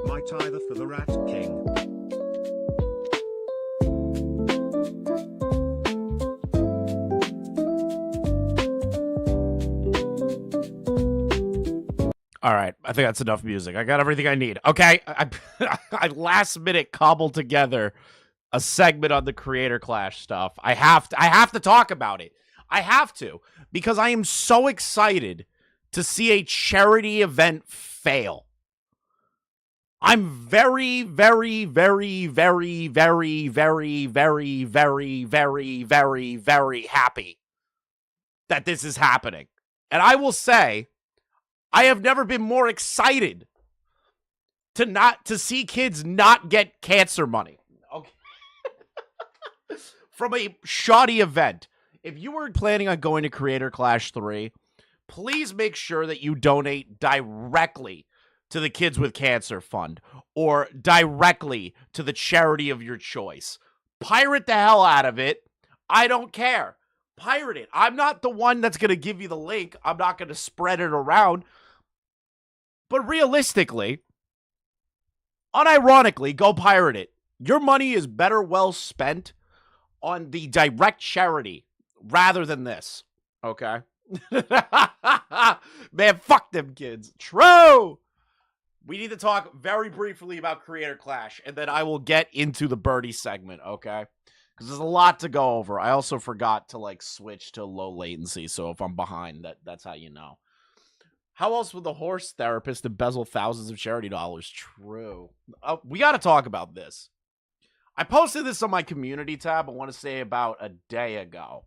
Might either for the Rat King. All right, I think that's enough music. I got everything I need. Okay, I last minute cobbled together a segment on the Creator Clash stuff. I have to talk about it. I have to, because I am so excited to see a charity event fail. I'm very, very, very, very, very, very, very, very, very, very, very happy that this is happening. And I will say, I have never been more excited to see kids not get cancer money. Okay. From a shoddy event. If you were planning on going to Creator Clash 3, please make sure that you donate directly to the Kids with Cancer Fund or directly to the charity of your choice. Pirate the hell out of it. I don't care. Pirate it. I'm not the one that's going to give you the link. I'm not going to spread it around. But realistically, unironically, go pirate it. Your money is better well spent on the direct charity rather than this. Okay? Man, fuck them kids. True! We need to talk very briefly about Creator Clash, and then I will get into the birdie segment, okay? Because there's a lot to go over. I also forgot to, switch to low latency, so if I'm behind, that's how you know. How else would the horse therapist embezzle thousands of charity dollars? True. We got to talk about this. I posted this on my community tab, I want to say about a day ago.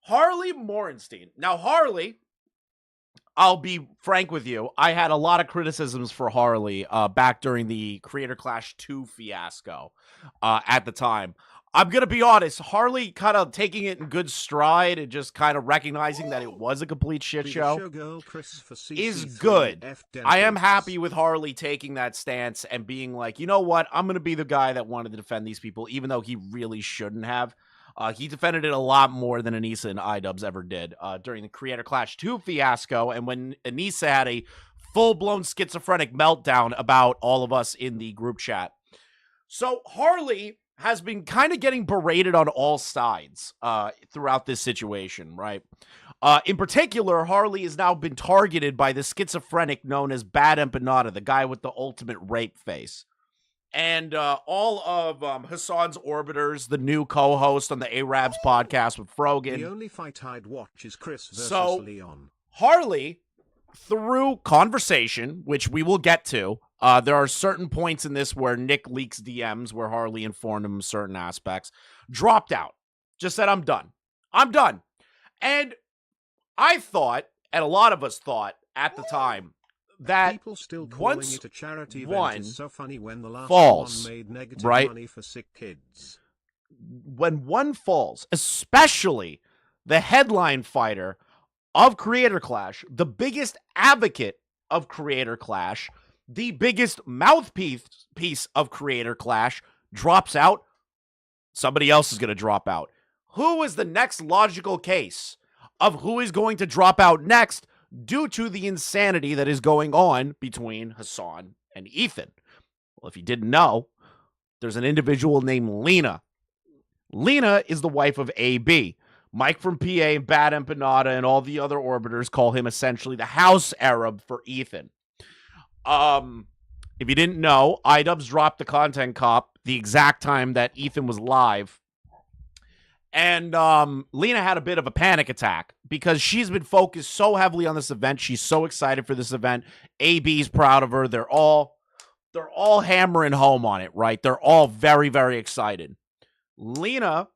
Harley Morenstein. Now, Harley, I'll be frank with you, I had a lot of criticisms for Harley back during the Creator Clash 2 fiasco at the time. I'm going to be honest, Harley kind of taking it in good stride and just kind of recognizing that it was a complete shit show is good. I am happy with Harley taking that stance and being like, you know what, I'm going to be the guy that wanted to defend these people, even though he really shouldn't have. He defended it a lot more than Anissa and iDubbbz ever did during the Creator Clash 2 fiasco, and when Anissa had a full-blown schizophrenic meltdown about all of us in the group chat. So Harley has been kind of getting berated on all sides throughout this situation, right? In particular, Harley has now been targeted by the schizophrenic known as Bad Empanada, the guy with the ultimate rape face. And all of Hassan's Orbiters, the new co-host on the Arabs podcast with Frogan. The only fight I'd watch is Chris versus Leon. Harley, through conversation, which we will get to, there are certain points in this where Nick leaks DMs where Harley informed him of certain aspects, dropped out, just said, I'm done. I'm done. And I thought, and a lot of us thought at the time, that people still calling it a charity event is so funny when the last falls, one made negative right? money for sick kids. When one falls, especially the headline fighter of Creator Clash, the biggest advocate of Creator Clash, the biggest mouthpiece of Creator Clash, drops out, somebody else is going to drop out. Who is the next logical case of who is going to drop out next due to the insanity that is going on between Hassan and Ethan. Well, if you didn't know, there's an individual named Lena. Lena is the wife of AB. Mike from PA and Bad Empanada and all the other orbiters call him essentially the house Arab for Ethan. If you didn't know, iDubbbz dropped the content cop the exact time that Ethan was live. And Lena had a bit of a panic attack because she's been focused so heavily on this event. She's so excited for this event. AB's proud of her. They're all hammering home on it, right? They're all very, very excited. Lena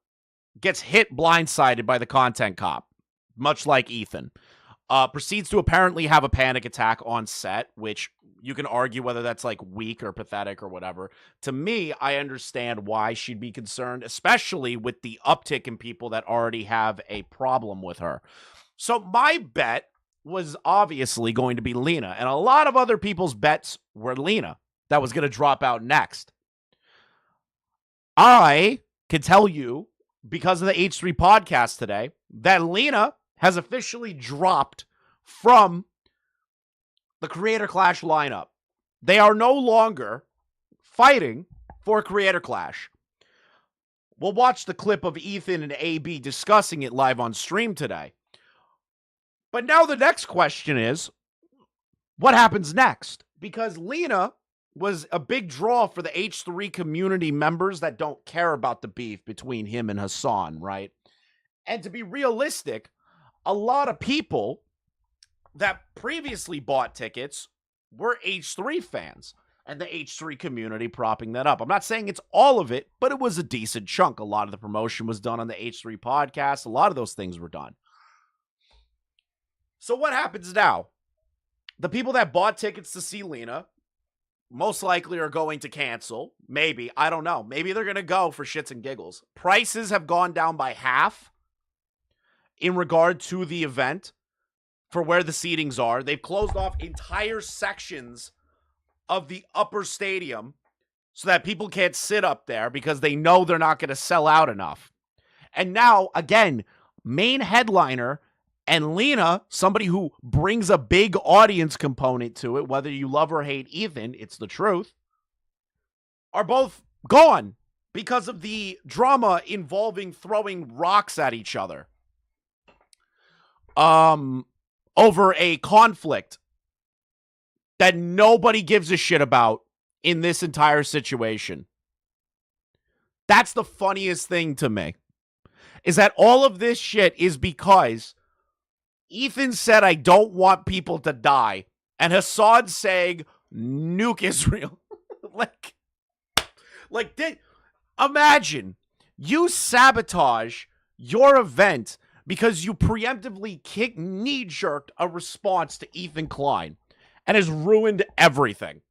gets hit blindsided by the content cop, much like Ethan. Proceeds to apparently have a panic attack on set, which you can argue whether that's like weak or pathetic or whatever. To me, I understand why she'd be concerned, especially with the uptick in people that already have a problem with her. So my bet was obviously going to be Lena, and a lot of other people's bets were Lena that was going to drop out next. I can tell you, because of the H3 podcast today, that Lena has officially dropped from the Creator Clash lineup. They are no longer fighting for Creator Clash. We'll watch the clip of Ethan and AB discussing it live on stream today. But now the next question is, what happens next? Because Lena was a big draw for the H3 community members that don't care about the beef between him and Hassan, right? And to be realistic, a lot of people that previously bought tickets were H3 fans, and the H3 community propping that up. I'm not saying it's all of it, but it was a decent chunk. A lot of the promotion was done on the H3 podcast. A lot of those things were done. So what happens now? The people that bought tickets to see Lena most likely are going to cancel. Maybe. I don't know. Maybe they're going to go for shits and giggles. Prices have gone down by half in regard to the event for where the seatings are. They've closed off entire sections of the upper stadium so that people can't sit up there because they know they're not going to sell out enough. And now, again, main headliner and Lena, somebody who brings a big audience component to it, whether you love or hate Ethan, it's the truth, are both gone because of the drama involving throwing rocks at each other. Over a conflict that nobody gives a shit about in this entire situation. That's the funniest thing to me, is that all of this shit is because Ethan said, I don't want people to die, and Hassan saying, nuke Israel. Imagine you sabotage your event because you preemptively knee-jerked a response to Ethan Klein and has ruined everything.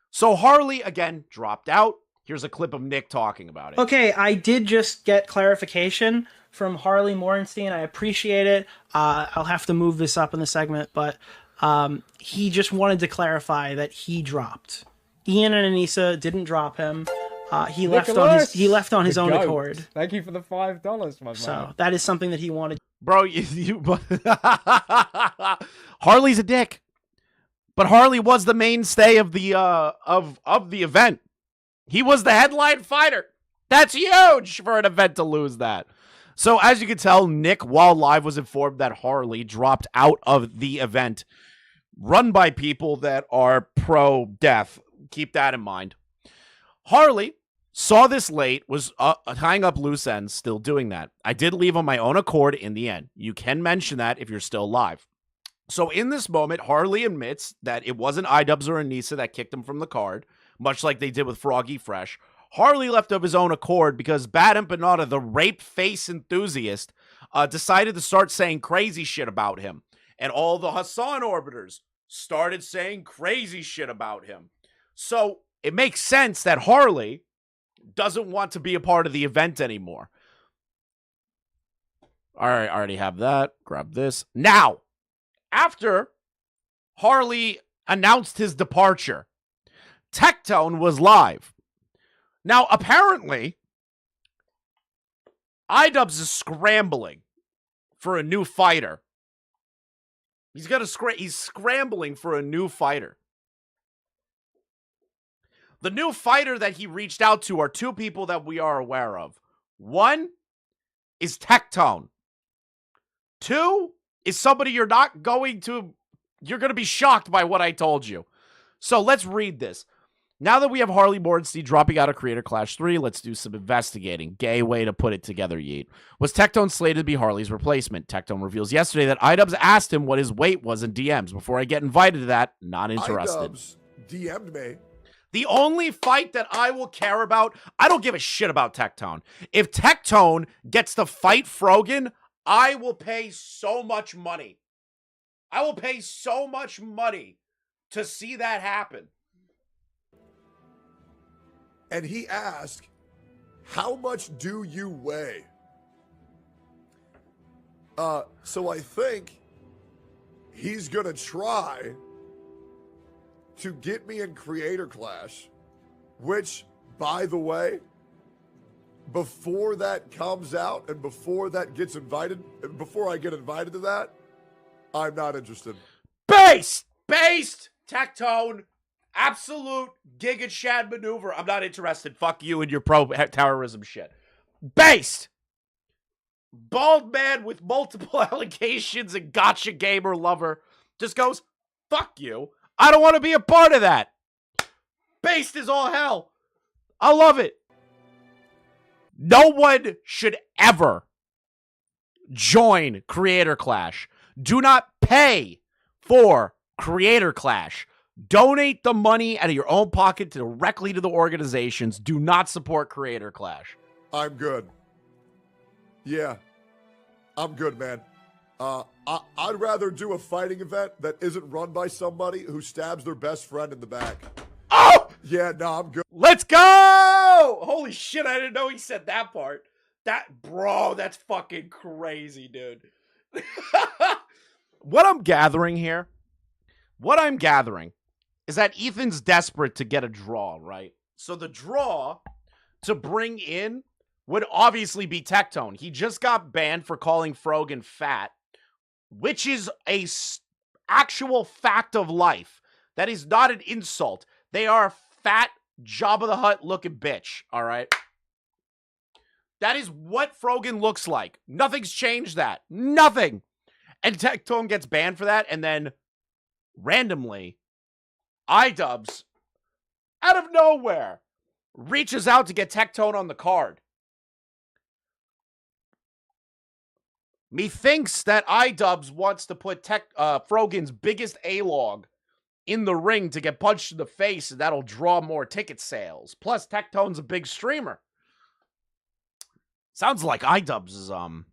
So Harley, again, dropped out. Here's a clip of Nick talking about it. Okay, I did just get clarification from Harley Morenstein. I appreciate it. I'll have to move this up in the segment, but he just wanted to clarify that he dropped. Ian and Anissa didn't drop him. He left on his own accord. Thank you for the $5, my man. So that is something that he wanted. Bro, Harley's a dick. But Harley was the mainstay of the event. He was the headline fighter. That's huge for an event to lose that. So as you can tell, Nick, while live, was informed that Harley dropped out of the event run by people that are pro-death. Keep that in mind. Harley saw this late, was tying up loose ends, still doing that. I did leave on my own accord in the end. You can mention that if you're still live. So in this moment, Harley admits that it wasn't iDubbbz or Anissa that kicked him from the card, much like they did with Froggy Fresh. Harley left of his own accord because Bad Empanada, the rape face enthusiast, decided to start saying crazy shit about him. And all the Hassan orbiters started saying crazy shit about him. So it makes sense that Harley doesn't want to be a part of the event anymore. All right, I already have that. Grab this. Now, after Harley announced his departure, Tectone was live. Now, apparently, iDubbbz is scrambling for a new fighter He's scrambling for a new fighter. The new fighter that he reached out to are two people that we are aware of. One is Tectone. Two is somebody you're going to be shocked by what I told you. So let's read this. Now that we have Harley Morgenstein dropping out of Creator Clash 3, let's do some investigating. Gay way to put it together, Yeet. Was Tectone slated to be Harley's replacement? Tectone reveals yesterday that iDubbbz asked him what his weight was in DMs. Before I get invited to that, not interested. iDubbbz DM'd me. The only fight that I will care about, I don't give a shit about Tectone. If Tectone gets to fight Frogan, I will pay so much money. I will pay so much money to see that happen. And he asked, how much do you weigh? So I think he's going to try to get me in Creator Clash, which, by the way, before that comes out and before that gets invited, before I get invited to that, I'm not interested. Based, Tectone. Absolute Giga Chad maneuver. I'm not interested. Fuck you and your pro-terrorism shit. Based. Bald man with multiple allegations and gotcha gamer lover just goes, fuck you. I don't want to be a part of that. Based is all hell. I love it. No one should ever join Creator Clash. Do not pay for Creator Clash. Donate the money out of your own pocket directly to the organizations. Do not support Creator Clash. I'm good. Yeah, I'm good, man. I'd rather do a fighting event that isn't run by somebody who stabs their best friend in the back. Oh! Yeah, no, I'm good. Let's go! Holy shit, I didn't know he said that part. Bro, that's fucking crazy, dude. What I'm gathering is that Ethan's desperate to get a draw, right? So the draw to bring in would obviously be Tectone. He just got banned for calling Frogan fat, which is a actual fact of life. That is not an insult. They are fat, Jabba the Hutt looking bitch, all right? That is what Frogan looks like. Nothing's changed that. Nothing. And Tectone gets banned for that, and then randomly, iDubbbz, out of nowhere, reaches out to get Tectone on the card. Methinks that iDubbbz wants to put Frogan's biggest A-log in the ring to get punched in the face, and that'll draw more ticket sales. Plus, Tectone's a big streamer. Sounds like iDubbbz is a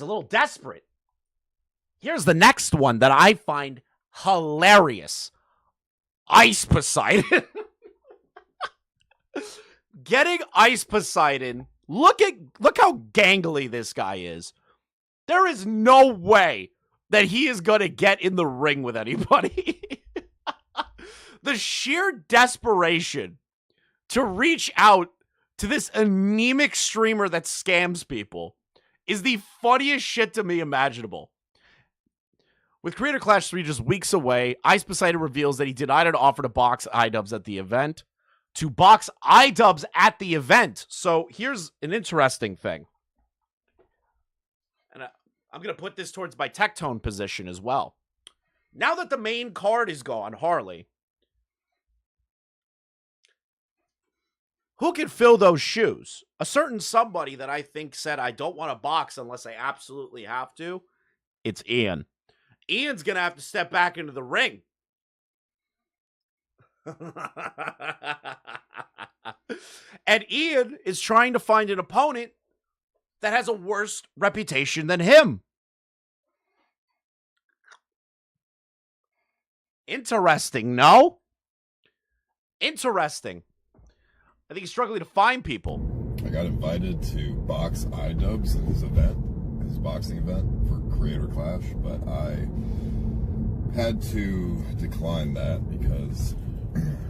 little desperate. Here's the next one that I find hilarious. Ice Poseidon. Getting Ice Poseidon. Look how gangly this guy is. There is no way that he is going to get in the ring with anybody. The sheer desperation to reach out to this anemic streamer that scams people is the funniest shit to me imaginable. With Creator Clash 3 just weeks away, Ice Poseidon reveals that he denied an offer to box iDubbbz at the event. To box iDubbbz at the event. So here's an interesting thing. And I'm going to put this towards my Tectone position as well. Now that the main card is gone, Harley, who can fill those shoes? A certain somebody that I think said, I don't want to box unless I absolutely have to. It's Ian. Ian's going to have to step back into the ring. And Ian is trying to find an opponent that has a worse reputation than him. Interesting, no? Interesting. I think he's struggling to find people. I got invited to box iDubbbz in his event, his boxing event for Creator Clash, but I had to decline that because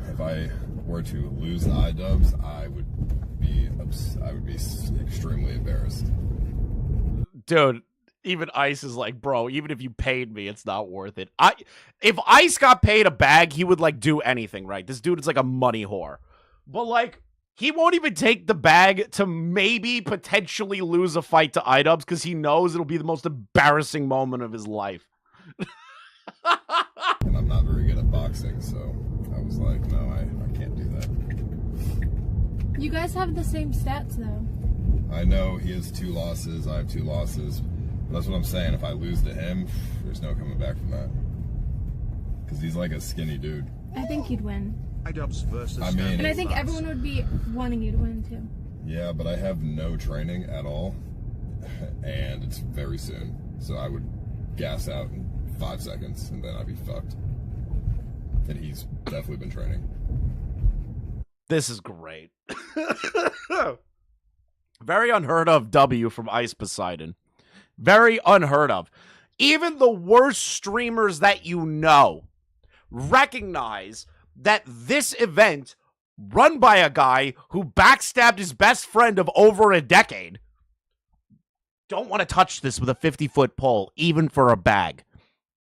if I were to lose the iDubbbz, I would be extremely embarrassed. Dude, Even Ice is like, bro, even if you paid me, it's not worth it. If Ice got paid a bag, he would like do anything, right? This dude is like a money whore. But like, he won't even take the bag to maybe potentially lose a fight to iDubbbz because he knows it'll be the most embarrassing moment of his life. And I'm not very good at boxing, so I was like, no, I can't do that. You guys have the same stats, though. I know he has 2 losses, I have 2 losses. But that's what I'm saying. If I lose to him, there's no coming back from that. Because he's like a skinny dude. I think you'd win. iDubbbz versus I mean- And I think everyone would be wanting you to win, too. Yeah, but I have no training at all. And it's very soon. So I would gas out in 5 seconds and then I'd be fucked. And he's definitely been training. This is great. Very unheard of W from Ice Poseidon. Very unheard of. Even the worst streamers that you know recognize that this event, run by a guy who backstabbed his best friend of over a decade, don't want to touch this with a 50-foot pole, even for a bag.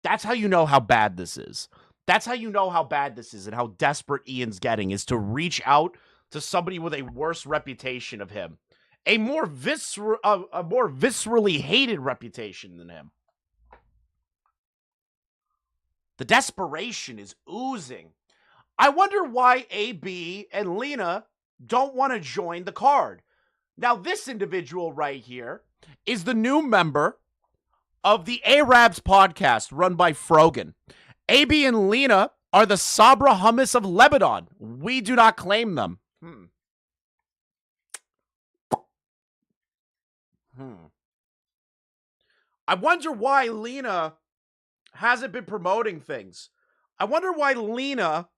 That's how you know how bad this is. That's how you know how bad this is and how desperate Ian's getting, is to reach out to somebody with a worse reputation of him. A more viscerally hated reputation than him. The desperation is oozing. I wonder why AB and Lena don't want to join the card. Now, this individual right here is the new member of the Arabs podcast run by Frogan. AB and Lena are the Sabra hummus of Lebanon. We do not claim them. I wonder why Lena hasn't been promoting things. I wonder why Lena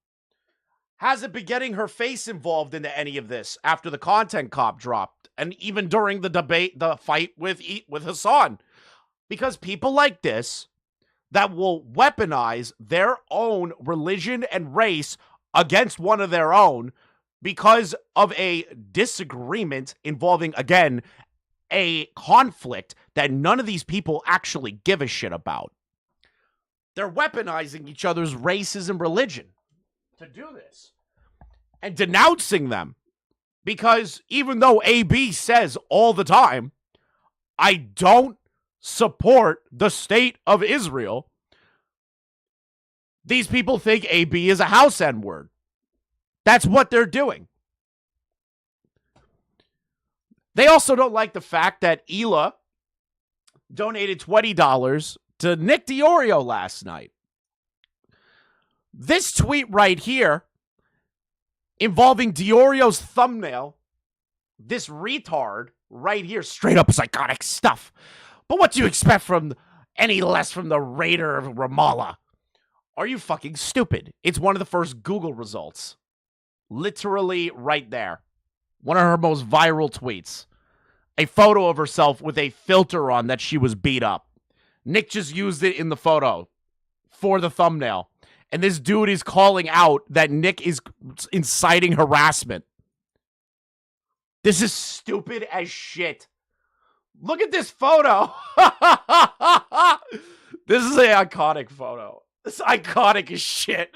hasn't been getting her face involved into any of this after the content cop dropped, and even during the debate, the fight with Hassan. Because people like this that will weaponize their own religion and race against one of their own because of a disagreement involving, again, a conflict that none of these people actually give a shit about. They're weaponizing each other's races and religion to do this and denouncing them, because even though AB says all the time, I don't support the state of Israel, these people think AB is a house N-word. That's what they're doing. They also don't like the fact that Hila donated $20 to Nick DiOrio last night. This tweet right here, involving DiOrio's thumbnail, this retard right here, straight up psychotic stuff. But what do you expect from any less from the Raider of Ramallah? Are you fucking stupid? It's one of the first Google results. Literally right there. One of her most viral tweets. A photo of herself with a filter on that she was beat up. Nick just used it in the photo for the thumbnail. And this dude is calling out that Nick is inciting harassment. This is stupid as shit. Look at this photo. This is an iconic photo. It's iconic as shit.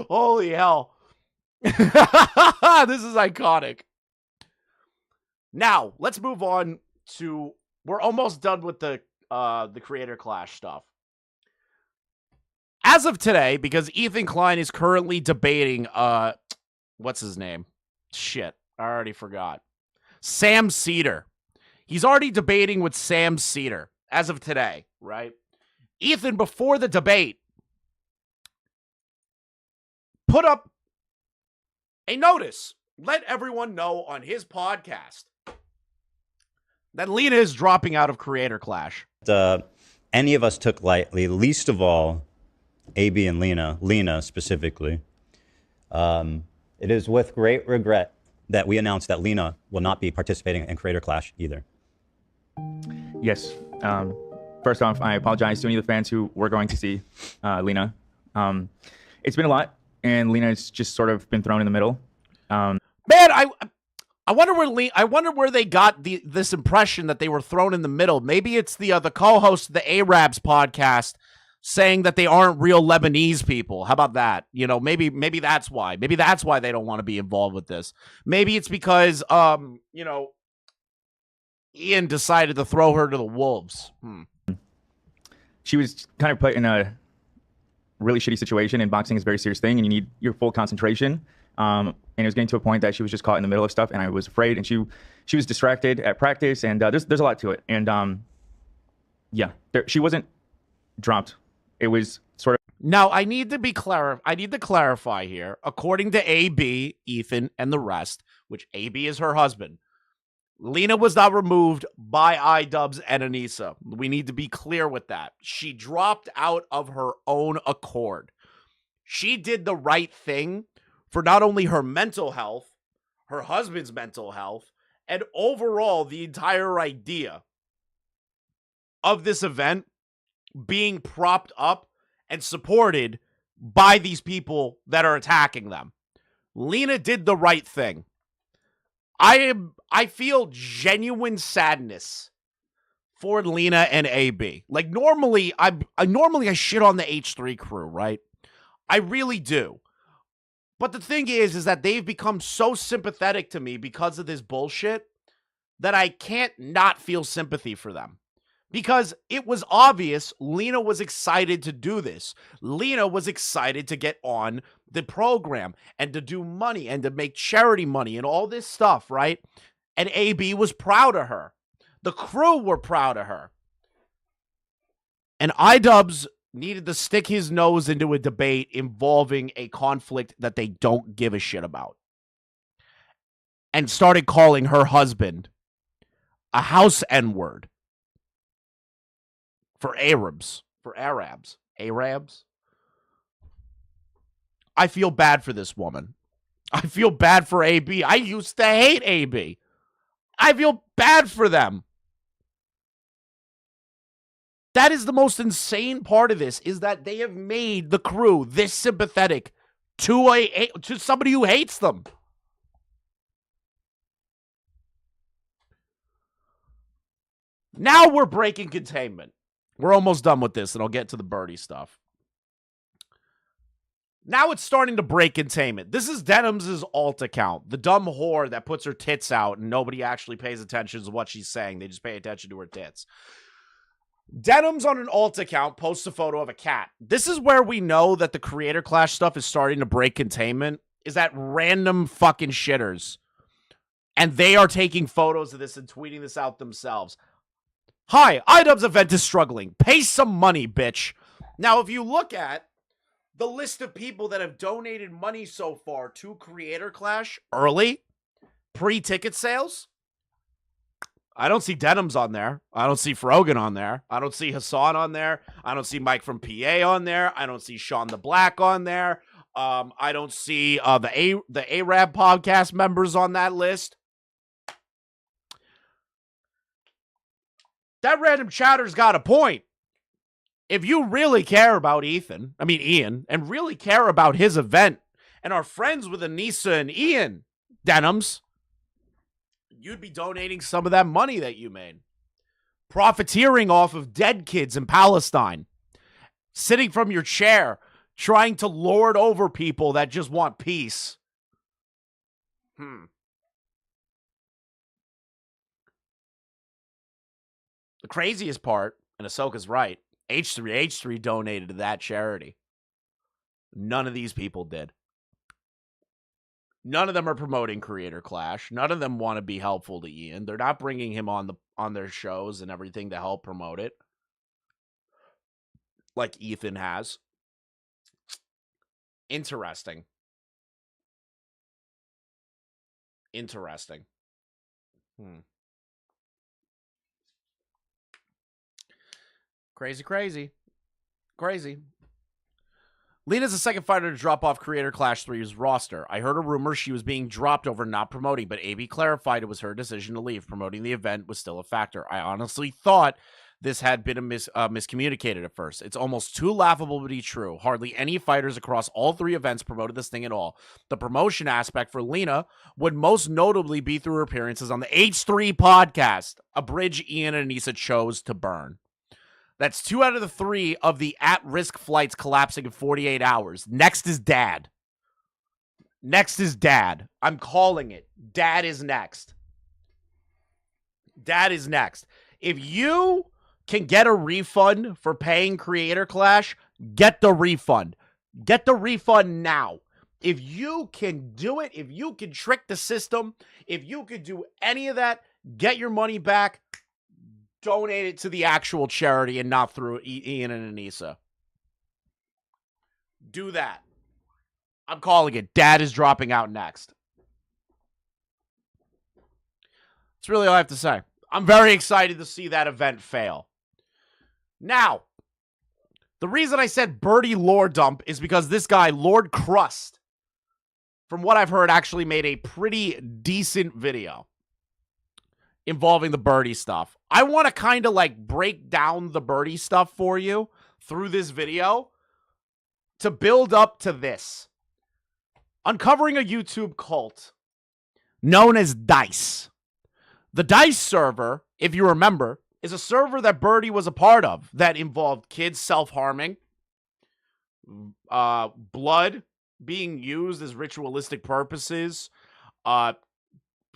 Holy hell. This is iconic. Now, let's move on to... We're almost done with the Creator Clash stuff. As of today, because Ethan Klein is currently debating... what's his name? Shit, I already forgot. Sam Cedar. He's already debating with Sam Cedar as of today, right? Ethan, before the debate, put up a notice. Let everyone know on his podcast that Lena is dropping out of Creator Clash. Any of us took lightly, least of all AB and Lena specifically. It is with great regret that we announced that Lena will not be participating in Creator Clash either. Yes. First off, I apologize to any of the fans who were going to see Lena. It's been a lot, and Lena's just sort of been thrown in the middle. Man, I wonder where they got this impression that they were thrown in the middle. Maybe it's the co-host of the Arabs podcast saying that they aren't real Lebanese people. How about that? You know, maybe that's why. Maybe that's why they don't want to be involved with this. Maybe it's because you know, Ian decided to throw her to the wolves. She was kind of put in a really shitty situation, and boxing is a very serious thing, and you need your full concentration. And it was getting to a point that she was just caught in the middle of stuff, and I was afraid, and she was distracted at practice, and there's a lot to it. And yeah, she wasn't dropped. It was sort of. Now I need to clarify here. According to AB, Ethan, and the rest, which AB is her husband, Lena was not removed by iDubbbz and Anissa. We need to be clear with that. She dropped out of her own accord. She did the right thing for not only her mental health, her husband's mental health, and overall the entire idea of this event being propped up and supported by these people that are attacking them. Lena did the right thing. I feel genuine sadness for Lena and AB. Like normally I shit on the H3 crew, right? I really do. But the thing is that they've become so sympathetic to me because of this bullshit that I can't not feel sympathy for them. Because it was obvious Lena was excited to do this. Lena was excited to get on the program and to do money and to make charity money and all this stuff, right? And AB was proud of her. The crew were proud of her. And iDubbbz needed to stick his nose into a debate involving a conflict that they don't give a shit about. And started calling her husband a house N-word. For Arabs. I feel bad for this woman. I feel bad for AB. I used to hate AB. I feel bad for them. That is the most insane part of this, is that they have made the crew this sympathetic to somebody who hates them. Now we're breaking containment. We're almost done with this, and I'll get to the birdie stuff. Now it's starting to break containment. This is Denims' alt account, the dumb whore that puts her tits out and nobody actually pays attention to what she's saying. They just pay attention to her tits. Denims on an alt account posts a photo of a cat. This is where we know that the Creator Clash stuff is starting to break containment, is that random fucking shitters. And they are taking photos of this and tweeting this out themselves. Hi, iDubbbz event is struggling. Pay some money, bitch. Now, if you look at the list of people that have donated money so far to Creator Clash early, pre-ticket sales, I don't see Denims on there. I don't see Frogan on there. I don't see Hassan on there. I don't see Mike from PA on there. I don't see Sean the Black on there. I don't see the Arab podcast members on that list. That random chatter's got a point. If you really care about Ian, and really care about his event, and are friends with Anissa and Ian, Denims, you'd be donating some of that money that you made. Profiteering off of dead kids in Palestine. Sitting from your chair, trying to lord over people that just want peace. The craziest part, and Ahsoka's right, H3 donated to that charity. None of these people did. None of them are promoting Creator Clash. None of them want to be helpful to Ian. They're not bringing him on their shows and everything to help promote it, like Ethan has. Interesting. Crazy. Lena's the second fighter to drop off Creator Clash 3's roster. I heard a rumor she was being dropped over not promoting, but AB clarified it was her decision to leave. Promoting the event was still a factor. I honestly thought this had been miscommunicated at first. It's almost too laughable to be true. Hardly any fighters across all 3 events promoted this thing at all. The promotion aspect for Lena would most notably be through her appearances on the H3 podcast, a bridge Ian and Anissa chose to burn. That's 2 out of the 3 of the at-risk flights collapsing in 48 hours. Next is Dad. Next is Dad. I'm calling it. Dad is next. Dad is next. If you can get a refund for paying Creator Clash, get the refund. Get the refund now. If you can do it, if you can trick the system, if you can do any of that, get your money back, donate it to the actual charity and not through Ian and Anissa. Do that. I'm calling it. Dad is dropping out next. That's really all I have to say. I'm very excited to see that event fail. Now, the reason I said Birdie lore dump is because this guy, Lord Crust, from what I've heard, actually made a pretty decent video involving the Birdie stuff. I want to kind of like break down the Birdie stuff for you through this video to build up to this. Uncovering a YouTube cult known as Dice. The Dice server, if you remember, is a server that Birdie was a part of that involved kids self-harming, blood being used as ritualistic purposes,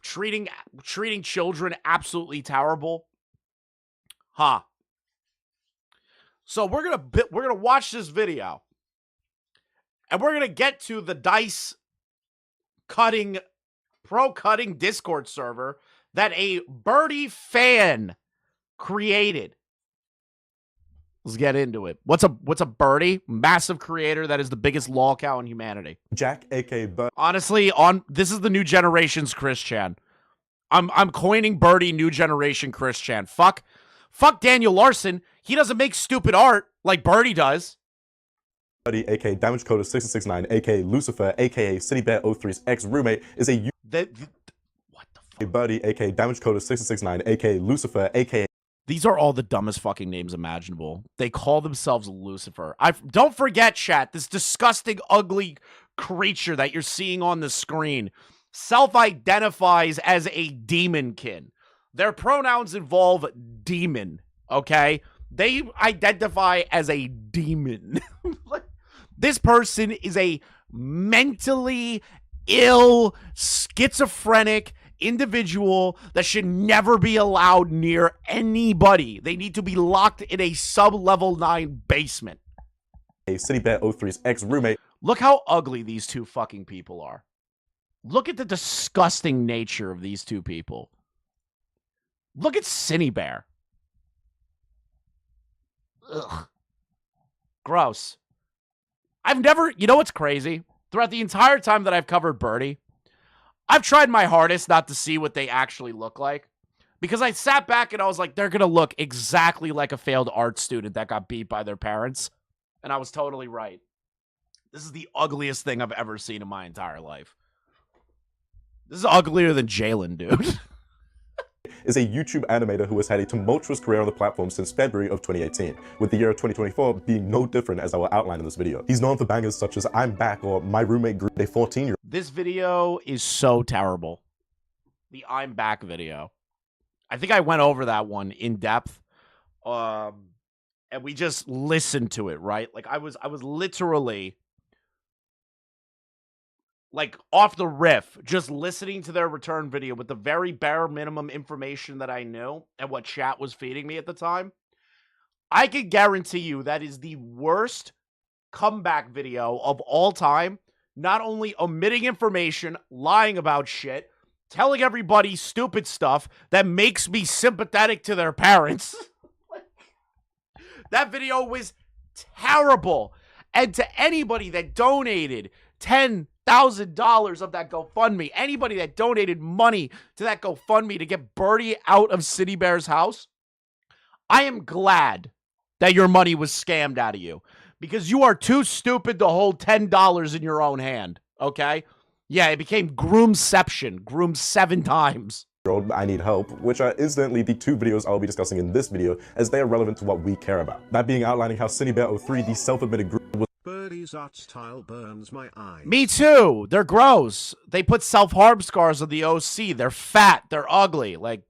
treating children absolutely terrible. So we're gonna watch this video, and we're gonna get to the Dice pro cutting Discord server that a Birdie fan created. Let's get into it. What's a Birdie? Massive creator that is the biggest lol cow in humanity. Jack, aka Bird. Honestly, this is the new generation's Chris Chan. I'm coining Birdie new generation Chris Chan. Fuck Daniel Larson. He doesn't make stupid art like Birdie does. Birdie, aka Damage Coder 669, aka Lucifer, aka CityBear03's ex-roommate, is a what the fuck? Birdie, aka Damage Coder 669, aka Lucifer, aka. These are all the dumbest fucking names imaginable. They call themselves Lucifer. Don't forget, chat, this disgusting, ugly creature that you're seeing on the screen self-identifies as a demonkin. Their pronouns involve demon, okay? They identify as a demon. This person is a mentally ill, schizophrenic individual that should never be allowed near anybody. They need to be locked in a sub-level 9 basement. A CityBear03's ex-roommate. Look how ugly these two fucking people are. Look at the disgusting nature of these two people. Look at Cinebear. Ugh. Gross. You know what's crazy? Throughout the entire time that I've covered Birdie, I've tried my hardest not to see what they actually look like. Because I sat back and I was like, they're going to look exactly like a failed art student that got beat by their parents. And I was totally right. This is the ugliest thing I've ever seen in my entire life. This is uglier than Jalen, dude. Is a YouTube animator who has had a tumultuous career on the platform since February of 2018, with the year of 2024 being no different as I will outline in this video. He's known for bangers such as I'm Back or My Roommate Grew a 14-year-old. This video is so terrible. The I'm Back video. I think I went over that one in depth. And we just listened to it, right? Like I was literally like off the riff, just listening to their return video with the very bare minimum information that I knew and what chat was feeding me at the time. I can guarantee you that is the worst comeback video of all time. Not only omitting information, lying about shit, telling everybody stupid stuff that makes me sympathetic to their parents. That video was terrible. And to anybody that donated $10,000 of that GoFundMe, anybody that donated money to that GoFundMe to get Birdie out of Citybear's house, I am glad that your money was scammed out of you because you are too stupid to hold $10 in your own hand, okay? Yeah, it became Groomception, groomed 7 times. I Need Help, which are incidentally the two videos I'll be discussing in this video as they are relevant to what we care about. That being outlining how CineBear03, the self-admitted group, was Birdie's art style burns my eyes. Me too. They're gross. They put self-harm scars on the OC. They're fat. They're ugly. Like,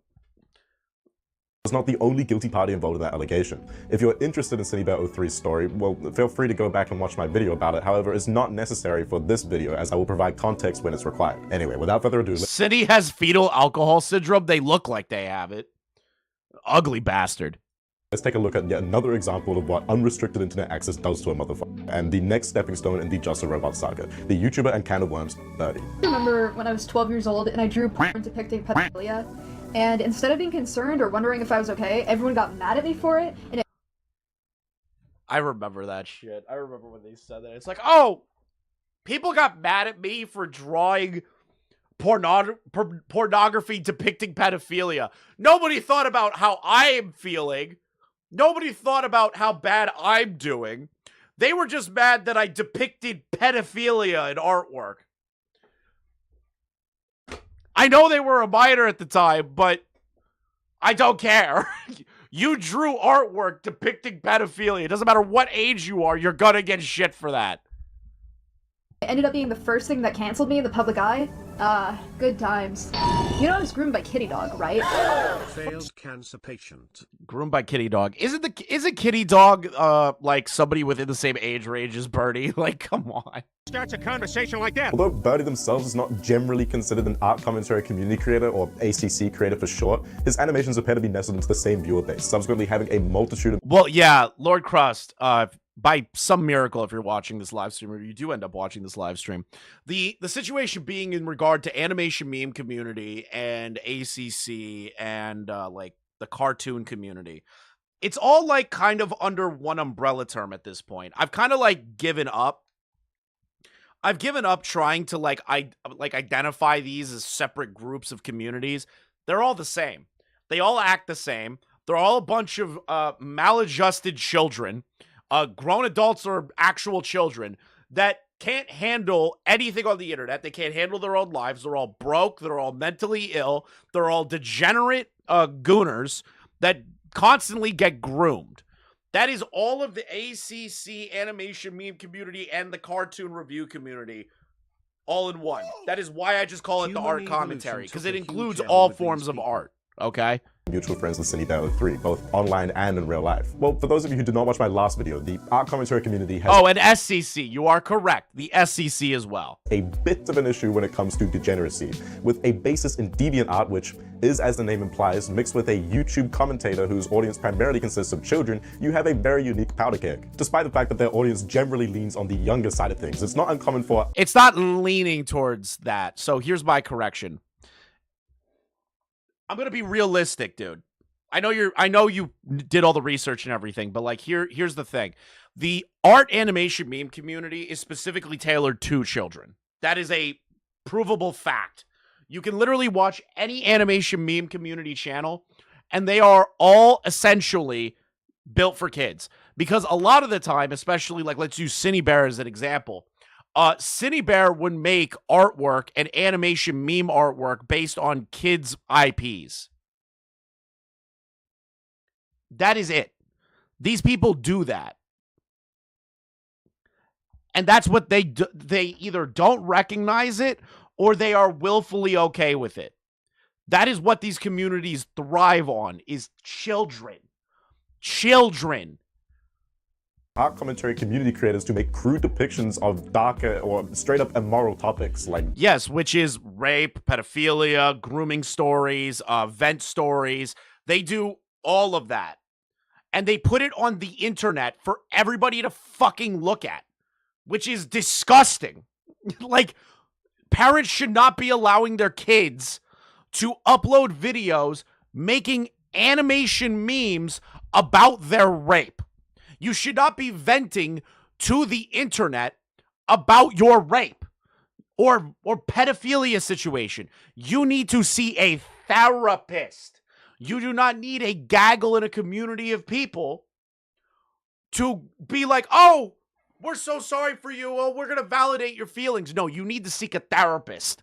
not the only guilty party involved in that allegation. If you're interested in CineBear03's story, well, feel free to go back and watch my video about it. However, it's not necessary for this video as I will provide context when it's required. Anyway, without further ado, Cine has fetal alcohol syndrome. They look like they have it. Ugly bastard. let's take a look at yet another example of what unrestricted internet access does to a motherfucker, and the next stepping stone in the Just a Robot saga, the YouTuber and can of worms, Birdie. I remember when I was 12 years old and I drew porn depicting pedophilia, and instead of being concerned or wondering if I was okay, everyone got mad at me for it, and I remember that shit. I remember when they said that. It's like, oh, people got mad at me for drawing pornography depicting pedophilia. Nobody thought about how I am feeling. Nobody thought about how bad I'm doing. They were just mad that I depicted pedophilia in artwork. I know they were a minor at the time, but I don't care. You drew artwork depicting pedophilia. It doesn't matter what age you are, you're gonna get shit for that. it ended up being the first thing that canceled me in the public eye. Good times. You know I was groomed by Kitty Dog, right? Failed cancer patient. Groomed by Kitty Dog. Isn't Kitty Dog like somebody within the same age range as Birdie? Like, come on. Starts a conversation like that. Although Birdie themselves is not generally considered an art commentary community creator, or ACC creator for short, his animations appear to be nestled into the same viewer base, subsequently having a multitude of— Well, yeah, Lord Crust, by some miracle, if you're watching this live stream, or you do end up watching this live stream, the situation being in regard to animation meme community and ACC and like the cartoon community, it's all like kind of under one umbrella term at this point. I've kind of like given up. I've given up trying to like identify these as separate groups of communities. They're all the same. They all act the same. They're all a bunch of maladjusted children. Grown adults or actual children that can't handle anything on the internet. They can't handle their own lives. They're all broke. They're all mentally ill. They're all degenerate gooners that constantly get groomed. That is all of the ACC animation meme community and the cartoon review community all in one. That is why I just call it the art commentary, because it includes all forms of art. Okay? Mutual friends with CineBear03, both online and in real life. Well, for those of you who did not watch my last video, the art commentary community has— Oh, and SCC, you are correct. The SCC as well. A bit of an issue when it comes to degeneracy, with a basis in deviant art, which is, as the name implies, mixed with a YouTube commentator whose audience primarily consists of children. You have a very unique powder keg. Despite the fact that their audience generally leans on the younger side of things, it's not uncommon for— It's not leaning towards that. So here's my correction. I'm gonna be realistic, dude. I know you did all the research and everything, but like here's the thing. The art animation meme community is specifically tailored to children. That is a provable fact. You can literally watch any animation meme community channel, and they are all essentially built for kids. Because a lot of the time, especially like let's use CineBear as an example. CineBear would make artwork and animation meme artwork based on kids' IPs. That is it. These people do that. And that's what they do. They either don't recognize it or they are willfully okay with it. That is what these communities thrive on, is children. Children. Art commentary community creators to make crude depictions of darker or straight up immoral topics like— Yes, which is rape, pedophilia, grooming stories, vent stories. They do all of that. And they put it on the internet for everybody to fucking look at, which is disgusting. Like, parents should not be allowing their kids to upload videos making animation memes about their rape. You should not be venting to the internet about your rape or pedophilia situation. You need to see a therapist. You do not need a gaggle in a community of people to be like, oh, we're so sorry for you. Oh, we're going to validate your feelings. No, you need to seek a therapist.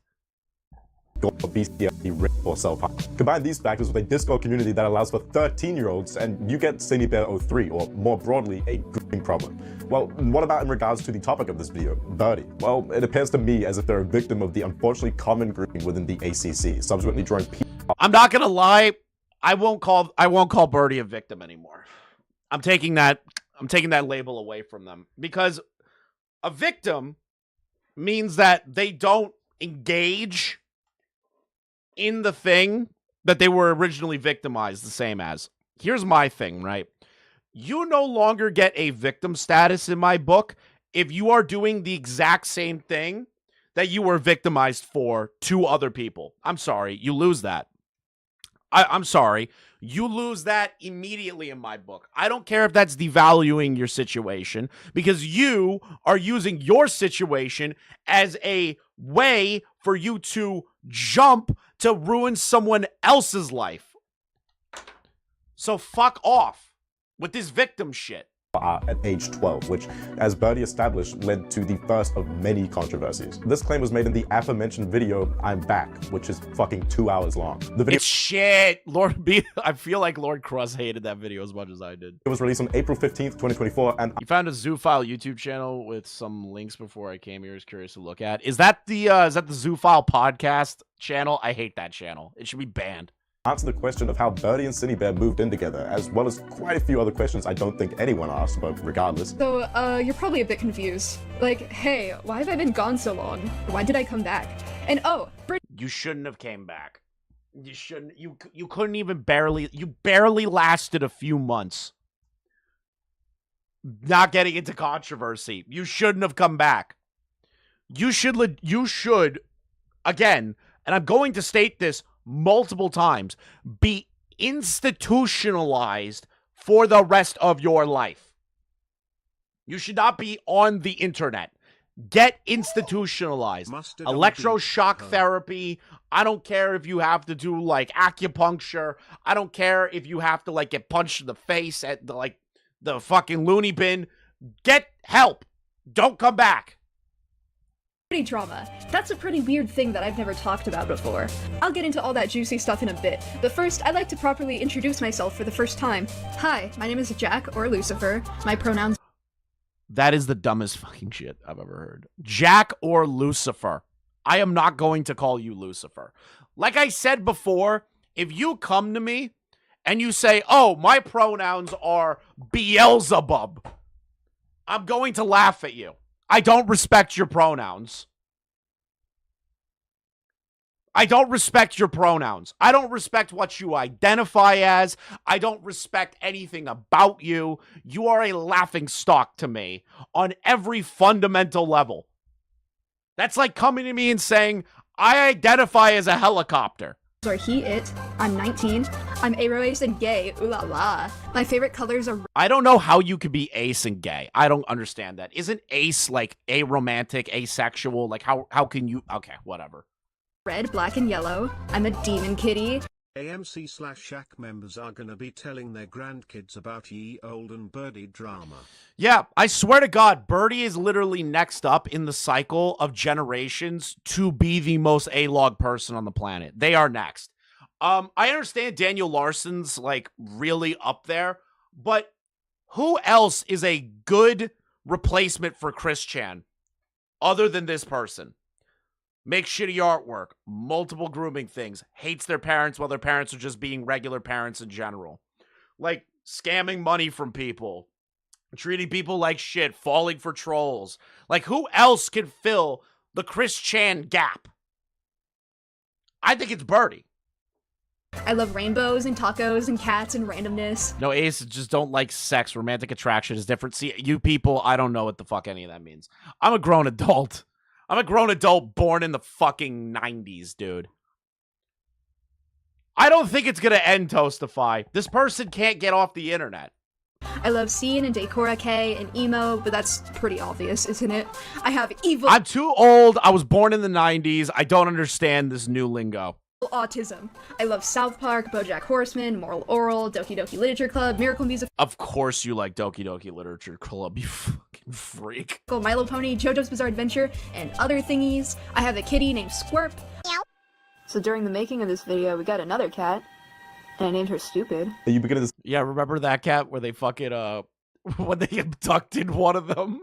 or BCLD rip or self-harm. Combine these factors with a Discord community that allows for 13-year-olds and you get Cindy Bear 03, or more broadly, a grooming problem. Well, what about in regards to the topic of this video, Birdie? Well, it appears to me as if they're a victim of the unfortunately common grooming within the ACC, subsequently drawing people. I'm not gonna lie, I won't call Birdie a victim anymore. I'm taking that label away from them, because a victim means that they don't engage in the thing that they were originally victimized the same as. Here's my thing, right? You no longer get a victim status in my book if you are doing the exact same thing that you were victimized for to other people. I'm sorry, you lose that. I'm sorry. You lose that immediately in my book. I don't care if that's devaluing your situation, because you are using your situation as a way for you to jump to ruin someone else's life. So fuck off with this victim shit. At age 12, which, as Birdie established, led to the first of many controversies. This claim was made in the aforementioned video, I'm Back, which is fucking 2 hours long. The video— It's shit. I feel like Lord Crust hated that video as much as I did. It was released on April 15th, 2024, and— You found a Zoophile YouTube channel with some links before I came here. I was curious to look at. Is that the Zoophile podcast channel? I hate that channel. It should be banned. Answer the question of how Birdie and Cindy Bear moved in together, as well as quite a few other questions I don't think anyone asked, but regardless. So, you're probably a bit confused. Like, hey, why have I been gone so long? Why did I come back? And oh, you shouldn't have came back. You shouldn't. You couldn't even barely. You barely lasted a few months. Not getting into controversy. You shouldn't have come back. You should. Again, and I'm going to state this multiple times, be institutionalized for the rest of your life. You should not be on the internet. Get institutionalized. Electroshock therapy. I don't care if you have to do like acupuncture. I don't care if you have to like get punched in the face at the fucking loony bin. Get help. Don't come back. Trauma. That's a pretty weird thing that I've never talked about before. I'll get into all that juicy stuff in a bit, but first I'd like to properly introduce myself for the first time. Hi, my name is Jack, or Lucifer. My pronouns— That is the dumbest fucking shit I've ever heard. Jack or Lucifer. I am not going to call you Lucifer. Like I said before, if you come to me and you say, oh, my pronouns are Beelzebub, I'm going to laugh at you. I don't respect your pronouns. I don't respect your pronouns. I don't respect what you identify as. I don't respect anything about you. You are a laughingstock to me on every fundamental level. That's like coming to me and saying, I identify as a helicopter. Are he, it. I'm 19. I'm ace and gay. Ooh la la. My favorite colors are— I don't know how you could be ace and gay. I don't understand that. Isn't ace like aromantic, asexual? Like how can you— okay, whatever. red, black, and yellow. I'm a demon kitty. AMC/Shack members are gonna be telling their grandkids about ye olden Birdie drama. Yeah, I swear to God, Birdie is literally next up in the cycle of generations to be the most A-log person on the planet. They are next. I understand Daniel Larson's like really up there, but who else is a good replacement for Chris Chan other than this person? Makes shitty artwork, multiple grooming things, hates their parents while their parents are just being regular parents in general. Like, scamming money from people, treating people like shit, falling for trolls. Like, who else can fill the Chris Chan gap? I think it's Birdie. I love rainbows and tacos and cats and randomness. No, Ace just don't like sex. Romantic attraction is different. See, you people, I don't know what the fuck any of that means. I'm a grown adult. I'm a grown adult born in the fucking 90s, dude. I don't think it's gonna end, Toastify. This person can't get off the internet. I love Scene and Decora K and emo, but that's pretty obvious, isn't it? I have evil— I'm too old. I was born in the 90s. I don't understand this new lingo. Autism. I love South Park, BoJack Horseman, Moral Oral, Doki Doki Literature Club, Miracle Music— Of course you like Doki Doki Literature Club, you fucking freak. My Little Pony, JoJo's Bizarre Adventure, and other thingies. I have a kitty named Squirp. So during the making of this video, we got another cat, and I named her Stupid. You beginning this? Yeah, remember that cat where they fucking when they abducted one of them?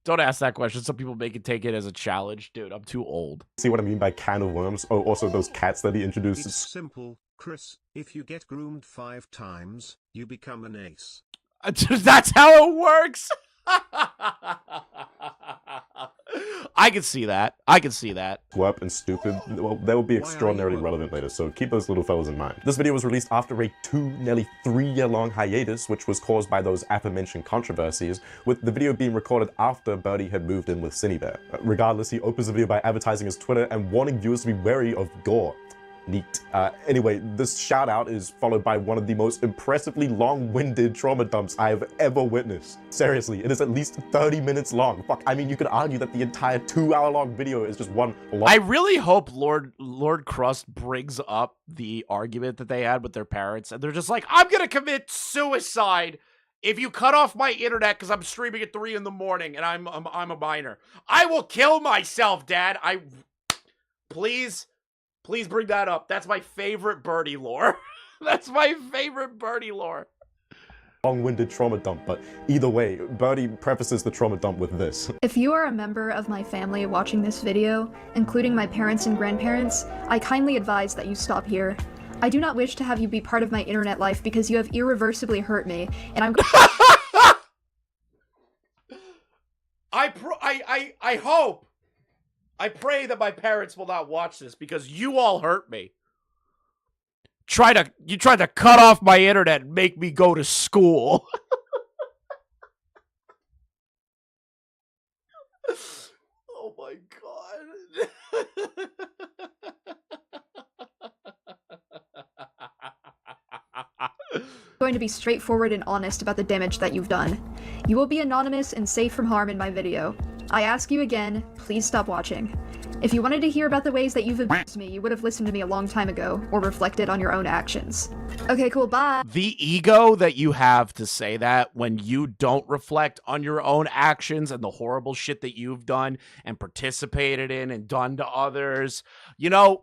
Don't ask that question. Some people make it take it as a challenge. Dude, I'm too old. See what I mean by can of worms? Oh, also those cats that he introduced. It's simple, Chris. If you get groomed 5 times, you become an ace. That's how it works. I can see that. I can see that. Twerp and Stupid, well, they will be extraordinarily relevant later, so keep those little fellas in mind. This video was released after a nearly 3-year-long hiatus, which was caused by those aforementioned controversies, with the video being recorded after Birdie had moved in with Cinebear. Regardless, he opens the video by advertising his Twitter and warning viewers to be wary of gore. Neat. Anyway, this shout out is followed by one of the most impressively long-winded trauma dumps I have ever witnessed. Seriously, it is at least 30 minutes long. Fuck, I mean, you could argue that the entire 2-hour-long video is just one long— I really hope Lord Crust brings up the argument that they had with their parents, and they're just like, I'm gonna commit suicide if you cut off my internet because I'm streaming at 3 in the morning and I'm a minor. I will kill myself, Dad. Please bring that up. That's my favorite Birdie lore. That's my favorite Birdie lore. Long-winded trauma dump, but either way, Birdie prefaces the trauma dump with this. If you are a member of my family watching this video, including my parents and grandparents, I kindly advise that you stop here. I do not wish to have you be part of my internet life because you have irreversibly hurt me, and I'm I pray that my parents will not watch this because you all hurt me. You tried to cut off my internet and make me go to school. Oh my god. going to be straightforward and honest about the damage that you've done. You will be anonymous and safe from harm in my video. I ask you again, please stop watching. If you wanted to hear about the ways that you've abused me, you would have listened to me a long time ago, or reflected on your own actions. Okay, cool, bye. The ego that you have to say that when you don't reflect on your own actions and the horrible shit that you've done and participated in and done to others, you know,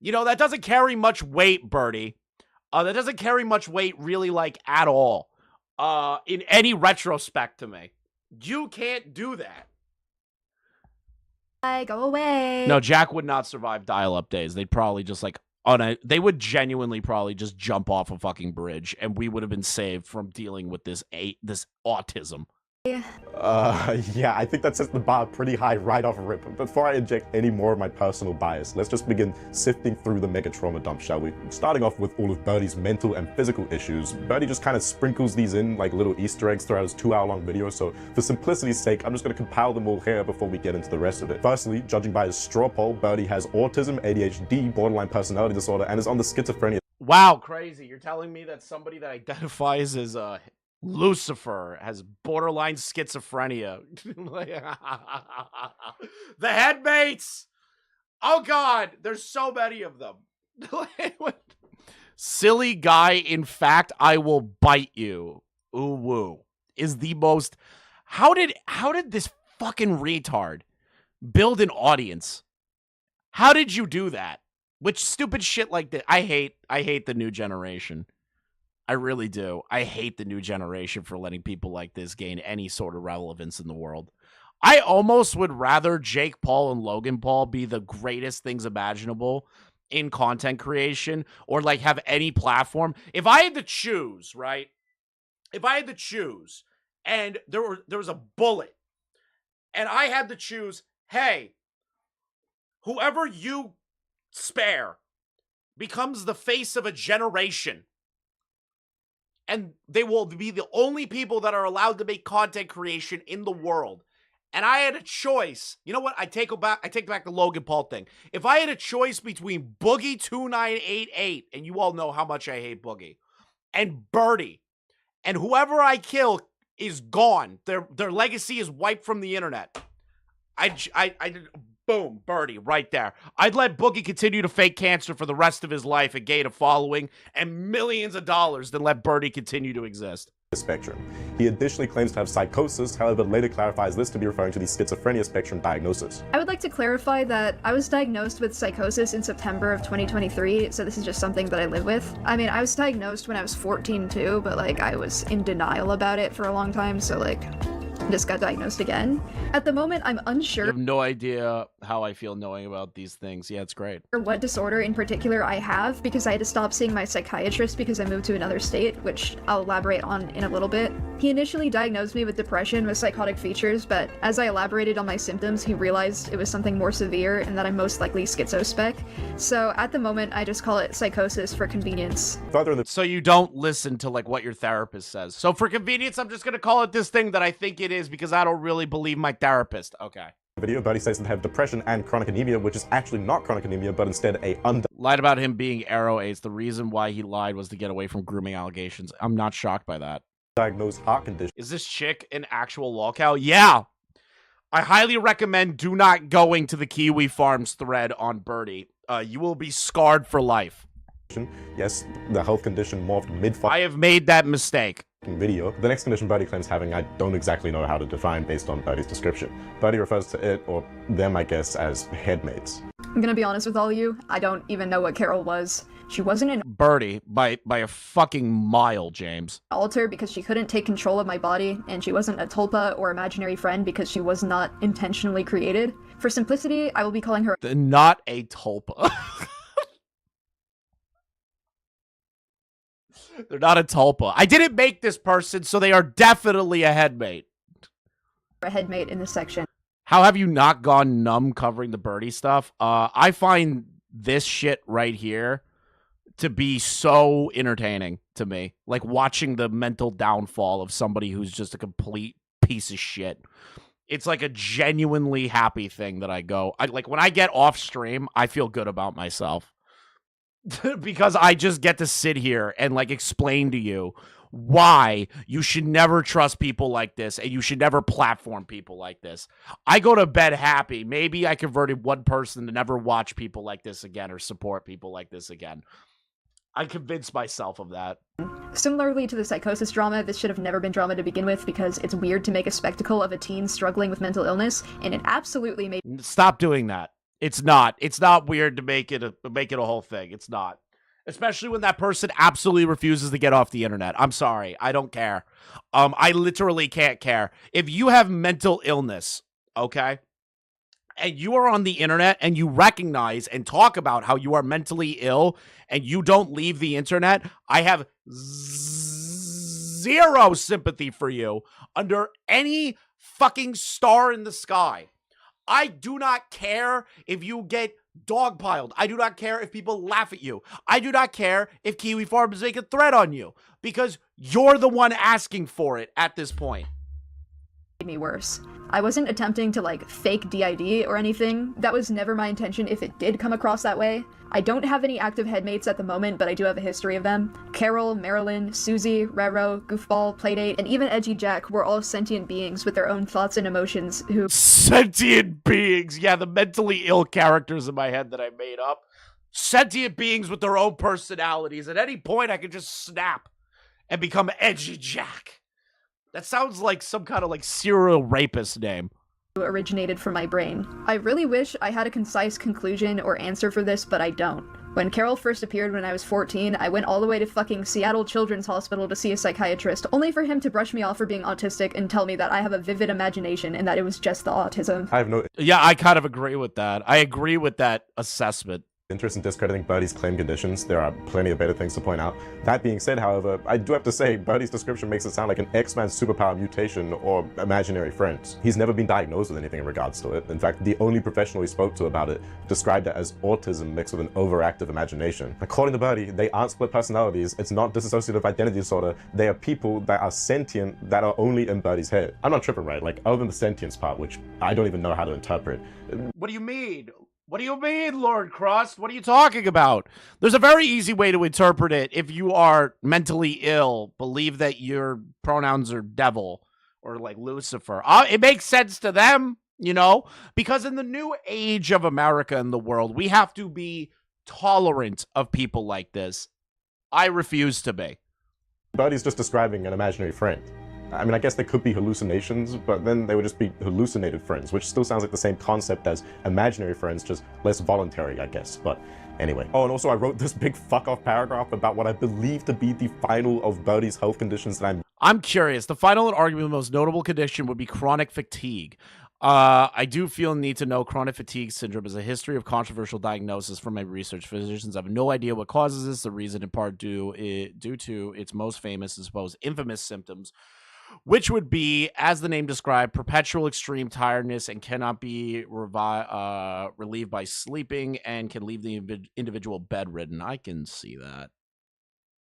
that doesn't carry much weight, Birdie. That doesn't carry much weight really, like, at all. In any retrospect to me. You can't do that. Go away. No, Jack would not survive dial-up days. They'd probably just like they would genuinely probably just jump off a fucking bridge, and we would have been saved from dealing with this autism. Yeah, I think that sets the bar pretty high right off rip. But before I inject any more of my personal bias, let's just begin sifting through the mega trauma dump, shall we? Starting off with all of Birdie's mental and physical issues, Birdie just kind of sprinkles these in like little Easter eggs throughout his 2-hour-long video, so for simplicity's sake, I'm just going to compile them all here before we get into the rest of it. Firstly, judging by his straw poll, Birdie has autism, ADHD, borderline personality disorder, and is on the schizophrenia. Wow, crazy. You're telling me that somebody that identifies as Lucifer has borderline schizophrenia. The headmates! Oh god, there's so many of them. Silly guy, in fact, I will bite you. Ooh woo. Is the most... How did this fucking retard build an audience? How did you do that? Which stupid shit like that. I hate the new generation. I really do. I hate the new generation for letting people like this gain any sort of relevance in the world. I almost would rather Jake Paul and Logan Paul be the greatest things imaginable in content creation or like have any platform. If I had to choose, right? If I had to choose and there was a bullet and I had to choose, hey, whoever you spare becomes the face of a generation. And they will be the only people that are allowed to make content creation in the world. And I had a choice. You know what? I take back the Logan Paul thing. If I had a choice between Boogie2988, and you all know how much I hate Boogie, and Birdie, and whoever I kill is gone. Their legacy is wiped from the internet. Boom, Birdie, right there. I'd let Boogie continue to fake cancer for the rest of his life and gain a following and millions of dollars than let Birdie continue to exist. spectrum. He additionally claims to have psychosis, however later clarifies this to be referring to the schizophrenia spectrum diagnosis. I would like to clarify that I was diagnosed with psychosis in September of 2023, so this is just something that I live with. I mean, I was diagnosed when I was 14 too, but like I was in denial about it for a long time, so like just got diagnosed again. At the moment, I'm unsure. You have no idea how I feel knowing about these things. Yeah, it's great. What disorder in particular I have, because I had to stop seeing my psychiatrist because I moved to another state, which I'll elaborate on in a little bit. He initially diagnosed me with depression with psychotic features, but as I elaborated on my symptoms, he realized it was something more severe and that I'm most likely schizospec. So at the moment, I just call it psychosis for convenience. So you don't listen to like what your therapist says. So for convenience, I'm just gonna call it this thing that I think it is because I don't really believe my therapist. Okay. Video, Birdie says they have depression and chronic anemia, which is actually not chronic anemia, but instead a lied about him being Arrow Ace. The reason why he lied was to get away from grooming allegations. I'm not shocked by that. Undiagnosed heart condition. Is this chick an actual lolcow? Yeah. I highly recommend do not going to the Kiwi Farms thread on Birdie. You will be scarred for life. Yes, the health condition morphed mid- I have made that mistake. Video. The next condition Birdie claims having, I don't exactly know how to define based on Birdie's description. Birdie refers to it, or them I guess, as headmates. I'm gonna be honest with all of you, I don't even know what Carol was. She wasn't an Birdie by a fucking mile, James. alter because she couldn't take control of my body, and she wasn't a tulpa or imaginary friend because she was not intentionally created. For simplicity, I will be calling her Not a tulpa. They're not a tulpa. I didn't make this person, so they are definitely a headmate. a headmate in this section. How have you not gone numb covering the Birdie stuff? I find this shit right here to be so entertaining to me. Like watching the mental downfall of somebody who's just a complete piece of shit. It's like a genuinely happy thing that I go. Like when I get off stream, I feel good about myself. Because I just get to sit here and like explain to you why you should never trust people like this and you should never platform people like this. I go to bed happy. Maybe I converted one person to never watch people like this again or support people like this again. I convinced myself of that. Similarly to the psychosis drama, this should have never been drama to begin with because it's weird to make a spectacle of a teen struggling with mental illness, and it absolutely made— Stop doing that. It's not weird to make it a whole thing. It's not. Especially when that person absolutely refuses to get off the internet. I'm sorry. I don't care. I literally can't care. If you have mental illness, okay, and you are on the internet and you recognize and talk about how you are mentally ill and you don't leave the internet, I have zero sympathy for you under any fucking star in the sky. I do not care if you get dogpiled. I do not care if people laugh at you. I do not care if Kiwi Farms make a threat on you because you're the one asking for it at this point. me worse. I wasn't attempting to like fake DID or anything. That was never my intention if it did come across that way. I don't have any active headmates at the moment, but I do have a history of them. Carol, Marilyn, Susie, Rero, Goofball, Playdate, and even Edgy Jack were all sentient beings with their own thoughts and emotions who— Sentient beings! Yeah, the mentally ill characters in my head that I made up. Sentient beings with their own personalities. At any point, I could just snap and become Edgy Jack. That sounds like some kind of like serial rapist name. Originated from my brain. I really wish I had a concise conclusion or answer for this, but I don't. When Carol first appeared when I was 14, I went all the way to fucking Seattle Children's Hospital to see a psychiatrist, only for him to brush me off for being autistic and tell me that I have a vivid imagination and that it was just the autism. I have no Yeah, I kind of agree with that. I agree with that assessment. interest in discrediting Birdie's claim conditions. There are plenty of better things to point out. That being said, however, I do have to say Birdie's description makes it sound like an X-Man superpower mutation or imaginary friends. He's never been diagnosed with anything in regards to it. In fact, the only professional he spoke to about it described it as autism mixed with an overactive imagination. According to Birdie, they aren't split personalities. It's not dissociative identity disorder. They are people that are sentient that are only in Birdie's head. I'm not tripping, right? Like, other than the sentience part, which I don't even know how to interpret. What do you mean? What do you mean, Lord Crust? What are you talking about? There's a very easy way to interpret it. If you are mentally ill, believe that your pronouns are devil or like Lucifer. It makes sense to them, you know, because in the new age of America and the world, we have to be tolerant of people like this. I refuse to be. Birdie's just describing an imaginary friend. I mean, I guess they could be hallucinations, but then they would just be hallucinated friends, which still sounds like the same concept as imaginary friends, just less voluntary, I guess. But anyway. Oh, and also I wrote this big fuck-off paragraph about what I believe to be the final of Birdie's health conditions that I'm curious. The final and arguably the most notable condition would be chronic fatigue. I do feel need to know chronic fatigue syndrome is a history of controversial diagnosis from my research. Physicians have no idea what causes this. The reason in part due to its most famous and supposed infamous symptoms, which would be, as the name described, perpetual extreme tiredness and cannot be relieved by sleeping and can leave the individual bedridden. I can see that.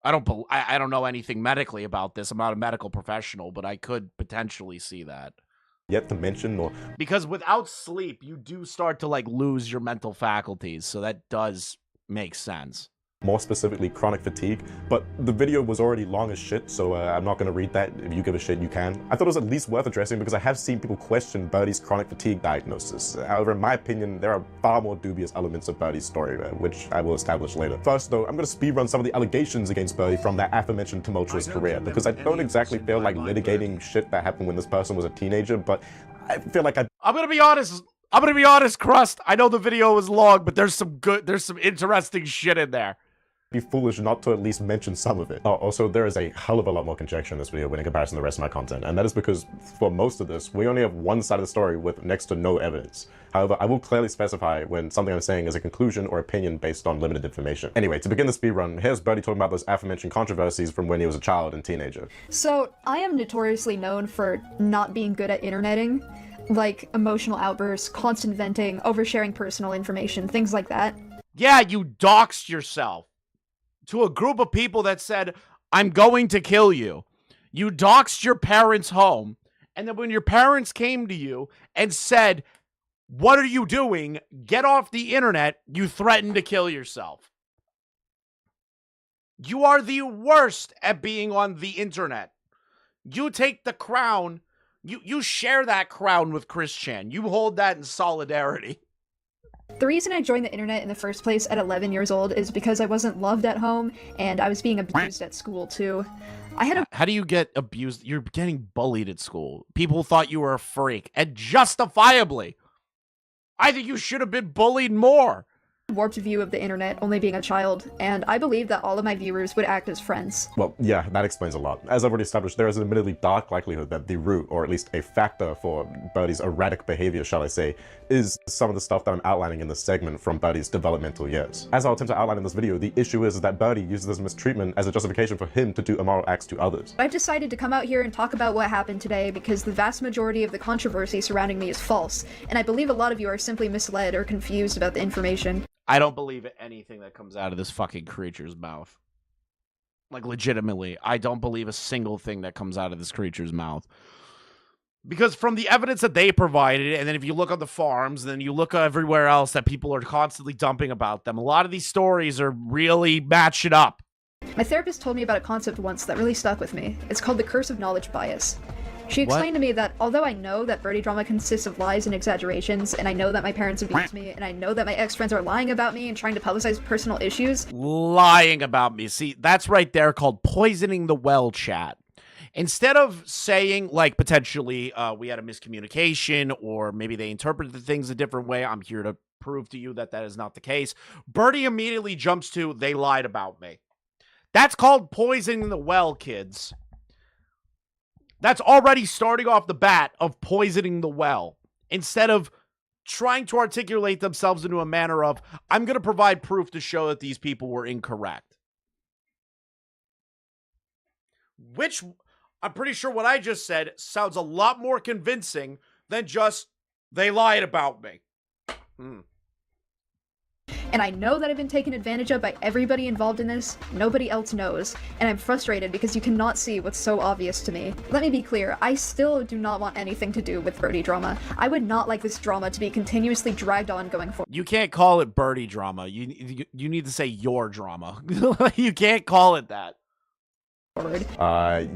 I don't know anything medically about this. I'm not a medical professional, but I could potentially see that. Yet to mention, or because without sleep, you do start to like lose your mental faculties. So that does make sense. More specifically, chronic fatigue. But the video was already long as shit, so I'm not going to read that. If you give a shit, you can. I thought it was at least worth addressing because I have seen people question Birdie's chronic fatigue diagnosis. However, in my opinion, there are far more dubious elements of Birdie's story, which I will establish later. First, though, I'm going to speedrun some of the allegations against Birdie from that aforementioned tumultuous career, because I don't exactly feel like litigating shit that happened when this person was a teenager, but I feel like I'm going to be honest, Crust. I know the video was long, but there's some interesting shit in there. Be foolish not to at least mention some of it. Oh, also, there is a hell of a lot more conjecture in this video when in comparison to the rest of my content, and that is because for most of this, we only have one side of the story with next to no evidence. However, I will clearly specify when something I'm saying is a conclusion or opinion based on limited information. Anyway, to begin the speedrun, here's Birdie talking about those aforementioned controversies from when he was a child and teenager. So, I am notoriously known for not being good at interneting. Like emotional outbursts, constant venting, oversharing personal information, things like that. Yeah, you doxed yourself to a group of people that said, I'm going to kill you. You doxed your parents' home, and then when your parents came to you and said, what are you doing? Get off the internet, you threatened to kill yourself. You are the worst at being on the internet. You take the crown, you share that crown with Chris Chan. You hold that in solidarity. The reason I joined the internet in the first place at 11 years old is because I wasn't loved at home, and I was being abused at school, too. How do you get abused? You're getting bullied at school. People thought you were a freak, and justifiably. I think you should have been bullied more. Warped view of the internet, only being a child, and I believe that all of my viewers would act as friends. Well, yeah, that explains a lot. As I've already established, there is an admittedly dark likelihood that the root, or at least a factor for Birdie's erratic behavior, shall I say, is some of the stuff that I'm outlining in this segment from Birdie's developmental years. As I'll attempt to outline in this video, the issue is that Birdie uses this mistreatment as a justification for him to do immoral acts to others. I've decided to come out here and talk about what happened today because the vast majority of the controversy surrounding me is false, and I believe a lot of you are simply misled or confused about the information. I don't believe anything that comes out of this fucking creature's mouth. Like, legitimately, I don't believe a single thing that comes out of this creature's mouth. Because from the evidence that they provided, and then if you look on the forums, then you look everywhere else that people are constantly dumping about them, a lot of these stories are really matching up. My therapist told me about a concept once that really stuck with me. It's called the curse of knowledge bias. She explained to me that although I know that birdie drama consists of lies and exaggerations, and I know that my parents abused me, and I know that my ex-friends are lying about me and trying to publicize personal issues. Lying about me. See, that's right there called poisoning the well, chat. Instead of saying, like, potentially, we had a miscommunication, or maybe they interpreted the things a different way, I'm here to prove to you that that is not the case. Birdie immediately jumps to, they lied about me. That's called poisoning the well, kids. That's already starting off the bat of poisoning the well. Instead of trying to articulate themselves into a manner of, I'm going to provide proof to show that these people were incorrect. Which, I'm pretty sure what I just said sounds a lot more convincing than just, they lied about me. And I know that I've been taken advantage of by everybody involved in this, nobody else knows, and I'm frustrated because you cannot see what's so obvious to me. Let me be clear, I still do not want anything to do with birdie drama. I would not like this drama to be continuously dragged on going forward. You can't call it birdie drama. You need to say your drama. You can't call it that.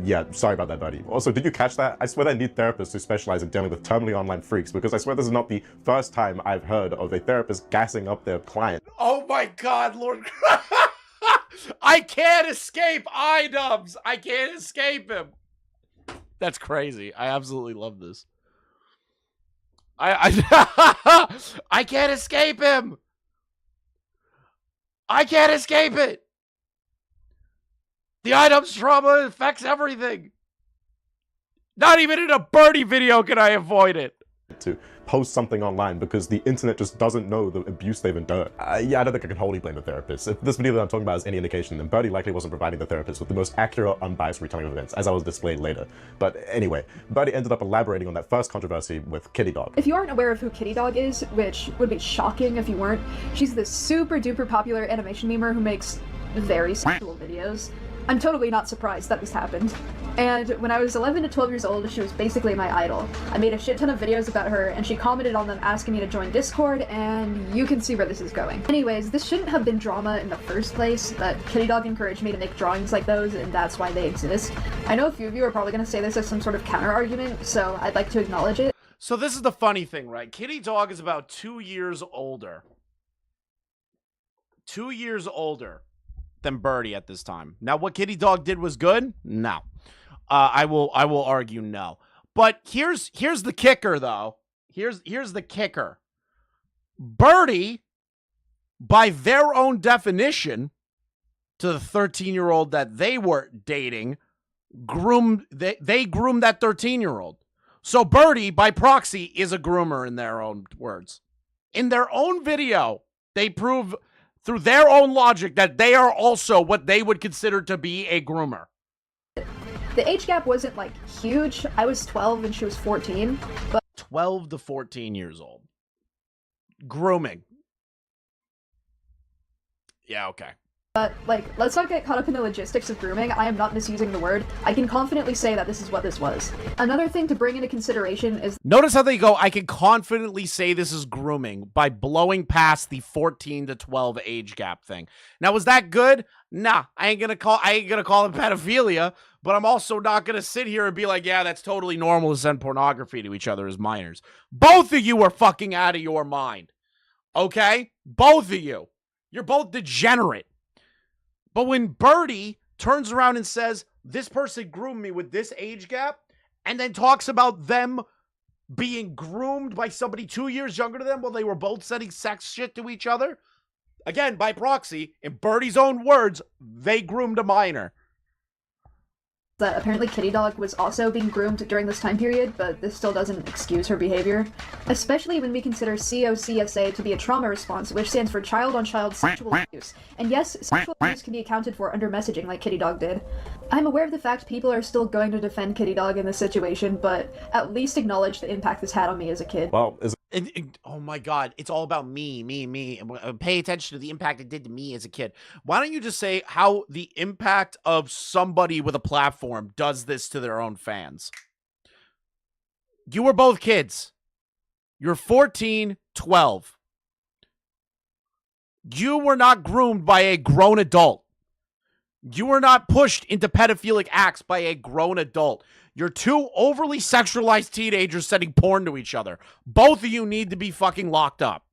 Yeah, sorry about that, buddy. Also, did you catch that? I swear I need therapists who specialize in dealing with terminally online freaks, because I swear this is not the first time I've heard of a therapist gassing up their client. Oh my god, Lord. I can't escape iDubbbz. I can't escape him. That's crazy. I absolutely love this. I can't escape him. I can't escape it. The iDubbbz trauma affects everything. Not even in a birdie video can I avoid it. To post something online because the internet just doesn't know the abuse they've endured. Yeah, I don't think I can wholly blame the therapist. If this video that I'm talking about is any indication, then Birdie likely wasn't providing the therapist with the most accurate, unbiased retelling of events, as I will display later. But anyway, Birdie ended up elaborating on that first controversy with Kitty Dog. If you aren't aware of who Kitty Dog is, which would be shocking if you weren't, she's this super duper popular animation memer who makes very sexual videos. I'm totally not surprised that this happened. And when I was 11 to 12 years old, she was basically my idol. I made a shit ton of videos about her, and she commented on them asking me to join Discord, and you can see where this is going. Anyways, this shouldn't have been drama in the first place, but Kitty Dog encouraged me to make drawings like those, and that's why they exist. I know a few of you are probably going to say this as some sort of counter-argument, so I'd like to acknowledge it. So this is the funny thing, right? Kitty Dog is about 2 years older. 2 years older than Birdie at this time. Now, what Kitty Dog did was good? No. I will argue no. But here's the kicker, though. Here's the kicker. Birdie, by their own definition, to the 13-year-old that they were dating, they groomed that 13-year-old. So Birdie, by proxy, is a groomer in their own words. In their own video, they prove through their own logic that they are also what they would consider to be a groomer. The age gap wasn't, like, huge. I was 12 and she was 14, but 12 to 14 years old. Grooming. Yeah, okay. But, like, let's not get caught up in the logistics of grooming. I am not misusing the word. I can confidently say that this is what this was. Another thing to bring into consideration is... Notice how they go, I can confidently say this is grooming by blowing past the 14 to 12 age gap thing. Now, was that good? Nah, I ain't gonna call it pedophilia, but I'm also not gonna sit here and be like, yeah, that's totally normal to send pornography to each other as minors. Both of you are fucking out of your mind. Okay? Both of you. You're both degenerate. But when Birdie turns around and says, this person groomed me with this age gap, and then talks about them being groomed by somebody 2 years younger than them while they were both sending sex shit to each other, again, by proxy, in Birdie's own words, they groomed a minor. That apparently Kitty Dog was also being groomed during this time period, but this still doesn't excuse her behavior. Especially when we consider COCSA to be a trauma response, which stands for child-on-child sexual abuse. And yes, sexual abuse can be accounted for under messaging like Kitty Dog did. I'm aware of the fact people are still going to defend Kitty Dog in this situation, but at least acknowledge the impact this had on me as a kid. Well, oh my God, it's all about me. Pay attention to the impact it did to me as a kid. Why don't you just say how the impact of somebody with a platform does this to their own fans? You were both kids. You're 14, 12. You were not groomed by a grown adult. You were not pushed into pedophilic acts by a grown adult. You're two overly sexualized teenagers sending porn to each other. Both of you need to be fucking locked up.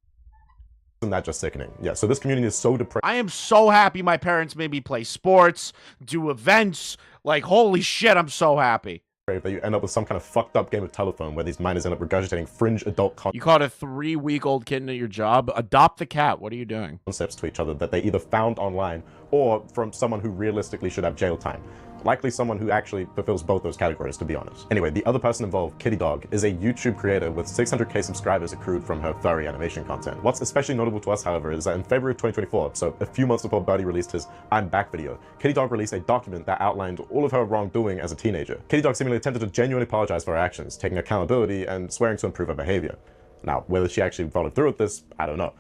Isn't that just sickening? Yeah, so this community is so depressed. I am so happy my parents made me play sports, do events. Like, holy shit, I'm so happy. That you end up with some kind of fucked up game of telephone where these minors end up regurgitating fringe adult concepts. You caught a 3-week-old kid into your job? Adopt the cat. What are you doing? Concepts to each other that they either found online or from someone who realistically should have jail time. Likely someone who actually fulfills both those categories, to be honest. Anyway, the other person involved, Kitty Dog, is a YouTube creator with 600k subscribers accrued from her furry animation content. What's especially notable to us, however, is that in February of 2024, so a few months before Birdie released his I'm Back video, Kitty Dog released a document that outlined all of her wrongdoing as a teenager. Kitty Dog seemingly attempted to genuinely apologize for her actions, taking accountability and swearing to improve her behavior. Now, whether she actually followed through with this, I don't know.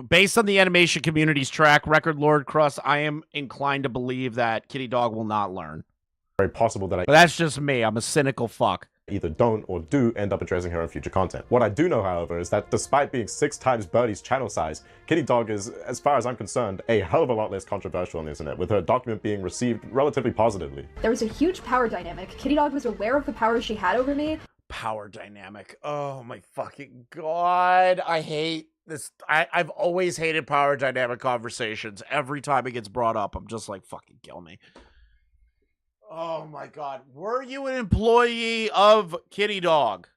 Based on the animation community's track record, Lord Crust, I am inclined to believe that Kitty Dog will not learn. Very possible that But that's just me. I'm a cynical fuck. Either don't or do end up addressing her in future content. What I do know, however, is that despite being 6 times Birdie's channel size, Kitty Dog is, as far as I'm concerned, a hell of a lot less controversial on the internet, with her document being received relatively positively. There was a huge power dynamic. Kitty Dog was aware of the power she had over me. Power dynamic. Oh my fucking God. I hate I've always hated power dynamic conversations. Every time it gets brought up, I'm just like, fucking kill me. Oh my God. Were you an employee of Kitty Dog?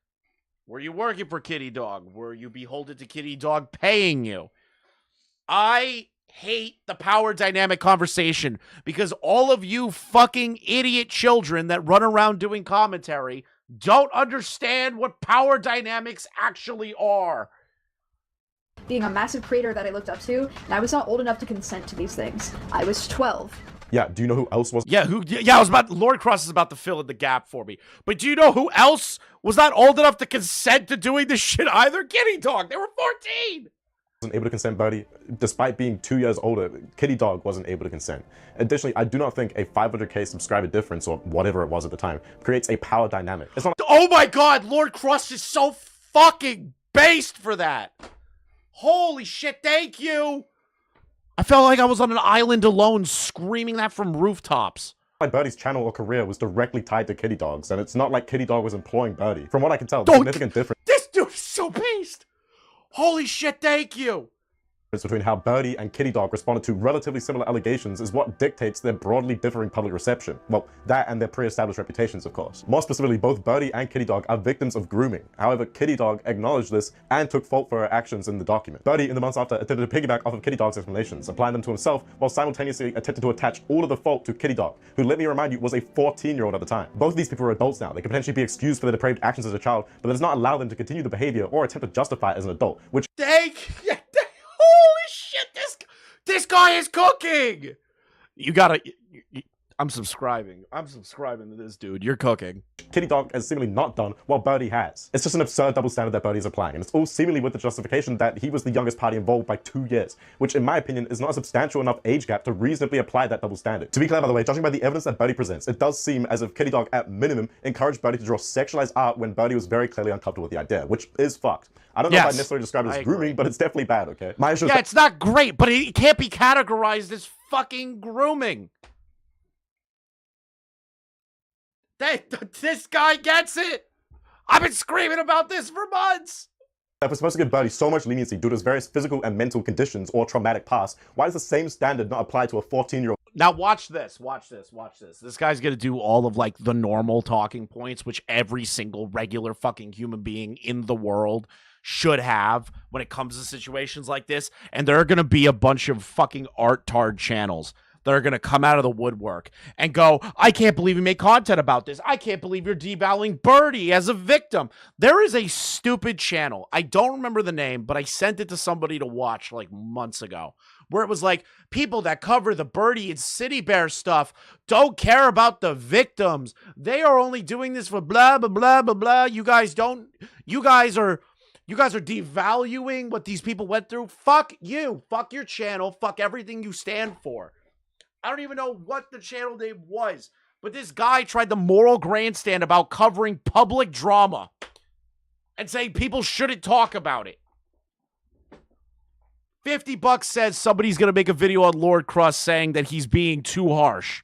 Were you working for Kitty Dog? Were you beholden to Kitty Dog paying you? I hate the power dynamic conversation because all of you fucking idiot children that run around doing commentary don't understand what power dynamics actually are. Being a massive creator that I looked up to, and I was not old enough to consent to these things. I was 12. Yeah, do you know who else was? Yeah, Lord Crust is about to fill in the gap for me. But do you know who else was not old enough to consent to doing this shit either? Kitty Dog. They were 14. Wasn't able to consent, Birdie. Despite being 2 years older, Kitty Dog wasn't able to consent. Additionally, I do not think a 500k subscriber difference, or whatever it was at the time, creates a power dynamic. It's not. Oh my God, Lord Crust is so fucking based for that. Holy shit, thank you. I felt like I was on an island alone screaming that from rooftops. Like Birdie's channel or career was directly tied to Kitty Dog's, and it's not like Kitty Dog was employing Birdie. From what I can tell, the significant difference. This dude is so based. Holy shit, thank you. Between how Birdie and Kitty Dog responded to relatively similar allegations is what dictates their broadly differing public reception. Well, that and their pre-established reputations, of course. More specifically, both Birdie and Kitty Dog are victims of grooming. However, Kitty Dog acknowledged this and took fault for her actions in the document. Birdie, in the months after, attempted to piggyback off of Kitty Dog's explanations, applying them to himself, while simultaneously attempting to attach all of the fault to Kitty Dog, who, let me remind you, was a 14-year-old at the time. Both of these people are adults now. They could potentially be excused for their depraved actions as a child, but that does not allow them to continue the behavior or attempt to justify it as an adult, which— Holy shit, this guy is cooking. You gotta, I'm subscribing to this dude. You're cooking. Kitty Dog has seemingly not done what Birdie has. It's just an absurd double standard that Birdie is applying, and it's all seemingly with the justification that he was the youngest party involved by 2 years, which in my opinion is not a substantial enough age gap to reasonably apply that double standard. To be clear, by the way, judging by the evidence that Birdie presents, it does seem as if Kitty Dog at minimum encouraged Birdie to draw sexualized art when Birdie was very clearly uncomfortable with the idea, which is fucked. I don't know if I necessarily describe it as grooming, but it's definitely bad, okay? My issue is it's not great, but it can't be categorized as fucking grooming. This guy gets it. I've been screaming about this for months. If we're supposed to give Birdie so much leniency due to his various physical and mental conditions or traumatic past, why does the same standard not apply to a 14-year-old? Now watch this, watch this, watch this. This guy's gonna do all of like the normal talking points, which every single regular fucking human being in the world should have when it comes to situations like this. And there are gonna be a bunch of fucking art-tard channels that are going to come out of the woodwork and go, I can't believe you make content about this. I can't believe you're devaluing Birdie as a victim. There is a stupid channel. I don't remember the name, but I sent it to somebody to watch like months ago, where it was like, people that cover the Birdie and City Bear stuff don't care about the victims. They are only doing this for blah, blah, blah, blah, blah. You guys are devaluing what these people went through. Fuck you. Fuck your channel. Fuck everything you stand for. I don't even know what the channel name was, but this guy tried the moral grandstand about covering public drama and saying people shouldn't talk about it. $50 says somebody's going to make a video on Lord Crust saying that he's being too harsh.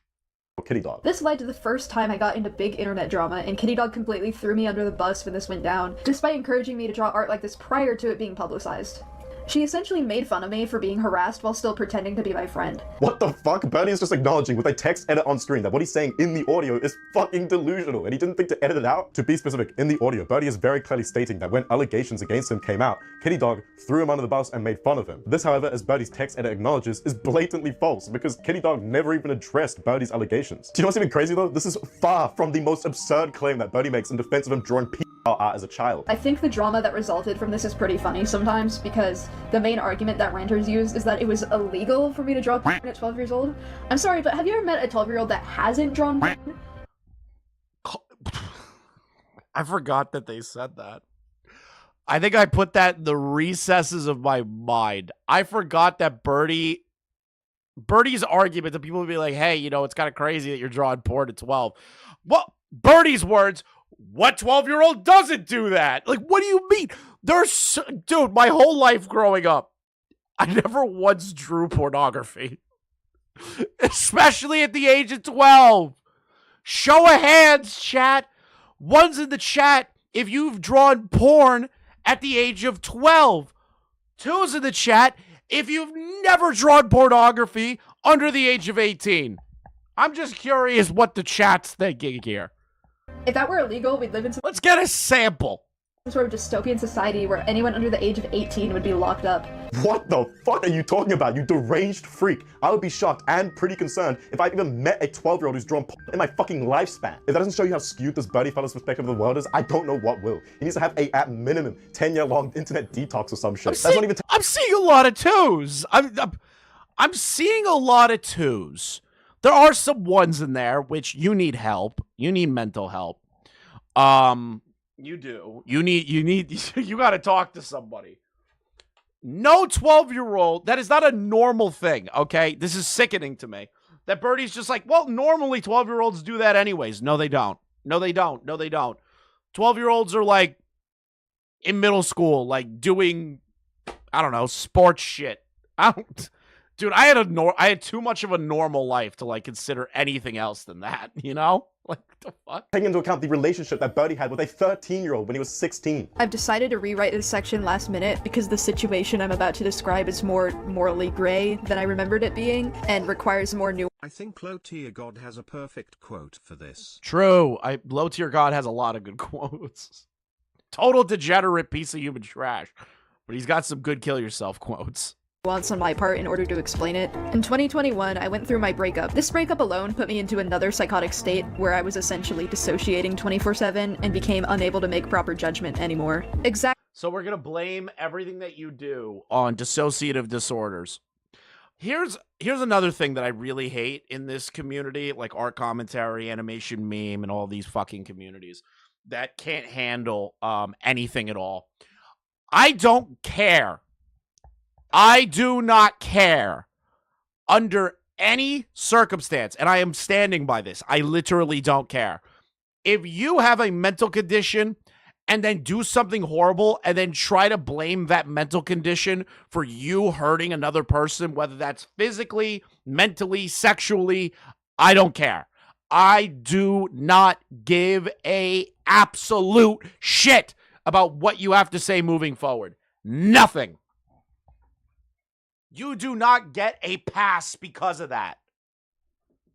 Kitty Dog. This led to the first time I got into big internet drama, and Kitty Dog completely threw me under the bus when this went down, despite encouraging me to draw art like this prior to it being publicized. She essentially made fun of me for being harassed while still pretending to be my friend. What the fuck? Birdie is just acknowledging with a text edit on screen that what he's saying in the audio is fucking delusional, and he didn't think to edit it out. To be specific, in the audio, Birdie is very clearly stating that when allegations against him came out, Kitty Dog threw him under the bus and made fun of him. This, however, as Birdie's text edit acknowledges, is blatantly false because Kitty Dog never even addressed Birdie's allegations. Do you know what's even crazy though? This is far from the most absurd claim that Birdie makes in defense of him drawing art as a child. I think the drama that resulted from this is pretty funny sometimes, because the main argument that ranters use is that it was illegal for me to draw at 12 years old. I'm sorry, but have you ever met a 12-year-old that hasn't drawn? I forgot that they said that. I think I put that in the recesses of my mind. I forgot that Birdie's argument that people would be like, hey, you know, it's kind of crazy that you're drawing porn at 12. Well, Birdie's words, what 12-year-old doesn't do that? Like, what do you mean? Dude, my whole life growing up, I never once drew pornography. Especially at the age of 12. Show of hands, chat. One's in the chat if you've drawn porn at the age of 12. Twos in the chat if you've never drawn pornography under the age of 18. I'm just curious what the chat's thinking here. If that were illegal, we'd live in some Let's get a sample. sort of dystopian society where anyone under the age of 18 would be locked up. What the fuck are you talking about, you deranged freak? I would be shocked and pretty concerned if I even met a 12-year-old who's drawn in my fucking lifespan. If that doesn't show you how skewed this birdie fella's perspective of the world is, I don't know what will. He needs to have a, at minimum, 10-year-long internet detox or some shit. I'm seeing a lot of twos. I'm seeing a lot of twos. There are some ones in there which you need help. You need mental help. You do. You got to talk to somebody. No 12-year-old. That is not a normal thing, okay? This is sickening to me. That Birdie's just like, well, normally 12-year-olds do that anyways. No, they don't. No, they don't. No, they don't. 12-year-olds are like in middle school, like doing, I don't know, sports shit. Dude, I had too much of a normal life to like consider anything else than that, you know? Like, what the fuck? Taking into account the relationship that Birdie had with a 13-year-old when he was 16. I've decided to rewrite this section last minute because the situation I'm about to describe is more morally gray than I remembered it being and requires more new. I think Low Tier God has a perfect quote for this. True. Low Tier God has a lot of good quotes. Total degenerate piece of human trash. But he's got some good kill yourself quotes. Nuance on my part in order to explain it. In 2021, I went through my breakup. This breakup alone put me into another psychotic state where I was essentially dissociating 24/7 and became unable to make proper judgment anymore. So we're gonna blame everything that you do on dissociative disorders. Here's another thing that I really hate in this community, like art commentary, animation meme, and all these fucking communities that can't handle anything at all. I don't care. I do not care under any circumstance, and I am standing by this. I literally don't care. If you have a mental condition and then do something horrible and then try to blame that mental condition for you hurting another person, whether that's physically, mentally, sexually, I don't care. I do not give a absolute shit about what you have to say moving forward. Nothing. You do not get a pass because of that.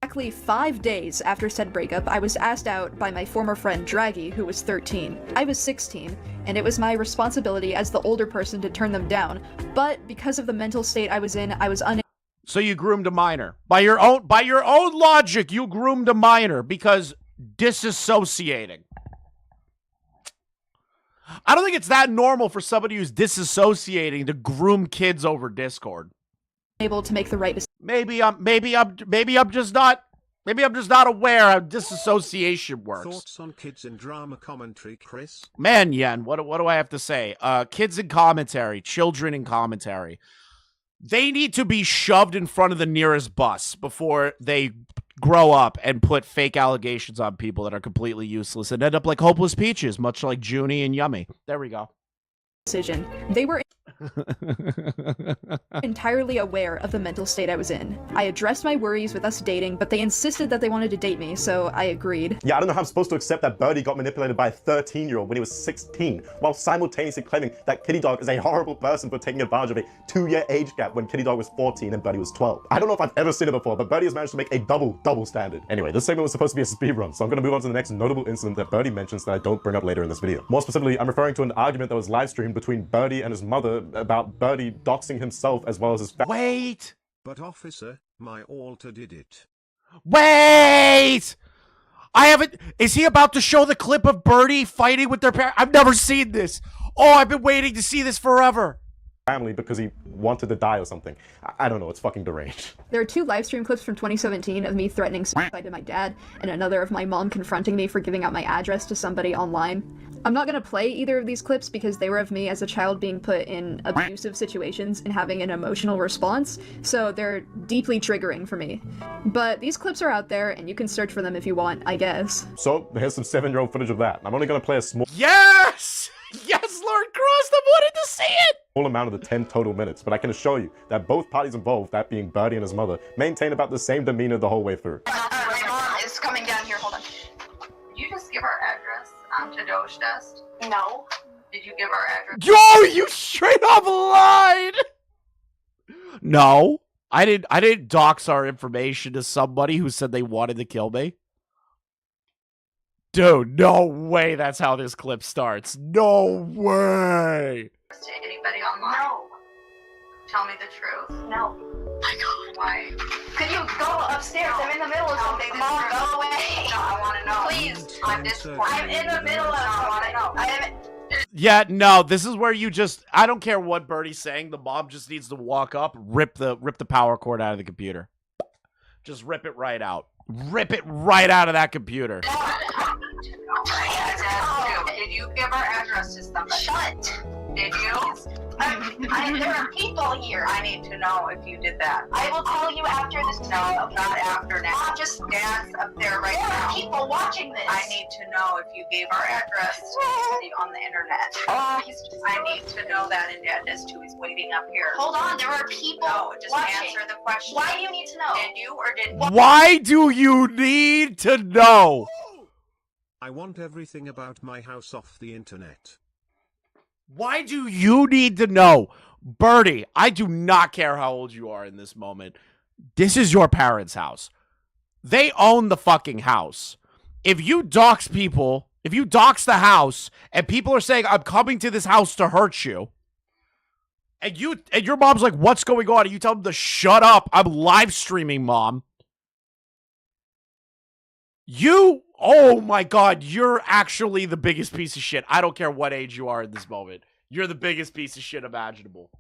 Exactly 5 days after said breakup, I was asked out by my former friend Draggy, who was 13. I was 16, and it was my responsibility as the older person to turn them down, but because of the mental state I was in, I was unable. So you groomed a minor. By your own logic, you groomed a minor because disassociating. I don't think it's that normal for somebody who's disassociating to groom kids over Discord. Able to make the right decision. Maybe I'm just not aware how disassociation works. Thoughts on kids in drama commentary, Chris? Man, Yen, what do I have to say? Kids in commentary, children in commentary. They need to be shoved in front of the nearest bus before they grow up and put fake allegations on people that are completely useless and end up like hopeless peaches, much like Junie and Yummy. There we go. Decision. They were entirely aware of the mental state I was in. I addressed my worries with us dating, but they insisted that they wanted to date me, so I agreed. Yeah, I don't know how I'm supposed to accept that Birdie got manipulated by a 13-year-old when he was 16, while simultaneously claiming that Kitty Dog is a horrible person for taking advantage of a 2-year age gap when Kitty Dog was 14 and Birdie was 12. I don't know if I've ever seen it before, but Birdie has managed to make a double standard. Anyway, this segment was supposed to be a speed run, so I'm going to move on to the next notable incident that Birdie mentions that I don't bring up later in this video. More specifically, I'm referring to an argument that was live streamed between Birdie and his mother about Birdie doxing himself as well as his family. Wait! But officer, my alter did it. Wait! I haven't... Is he about to show the clip of Birdie fighting with their parents? I've never seen this. Oh, I've been waiting to see this forever. Family because he wanted to die or something. I don't know, it's fucking deranged. There are 2 live stream clips from 2017 of me threatening suicide to my dad, and another of my mom confronting me for giving out my address to somebody online. I'm not gonna play either of these clips because they were of me as a child being put in abusive situations and having an emotional response, so they're deeply triggering for me. But these clips are out there, and you can search for them if you want, I guess. So, here's some 7-year-old footage of that. I'm only gonna play a small— Yes! Yes, Lord Crust, I wanted to see it! Full amount of the 10 total minutes, but I can assure you that both parties involved, that being Birdie and his mother, maintain about the same demeanor the whole way through. My mom is coming down here, hold on. Did you just give our address to Doge Dust? No. Did you give our address? Yo, you straight up lied! No, I didn't dox our information to somebody who said they wanted to kill me. Dude, no way that's how this clip starts. No way. To anybody online? No. Tell me the truth. No. My God. Why? Could you go upstairs? No. I'm in the middle of something. Mom, go away. No, I want to know. Please. I'm disappointed. I'm in the middle of something. I want to know. I am. Yeah, no, this is where you just, I don't care what Birdie's saying, the mom just needs to walk up, rip the power cord out of the computer. Just rip it right out. Rip it right out of that computer. Did you give our address to somebody? Shut. Did you? There are people here. I need to know if you did that. I will call you after this. No, not after now. Mom, just Dad's up there right now. There are people watching this. I need to know if you gave our address on the internet. I need to know that, and Dad does too. He's waiting up here. Hold on, there are people watching. Answer the question. Why do you need to know? Did you or didn't? Why do you need to know? I want everything about my house off the internet. Why do you need to know? Birdie, I do not care how old you are in this moment. This is your parents' house. They own the fucking house. If you dox people, if you dox the house, and people are saying, I'm coming to this house to hurt you, and your mom's like, what's going on? And you tell them to shut up. I'm live streaming, Mom. Oh my God, you're actually the biggest piece of shit. I don't care what age you are in this moment. You're the biggest piece of shit imaginable.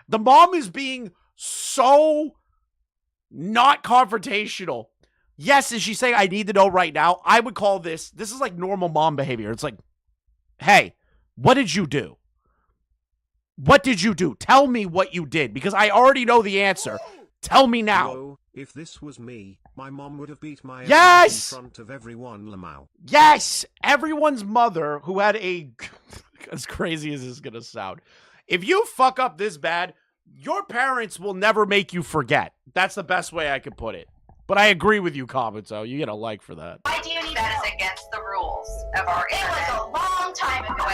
The mom is being so not confrontational. Yes, is she saying, I need to know right now? I would call this is like normal mom behavior. It's like, hey, what did you do? What did you do? Tell me what you did, because I already know the answer. Tell me now. Whoa, if this was me, my mom would have beat my ass in front of everyone, Lamau. Yes! Everyone's mother who had a... as crazy as this is going to sound. If you fuck up this bad, your parents will never make you forget. That's the best way I could put it. But I agree with you, Commento. You get a like for that. Why do you need that? Is against the rules of our internet. It was a long time ago.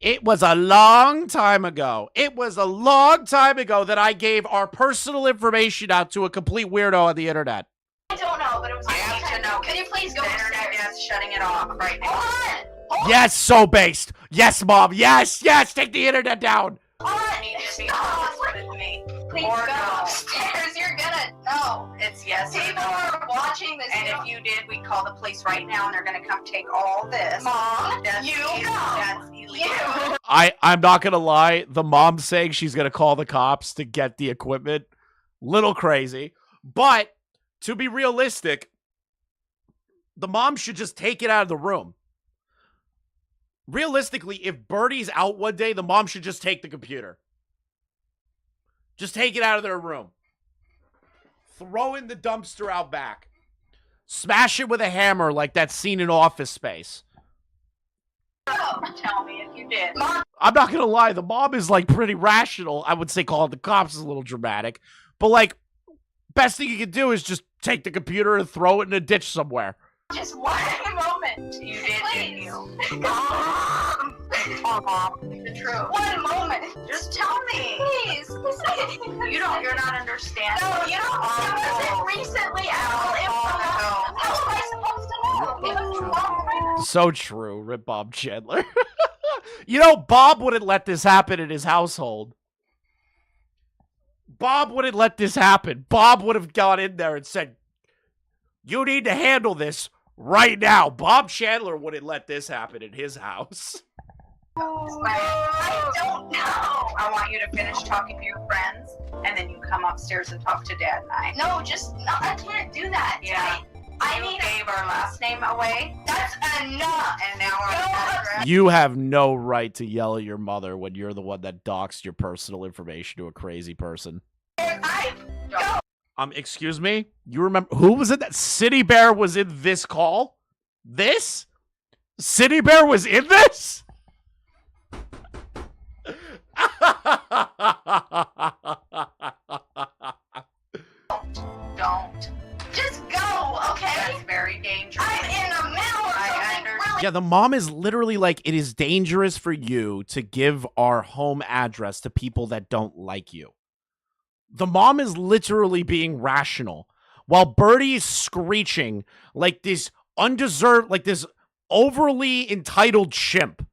It was a long time ago. It was a long time ago that I gave our personal information out to a complete weirdo on the internet. I don't know, but it was. I have to know. Can you please go? The internet is shutting it off right now. Hold on. Yes, so based. Yes, Mom. Yes, yes. Take the internet down. I need to be honest with me. Please or go upstairs. You're gonna know. It's yes. People are watching this. And if you did, we call the police right now, and they're gonna come take all this. Mom, that's that's illegal. I'm not gonna lie. The mom saying she's gonna call the cops to get the equipment, little crazy. But to be realistic, the mom should just take it out of the room. Realistically, if Birdie's out one day, the mom should just take the computer. Just take it out of their room. Throw in the dumpster out back. Smash it with a hammer like that scene in Office Space. Oh, tell me if you did. Mom. I'm not gonna lie, the mom is like pretty rational. I would say calling the cops is a little dramatic. But like, best thing you can do is just take the computer and throw it in a ditch somewhere. Just one moment. You did, didn't you? Mom. Mom. The truth. One moment. Just tell me. Please. You're not understanding. No, you don't. It wasn't recently out. How am I supposed to know? It was wrong right now. So true. Rip Bob Chandler. You know, Bob wouldn't let this happen in his household. Bob wouldn't let this happen. Bob would have gone in there and said, you need to handle this right now. Bob Chandler wouldn't let this happen in his house. I don't know. I want you to finish talking to your friends, and then you come upstairs and talk to Dad and I. No, I can't do that. Yeah. I gave our last name away. That's enough. And now our address. You have no right to yell at your mother when you're the one that doxed your personal information to a crazy person. Excuse me? You remember who was in that? City Bear was in this call? This? City Bear was in this? Don't. Just go, okay? That's very dangerous. I'm in the middle of something really. Yeah, the mom is literally like, it is dangerous for you to give our home address to people that don't like you. The mom is literally being rational while Birdie is screeching like this undeserved, like this overly entitled chimp.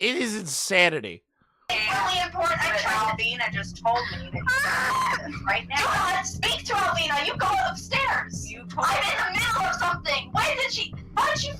It is insanity. Really important. Alvina just told me that right now. You don't want to speak to Alvina. You go upstairs. I'm in the middle of something. Why did she?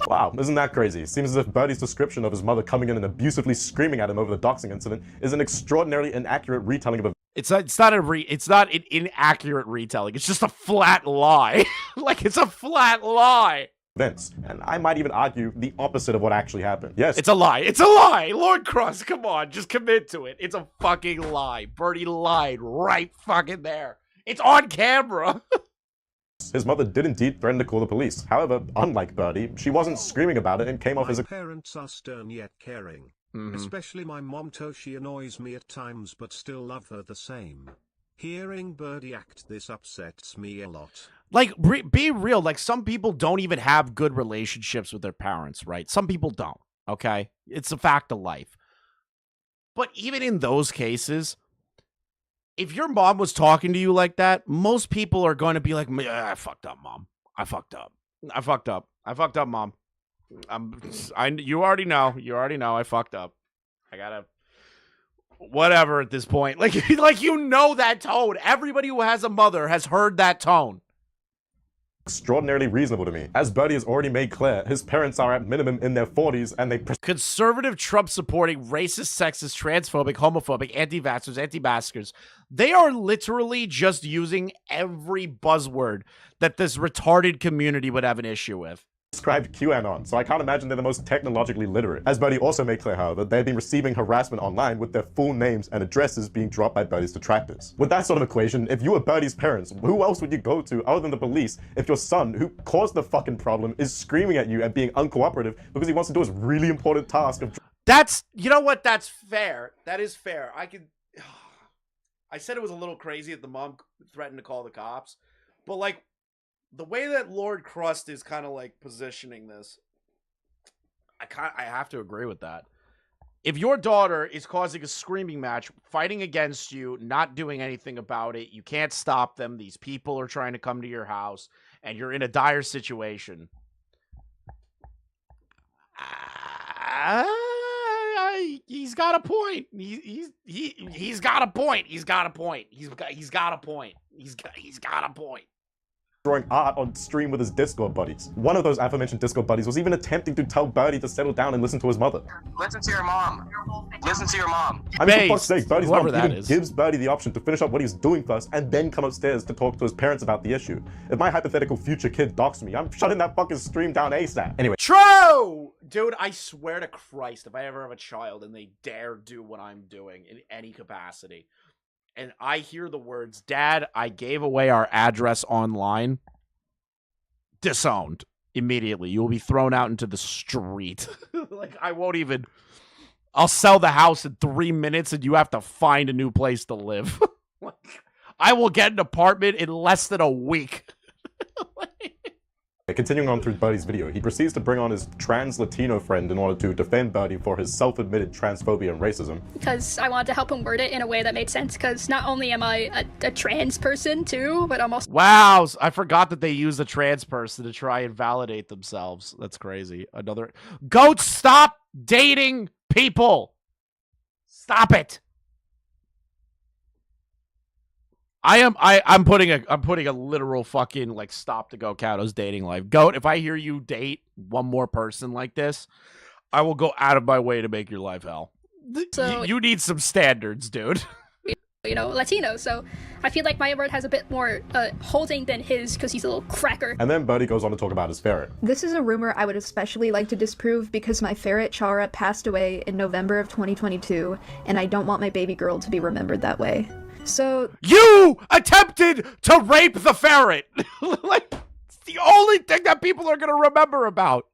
Wow, isn't that crazy? Seems as if Birdie's description of his mother coming in and abusively screaming at him over the doxing incident is an extraordinarily inaccurate retelling of It's not an inaccurate retelling. It's just a flat lie. Like, it's a flat lie. events. And I might even argue the opposite of what actually happened. Yes. It's a lie. It's a lie. Lord Crust, come on. Just commit to it. It's a fucking lie. Birdie lied right fucking there. It's on camera. His mother did indeed threaten to call the police. However, unlike Birdie, she wasn't screaming about it and came off as a... Parents are stern yet caring. Especially my mom. She annoys me at times but still love her the same. Hearing Birdie act this upsets me a lot. Like, be real. Like, some people don't even have good relationships with their parents, right? Some people don't, okay? It's a fact of life. But even in those cases, if your mom was talking to you like that, most people are going to be like, I fucked up, mom. I fucked up. I fucked up. I fucked up, mom. You already know. You already know I fucked up. I gotta... Whatever at this point. Like, you know that tone. Everybody who has a mother has heard that tone. Extraordinarily reasonable to me. As Birdie has already made clear, his parents are at minimum in their 40s and they... Conservative, Trump-supporting, racist, sexist, transphobic, homophobic, anti-vaxxers, anti-maskers. They are literally just using every buzzword that this retarded community would have an issue with. Described QAnon, so I can't imagine they're the most technologically literate. As Birdie also made clear, however, they've been receiving harassment online with their full names and addresses being dropped by Birdie's detractors. With that sort of equation, if you were Birdie's parents, who else would you go to other than the police if your son, who caused the fucking problem, is screaming at you and being uncooperative because he wants to do his really important task of... That's, you know what, that's fair. That is fair. I said it was a little crazy that the mom threatened to call the cops, but like, the way that Lord Crust is kind of like positioning this, I have to agree with that. If your daughter is causing a screaming match, fighting against you, not doing anything about it, you can't stop them, these people are trying to come to your house, and you're in a dire situation. He's got a point. He's got a point. He's got a point. He's got a point. He's got a point. Drawing art on stream with his Discord buddies. One of those aforementioned Discord buddies was even attempting to tell Birdie to settle down and listen to his mother. Listen to your mom. Listen to your mom. I mean, for fuck's sake, Birdie's mom even gives Birdie the option to finish up what he's doing first and then come upstairs to talk to his parents about the issue. If my hypothetical future kid doxed me, I'm shutting that fucking stream down ASAP. Anyway. True! Dude, I swear to Christ, if I ever have a child and they dare do what I'm doing in any capacity, and I hear the words, Dad, I gave away our address online, disowned immediately. You will be thrown out into the street. Like, I won't even... I'll sell the house in 3 minutes and you have to find a new place to live. Like, I will get an apartment in less than a week. Continuing on through Birdie's video, he proceeds to bring on his trans Latino friend in order to defend Birdie for his self-admitted transphobia and racism. Because I wanted to help him word it in a way that made sense, because not only am I a trans person too, but I'm also... Wow, I forgot that they use a trans person to try and validate themselves. That's crazy. Another... Goats, stop dating people! Stop it! I'm putting a literal fucking like stop to Go Cato's dating life. Goat, if I hear you date one more person like this, I will go out of my way to make your life hell. So, you need some standards, dude. You know, Latino, so I feel like my word has a bit more holding than his because he's a little cracker. And then Birdie goes on to talk about his ferret. This is a rumor I would especially like to disprove because my ferret Chara passed away in November of 2022, and I don't want my baby girl to be remembered that way. So you attempted to rape the ferret. Like, it's the only thing that people are going to remember about.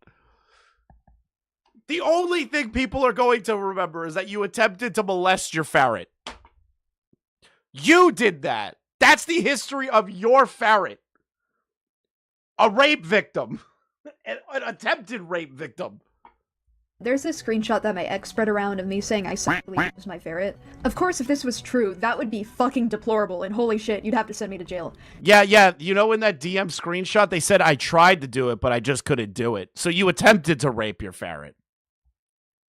The only thing people are going to remember is that you attempted to molest your ferret. You did that. That's the history of your ferret. A rape victim. An attempted rape victim. There's this screenshot that my ex spread around of me saying I sexually abused my ferret. Of course, if this was true, that would be fucking deplorable, and holy shit, you'd have to send me to jail. Yeah. You know, in that DM screenshot, they said I tried to do it, but I just couldn't do it. So you attempted to rape your ferret.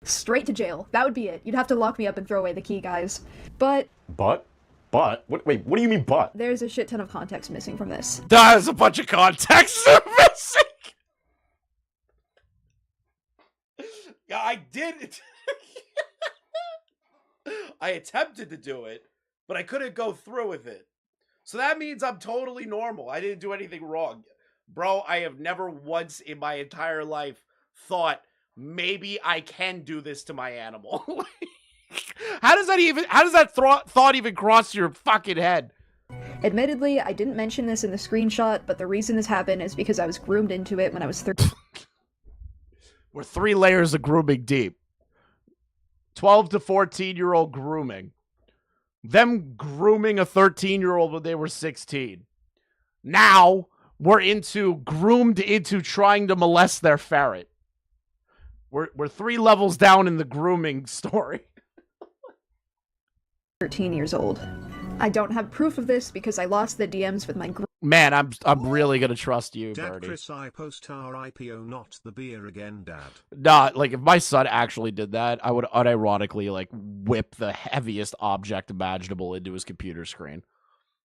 Straight to jail. That would be it. You'd have to lock me up and throw away the key, guys. But? Wait, what do you mean but? There's a shit ton of context missing from this. There's a bunch of context missing! Yeah, I did it. I attempted to do it, but I couldn't go through with it. So that means I'm totally normal. I didn't do anything wrong. Bro, I have never once in my entire life thought maybe I can do this to my animal. How does that thought even cross your fucking head? Admittedly, I didn't mention this in the screenshot, but the reason this happened is because I was groomed into it when I was 13. We're 3 layers of grooming deep. 12 to 14-year-old grooming. Them grooming a 13-year-old when they were 16. Now, we're groomed into trying to molest their ferret. We're 3 levels down in the grooming story. 13 years old. I don't have proof of this because I lost the DMs with my Man, I'm really gonna trust you, Dad, Birdie. Chris, I post RIPO, not the beer again, Dad. Nah, like if my son actually did that, I would unironically like whip the heaviest object imaginable into his computer screen.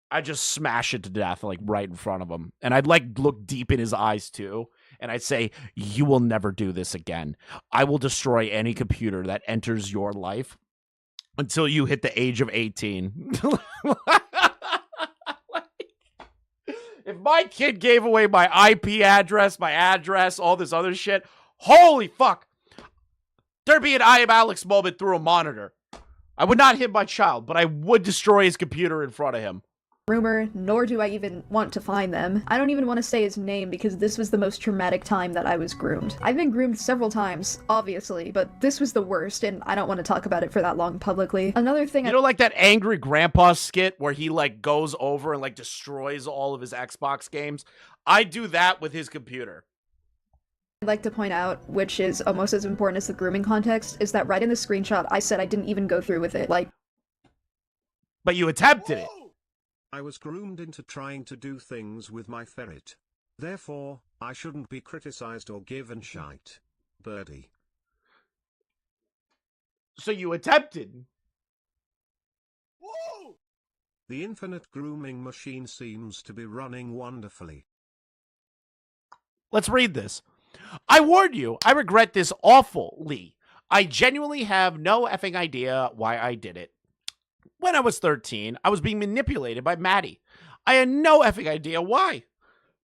I'd just smash it to death, like right in front of him. And I'd like look deep in his eyes too. And I'd say, you will never do this again. I will destroy any computer that enters your life until you hit the age of 18. If my kid gave away my IP address, my address, all this other shit, holy fuck. There'd be an I am Alex moment through a monitor. I would not hit my child, but I would destroy his computer in front of him. Rumor, nor do I even want to find them. I don't even want to say his name because this was the most traumatic time that I was groomed. I've been groomed several times, obviously, but this was the worst, and I don't want to talk about it for that long publicly. Another thing, you know, like that angry grandpa skit where he like goes over and like destroys all of his Xbox games? I do that with his computer. I'd like to point out, which is almost as important as the grooming context, is that right in the screenshot I said I didn't even go through with it, like. But you attempted it. I was groomed into trying to do things with my ferret. Therefore, I shouldn't be criticized or given shite. Birdie. So you attempted. Whoa! The infinite grooming machine seems to be running wonderfully. Let's read this. I warn you, I regret this awfully. I genuinely have no effing idea why I did it. When I was 13, I was being manipulated by Maddie. I had no effing idea why.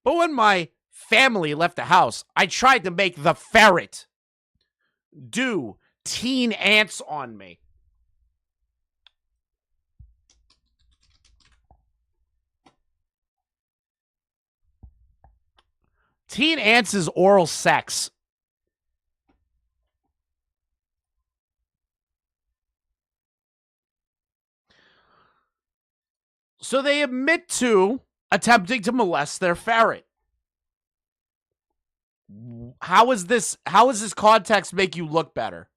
But when my family left the house, I tried to make the ferret do teen ants on me. Teen ants is oral sex. So they admit to attempting to molest their ferret. How does this context make you look better?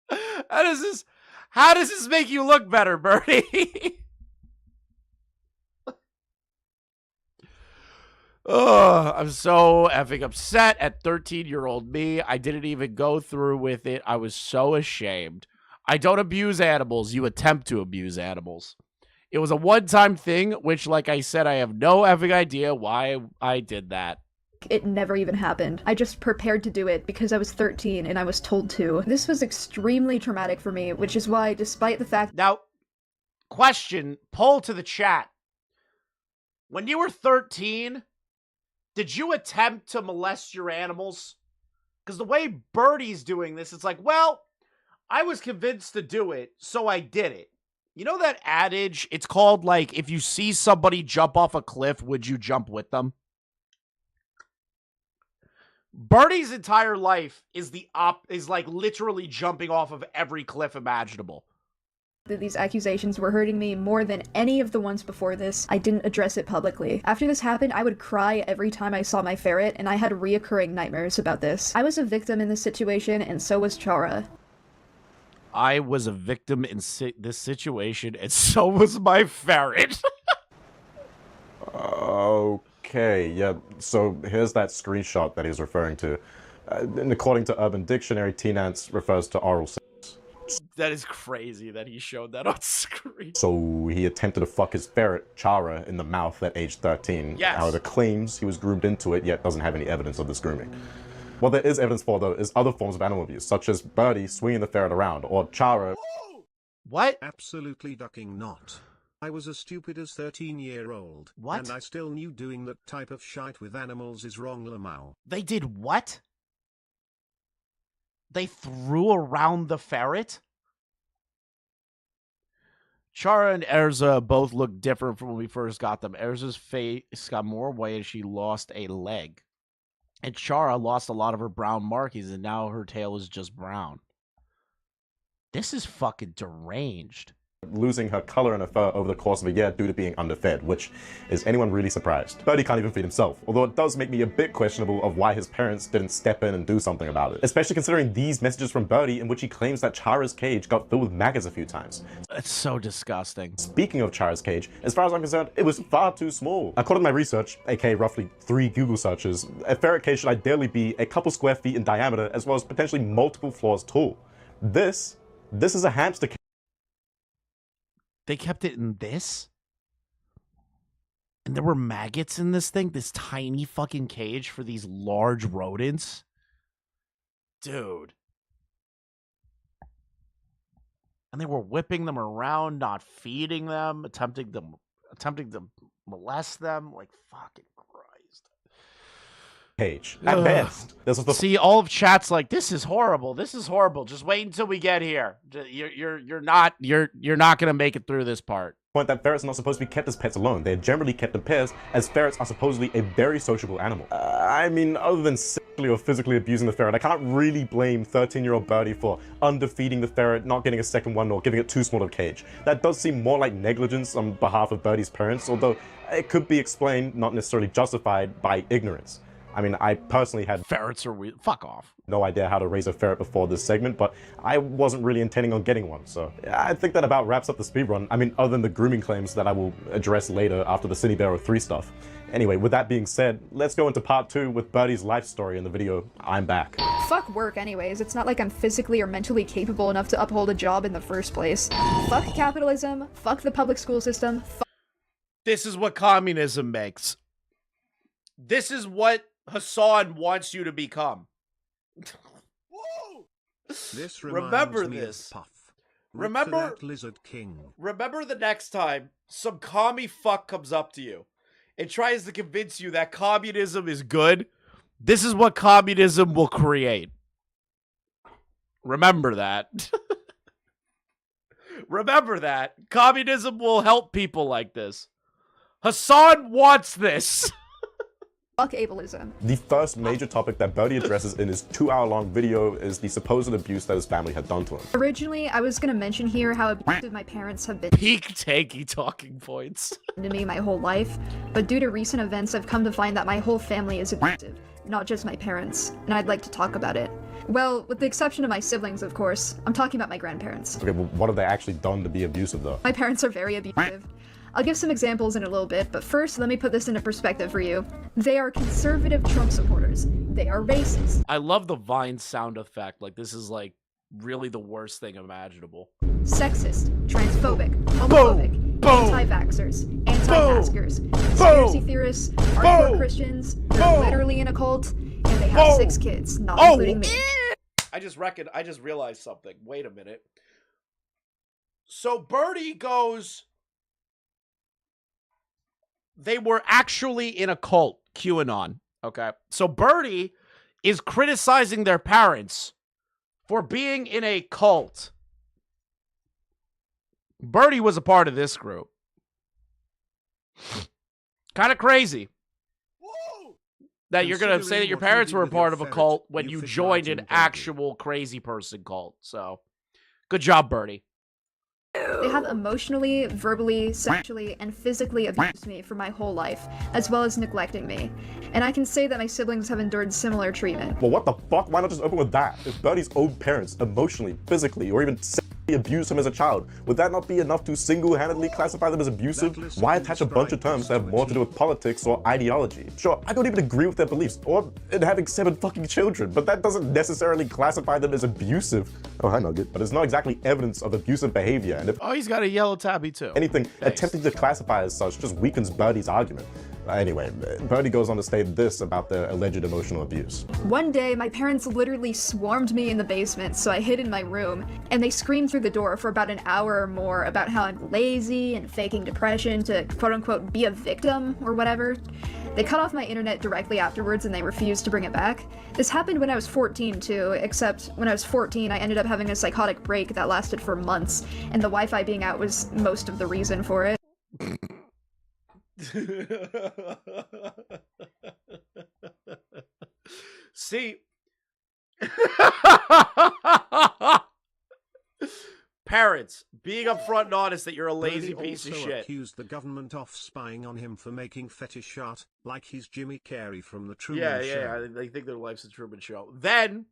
How does this make you look better, Birdie? Oh, I'm so effing upset at 13-year-old me. I didn't even go through with it. I was so ashamed. I don't abuse animals. You attempt to abuse animals. It was a one-time thing, which, like I said, I have no effing idea why I did that. It never even happened. I just prepared to do it because I was 13 and I was told to. This was extremely traumatic for me, which is why, despite the fact— Now, question, poll to the chat. When you were 13... did you attempt to molest your animals? Because the way Birdie's doing this, it's like, well, I was convinced to do it, so I did it. You know that adage? It's called, like, if you see somebody jump off a cliff, would you jump with them? Birdie's entire life is like literally jumping off of every cliff imaginable. that these accusations were hurting me more than any of the ones before this, I didn't address it publicly. After this happened, I would cry every time I saw my ferret, and I had reoccurring nightmares about this. I was a victim in this situation, and so was Chara. I was a victim in this situation, and so was my ferret. Okay, yeah, so here's that screenshot that he's referring to. And according to Urban Dictionary, teen ants refers to oral sex. That is crazy that he showed that on screen. So he attempted to fuck his ferret, Chara, in the mouth at age 13. Yes. However, claims he was groomed into it, yet doesn't have any evidence of this grooming. What there is evidence for, though, is other forms of animal abuse, such as Birdie swinging the ferret around, or Chara... What? Absolutely ducking not. I was as stupid as 13-year-old. What? And I still knew doing that type of shite with animals is wrong, Lamau. They did what? They threw around the ferret? Chara and Erza both look different from when we first got them. Erza's face got more white and she lost a leg. And Chara lost a lot of her brown markings, and now her tail is just brown. This is fucking deranged. Losing her color and her fur over the course of a year due to being underfed, which is anyone really surprised? Birdie can't even feed himself, although it does make me a bit questionable of why his parents didn't step in and do something about it. Especially considering these messages from Birdie in which he claims that Chara's cage got filled with maggots a few times. It's so disgusting. Speaking of Chara's cage, as far as I'm concerned, it was far too small. According to my research, aka roughly 3 Google searches, a ferret cage should ideally be a couple square feet in diameter as well as potentially multiple floors tall. This is a hamster cage. They kept it in this? And there were maggots in this thing? This tiny fucking cage for these large rodents? Dude. And they were whipping them around, not feeding them, attempting to molest them. Like, fucking Christ. Cage. At best. See, all of chat's like, this is horrible. This is horrible. Just wait until we get here. You're not gonna make it through this part. Point that ferrets are not supposed to be kept as pets alone. They're generally kept in pairs, as ferrets are supposedly a very sociable animal. I mean, other than sexually or physically abusing the ferret, I can't really blame 13-year-old Birdie for underfeeding the ferret, not getting a second one, or giving it too small of a cage. That does seem more like negligence on behalf of Birdie's parents, although it could be explained, not necessarily justified, by ignorance. I mean, I personally had ferrets are weird. Fuck off. No idea how to raise a ferret before this segment, but I wasn't really intending on getting one, so I think that about wraps up the speedrun. I mean, other than the grooming claims that I will address later after the Cine Bear 3 stuff. Anyway, with that being said, let's go into part 2 with Birdie's life story in the video I'm Back. Fuck work anyways, it's not like I'm physically or mentally capable enough to uphold a job in the first place. Fuck capitalism, fuck the public school system, This is what communism makes. This is what Hassan wants you to become. This remember me this. Of Puff. Remember Lizard King. Remember the next time some commie fuck comes up to you and tries to convince you that communism is good. This is what communism will create. Remember that. Remember that. Communism will help people like this. Hassan wants this. fuck ableism. The first major topic that Birdie addresses in his 2-hour-long video is the supposed abuse that his family had done to him. Originally, I was gonna mention here how abusive my parents have been Peak tanky talking points to me my whole life, but due to recent events, I've come to find that my whole family is abusive, not just my parents, and I'd like to talk about it. Well, with the exception of my siblings, of course. I'm talking about my grandparents. Okay, well, what have they actually done to be abusive, though? My parents are very abusive. I'll give some examples in a little bit, but first, let me put this into perspective for you. They are conservative Trump supporters. They are racist. I love the Vine sound effect. Like, this is, like, really the worst thing imaginable. Sexist, transphobic, homophobic, anti-vaxxers, anti-maskers, conspiracy theorists, hardcore Christians, they're literally in a cult, and they have 6 kids, not including me. I just realized something. Wait a minute. So Birdie goes... They were actually in a cult, QAnon, okay? So Birdie is criticizing their parents for being in a cult. Birdie was a part of this group. Kind of crazy. That you're going to say that your parents were a part of a cult when you joined an actual crazy person cult. So, good job, Birdie. They have emotionally, verbally, sexually, and physically abused me for my whole life, as well as neglecting me. And I can say that my siblings have endured similar treatment. Well, what the fuck? Why not just open with that? If Birdie's own parents emotionally, physically, or even sexually abused him as a child, would that not be enough to single-handedly classify them as abusive? Why attach a bunch of terms that have more to do with politics or ideology? Sure, I don't even agree with their beliefs, or in having 7 fucking children, but that doesn't necessarily classify them as abusive. Oh, hi, Nugget. But it's not exactly evidence of abusive behavior, and if he's got a yellow tabby too. Anything attempting to classify as such just weakens Birdie's argument. Anyway, Birdie goes on to state this about their alleged emotional abuse. One day, my parents literally swarmed me in the basement, so I hid in my room, and they screamed through the door for about an hour or more about how I'm lazy and faking depression to quote-unquote be a victim or whatever. They cut off my internet directly afterwards and they refused to bring it back. This happened when I was 14 too, except when I was 14 I ended up having a psychotic break that lasted for months, and the Wi-Fi being out was most of the reason for it. See, parents, being upfront and honest that you're a lazy piece of shit. Accused the government of spying on him for making fetish art, like he's Jimmy Carrey from the Truman Show. Yeah, they think their life's a Truman Show. Then,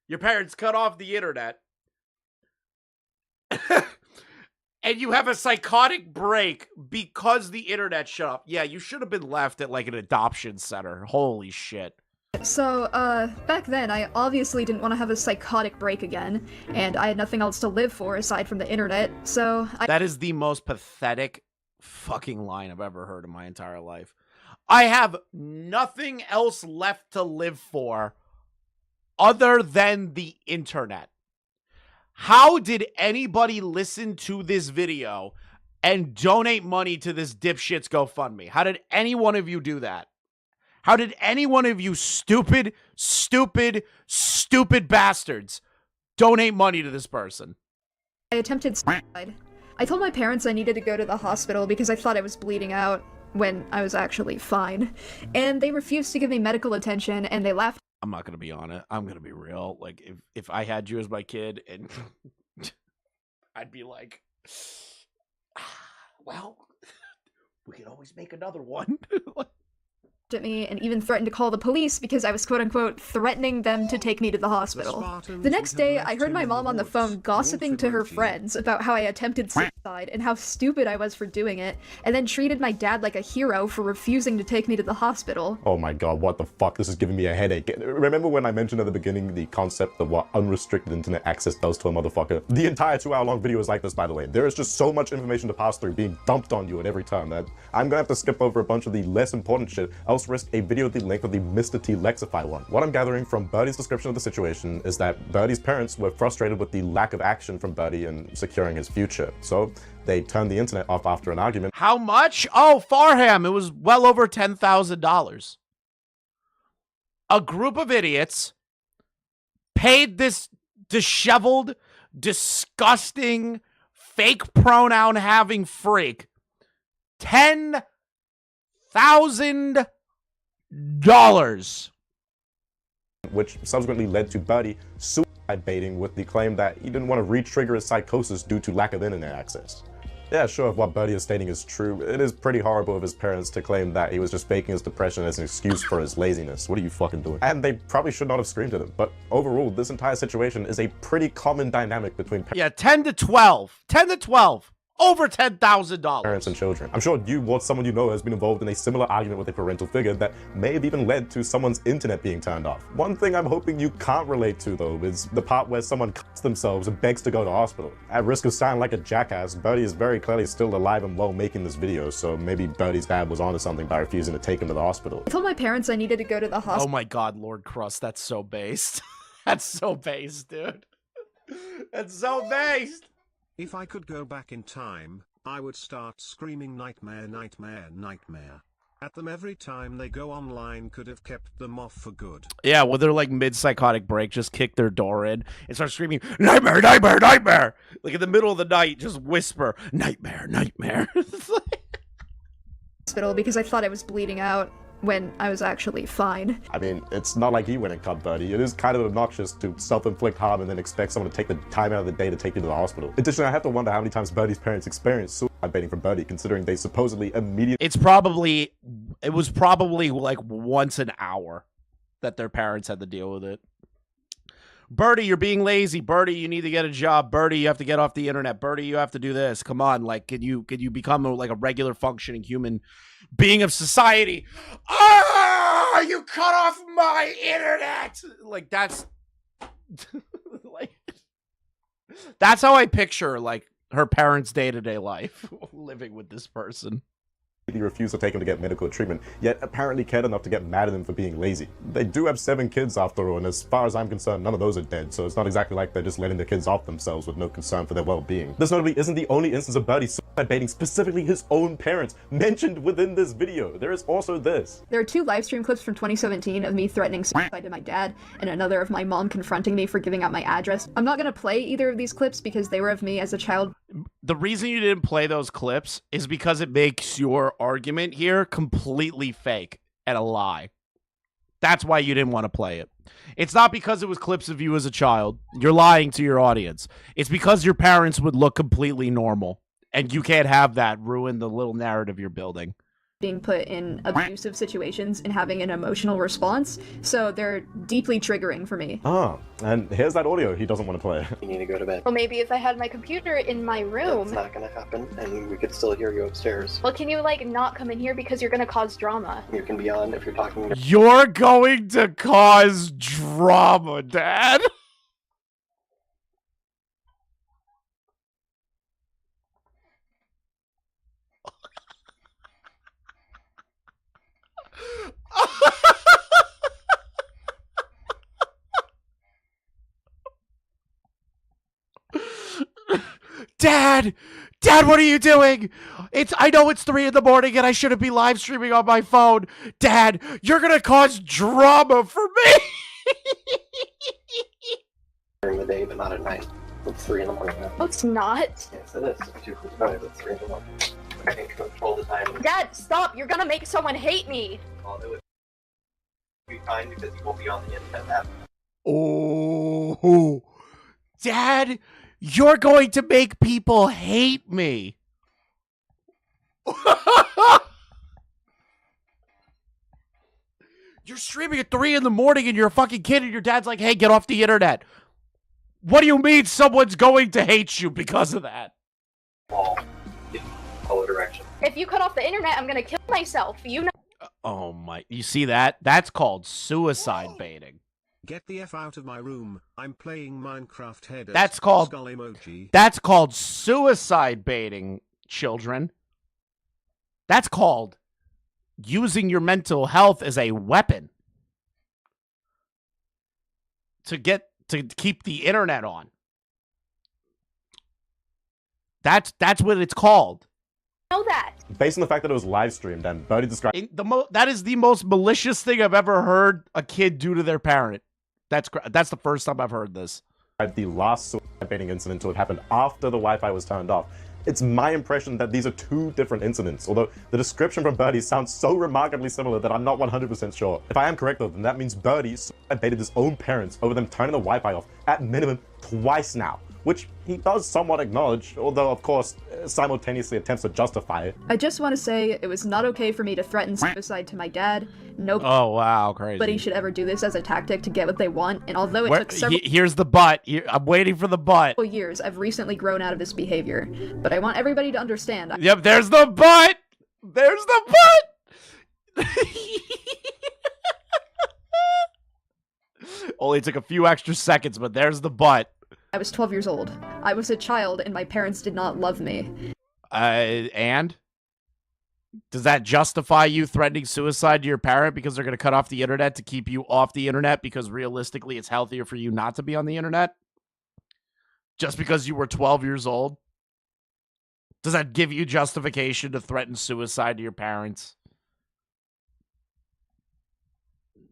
your parents cut off the internet, and you have a psychotic break because the internet shut off. Yeah, you should have been left at like an adoption center. Holy shit. So, back then, I obviously didn't want to have a psychotic break again, and I had nothing else to live for aside from the internet, so That is the most pathetic fucking line I've ever heard in my entire life. I have nothing else left to live for other than the internet. How did anybody listen to this video and donate money to this dipshit's GoFundMe? How did any one of you do that? How did any one of you stupid bastards donate money to this person? I attempted suicide. I told my parents I needed to go to the hospital because I thought I was bleeding out when I was actually fine. And they refused to give me medical attention and they laughed. I'm not going to be on it. I'm going to be real. Like, if I had you as my kid, and I'd be like, well, we can always make another one. At me and even threatened to call the police because I was quote-unquote threatening them to take me to the hospital. The next day, I heard my mom on the phone gossiping to her friends about how I attempted suicide and how stupid I was for doing it, and then treated my dad like a hero for refusing to take me to the hospital. Oh my god, what the fuck? This is giving me a headache. Remember when I mentioned at the beginning the concept of what unrestricted internet access does to a motherfucker? The entire 2-hour-long video is like this, by the way. There is just so much information to pass through being dumped on you at every turn that I'm gonna have to skip over a bunch of the less important shit, else risk a video the length of the Mr. T Lexify one. What I'm gathering from Birdie's description of the situation is that Birdie's parents were frustrated with the lack of action from Birdie in securing his future. So they turned the internet off after an argument. How much? Oh, Farham, it was well over $10,000. A group of idiots paid this disheveled, disgusting, fake pronoun having freak $10,000. Which subsequently led to Birdie suicide baiting with the claim that he didn't want to re-trigger his psychosis due to lack of internet access. Yeah, sure, if what Birdie is stating is true, it is pretty horrible of his parents to claim that he was just faking his depression as an excuse for his laziness. What are you fucking doing? And they probably should not have screamed at him, but overall, this entire situation is a pretty common dynamic between Yeah, 10 to 12. 10 to 12. Over $10,000. Parents and children. I'm sure you or someone you know has been involved in a similar argument with a parental figure that may have even led to someone's internet being turned off. One thing I'm hoping you can't relate to, though, is the part where someone cuts themselves and begs to go to hospital. At risk of sounding like a jackass, Birdie is very clearly still alive and well making this video, so maybe Birdie's dad was onto something by refusing to take him to the hospital. I told my parents I needed to go to the hospital. Oh my god, Lord Crust, that's so based. That's so based, dude. That's so based. If I could go back in time, I would start screaming nightmare, nightmare, nightmare at them every time they go online. Could have kept them off for good. Yeah, well, they're like mid-psychotic break, just kick their door in and start screaming, nightmare, nightmare, nightmare! Like in the middle of the night, just whisper, nightmare, nightmare. Hospital because I thought I was bleeding out when I was actually fine. I mean, it's not like he went and cut Birdie. It is kind of obnoxious to self-inflict harm and then expect someone to take the time out of the day to take you to the hospital. Additionally, I have to wonder how many times Birdie's parents experienced suicide baiting from Birdie, considering they supposedly immediately... It was probably like once an hour that their parents had to deal with it. Birdie, you're being lazy. Birdie, you need to get a job. Birdie, you have to get off the internet. Birdie, you have to do this. Come on, like, can you become like a regular functioning human being of society? Ah, you cut off my internet. Like that's like that's how I picture like her parents' day-to-day life living with this person. He refused to take him to get medical treatment, yet apparently cared enough to get mad at him for being lazy. They do have 7 kids after all, and as far as I'm concerned, none of those are dead, so it's not exactly like they're just letting their kids off themselves with no concern for their well-being. This notably isn't the only instance of Birdie suicide baiting specifically his own parents, mentioned within this video. There is also this. There are 2 livestream clips from 2017 of me threatening suicide to my dad, and another of my mom confronting me for giving out my address. I'm not gonna play either of these clips because they were of me as a child. The reason you didn't play those clips is because it makes your argument here completely fake and a lie. That's why you didn't want to play it. It's not because it was clips of you as a child. You're lying to your audience. It's because your parents would look completely normal, and you can't have that ruin the little narrative you're building. Being put in abusive situations and having an emotional response, so they're deeply triggering for me. Ah, and here's that audio he doesn't want to play. You need to go to bed. Well, maybe if I had my computer in my room... That's not gonna happen, and we could still hear you upstairs. Well, can you, like, not come in here because you're gonna cause drama? You can be on if you're talking to... You're going to cause drama, Dad! Dad, what are you doing? I know it's 3 in the morning and I shouldn't be live streaming on my phone. Dad, you're gonna cause drama for me. During the day, but not at night. It's 3 in the morning now. No, it's not. Yes, it is. It's 2:45. It's 3 in the morning. I can control the time. Dad, stop! You're gonna make someone hate me! Well, it would be fine because you won't be on the internet app. Oh, Dad, you're going to make people hate me. You're streaming at 3 in the morning and you're a fucking kid and your dad's like, hey, get off the internet. What do you mean someone's going to hate you because of that? All in all directions. If you cut off the internet, I'm gonna kill myself. You know. Oh my, you see that? That's called suicide baiting. Get the F out of my room. I'm playing Minecraft headers. That's called skull emoji. That's called suicide baiting, children. That's called using your mental health as a weapon to keep the internet on. That's what it's called. Know that. Based on the fact that it was live streamed, and Birdie described that is the most malicious thing I've ever heard a kid do to their parent. That's the first time I've heard this. The last suicide baiting incident to have happened after the Wi-Fi was turned off. It's my impression that these are 2 different incidents, although the description from Birdie sounds so remarkably similar that I'm not 100% sure. If I am correct though, then that means Birdie suicide baited his own parents over them turning the Wi-Fi off at minimum twice now, which he does somewhat acknowledge, although of course simultaneously attempts to justify it. I just want to say it was not okay for me to threaten suicide to my dad. Nope. Oh wow, crazy. Nobody should ever do this as a tactic to get what they want, and although it took several here's the but. I'm waiting for the but. years, I've recently grown out of this behavior. But I want everybody to understand. Yep, there's the but! There's the but! Only took a few extra seconds, but there's the but. I was 12 years old. I was a child, and my parents did not love me. And? Does that justify you threatening suicide to your parent because they're going to cut off the internet to keep you off the internet because realistically it's healthier for you not to be on the internet? Just because you were 12 years old? Does that give you justification to threaten suicide to your parents?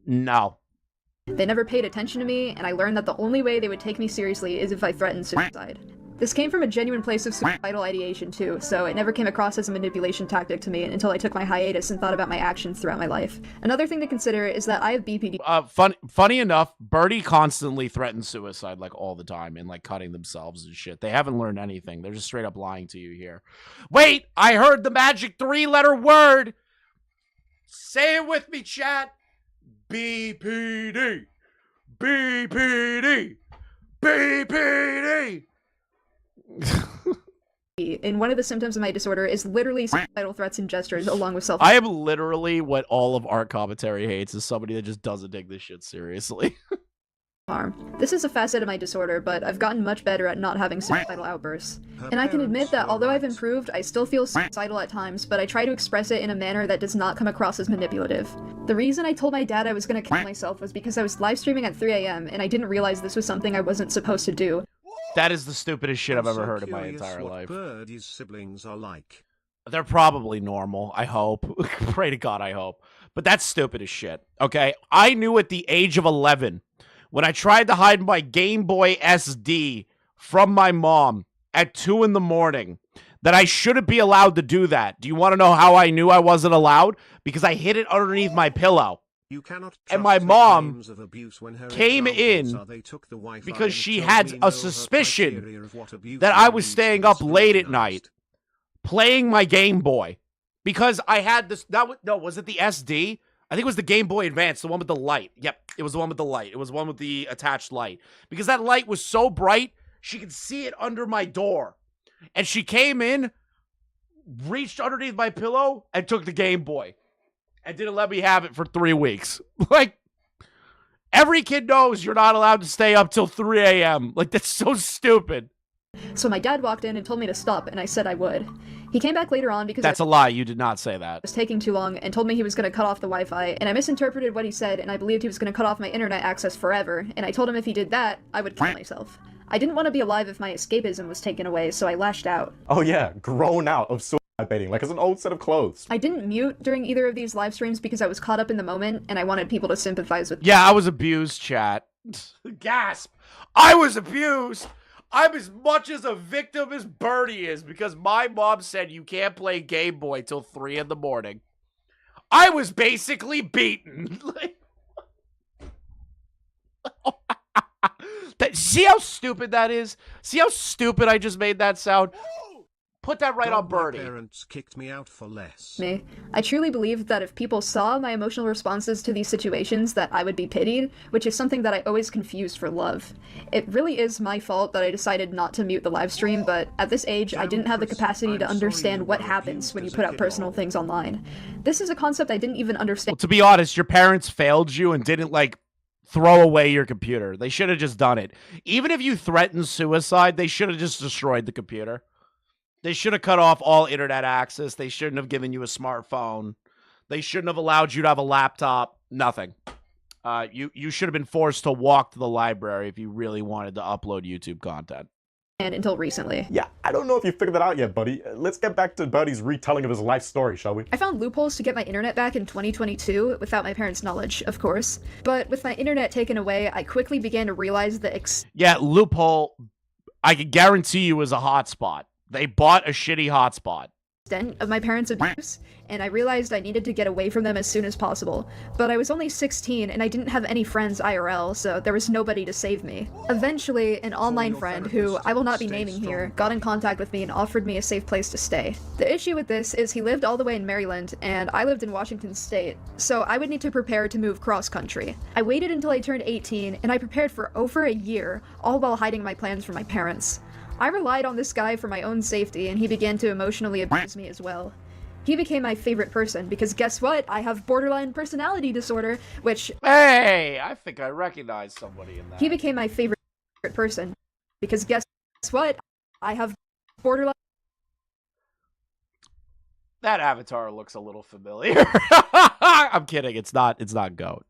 No. They never paid attention to me, and I learned that the only way they would take me seriously is if I threatened suicide. This came from a genuine place of suicidal ideation too, so it never came across as a manipulation tactic to me until I took my hiatus and thought about my actions throughout my life. Another thing to consider is that I have BPD. Funny enough, Birdie constantly threatens suicide like all the time and like cutting themselves and shit. They haven't learned anything. They're just straight up lying to you here. Wait, I heard the magic 3-letter word. Say it with me, chat. BPD. BPD. BPD. And one of the symptoms of my disorder is literally suicidal threats and gestures along with self- I am literally what all of art commentary hates, is somebody that just doesn't take this shit seriously. harm. This is a facet of my disorder, but I've gotten much better at not having suicidal outbursts. And I can admit that although I've improved, I still feel suicidal at times, but I try to express it in a manner that does not come across as manipulative. The reason I told my dad I was gonna kill myself was because I was live streaming at 3 a.m. and I didn't realize this was something I wasn't supposed to do. That is the stupidest shit I've ever heard in my entire what life. Birdie's siblings are like. They're probably normal, I hope. Pray to God, I hope. But that's stupid as shit, okay? I knew at the age of 11, when I tried to hide my Game Boy SD from my mom at 2 in the morning, that I shouldn't be allowed to do that. Do you want to know how I knew I wasn't allowed? Because I hid it underneath my pillow. You cannot and my mom came in because because she had a suspicion that I was staying up late at night playing my Game Boy. Because I had this, was it the SD? I think it was the Game Boy Advance, the one with the light. Yep, it was the one with the light. It was the one with the attached light. Because that light was so bright, she could see it under my door. And she came in, reached underneath my pillow, and took the Game Boy. And didn't let me have it for 3 weeks. Like, every kid knows you're not allowed to stay up till 3 a.m. Like, that's so stupid. So my dad walked in and told me to stop, and I said I would. He came back later on because That's a lie. You did not say that. It was taking too long and told me he was going to cut off the Wi-Fi, and I misinterpreted what he said, and I believed he was going to cut off my internet access forever, and I told him if he did that, I would kill myself. I didn't want to be alive if my escapism was taken away, so I lashed out. Oh yeah, grown out of suicide baiting, like it's an old set of clothes. I didn't mute during either of these live streams because I was caught up in the moment, and I wanted people to sympathize with me. Yeah, I was abused, chat. Gasp. I was abused. I'm as much as a victim as Birdie is because my mom said you can't play Game Boy till 3 in the morning. I was basically beaten. See how stupid that is? See how stupid I just made that sound? Put that right on Birdie. My parents kicked me out for less. I truly believed that if people saw my emotional responses to these situations that I would be pitied, which is something that I always confused for love. It really is my fault that I decided not to mute the live stream, but at this age I didn't have the capacity to understand what happens when you put out personal things online. This is a concept I didn't even understand. Well, to be honest, your parents failed you and didn't, like, throw away your computer. They should have just done it. Even if you threatened suicide, they should have just destroyed the computer. They should have cut off all internet access. They shouldn't have given you a smartphone. They shouldn't have allowed you to have a laptop. Nothing. You should have been forced to walk to the library if you really wanted to upload YouTube content. And until recently. Yeah, I don't know if you figured that out yet, buddy. Let's get back to Birdie's retelling of his life story, shall we? I found loopholes to get my internet back in 2022 without my parents' knowledge, of course. But with my internet taken away, I quickly began to realize the Yeah, loophole, I can guarantee you, is a hotspot. They bought a shitty hotspot. Extent of my parents' abuse, and I realized I needed to get away from them as soon as possible. But I was only 16 and I didn't have any friends IRL, so there was nobody to save me. Eventually, an online friend, who I will not be naming here, got in contact with me and offered me a safe place to stay. The issue with this is he lived all the way in Maryland, and I lived in Washington State, so I would need to prepare to move cross-country. I waited until I turned 18, and I prepared for over a year, all while hiding my plans from my parents. I relied on this guy for my own safety, and he began to emotionally abuse me as well. He became my favorite person, because guess what? I have borderline personality disorder, which— Hey! I think I recognize somebody in that. He became my favorite person, because guess what? I have borderline— That avatar looks a little familiar. I'm kidding, it's not GOAT.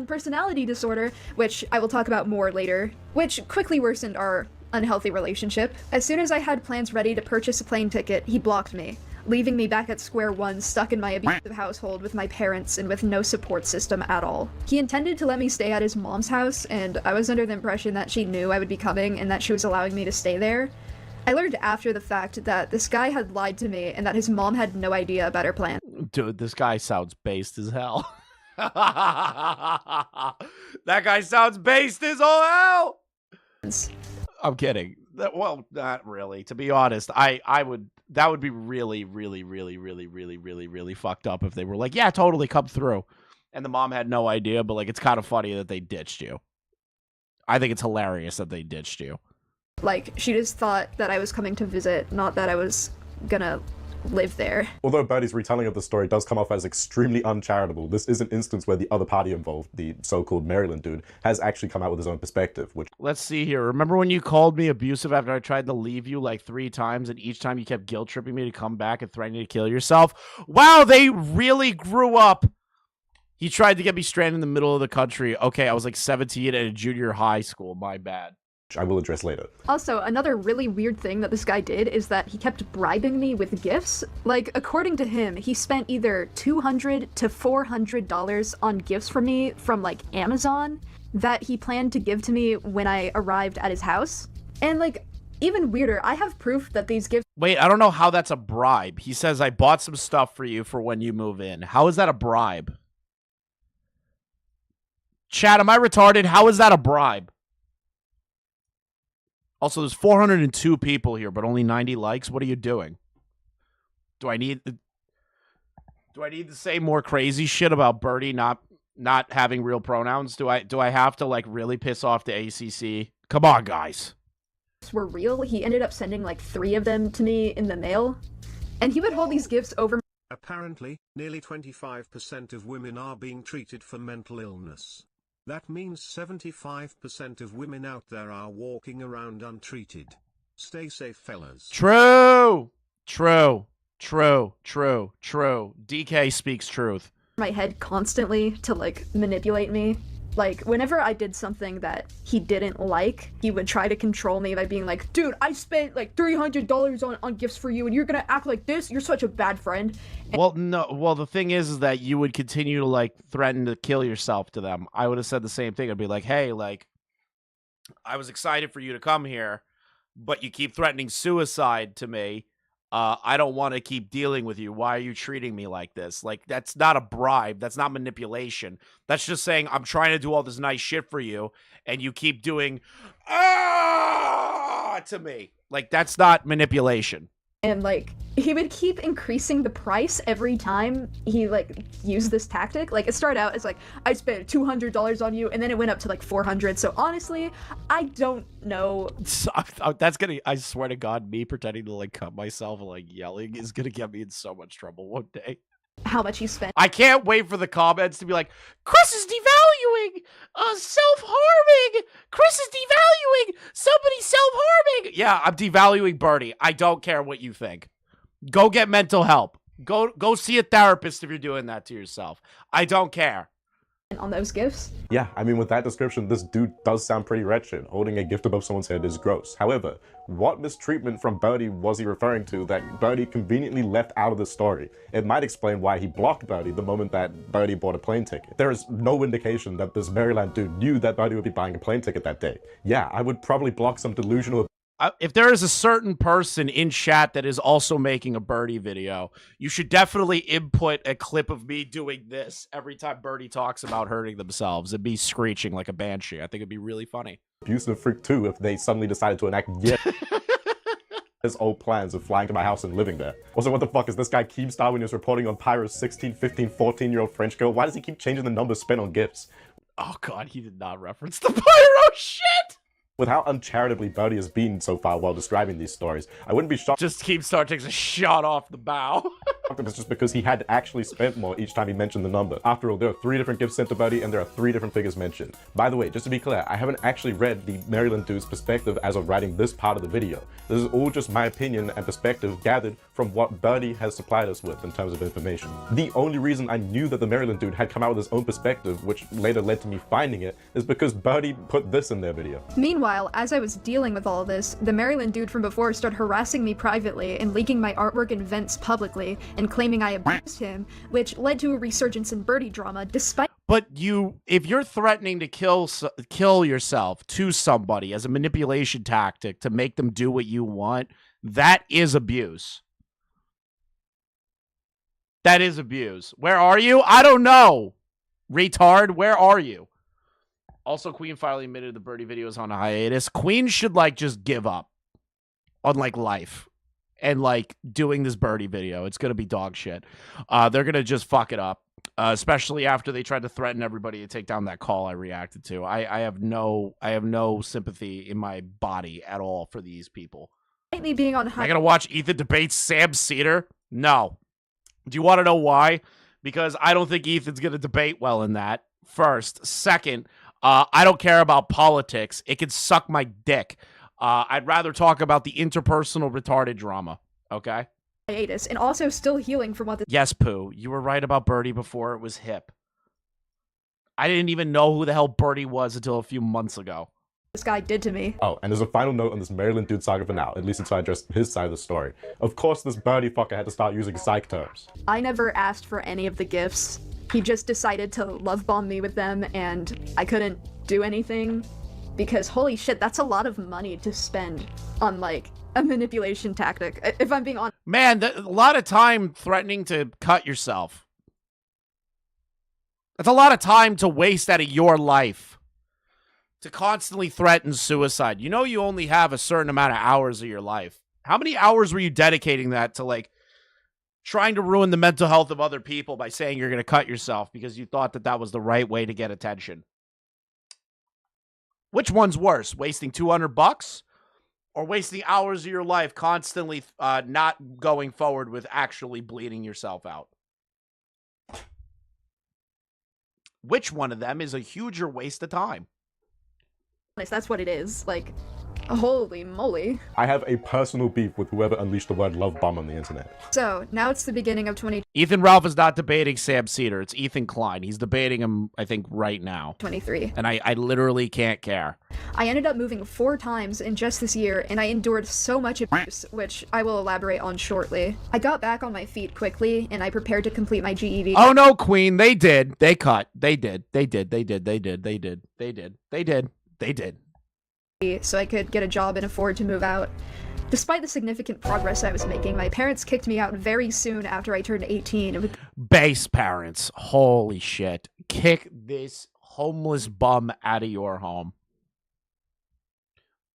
Personality disorder, which I will talk about more later, which quickly worsened our unhealthy relationship. As soon as I had plans ready to purchase a plane ticket, he blocked me, leaving me back at square one, stuck in my abusive household with my parents and with no support system at all. He intended to let me stay at his mom's house, and I was under the impression that she knew I would be coming and that she was allowing me to stay there. I learned after the fact that this guy had lied to me and that his mom had no idea about her plan. Dude, this guy sounds based as hell. That guy sounds based as all hell. I'm kidding. Well, not really. To be honest, I would. That would be really, really, really, really, really, really, really fucked up if they were like, yeah, totally, come through, and the mom had no idea. But like, it's kind of funny that they ditched you. I think it's hilarious that they ditched you. Like, she just thought that I was coming to visit, not that I was gonna live there. Although Birdie's retelling of the story does come off as extremely uncharitable, this is an instance where the other party involved, the so-called Maryland dude, has actually come out with his own perspective, which... Let's see here. Remember when you called me abusive after I tried to leave you like 3 times, and each time you kept guilt-tripping me to come back and threatening to kill yourself? Wow, they really grew up. He tried to get me stranded in the middle of the country. Okay, I was like 17 at a junior high school. My bad. I will address later. Also, another really weird thing that this guy did is that he kept bribing me with gifts. Like, according to him, he spent either $200 to $400 on gifts for me from, like, Amazon that he planned to give to me when I arrived at his house. And, like, even weirder, I have proof that these gifts— Wait, I don't know how that's a bribe. He says, I bought some stuff for you for when you move in. How is that a bribe? Chat, am I retarded? How is that a bribe? Also, there's 402 people here, but only 90 likes. What are you doing? Do I need to say more crazy shit about Birdie not having real pronouns? Do I have to like really piss off the ACC? Come on, guys. were real. He ended up sending like 3 of them to me in the mail, and he would hold these gifts over. Apparently, nearly 25% of women are being treated for mental illness. That means 75% of women out there are walking around untreated. Stay safe, fellas. True. True. True. True. True. DK speaks truth. My head constantly to like manipulate me. Like, whenever I did something that he didn't like, he would try to control me by being like, dude, I spent like $300 on gifts for you and you're gonna act like this? You're such a bad friend. Well, no. Well, the thing is that you would continue to like threaten to kill yourself to them. I would have said the same thing. I'd be like, hey, like, I was excited for you to come here, but you keep threatening suicide to me. I don't want to keep dealing with you. Why are you treating me like this? Like, that's not a bribe. That's not manipulation. That's just saying, I'm trying to do all this nice shit for you, and you keep doing, to me. Like, that's not manipulation. And, like, he would keep increasing the price every time he, like, used this tactic. Like, it started out as, like, I spent $200 on you, and then it went up to, like, $400. So, honestly, I don't know. That's gonna, I swear to God, me pretending to, like, cut myself and, like, yelling is gonna get me in so much trouble one day. How much he spent. I can't wait for the comments to be like, Chris is devaluing, self-harming. Chris is devaluing, somebody self-harming. Yeah, I'm devaluing Birdie. I don't care what you think. Go get mental help. Go see a therapist if you're doing that to yourself. I don't care. On those gifts? Yeah, I mean, with that description, this dude does sound pretty wretched. Holding a gift above someone's head is gross. However, what mistreatment from Birdie was he referring to that Birdie conveniently left out of the story? It might explain why he blocked Birdie the moment that Birdie bought a plane ticket. There is no indication that this Maryland dude knew that Birdie would be buying a plane ticket that day. Yeah, I would probably block some delusional... If there is a certain person in chat that is also making a Birdie video, you should definitely input a clip of me doing this every time Birdie talks about hurting themselves and me screeching like a banshee. I think it'd be really funny. Abusive freak too if they suddenly decided to enact his old plans of flying to my house and living there. Also, what the fuck is this guy Keemstar when he was reporting on Pyro's 16, 15, 14-year-old French girl? Why does he keep changing the numbers spent on gifts? Oh god, he did not reference the Pyro shit! With how uncharitably Birdie has been so far while describing these stories, I wouldn't be shocked. Just Keemstar takes a shot off the bow. It's just because he had actually spent more each time he mentioned the number. After all, there are 3 different gifts sent to Birdie and there are 3 different figures mentioned. By the way, just to be clear, I haven't actually read the Maryland dude's perspective as of writing this part of the video. This is all just my opinion and perspective gathered from what Birdie has supplied us with in terms of information. The only reason I knew that the Maryland dude had come out with his own perspective, which later led to me finding it, is because Birdie put this in their video. Meanwhile, as I was dealing with all of this, the Maryland dude from before started harassing me privately and leaking my artwork and events publicly and claiming I abused him, which led to a resurgence in Birdie drama despite— But if you're threatening to kill yourself to somebody as a manipulation tactic to make them do what you want, that is abuse. That is abuse. Where are you? I don't know. Retard, where are you? Also, Queen finally admitted the Birdie video is on a hiatus. Queen should, like, just give up on, like, life and, like, doing this Birdie video. It's going to be dog shit. They're going to just fuck it up, especially after they tried to threaten everybody to take down that call I reacted to. I have no sympathy in my body at all for these people. Being on Am I going to watch Ethan debate Sam Cedar? No. Do you want to know why? Because I don't think Ethan's going to debate well in that, first. Second, I don't care about politics. It can suck my dick. I'd rather talk about the interpersonal retarded drama, okay? Hiatus, and also still healing from what the Yes, Pooh, you were right about Birdie before it was hip. I didn't even know who the hell Birdie was until a few months ago. This guy did to me. Oh, and there's a final note on this Maryland dude saga for now, at least until I address his side of the story. Of course, this Birdie fucker had to start using psych terms. I never asked for any of the gifts. He just decided to love bomb me with them, and I couldn't do anything because holy shit, that's a lot of money to spend on, like, a manipulation tactic, if I'm being honest. Man, a lot of time threatening to cut yourself. That's a lot of time to waste out of your life. To constantly threaten suicide. You know you only have a certain amount of hours of your life. How many hours were you dedicating that to, like, trying to ruin the mental health of other people by saying you're going to cut yourself because you thought that that was the right way to get attention? Which one's worse? Wasting $200 or wasting hours of your life constantly not going forward with actually bleeding yourself out? Which one of them is a huger waste of time? That's what it is. Like, holy moly. I have a personal beef with whoever unleashed the word love bomb on the internet. So, now it's the beginning of Ethan Ralph is not debating Sam Cedar. It's Ethan Klein. He's debating him, I think, right now. 23. And I literally can't care. I ended up moving 4 times in just this year, and I endured so much abuse, which I will elaborate on shortly. I got back on my feet quickly, and I prepared to complete my GED. Oh no, Queen. They did. They cut. They did. They did. They did. They did. They did. They did. They did. They did. So I could get a job and afford to move out. Despite the significant progress I was making, my parents kicked me out very soon after I turned 18. Base parents. Holy shit. Kick this homeless bum out of your home.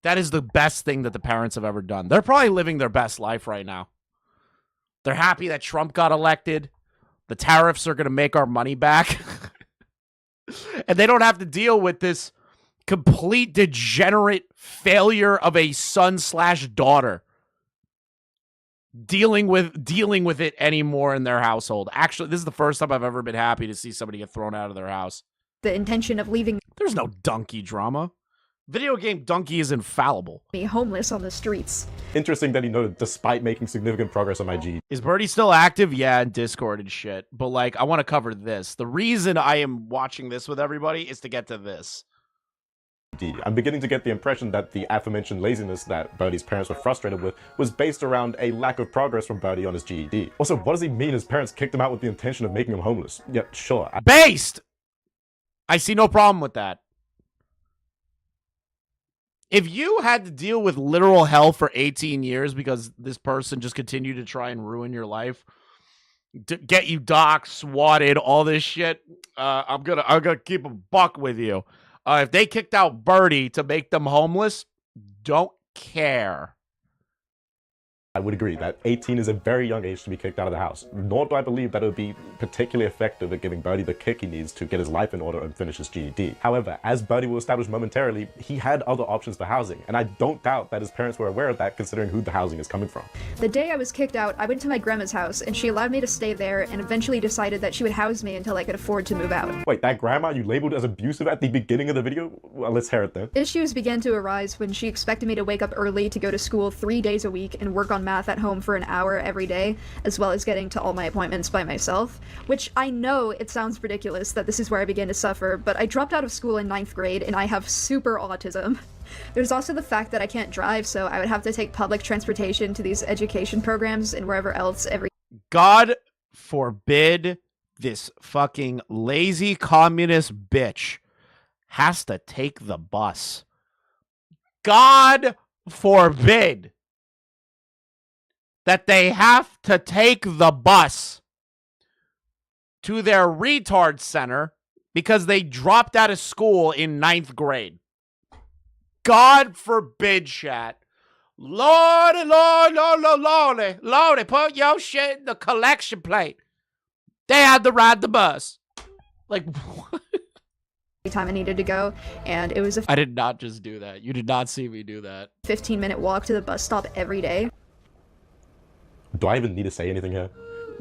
That is the best thing that the parents have ever done. They're probably living their best life right now. They're happy that Trump got elected. The tariffs are going to make our money back. And they don't have to deal with this complete degenerate failure of a son/daughter dealing with it anymore in their household. Actually, this is the first time I've ever been happy to see somebody get thrown out of their house. The intention of leaving There's no donkey drama. Video game donkey is infallible. Me homeless on the streets. Interesting that he noted, despite making significant progress on my GED. Is Birdie still active? Yeah, in Discord and shit. But, like, I want to cover this. The reason I am watching this with everybody is to get to this. I'm beginning to get the impression that the aforementioned laziness that Birdie's parents were frustrated with was based around a lack of progress from Birdie on his GED. Also, what does he mean his parents kicked him out with the intention of making him homeless? Yeah, sure. Based! I see no problem with that. If you had to deal with literal hell for 18 years because this person just continued to try and ruin your life, get you docked, swatted, all this shit, I'm gonna keep a buck with you. If they kicked out Birdie to make them homeless, don't care. I would agree that 18 is a very young age to be kicked out of the house, nor do I believe that it would be particularly effective at giving Birdie the kick he needs to get his life in order and finish his GED. However, as Birdie will establish momentarily, he had other options for housing, and I don't doubt that his parents were aware of that considering who the housing is coming from. The day I was kicked out, I went to my grandma's house, and she allowed me to stay there and eventually decided that she would house me until I could afford to move out. Wait, that grandma you labeled as abusive at the beginning of the video? Well, let's hear it then. Issues began to arise when she expected me to wake up early to go to school 3 days a week and work on math at home for an hour every day, as well as getting to all my appointments by myself, which I know it sounds ridiculous that this is where I began to suffer, but I dropped out of school in 9th grade and I have super autism. There's also the fact that I can't drive, so I would have to take public transportation to these education programs and wherever else every— God forbid this fucking lazy communist bitch has to take the bus. God forbid that they have to take the bus to their retard center because they dropped out of school in 9th grade. God forbid, chat. Lordy, Lordy, put your shit in the collection plate. They had to ride the bus. Like, what? Time I needed to go, and it was a I did not just do that. You did not see me do that. 15-minute walk to the bus stop every day. Do I even need to say anything here?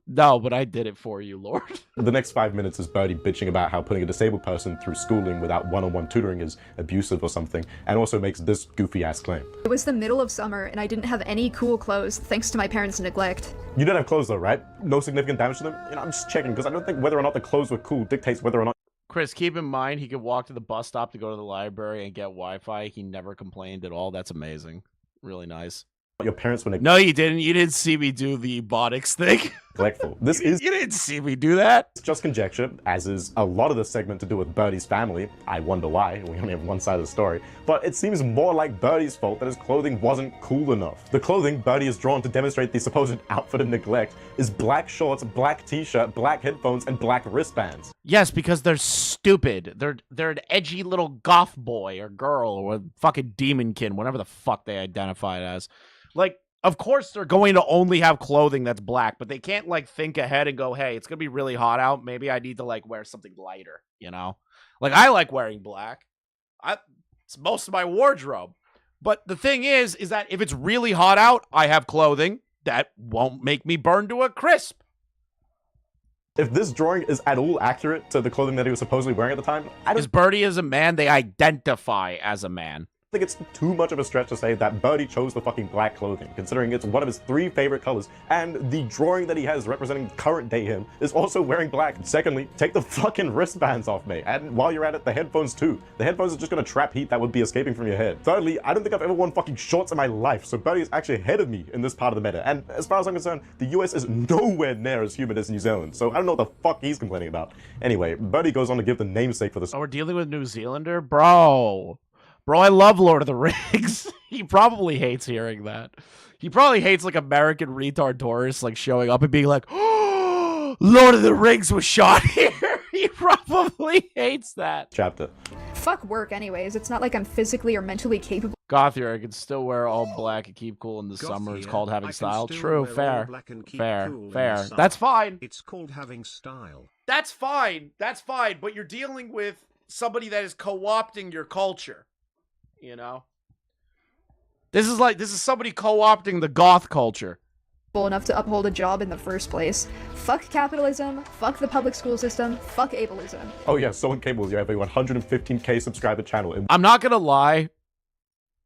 No, but I did it for you, Lord. The next 5 minutes is Birdie bitching about how putting a disabled person through schooling without one-on-one tutoring is abusive or something, and also makes this goofy-ass claim. It was the middle of summer, and I didn't have any cool clothes thanks to my parents' neglect. You didn't have clothes though, right? No significant damage to them? You know, I'm just checking, because I don't think whether or not the clothes were cool dictates whether or not... Chris, keep in mind, he could walk to the bus stop to go to the library and get Wi-Fi. He never complained at all. That's amazing. Really nice. Your parents were No, you didn't. You didn't see me do the Botix thing. neglectful. This is... You didn't see me do that. It's just conjecture, as is a lot of the segment to do with Birdie's family. I wonder why. We only have one side of the story. But it seems more like Birdie's fault that his clothing wasn't cool enough. The clothing Birdie has drawn to demonstrate the supposed outfit of neglect is black shorts, black t-shirt, black headphones, and black wristbands. Yes, because they're stupid. They're an edgy little goth boy or girl or fucking demonkin, whatever the fuck they identify it as. Like, of course they're going to only have clothing that's black, but they can't, like, think ahead and go, hey, it's going to be really hot out. Maybe I need to, like, wear something lighter, you know? Like, I like wearing black. It's most of my wardrobe. But the thing is that if it's really hot out, I have clothing that won't make me burn to a crisp. If this drawing is at all accurate to the clothing that he was supposedly wearing at the time, I don't... Is Birdie as a man? They identify as a man. I think it's too much of a stretch to say that Birdie chose the fucking black clothing, considering it's one of his 3 favorite colors, and the drawing that he has representing current day him is also wearing black. Secondly, take the fucking wristbands off me, and while you're at it, the headphones too. The headphones are just gonna trap heat that would be escaping from your head. Thirdly, I don't think I've ever worn fucking shorts in my life, so Birdie is actually ahead of me in this part of the meta, and as far as I'm concerned, the US is nowhere near as humid as New Zealand, so I don't know what the fuck he's complaining about. Anyway, Birdie goes on to give the namesake for this. Oh, we're dealing with New Zealander? Bro, I love Lord of the Rings. He probably hates hearing that. He probably hates, like, American retard tourists, like, showing up and being like, oh, Lord of the Rings was shot here. He probably hates that. Chapter. Fuck work anyways. It's not like I'm physically or mentally capable. Gothier, I can still wear all black and keep cool in the summer. It's called having style. True, fair. Fair. That's fine. It's called having style. That's fine. That's fine. But you're dealing with somebody that is co-opting your culture. You know, this is somebody co-opting the goth culture. Enough to uphold a job in the first place. Fuck capitalism, fuck the public school system, fuck ableism. Oh yeah, so incapable. You have a 115k subscriber channel. I'm not gonna lie,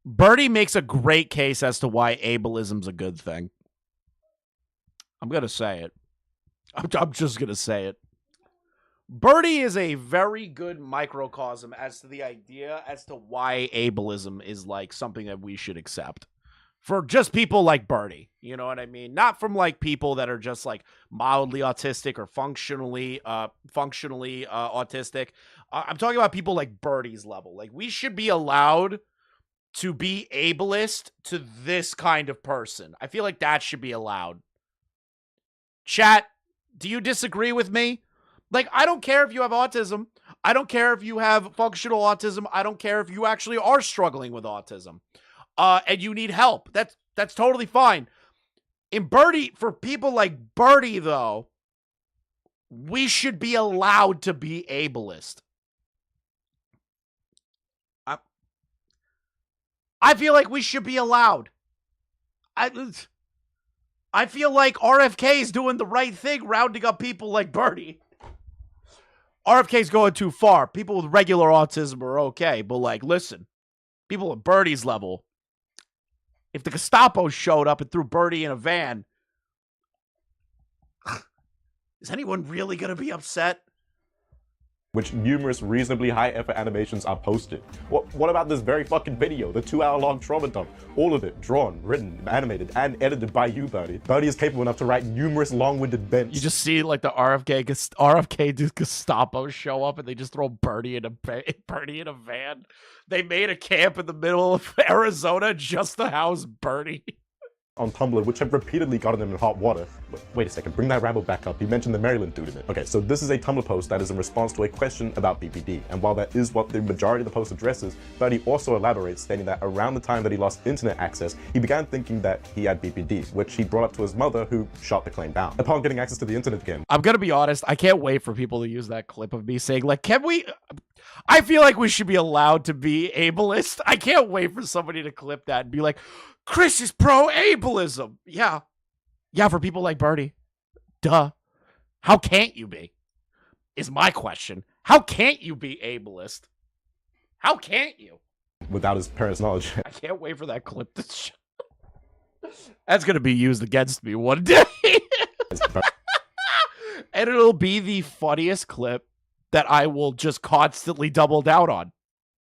Birdie makes a great case as to why ableism's a good thing. I'm gonna say it. I'm just gonna say it. Birdie is a very good microcosm as to the idea as to why ableism is, like, something that we should accept. For just people like Birdie, you know what I mean? Not from, like, people that are just, like, mildly autistic or functionally autistic. I'm talking about people like Birdie's level. Like, we should be allowed to be ableist to this kind of person. I feel like that should be allowed. Chat, do you disagree with me? Like, I don't care if you have autism. I don't care if you have functional autism. I don't care if you actually are struggling with autism. And you need help. That's totally fine. In Birdie, for people like Birdie, though, we should be allowed to be ableist. I feel like we should be allowed. I feel like RFK is doing the right thing, rounding up people like Birdie. RFK's going too far. People with regular autism are okay, but, like, listen, people at Birdie's level, if the Gestapo showed up and threw Birdie in a van, is anyone really going to be upset? which numerous reasonably high effort animations are posted. What about this very fucking video, the 2-hour-long trauma dump? All of it drawn, written, animated, and edited by you, Birdie. Birdie is capable enough to write numerous long-winded bents. You just see like the RFK Gestapo show up and they just throw Birdie in a van. They made a camp in the middle of Arizona just to house Birdie. On Tumblr, which have repeatedly gotten him in hot water. Wait a second, bring that ramble back up. He mentioned the Maryland dude in it. Okay, so this is a Tumblr post that is in response to a question about BPD, and while that is what the majority of the post addresses, Birdie also elaborates, stating that around the time that he lost internet access, he began thinking that he had BPD, which he brought up to his mother, who shot the claim down. Upon getting access to the internet again, I'm gonna be honest, I can't wait for people to use that clip of me saying, like, I feel like we should be allowed to be ableist. I can't wait for somebody to clip that and be like, Chris is pro-ableism. Yeah, for people like Birdie. Duh. How can't you be? Is my question. How can't you be ableist? How can't you? Without his parents' knowledge. I can't wait for that clip to That's going to be used against me one day. And it'll be the funniest clip that I will just constantly double down on.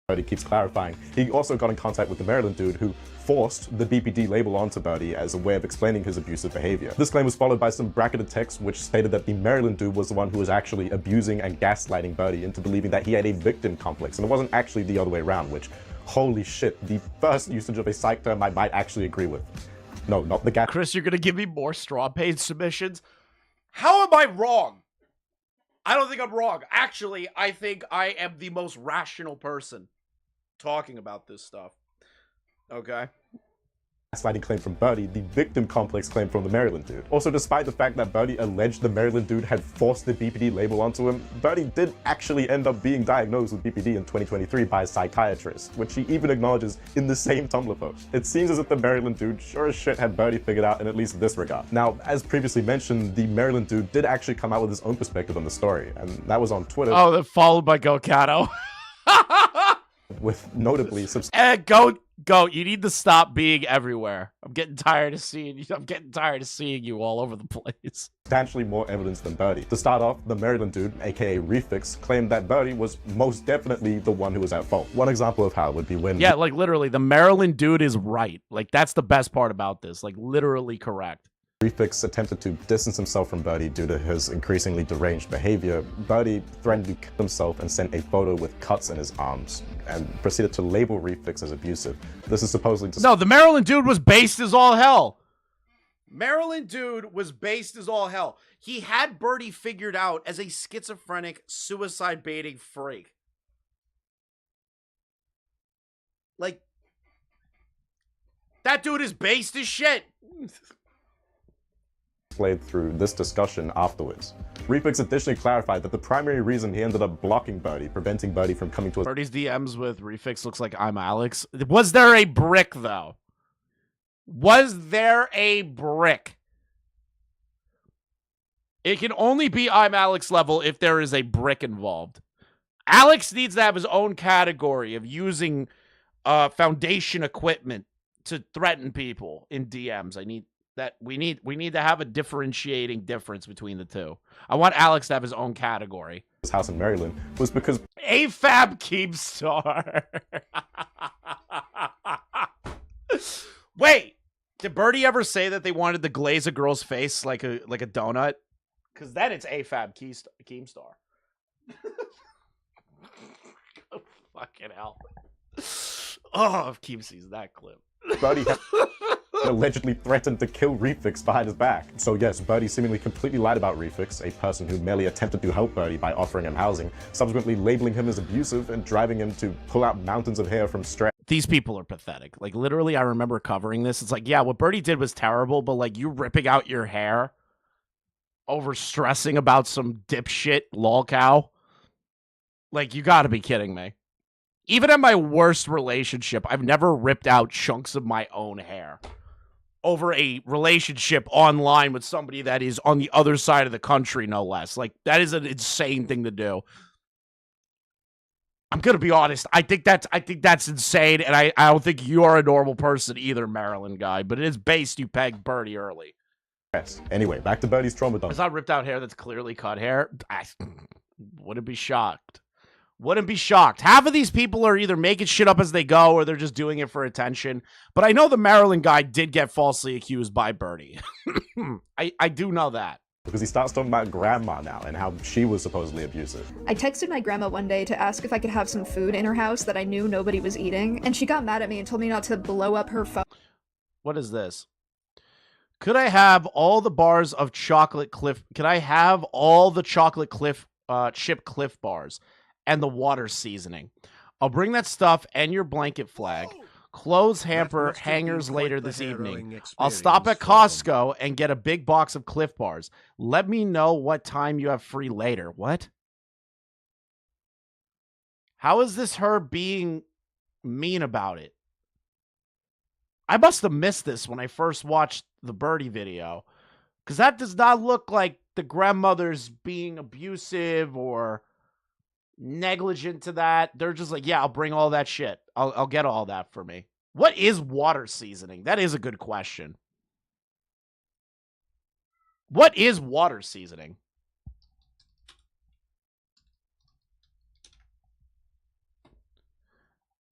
Birdie keeps clarifying. He also got in contact with the Maryland dude who forced the BPD label onto Birdie as a way of explaining his abusive behavior. This claim was followed by some bracketed text which stated that the Maryland dude was the one who was actually abusing and gaslighting Birdie into believing that he had a victim complex, and it wasn't actually the other way around, which, holy shit, the first usage of a psych term I might actually agree with. No, not the gas. Chris, you're going to give me more straw page submissions? How am I wrong? I don't think I'm wrong. Actually, I think I am the most rational person talking about this stuff. Okay. Gaslighting claim from Birdie, the victim complex claim from the Maryland dude. Also, despite the fact that Birdie alleged the Maryland dude had forced the BPD label onto him, Birdie did actually end up being diagnosed with BPD in 2023 by a psychiatrist, which he even acknowledges in the same Tumblr post. It seems as if the Maryland dude sure as shit had Birdie figured out in at least this regard. Now, as previously mentioned, the Maryland dude did actually come out with his own perspective on the story, and that was on Twitter. Oh, then followed by Go Cato. With notably Go, you need to stop being everywhere. I'm getting tired of seeing you. I'm getting tired of seeing you all over the place. Substantially more evidence than Birdie. To start off, the Maryland dude, aka Refix, claimed that Birdie was most definitely the one who was at fault. One example of how would be when... Yeah, like literally, the Maryland dude is right. Like, that's the best part about this. Like, literally correct. Refix attempted to distance himself from Birdie due to his increasingly deranged behavior. Birdie threatened to kill himself and sent a photo with cuts in his arms and proceeded to label Refix as abusive. This is supposedly... No, the Maryland dude was based as all hell. Maryland dude was based as all hell. He had Birdie figured out as a schizophrenic, suicide-baiting freak. Like, that dude is based as shit. Played through this discussion afterwards. Refix additionally clarified that the primary reason he ended up blocking Birdie, preventing Birdie from coming to his... Birdie's DMs with Refix looks like I'm Alex. Was there a brick, though? Was there a brick? It can only be I'm Alex level if there is a brick involved. Alex needs to have his own category of using foundation equipment to threaten people in DMs. We need to have a differentiating difference between the two. I want Alex to have his own category. His house in Maryland was because AFAB Keemstar. Wait, did Birdie ever say that they wanted to glaze a girl's face like a donut? Because then it's AFAB Keemstar. Fucking hell. Oh, if Keem sees that clip. Birdie allegedly threatened to kill Refix behind his back. So yes, Birdie seemingly completely lied about Refix, a person who merely attempted to help Birdie by offering him housing, subsequently labeling him as abusive and driving him to pull out mountains of hair from stress. These people are pathetic. Like, literally, I remember covering this. It's like, yeah, what Birdie did was terrible, but, like, you ripping out your hair over stressing about some dipshit lol cow? Like, you gotta be kidding me. Even in my worst relationship, I've never ripped out chunks of my own hair over a relationship online with somebody that is on the other side of the country, no less. Like, that is an insane thing to do. I'm gonna be honest. I think that's insane, and I don't think you're a normal person either, Maryland guy. But it is based you pegged Birdie early. Yes. Anyway, back to Birdie's trauma dump. It's not ripped out hair. That's clearly cut hair. I wouldn't be shocked. Wouldn't be shocked. Half of these people are either making shit up as they go or they're just doing it for attention. But I know the Maryland guy did get falsely accused by Birdie. I do know that. Because he starts talking about grandma now and how she was supposedly abusive. I texted my grandma one day to ask if I could have some food in her house that I knew nobody was eating, and she got mad at me and told me not to blow up her phone. What is this? Could I have all the bars of chocolate Cliff? Could I have all the chocolate Cliff chip Cliff bars and the water seasoning? I'll bring that stuff and your blanket flag. Clothes hamper hangers later this evening. I'll stop at Costco and get a big box of Cliff bars. Let me know what time you have free later. What? How is this her being mean about it? I must have missed this when I first watched the Birdie video, because that does not look like the grandmother's being abusive or negligent to that. They're just like, yeah, I'll bring all that shit. I'll get all that for me. What is water seasoning? That is a good question. What is water seasoning?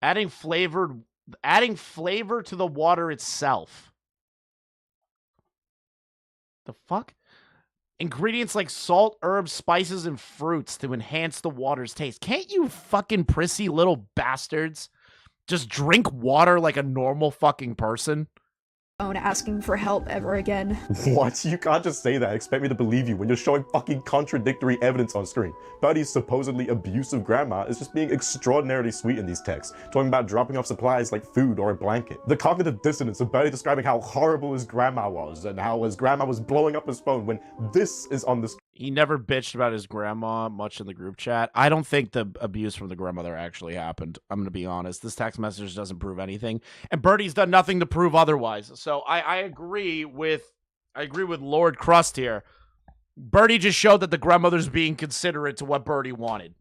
Adding flavor to the water itself. The fuck? Ingredients like salt, herbs, spices, and fruits to enhance the water's taste. Can't you fucking prissy little bastards just drink water like a normal fucking person? Asking for help ever again. What? You can't just say that. Expect me to believe you when you're showing fucking contradictory evidence on screen. Birdie's supposedly abusive grandma is just being extraordinarily sweet in these texts, talking about dropping off supplies like food or a blanket. The cognitive dissonance of Birdie describing how horrible his grandma was and how his grandma was blowing up his phone when this is on the screen. He never bitched about his grandma much in the group chat. I don't think the abuse from the grandmother actually happened. I'm going to be honest. This text message doesn't prove anything. And Birdie's done nothing to prove otherwise. So I agree with Lord Crust here. Birdie just showed that the grandmother's being considerate to what Birdie wanted.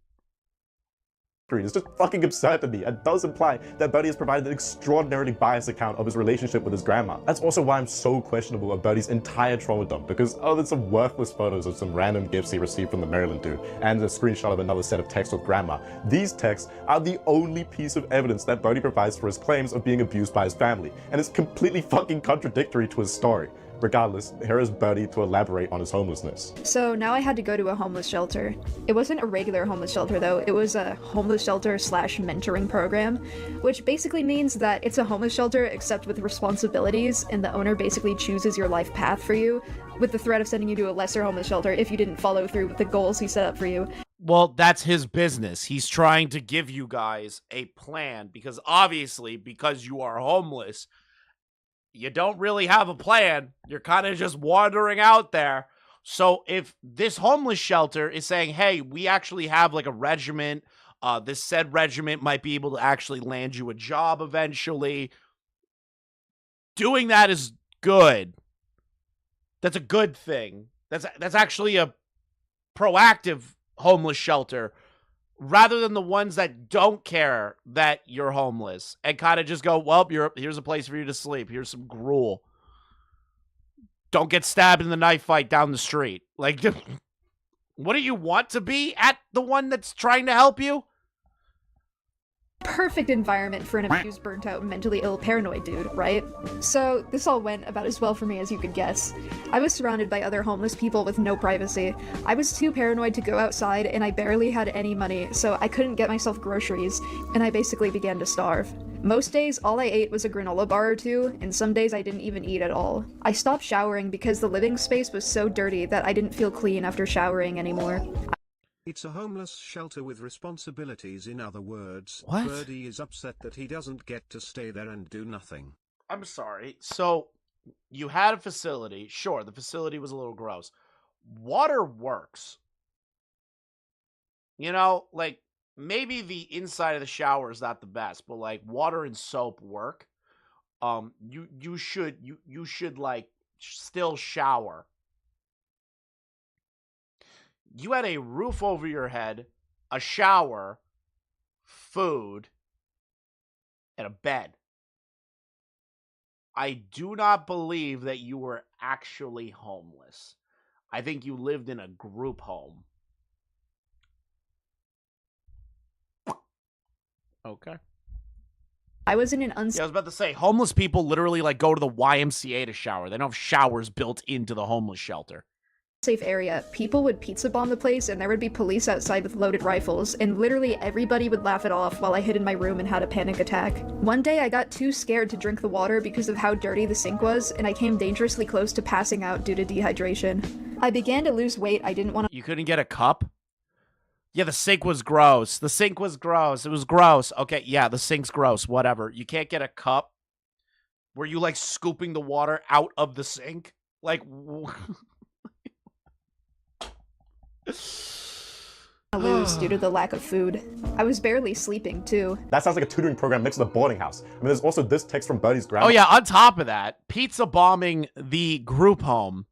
It's just fucking absurd to me and does imply that Birdie has provided an extraordinarily biased account of his relationship with his grandma. That's also why I'm so questionable of Birdie's entire trauma dump, because there's some worthless photos of some random gifts he received from the Maryland dude and a screenshot of another set of texts with grandma. These texts are the only piece of evidence that Birdie provides for his claims of being abused by his family, and it's completely fucking contradictory to his story. Regardless, here is Birdie to elaborate on his homelessness. So now I had to go to a homeless shelter. It wasn't a regular homeless shelter though, it was a homeless shelter / mentoring program, which basically means that it's a homeless shelter except with responsibilities, and the owner basically chooses your life path for you, with the threat of sending you to a lesser homeless shelter if you didn't follow through with the goals he set up for you. Well, that's his business. He's trying to give you guys a plan, because obviously, because you are homeless, you don't really have a plan. You're kind of just wandering out there. So if this homeless shelter is saying, hey, we actually have like a regiment, this said regiment might be able to actually land you a job eventually, doing that is good. That's a good thing. That's actually a proactive homeless shelter, rather than the ones that don't care that you're homeless and kind of just go, well, here's a place for you to sleep. Here's some gruel. Don't get stabbed in the knife fight down the street. Like, what do you want to be at the one that's trying to help you? Perfect environment for an abused, burnt out, mentally ill, paranoid dude, right? So this all went about as well for me as you could guess. I was surrounded by other homeless people with no privacy. I was too paranoid to go outside, and I barely had any money, so I couldn't get myself groceries, and I basically began to starve. Most days, all I ate was a granola bar or two, and some days I didn't even eat at all. I stopped showering because the living space was so dirty that I didn't feel clean after showering anymore. It's a homeless shelter with responsibilities, in other words. What? Birdie is upset that he doesn't get to stay there and do nothing. I'm sorry. So, you had a facility. Sure, the facility was a little gross. Water works. You know, like, maybe the inside of the shower is not the best, but, like, water and soap work. You should, like, still shower. You had a roof over your head, a shower, food, and a bed. I do not believe that you were actually homeless. I think you lived in a group home. Okay. I was in an Yeah, I was about to say, homeless people literally like go to the YMCA to shower. They don't have showers built into the homeless shelter. unsafe area. People would pizza bomb the place, and there would be police outside with loaded rifles, and literally everybody would laugh it off while I hid in my room and had a panic attack. One day I got too scared to drink the water because of how dirty the sink was, and I came dangerously close to passing out due to dehydration. I began to lose weight. I didn't want to— You couldn't get a cup? Yeah, the sink was gross. The sink was gross. It was gross. Okay, yeah, the sink's gross. Whatever. You can't get a cup? Were you, like, scooping the water out of the sink? Like... lose due to the lack of food. I was barely sleeping, too. That sounds like a tutoring program mixed with a boarding house. I mean, there's also this text from Birdie's grandma. Oh, yeah, on top of that, pizza bombing the group home.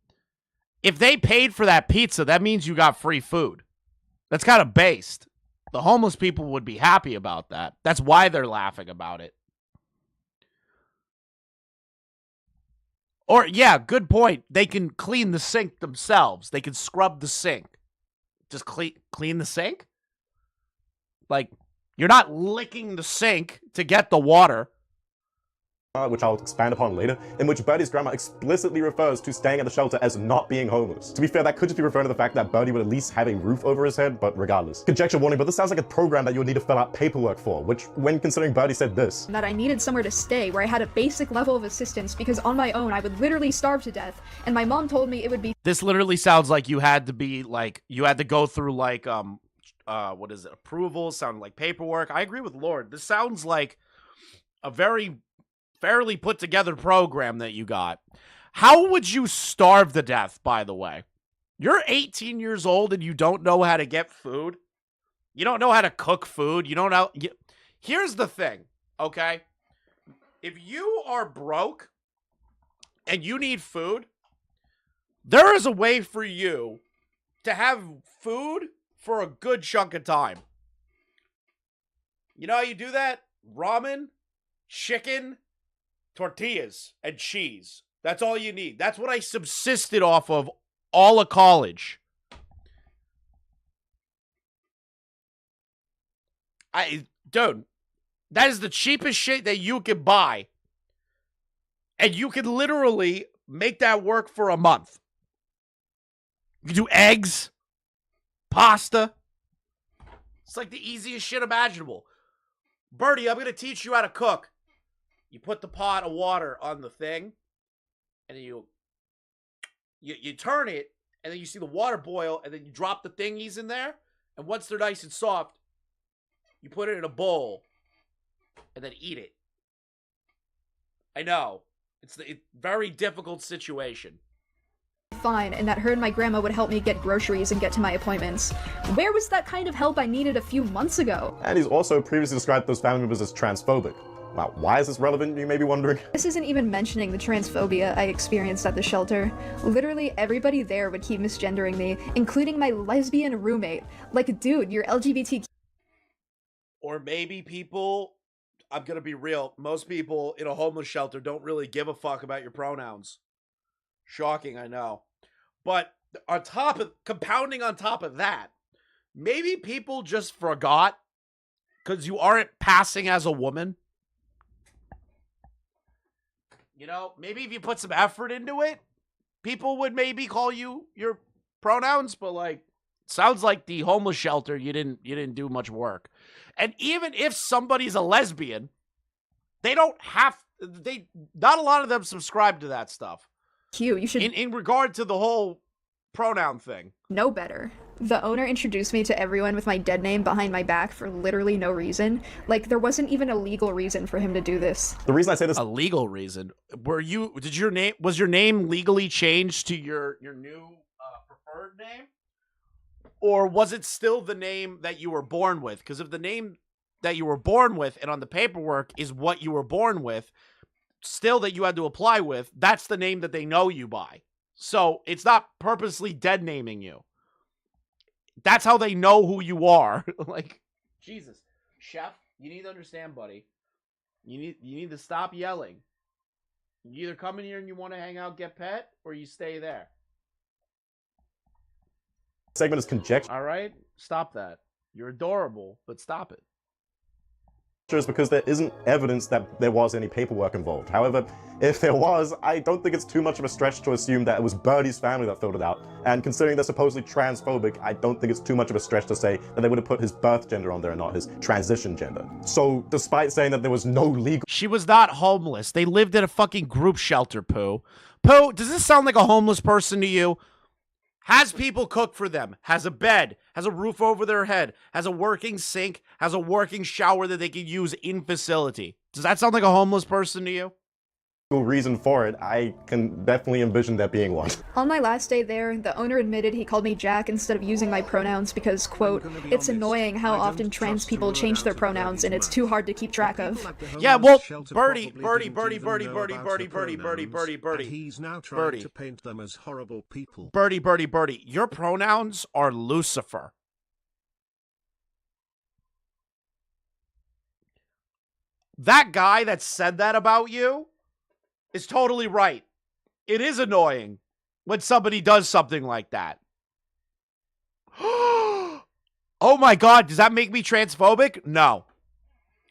If they paid for that pizza, that means you got free food. That's kind of based. The homeless people would be happy about that. That's why they're laughing about it. Or, yeah, good point. They can clean the sink themselves. They can scrub the sink. Just clean the sink? Like, you're not licking the sink to get the water. Which I'll expand upon later, in which Birdie's grandma explicitly refers to staying at the shelter as not being homeless. To be fair, that could just be referring to the fact that Birdie would at least have a roof over his head, but regardless. Conjecture warning, but this sounds like a program that you would need to fill out paperwork for, which, when considering Birdie said this. That I needed somewhere to stay where I had a basic level of assistance because on my own I would literally starve to death, and my mom told me it would be— This literally sounds like you had to be, like, you had to go through, like, what is it, approval, sounded like paperwork. I agree with Lord. This sounds like a very fairly put together program that you got. How would you starve to death, by the way? You're 18 years old and you don't know how to get food. You don't know how to cook food. You don't know. Here's the thing, okay? If you are broke and you need food, there is a way for you to have food for a good chunk of time. You know how you do that? Ramen, chicken, tortillas, and cheese. That's all you need. That's what I subsisted off of all of college. Dude, that is the cheapest shit that you can buy. And you can literally make that work for a month. You can do eggs, pasta. It's like the easiest shit imaginable. Birdie, I'm going to teach you how to cook. You put the pot of water on the thing, and then you turn it, and then you see the water boil, and then you drop the thingies in there, and once they're nice and soft, you put it in a bowl, and then eat it. I know. It's a very difficult situation. Fine, and that her and my grandma would help me get groceries and get to my appointments. Where was that kind of help I needed a few months ago? And he's also previously described those family members as transphobic. Now, why is this relevant, you may be wondering? This isn't even mentioning the transphobia I experienced at the shelter. Literally everybody there would keep misgendering me, including my lesbian roommate. Like, dude, you're LGBTQ. Or maybe people, I'm gonna be real, most people in a homeless shelter don't really give a fuck about your pronouns. Shocking, I know. But on top of, compounding on top of that, maybe people just forgot because you aren't passing as a woman. You know, maybe if you put some effort into it, people would maybe call you your pronouns, but like, sounds like the homeless shelter, you didn't do much work. And even if somebody's a lesbian, not a lot of them subscribe to that stuff. You should in regard to the whole pronoun thing. Know better. The owner introduced me to everyone with my dead name behind my back for literally no reason. Like, there wasn't even a legal reason for him to do this. The reason I say this— A legal reason? Was your name legally changed to your new preferred name? Or was it still the name that you were born with? Because if the name that you were born with and on the paperwork is what you were born with, still that you had to apply with, that's the name that they know you by. So it's not purposely dead naming you. That's how they know who you are. Like, Jesus. Chef, you need to understand, buddy. You need to stop yelling. You either come in here and you want to hang out, get pet, or you stay there. Segment is conjecture. All right? Stop that. You're adorable, but stop it. is because there isn't evidence that there was any paperwork involved. However, if there was, I don't think it's too much of a stretch to assume that it was Birdie's family that filled it out. And considering they're supposedly transphobic, I don't think it's too much of a stretch to say that they would have put his birth gender on there and not his transition gender. So, despite saying that there was no legal— She was not homeless. They lived in a fucking group shelter, Pooh. Pooh, does this sound like a homeless person to you? Has people cook for them, has a bed, has a roof over their head, has a working sink, has a working shower that they can use in facility. Does that sound like a homeless person to you? reason for it, I can definitely envision there being one. On my last day there, the owner admitted he called me Jack instead of using my pronouns because, quote, it's annoying how often trans people change their pronouns and it's too hard to keep track of. Yeah, well, Birdie. He's now trying to paint them as horrible people. Birdie. Your pronouns are Lucifer. That guy that said that about you is totally right. It is annoying when somebody does something like that. Oh my God, does that make me transphobic? No.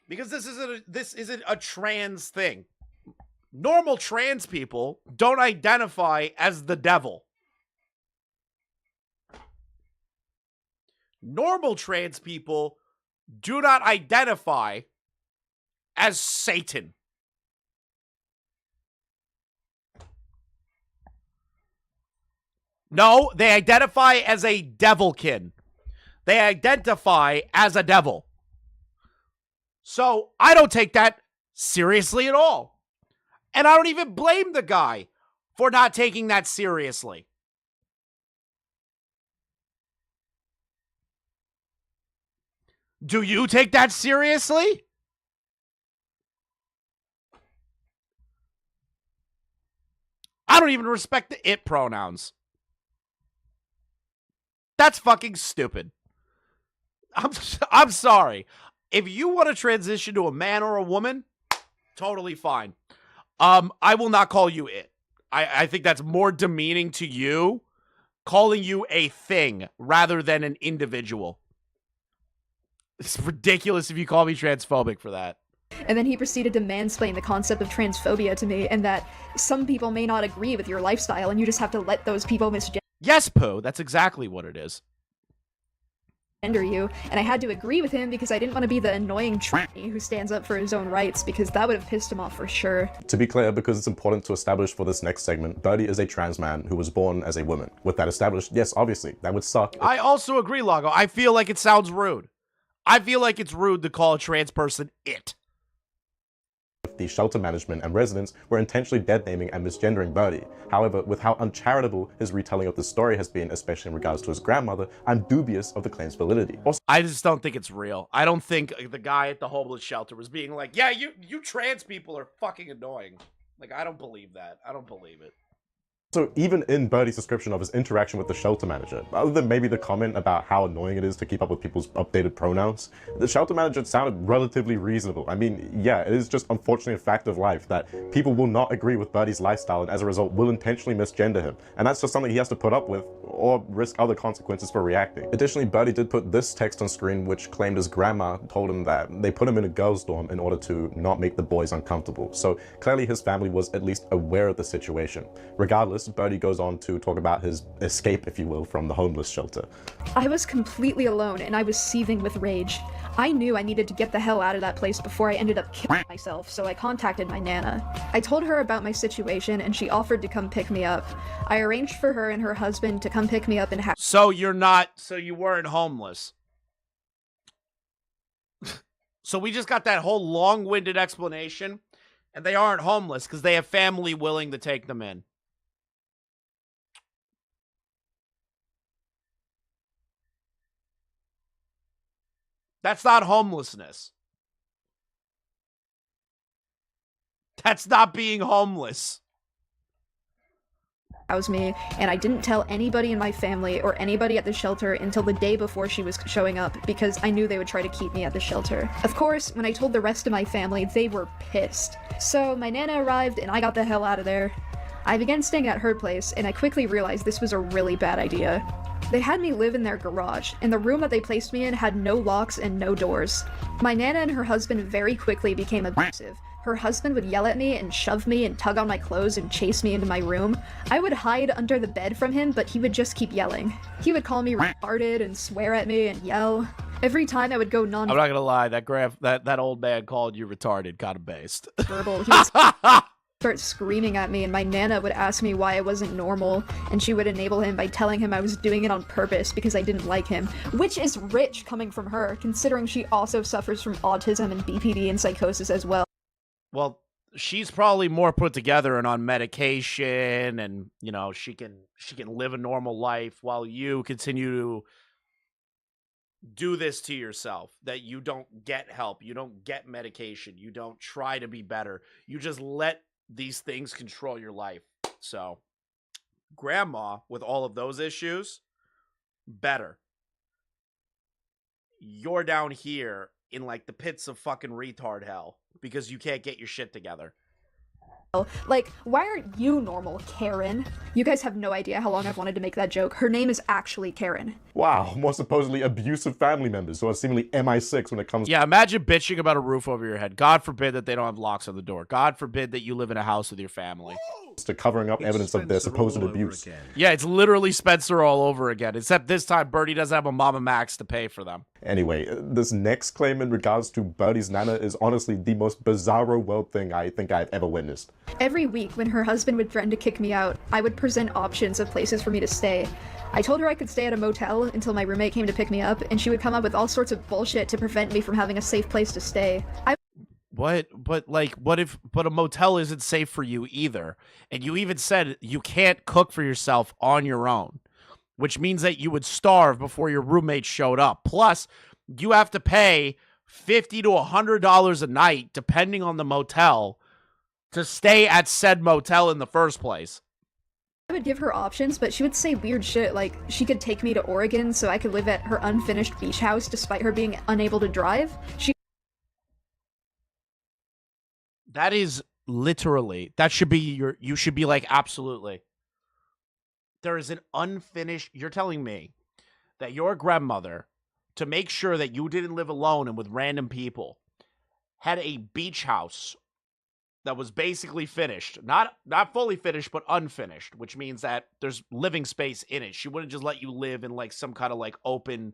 Because this isn't a trans thing. Normal trans people don't identify as the devil. Normal trans people do not identify as Satan. No, they identify as a devilkin. They identify as a devil. So I don't take that seriously at all. And I don't even blame the guy for not taking that seriously. Do you take that seriously? I don't even respect the it pronouns. That's fucking stupid. I'm sorry. If you want to transition to a man or a woman, totally fine. I will not call you it. I think that's more demeaning to you, calling you a thing rather than an individual. It's ridiculous if you call me transphobic for that. And then he proceeded to mansplain the concept of transphobia to me, and that some people may not agree with your lifestyle, and you just have to let those people misgender Yes, Pooh, that's exactly what it is. you. And I had to agree with him because I didn't want to be the annoying tranny who stands up for his own rights, because that would have pissed him off for sure. To be clear, because it's important to establish for this next segment, Birdie is a trans man who was born as a woman. With that established, yes, obviously, that would suck. I also agree, Lago. I feel like it sounds rude. I feel like it's rude to call a trans person it. The shelter management and residents were intentionally dead-naming and misgendering Birdie. However, with how uncharitable his retelling of the story has been, especially in regards to his grandmother, I'm dubious of the claim's validity. Also, I just don't think it's real. I don't think the guy at the homeless shelter was being like, yeah, you trans people are fucking annoying. Like, I don't believe that. I don't believe it. So even in Birdie's description of his interaction with the shelter manager, other than maybe the comment about how annoying it is to keep up with people's updated pronouns, the shelter manager sounded relatively reasonable. I mean, yeah, it is just unfortunately a fact of life that people will not agree with Birdie's lifestyle and as a result will intentionally misgender him. And that's just something he has to put up with or risk other consequences for reacting. Additionally, Birdie did put this text on screen which claimed his grandma told him that they put him in a girls' dorm in order to not make the boys uncomfortable. So clearly his family was at least aware of the situation. Regardless, Birdie goes on to talk about his escape, if you will, from the homeless shelter. I was completely alone and I was seething with rage. I knew I needed to get the hell out of that place before I ended up killing myself, so I contacted my Nana. I told her about my situation and she offered to come pick me up. I arranged for her and her husband to come pick me up and have— So you weren't homeless. So we just got that whole long-winded explanation, and they aren't homeless because they have family willing to take them in. That's not homelessness. That's not being homeless. That was me, and I didn't tell anybody in my family or anybody at the shelter until the day before she was showing up because I knew they would try to keep me at the shelter. Of course, when I told the rest of my family, they were pissed. So my Nana arrived and I got the hell out of there. I began staying at her place, and I quickly realized this was a really bad idea. They had me live in their garage, and the room that they placed me in had no locks and no doors. My Nana and her husband very quickly became abusive. Her husband would yell at me and shove me and tug on my clothes and chase me into my room. I would hide under the bed from him, but he would just keep yelling. He would call me retarded and swear at me and yell. Every time I would go I'm not gonna lie, that old man called you retarded, kind of based. verbal, he would start screaming at me, and my Nana would ask me why I wasn't normal, and she would enable him by telling him I was doing it on purpose because I didn't like him, which is rich coming from her, considering she also suffers from autism and BPD and psychosis as well. Well, she's probably more put together and on medication, and you know she can live a normal life while you continue to do this to yourself. That you don't get help, you don't get medication, you don't try to be better. You just let these things control your life. So, grandma with all of those issues, better. You're down here in like the pits of fucking retard hell because you can't get your shit together. Like, why aren't you normal, Karen? You guys have no idea how long I've wanted to make that joke. Her name is actually Karen. Wow, more supposedly abusive family members who are seemingly MI6 when it comes Yeah, imagine bitching about a roof over your head. God forbid that they don't have locks on the door. God forbid that you live in a house with your family. to covering up evidence of their supposed abuse. Yeah, it's literally Spencer all over again, except this time Birdie doesn't have a Mama Max to pay for them. Anyway, this next claim in regards to Birdie's Nana is honestly the most bizarro world thing I think I've ever witnessed. Every week when her husband would threaten to kick me out, I would present options of places for me to stay. I told her I could stay at a motel until my roommate came to pick me up, and she would come up with all sorts of bullshit to prevent me from having a safe place to stay. What? But a motel isn't safe for you either. And you even said you can't cook for yourself on your own, which means that you would starve before your roommate showed up. Plus, you have to pay $50 to $100 a night, depending on the motel, to stay at said motel in the first place. I would give her options, but she would say weird shit like she could take me to Oregon so I could live at her unfinished beach house despite her being unable to drive. That is literally, that should be you should be like, absolutely. There is an unfinished, you're telling me that your grandmother, to make sure that you didn't live alone and with random people, had a beach house that was basically finished. Not fully finished, but unfinished, which means that there's living space in it. She wouldn't just let you live in like some kind of like open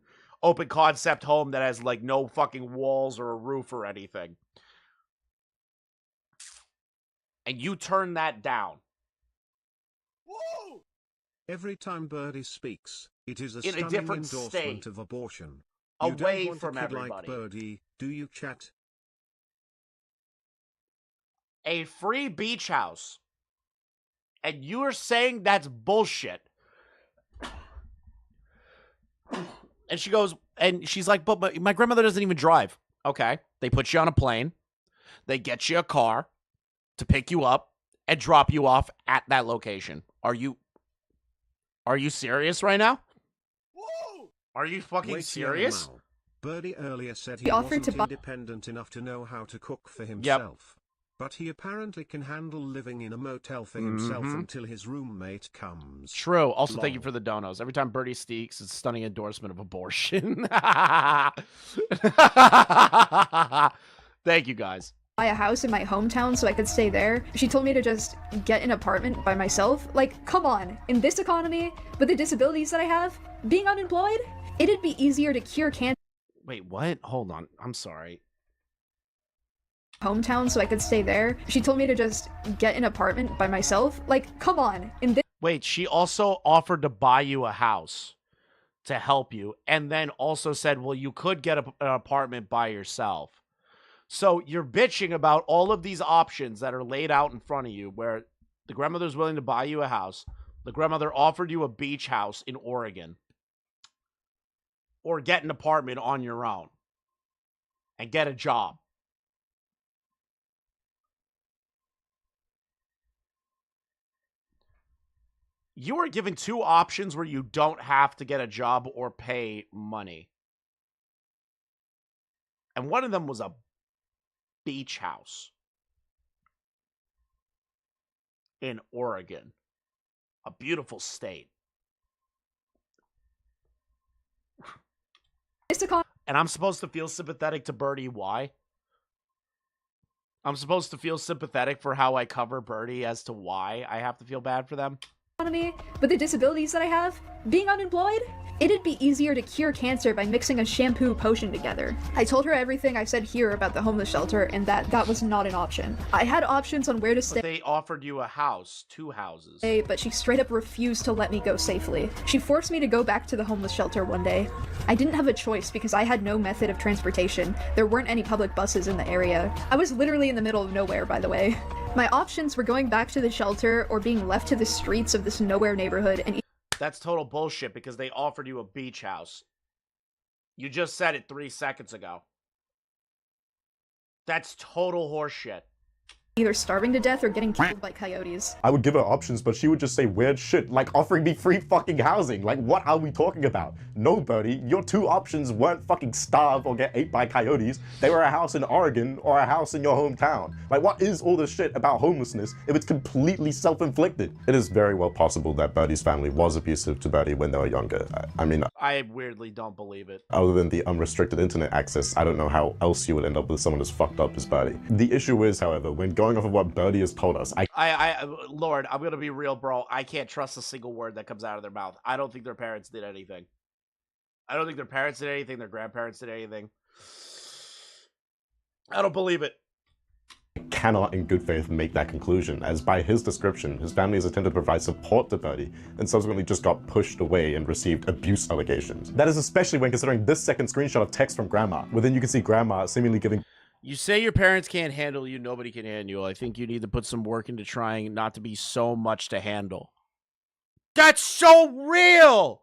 concept home that has like no fucking walls or a roof or anything. And you turn that down. Whoa! Every time Birdie speaks, it is a in stunning a different endorsement state, of abortion. away you don't want from a kid everybody. like Birdie, do you, chat? A free beach house. And you are saying that's bullshit. And she goes, and she's like, but my grandmother doesn't even drive. Okay. They put you on a plane. They get you a car to pick you up and drop you off at that location. Are you serious right now? Whoa! Are you fucking serious? Birdie earlier said he offered wasn't to independent enough to know how to cook for himself. But he apparently can handle living in a motel for himself until his roommate comes. True. Also, thank you for the donos. Every time Birdie speaks, it's a stunning endorsement of abortion. Thank you, guys. Buy a house in my hometown so I could stay there. She told me to just get an apartment by myself. Like, come on, in this economy, with the disabilities that I have, being unemployed, it'd be easier to cure cancer. Wait, what? Hold on. I'm sorry. Hometown so I could stay there. She told me to just get an apartment by myself. Like, come on, in this. Wait, she also offered to buy you a house to help you, and then also said, well, you could get an apartment by yourself. So you're bitching about all of these options that are laid out in front of you, where the grandmother's willing to buy you a house. The grandmother offered you a beach house in Oregon. Or get an apartment on your own. And get a job. You are given two options where you don't have to get a job or pay money. And one of them was a beach house in Oregon, a beautiful state. to calm. And I'm supposed to feel sympathetic to Birdie. Why? I'm supposed to feel sympathetic for how I cover Birdie as to why I have to feel bad for them. With the disabilities that I have, being unemployed, it'd be easier to cure cancer by mixing a shampoo potion together. I told her everything I said here about the homeless shelter and that was not an option. I had options on where to stay. But they offered you a house, 2 houses. But she straight up refused to let me go safely. She forced me to go back to the homeless shelter one day. I didn't have a choice because I had no method of transportation. There weren't any public buses in the area. I was literally in the middle of nowhere, by the way. My options were going back to the shelter or being left to the streets of this nowhere neighborhood and That's total bullshit because they offered you a beach house. You just said it 3 seconds ago. That's total horseshit. either starving to death or getting killed by coyotes. I would give her options, but she would just say weird shit, like offering me free fucking housing. Like, what are we talking about? No, Birdie, your 2 options weren't fucking starve or get ate by coyotes. They were a house in Oregon or a house in your hometown. Like, what is all this shit about homelessness if it's completely self-inflicted? It is very well possible that Birdie's family was abusive to Birdie when they were younger. I mean, I weirdly don't believe it. other than the unrestricted internet access, I don't know how else you would end up with someone as fucked up as Birdie. The issue is, however, when going off of what Birdie has told us, Lord, I'm gonna be real, bro. I can't trust a single word that comes out of their mouth. I don't think their parents did anything. I don't think their parents did anything. Their grandparents did anything. I don't believe it. Cannot in good faith make that conclusion, as by his description, his family has attempted to provide support to Birdie and subsequently just got pushed away and received abuse allegations. That is especially when considering this second screenshot of text from Grandma, where then you can see Grandma seemingly giving You say your parents can't handle you, nobody can handle you. I think you need to put some work into trying not to be so much to handle. That's so real!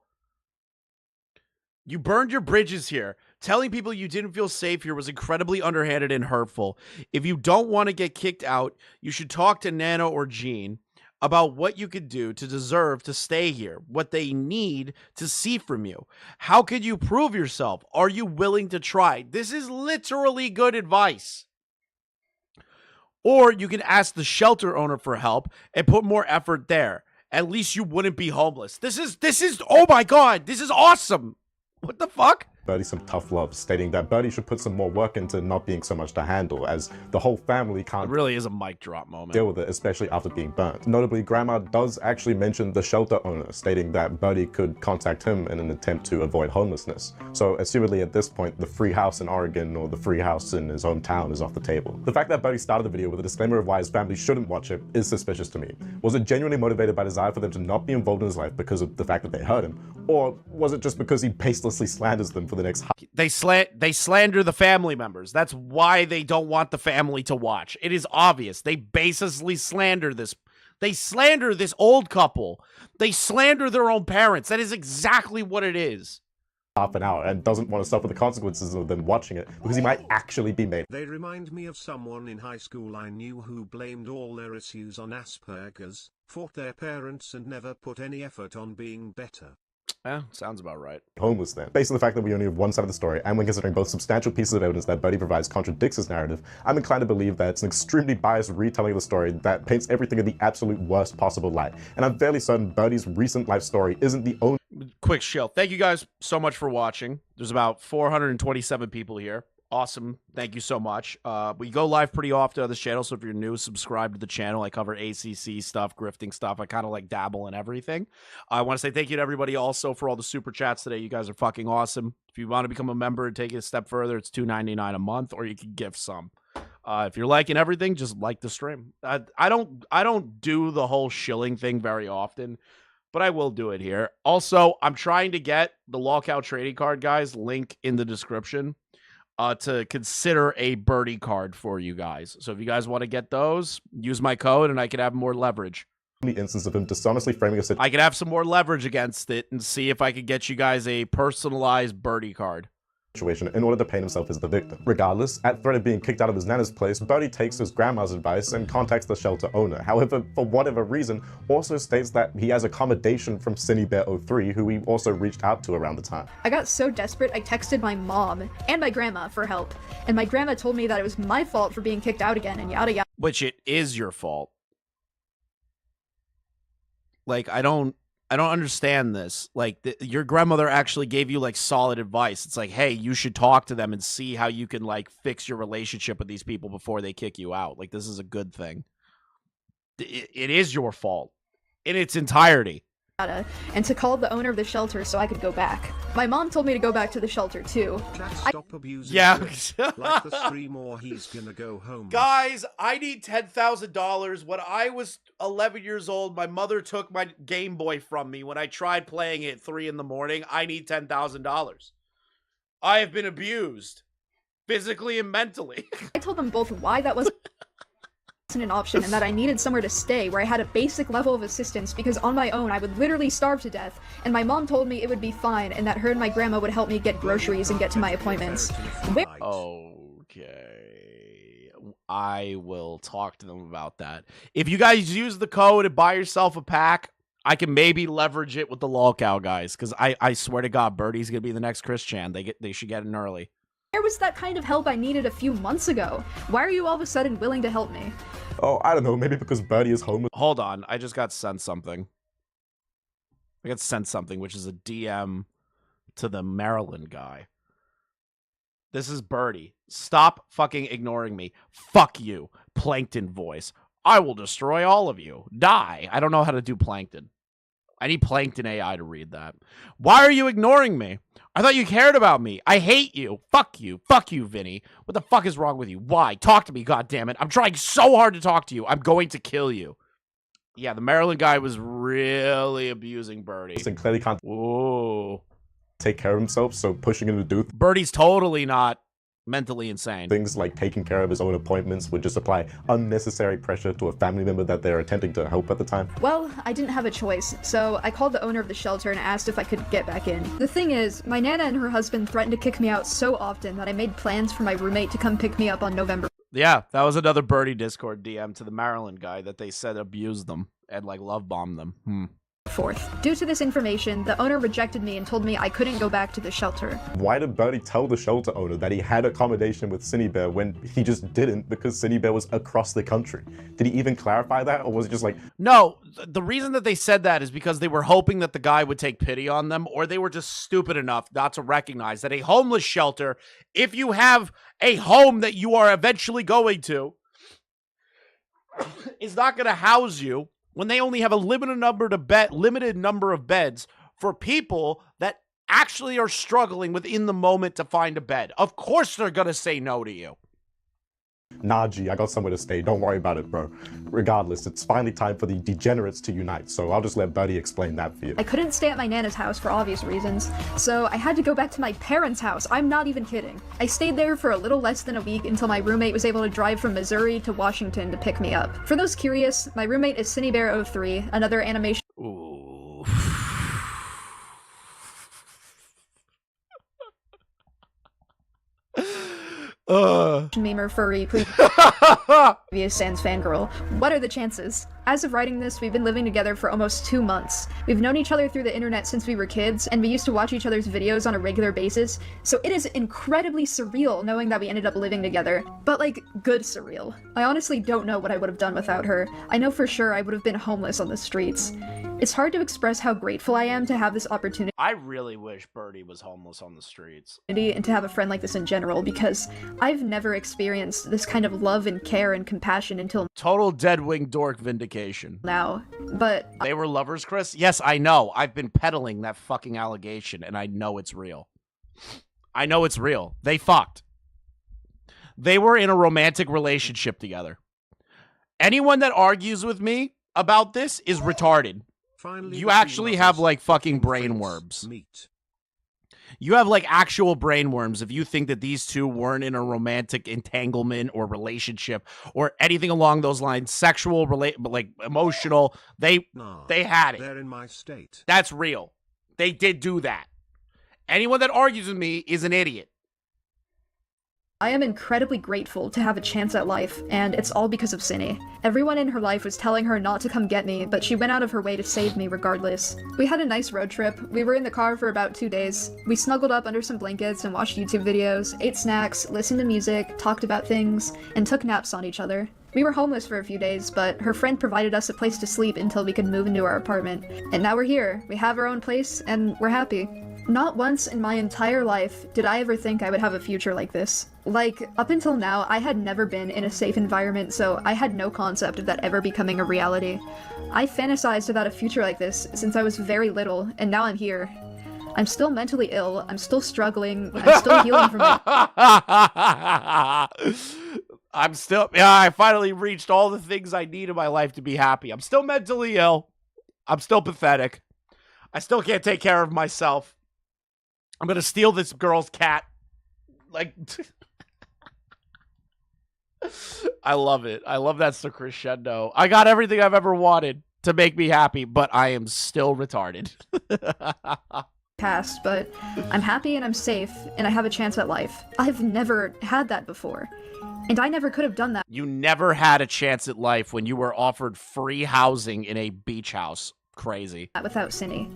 You burned your bridges here. Telling people you didn't feel safe here was incredibly underhanded and hurtful. If you don't want to get kicked out, you should talk to Nana or Jean about what you could do to deserve to stay here, what they need to see from you. How could you prove yourself? Are you willing to try? This is literally good advice. Or you can ask the shelter owner for help and put more effort there. At least you wouldn't be homeless. This is, oh my God, this is awesome. What the fuck? Birdie some tough love, stating that Birdie should put some more work into not being so much to handle, as the whole family can't It really is a mic drop moment. deal with it, especially after being burnt. Notably, Grandma does actually mention the shelter owner, stating that Birdie could contact him in an attempt to avoid homelessness. So, assumedly at this point, the free house in Oregon or the free house in his hometown is off the table. The fact that Birdie started the video with a disclaimer of why his family shouldn't watch it is suspicious to me. Was it genuinely motivated by desire for them to not be involved in his life because of the fact that they hurt him? Or was it just because he baselessly slanders them for the next They slander the family members. That's why they don't want the family to watch. It is obvious. They baselessly slander this. They slander this old couple. They slander their own parents. That is exactly what it is. half an hour and doesn't want to suffer the consequences of them watching it because he might actually be made. They remind me of someone in high school I knew who blamed all their issues on Asperger's, fought their parents and never put any effort on being better. Yeah, sounds about right. Homeless then. Based on the fact that we only have one side of the story, and when considering both substantial pieces of evidence that Birdie provides contradicts his narrative, I'm inclined to believe that it's an extremely biased retelling of the story that paints everything in the absolute worst possible light. And I'm fairly certain Birdie's recent life story isn't the only— Quick shill. Thank you guys so much for watching. There's about 427 people here. Awesome. Thank you so much. We go live pretty often on this channel, so if you're new, subscribe to the channel. I cover ACC stuff, grifting stuff. I kind of like dabble in everything. I want to say thank you to everybody also for all the super chats today. You guys are fucking awesome. If you want to become a member and take it a step further, it's $2.99 a month, or you can gift some. If you're liking everything, just like the stream. I don't do the whole shilling thing very often, but I will do it here. Also, I'm trying to get the lockout trading card, guys. Link in the description. To consider a birdie card for you guys. So if you guys want to get those, use my code and I can have more leverage. The instance of him dishonestly framing a situation. I can have some more leverage against it and see if I could get you guys a personalized birdie card in order to paint himself as the victim. Regardless, at threat of being kicked out of his nana's place, Birdie takes his grandma's advice and contacts the shelter owner. However, for whatever reason, also states that he has accommodation from CinnyBear03, who he also reached out to around the time. I got so desperate I texted my mom and my grandma for help, and my grandma told me that it was my fault for being kicked out again and yada yada. Which it is your fault. Like, I don't I don't understand this. Like, your grandmother actually gave you like solid advice. It's like, hey, you should talk to them and see how you can like fix your relationship with these people before they kick you out. Like, this is a good thing. It is your fault in its entirety. And to call the owner of the shelter so I could go back. My mom told me to go back to the shelter too. Stop abusing Yeah. like the stream or he's gonna go home. Guys, I need $10,000. When I was 11 years old, my mother took my Game Boy from me when I tried playing it at 3 in the morning. I need $10,000. I have been abused physically and mentally. I told them both why that wasn't an option and that I needed somewhere to stay where I had a basic level of assistance because on my own I would literally starve to death, and my mom told me it would be fine and that her and my grandma would help me get groceries and get to my appointments. Okay. I will talk to them about that. If you guys use the code and buy yourself a pack, I can maybe leverage it with the lolcow guys, because I swear to God, Birdie's gonna be the next Chris Chan. They should get in early. Where was that kind of help I needed a few months ago? Why are you all of a sudden willing to help me? Oh, I don't know. Maybe because Birdie is homeless. Hold on. I just got sent something. I got sent something, which is a DM to the Maryland guy. This is Birdie. Stop fucking ignoring me. Fuck you. Plankton voice. I will destroy all of you. Die. I don't know how to do Plankton. I need Plankton AI to read that. Why are you ignoring me? I thought you cared about me. I hate you. Fuck you. Fuck you, Vinny. What the fuck is wrong with you? Why? Talk to me, goddammit. I'm trying so hard to talk to you. I'm going to kill you. Yeah, the Maryland guy was really abusing Birdie. And clearly can't take care of himself, so pushing him to do Birdie's totally not mentally insane. things like taking care of his own appointments would just apply unnecessary pressure to a family member that they're attempting to help at the time. Well, I didn't have a choice, so I called the owner of the shelter and asked if I could get back in. The thing is, my nana and her husband threatened to kick me out so often that I made plans for my roommate to come pick me up on November. Yeah, that was another Birdie Discord DM to the Maryland guy that they said abused them and like love bombed them. 4th. Due to this information, the owner rejected me and told me I couldn't go back to the shelter. Why did Birdie tell the shelter owner that he had accommodation with Cinny Bear when he just didn't because Cinny Bear was across the country? Did he even clarify that, or was it just like... No, the reason that they said that is because they were hoping that the guy would take pity on them, or they were just stupid enough not to recognize that a homeless shelter, if you have a home that you are eventually going to, is not going to house you when they only have a limited number of beds for people that actually are struggling within the moment to find a bed. Of course they're going to say no to you. Nah, G, I got somewhere to stay. Don't worry about it, bro. Regardless, it's finally time for the degenerates to unite, so I'll just let Birdie explain that for you. I couldn't stay at my nana's house for obvious reasons, so I had to go back to my parents' house. I'm not even kidding. I stayed there for a little less than a week until my roommate was able to drive from Missouri to Washington to pick me up. For those curious, my roommate is CinnyBear03, another animation. Ooh. Memer furry previous Sans fangirl. What are the chances? As of writing this, we've been living together for almost 2 months. We've known each other through the internet since we were kids, and we used to watch each other's videos on a regular basis, so it is incredibly surreal knowing that we ended up living together. But like, good surreal. I honestly don't know what I would have done without her. I know for sure I would have been homeless on the streets. It's hard to express how grateful I am to have this opportunity. I really wish Birdie was homeless on the streets. And to have a friend like this in general, because I've never experienced this kind of love and care and compassion until Total dead-wing dork vindication. now. But They were lovers, Chris? Yes, I know. I've been peddling that fucking allegation, and I know it's real. I know it's real. They fucked. They were in a romantic relationship together. Anyone that argues with me about this is retarded. Finally, You actually have like fucking brainworms. You have like actual brainworms if you think that these two weren't in a romantic entanglement or relationship or anything along those lines, sexual, like emotional. They had it. They're in my state. That's real. They did do that. Anyone that argues with me is an idiot. I am incredibly grateful to have a chance at life, and it's all because of Cinny. Everyone in her life was telling her not to come get me, but she went out of her way to save me regardless. We had a nice road trip. We were in the car for about 2 days. We snuggled up under some blankets and watched YouTube videos, ate snacks, listened to music, talked about things, and took naps on each other. We were homeless for a few days, but her friend provided us a place to sleep until we could move into our apartment. And now we're here. We have our own place, and we're happy. Not once in my entire life did I ever think I would have a future like this. Like, up until now, I had never been in a safe environment, so I had no concept of that ever becoming a reality. I fantasized about a future like this since I was very little, and now I'm here. I'm still mentally ill, I'm still struggling, I'm still healing from it. I finally reached all the things I need in my life to be happy. I'm still mentally ill. I'm still pathetic. I still can't take care of myself. I'm gonna steal this girl's cat. Like, I love it. I love that's the crescendo. I got everything I've ever wanted to make me happy, but I am still retarded. Past, but I'm happy and I'm safe, and I have a chance at life. I've never had that before, and I never could have done that. You never had a chance at life when you were offered free housing in a beach house. Crazy. Without Cindy.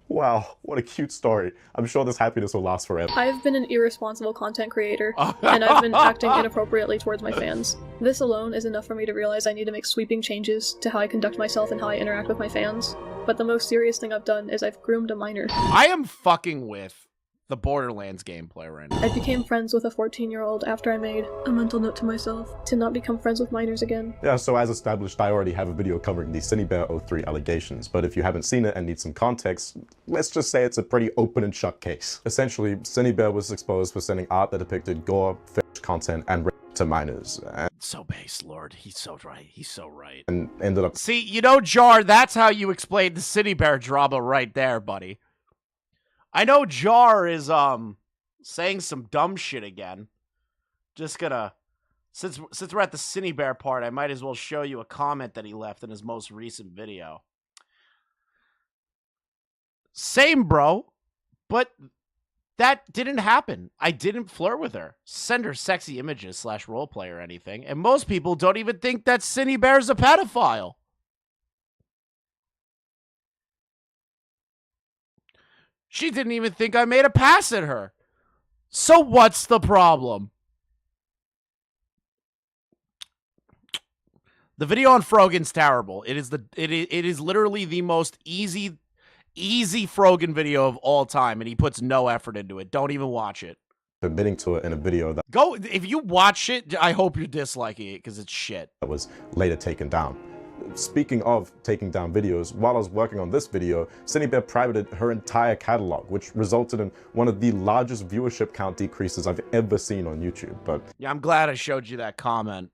Wow, what a cute story. I'm sure this happiness will last forever. I've been an irresponsible content creator, and I've been acting inappropriately towards my fans. This alone is enough for me to realize I need to make sweeping changes to how I conduct myself and how I interact with my fans. But the most serious thing I've done is I've groomed a minor. I am fucking with the Borderlands gameplay right now. I became friends with a 14-year-old after I made a mental note to myself to not become friends with minors again. Yeah, so as established, I already have a video covering the CineBear03 allegations, but if you haven't seen it and need some context, let's just say it's a pretty open and shut case. Essentially, CineBear was exposed for sending art that depicted gore, fetish content, and rape to minors. So base, Lord. He's so right. He's so right. And ended up... See, you know, Jar, that's how you explain the CineBear drama right there, buddy. I know Jar is saying some dumb shit again. Just gonna since we're at the CineBear part, I might as well show you a comment that he left in his most recent video. Same, bro, but that didn't happen. I didn't flirt with her, send her sexy images / roleplay or anything, and most people don't even think that CineBear's a pedophile. She didn't even think I made a pass at her. So what's the problem? The video on Frogan's terrible. It is literally the most easy Frogan video of all time, and he puts no effort into it. Don't even watch it. Admitting to it in a video that... Go, if you watch it, I hope you're disliking it, because it's shit. ...that was later taken down. Speaking of taking down videos, while I was working on this video, CineBear privated her entire catalog, which resulted in one of the largest viewership count decreases I've ever seen on YouTube. But yeah, I'm glad I showed you that comment.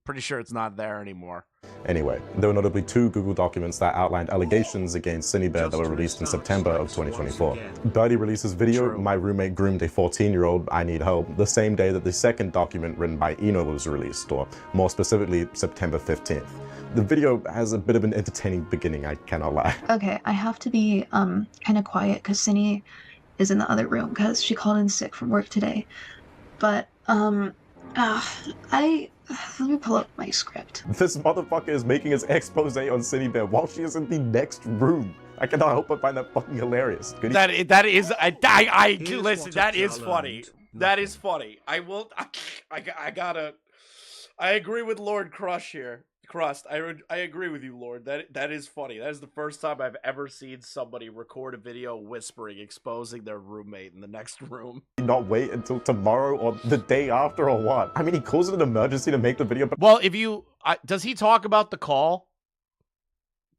Pretty sure it's not there anymore. Anyway, there were notably 2 Google documents that outlined allegations against CineBear that were released in September of 2024. Birdie released his video, My Roommate Groomed a 14-year-old, I Need Help, the same day that the second document written by Eno was released, or more specifically, September 15th. The video has a bit of an entertaining beginning, I cannot lie. Okay, I have to be kind of quiet because Cindy is in the other room because she called in sick from work today. But let me pull up my script. This motherfucker is making his expose on CineBear while she is in the next room. I cannot help but find that fucking hilarious. Listen, that is funny. That is funny. I agree with Lord Crust here. Crust, I agree with you, Lord. That is funny. That is the first time I've ever seen somebody record a video whispering, exposing their roommate in the next room. Not wait until tomorrow or the day after or what? I mean, he calls it an emergency to make the video, but... Well, if you... does he talk about the call?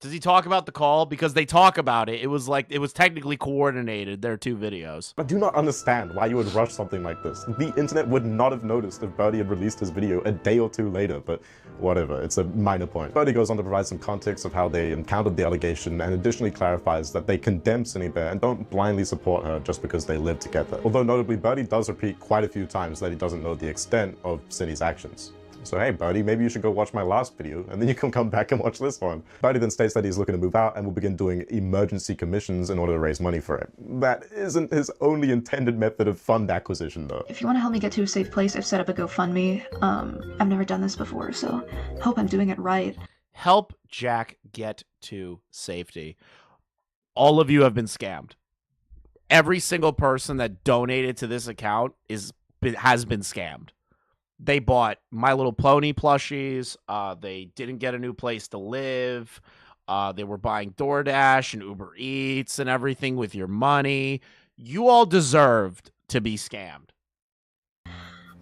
Does he talk about the call? Because they talk about it. It was technically coordinated, their 2 videos. I do not understand why you would rush something like this. The internet would not have noticed if Birdie had released his video a day or 2 later, but whatever, it's a minor point. Birdie goes on to provide some context of how they encountered the allegation and additionally clarifies that they condemn CineBear and don't blindly support her just because they live together. Although notably, Birdie does repeat quite a few times that he doesn't know the extent of Cindy's actions. So hey, Birdie, maybe you should go watch my last video, and then you can come back and watch this one. Birdie then states that he's looking to move out and will begin doing emergency commissions in order to raise money for it. That isn't his only intended method of fund acquisition, though. If you want to help me get to a safe place, I've set up a GoFundMe. I've never done this before, so hope I'm doing it right. Help Jack get to safety. All of you have been scammed. Every single person that donated to this account has been scammed. They bought My Little Pony plushies. They didn't get a new place to live. They were buying DoorDash and Uber Eats and everything with your money. You all deserved to be scammed.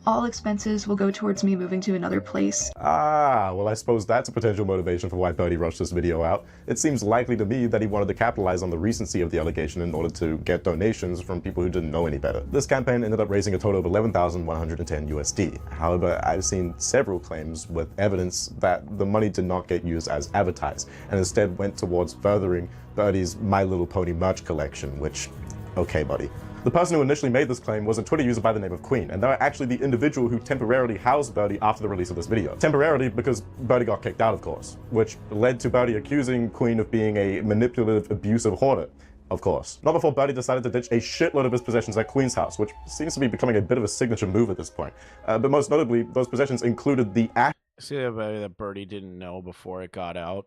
All expenses will go towards me moving to another place. Ah, well, I suppose that's a potential motivation for why Birdie rushed this video out. It seems likely to me that he wanted to capitalize on the recency of the allegation in order to get donations from people who didn't know any better. This campaign ended up raising a total of 11,110 USD. However, I've seen several claims with evidence that the money did not get used as advertised, and instead went towards furthering Birdie's My Little Pony merch collection, which, okay, buddy. The person who initially made this claim was a Twitter user by the name of Queen, and they were actually the individual who temporarily housed Birdie after the release of this video. Temporarily because Birdie got kicked out, of course, which led to Birdie accusing Queen of being a manipulative, abusive hoarder. Of course. Not before Birdie decided to ditch a shitload of his possessions at Queen's house, which seems to be becoming a bit of a signature move at this point. But most notably, those possessions included the See that Birdie didn't know before it got out.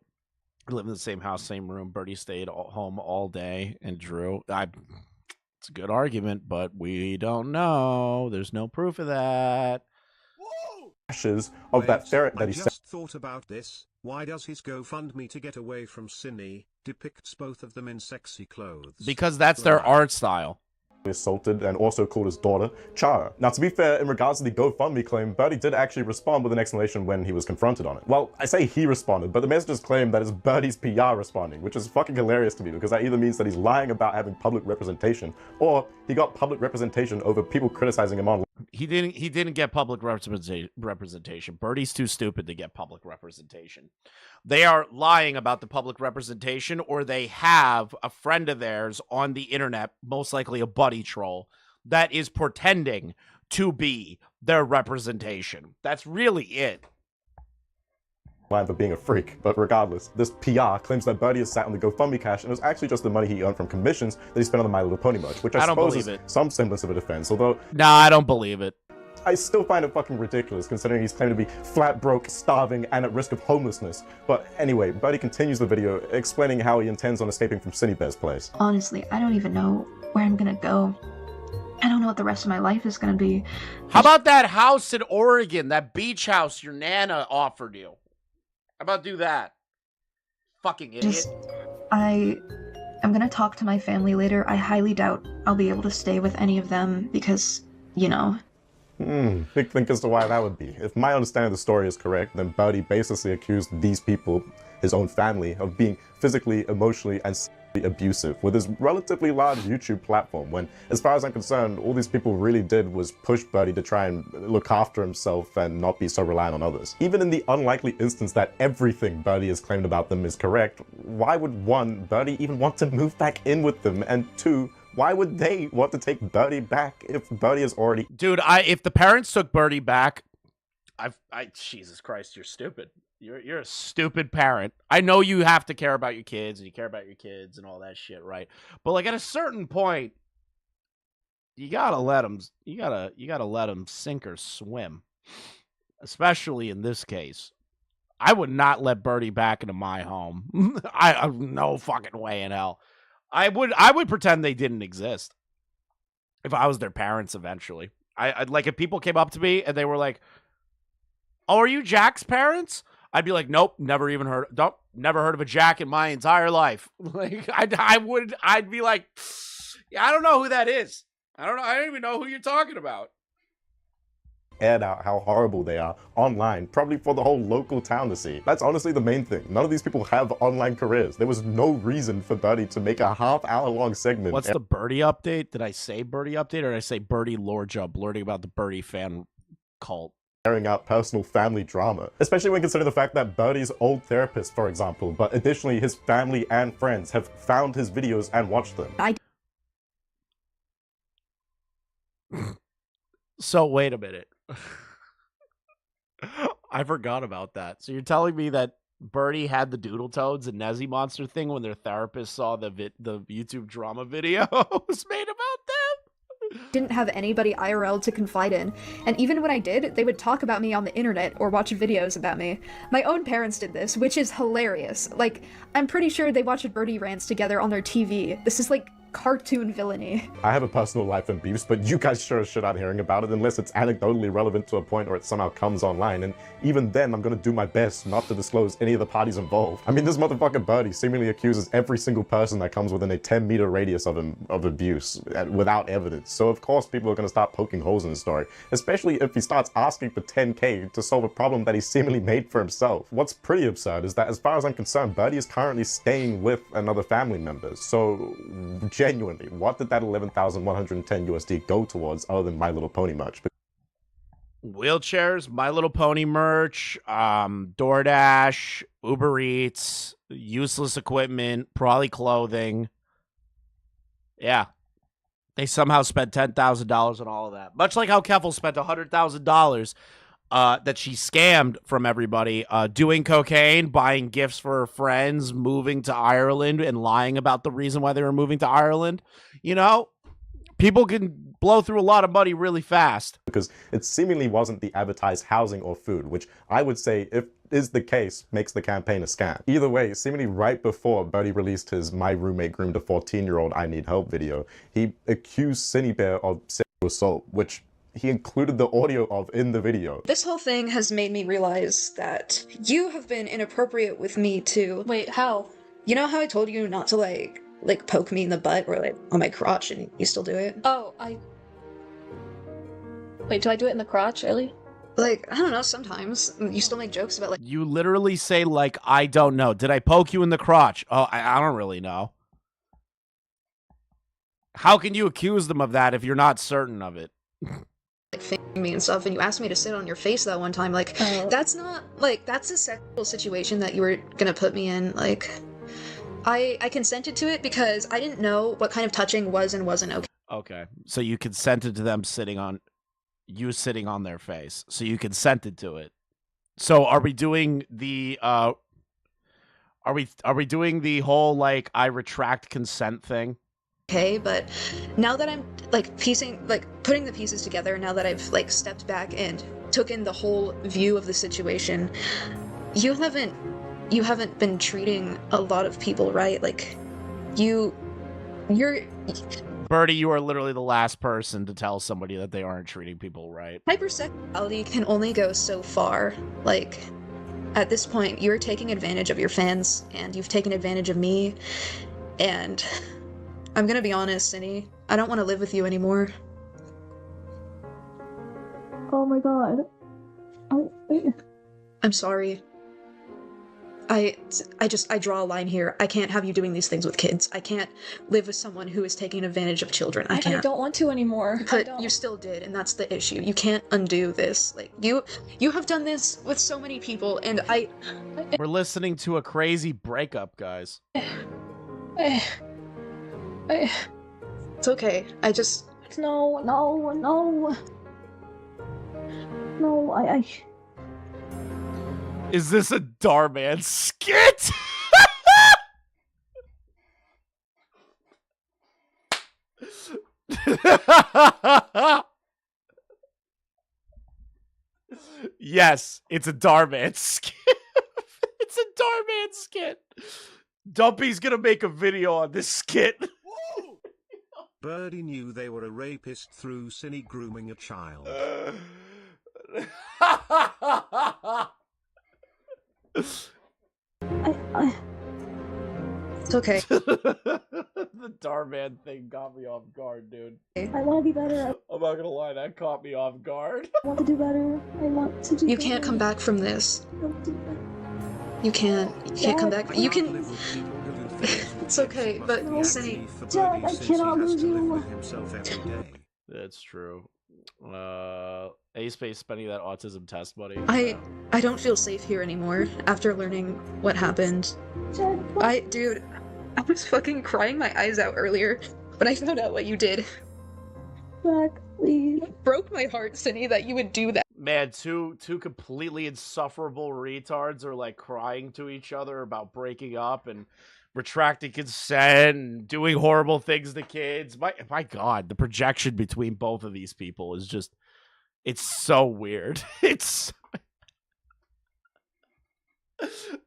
We lived in the same house, same room. Birdie stayed home all day and drew. It's a good argument, but we don't know. There's no proof of that. ashes of that ferret that he I just thought about this. Why does his GoFundMe to get away from Cinny depicts both of them in sexy clothes? Because that's their art style. Assaulted and also called his daughter Chara. Now, to be fair, in regards to the GoFundMe claim, Birdie did actually respond with an explanation when he was confronted on it. Well, I say he responded, but the messages claim that it's Birdie's PR responding, which is fucking hilarious to me because that either means that he's lying about having public representation, or he got public representation over people criticizing him online. He didn't get public representation. Birdie's too stupid to get public representation. They are lying about the public representation, or they have a friend of theirs on the internet, most likely a buddy troll, that is pretending to be their representation. That's really it. For being a freak, but regardless, this PR claims that Birdie has sat on the GoFundMe cash and it was actually just the money he earned from commissions that he spent on the My Little Pony merch, which I suppose is some semblance of a defense, although... Nah, I don't believe it. I still find it fucking ridiculous, considering he's claimed to be flat broke, starving, and at risk of homelessness. But anyway, Birdie continues the video, explaining how he intends on escaping from Cinny Bear's place. Honestly, I don't even know where I'm gonna go. I don't know what the rest of my life is gonna be. How about that house in Oregon, that beach house your Nana offered you? How about do that? Fucking idiot. I'm gonna talk to my family later. I highly doubt I'll be able to stay with any of them because, you know. Think as to why that would be. If my understanding of the story is correct, then Birdie basically accused these people, his own family, of being physically, emotionally, and sexually abusive with his relatively large YouTube platform, when, as far as I'm concerned, all these people really did was push Birdie to try and look after himself and not be so reliant on others. Even in the unlikely instance that everything Birdie has claimed about them is correct, why would one, Birdie even want to move back in with them, and two, why would they want to take Birdie back if Birdie is already... Dude, if the parents took Birdie back, Jesus Christ, you're stupid. You're a stupid parent. I know you have to care about your kids and you care about your kids and all that shit, right? But like at a certain point, you gotta let them. You gotta let them sink or swim. Especially in this case, I would not let Birdie back into my home. No fucking way in hell. I would pretend they didn't exist if I was their parents eventually. I'd like if people came up to me and they were like, "Oh, are you Jack's parents?" I'd be like, "Nope, never heard of a Jack in my entire life." Like I'd be like, "Yeah, I don't know who that is. I don't even know who you're talking about." Aired out how horrible they are online, probably for the whole local town to see. That's honestly the main thing. None of these people have online careers. There was no reason for Birdie to make a half-hour-long segment. What's the Birdie update? Did I say Birdie update, or did I say Birdie lore job, learning about the Birdie fan cult? Airing out personal family drama, especially when considering the fact that Birdie's old therapist, for example, but additionally his family and friends have found his videos and watched them. So wait a minute. I forgot about that. So you're telling me that Birdie had the Doodle Toads and Nezzy Monster thing when their therapist saw the YouTube drama video was made about them? Didn't have anybody IRL to confide in, and even when I did, they would talk about me on the internet or watch videos about me. My own parents did this, which is hilarious. Like, I'm pretty sure they watched Birdie rants together on their TV. This is like cartoon villainy. I have a personal life and beefs, but you guys sure as shit aren't hearing about it unless it's anecdotally relevant to a point where it somehow comes online, and even then I'm gonna do my best not to disclose any of the parties involved. I mean, this motherfucking Birdie seemingly accuses every single person that comes within a 10-meter radius of him of abuse without evidence, so of course people are gonna start poking holes in his story, especially if he starts asking for 10K to solve a problem that he seemingly made for himself. What's pretty absurd is that as far as I'm concerned, Birdie is currently staying with another family member, so genuinely, what did that 11,110 USD go towards other than My Little Pony merch? Wheelchairs, My Little Pony merch, DoorDash, Uber Eats, useless equipment, probably clothing. Yeah. They somehow spent $10,000 on all of that. Much like how Keffel spent $100,000 that she scammed from everybody, doing cocaine, buying gifts for her friends, moving to Ireland, and lying about the reason why they were moving to Ireland. You know, people can blow through a lot of money really fast. Because it seemingly wasn't the advertised housing or food, which I would say, if is the case, makes the campaign a scam. Either way, seemingly right before Birdie released his My Roommate Groomed a 14-year-old I Need Help video, he accused Cinny Bear of sexual assault, which he included the audio of in the video. This whole thing has made me realize that you have been inappropriate with me too. Wait, how? You know how I told you not to like poke me in the butt or like on my crotch, and you still do it? Oh, Wait, do I do it in the crotch, really? Like, I don't know, sometimes. You still make jokes about like... You literally say, like, I don't know. Did I poke you in the crotch? Oh, I don't really know. How can you accuse them of that if you're not certain of it? like fingering me and stuff, and you asked me to sit on your face that one time. Like, that's not, like, that's a sexual situation that you were gonna put me in. Like, I consented to it because I didn't know what kind of touching was and wasn't okay. Okay, so you consented to them sitting on their face. So you consented to it. So are we doing the are we doing the whole like I retract consent thing? Okay, but now that I'm like putting the pieces together, now that I've like stepped back and took in the whole view of the situation, you haven't been treating a lot of people right. Like, you're Birdie, you are literally the last person to tell somebody that they aren't treating people right. Hypersexuality can only go so far. Like, at this point, you're taking advantage of your fans, and you've taken advantage of me, and I'm gonna be honest, Cinny, I don't want to live with you anymore. Oh my god. I'm sorry. I draw a line here. I can't have you doing these things with kids. I can't live with someone who is taking advantage of children. I can't. I don't want to anymore. But you still did, and that's the issue. You can't undo this. Like, you have done this with so many people, and We're listening to a crazy breakup, guys. It's okay. No, Is this a Darman skit? Yes, it's a Darman skit. It's a Darman skit. Dumpy's gonna make a video on this skit. Birdie knew they were a rapist through Cinny grooming a child. It's okay. The Darman thing got me off guard, dude. I want to be better. I'm not gonna lie, that caught me off guard. I want to do better. I want to do You better. can't come back from this. You can't come back. You can. It's okay, but Cinny. Jack, I cannot lose you. That's true. A-Space spending that autism test money. I don't feel safe here anymore after learning what happened. Dude, I was fucking crying my eyes out earlier when I found out what you did. Jack, please. It broke my heart, Cinny, that you would do that. Man, two completely insufferable retards are like crying to each other about breaking up and retracting consent and doing horrible things to kids. My God, the projection between both of these people is just, it's so weird. It's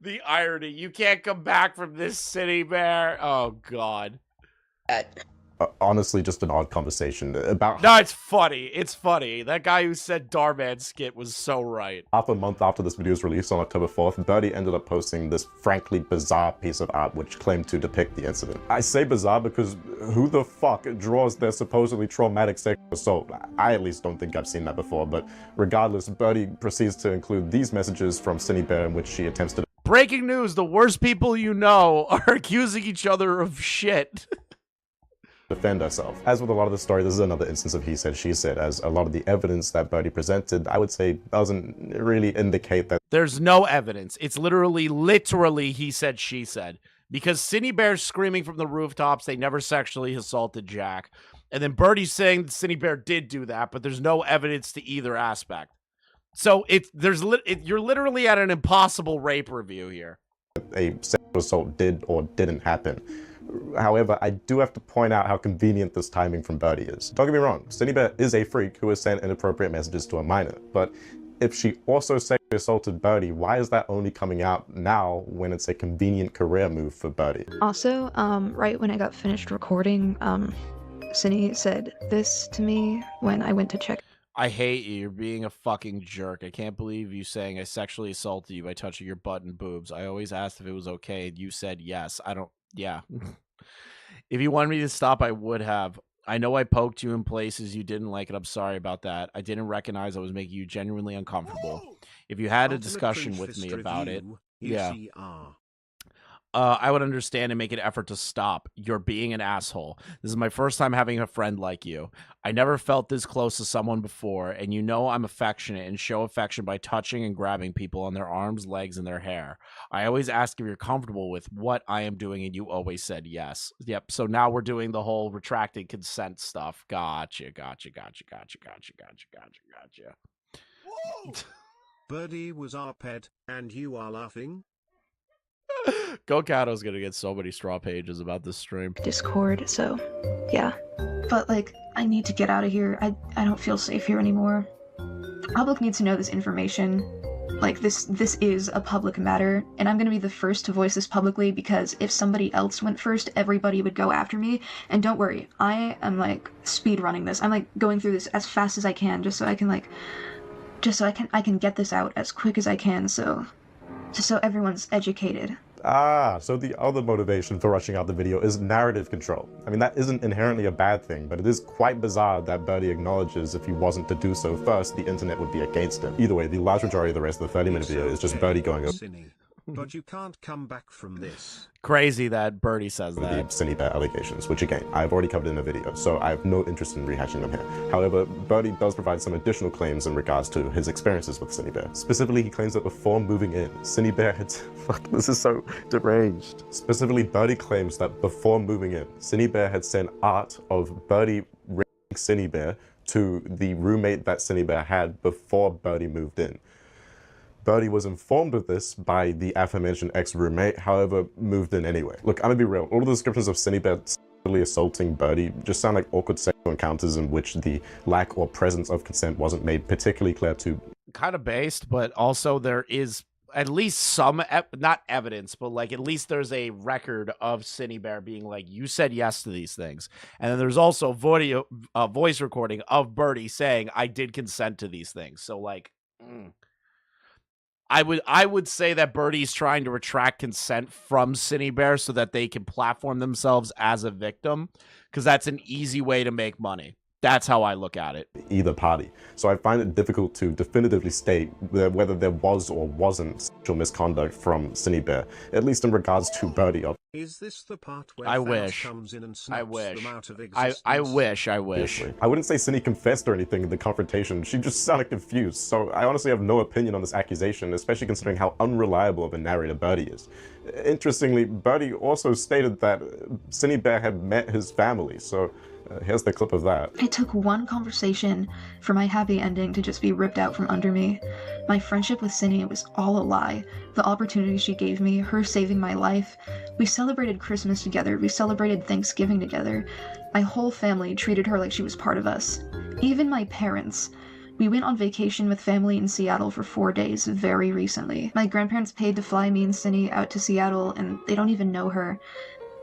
the irony. You can't come back from this, City Bear. Oh God. honestly just an odd conversation about. No, it's funny. It's funny. That guy who said Darman skit was so right. Half a month after this video was released on October 4th, Birdie ended up posting this frankly bizarre piece of art which claimed to depict the incident. I say bizarre because who the fuck draws their supposedly traumatic sexual assault? I at least don't think I've seen that before, but regardless, Birdie proceeds to include these messages from Cindy Bear in which she attempts to— Breaking news, the worst people you know are accusing each other of shit. defend herself. As with a lot of the story, this is another instance of he said, she said, as a lot of the evidence that Birdie presented, I would say, doesn't really indicate that. There's no evidence. It's literally he said, she said. Because Cindy Bear's screaming from the rooftops, they never sexually assaulted Jack. And then Birdie's saying that Cindy Bear did do that, but there's no evidence to either aspect. So you're literally at an impossible rape review here. A sexual assault did or didn't happen. However, I do have to point out how convenient this timing from Birdie is. Don't get me wrong, Cindy Bear is a freak who has sent inappropriate messages to a minor, but if she also sexually assaulted Birdie, why is that only coming out now when it's a convenient career move for Birdie? Also, right when I got finished recording, Cindy said this to me when I went to check. I hate you. You're being a fucking jerk. I can't believe you saying I sexually assaulted you by touching your butt and boobs. I always asked if it was okay, and you said yes. Yeah. If you wanted me to stop, I would have. I know I poked you in places you didn't like, and I'm sorry about that. I didn't recognize I was making you genuinely uncomfortable. If you had a discussion with me about it, yeah. I would understand and make an effort to stop. You're being an asshole. This is my first time having a friend like you. I never felt this close to someone before, and you know I'm affectionate and show affection by touching and grabbing people on their arms, legs, and their hair. I always ask if you're comfortable with what I am doing, and you always said yes. Yep, so now we're doing the whole retracted consent stuff. Gotcha. Birdie was our pet, and you are laughing? Go Cato's gonna get so many straw pages about this stream. Discord, so yeah. But like, I need to get out of here. I don't feel safe here anymore. The public needs to know this information. Like, this is a public matter, and I'm gonna be the first to voice this publicly, because if somebody else went first, everybody would go after me. And don't worry, I am like speed running this. I'm like going through this as fast as I can, just so I can get this out as quick as I can, so everyone's educated. So the other motivation for rushing out the video is narrative control. I mean, that isn't inherently a bad thing, but it is quite bizarre that Birdie acknowledges if he wasn't to do so first, the internet would be against him. Either way, the large majority of the rest of the 30-minute video is just Birdie going over. But you can't come back from this. Crazy that Birdie says that. The Cindy Bear allegations, which again, I've already covered in a video, so I have no interest in rehashing them here. However, Birdie does provide some additional claims in regards to his experiences with Cindy Bear. Specifically, he claims that before moving in, Cindy Bear had... Fuck, this is so deranged. Specifically, Birdie claims that before moving in, Cindy Bear had sent art of Birdie raping Cindy Bear to the roommate that Cindy Bear had before Birdie moved in. Birdie was informed of this by the aforementioned ex-roommate, however, moved in anyway. Look, I'm gonna be real, all of the descriptions of Cindy Bear sexually assaulting Birdie just sound like awkward sexual encounters in which the lack or presence of consent wasn't made particularly clear to. Kind of based, but also there is at least some, not evidence, but like at least there's a record of Cindy Bear being like, you said yes to these things. And then there's also voice recording of Birdie saying, I did consent to these things. So like... I would say that Birdie's trying to retract consent from Cindy Bear so that they can platform themselves as a victim, because that's an easy way to make money. That's how I look at it. Either party. So I find it difficult to definitively state whether there was or wasn't sexual misconduct from Cindy Bear, at least in regards to Birdie. Is this the part where I wish. Comes in and snaps them out of existence? I wish. Obviously. I wouldn't say Cindy confessed or anything in the confrontation. She just sounded confused. So I honestly have no opinion on this accusation, especially considering how unreliable of a narrator Birdie is. Interestingly, Birdie also stated that Cindy Bear had met his family, so here's the clip of that. It took one conversation for my happy ending to just be ripped out from under me. My friendship with Cindy was all a lie. The opportunity she gave me, her saving my life. We celebrated Christmas together, we celebrated Thanksgiving together. My whole family treated her like she was part of us. Even my parents. We went on vacation with family in Seattle for 4 days very recently. My grandparents paid to fly me and Cindy out to Seattle, and they don't even know her.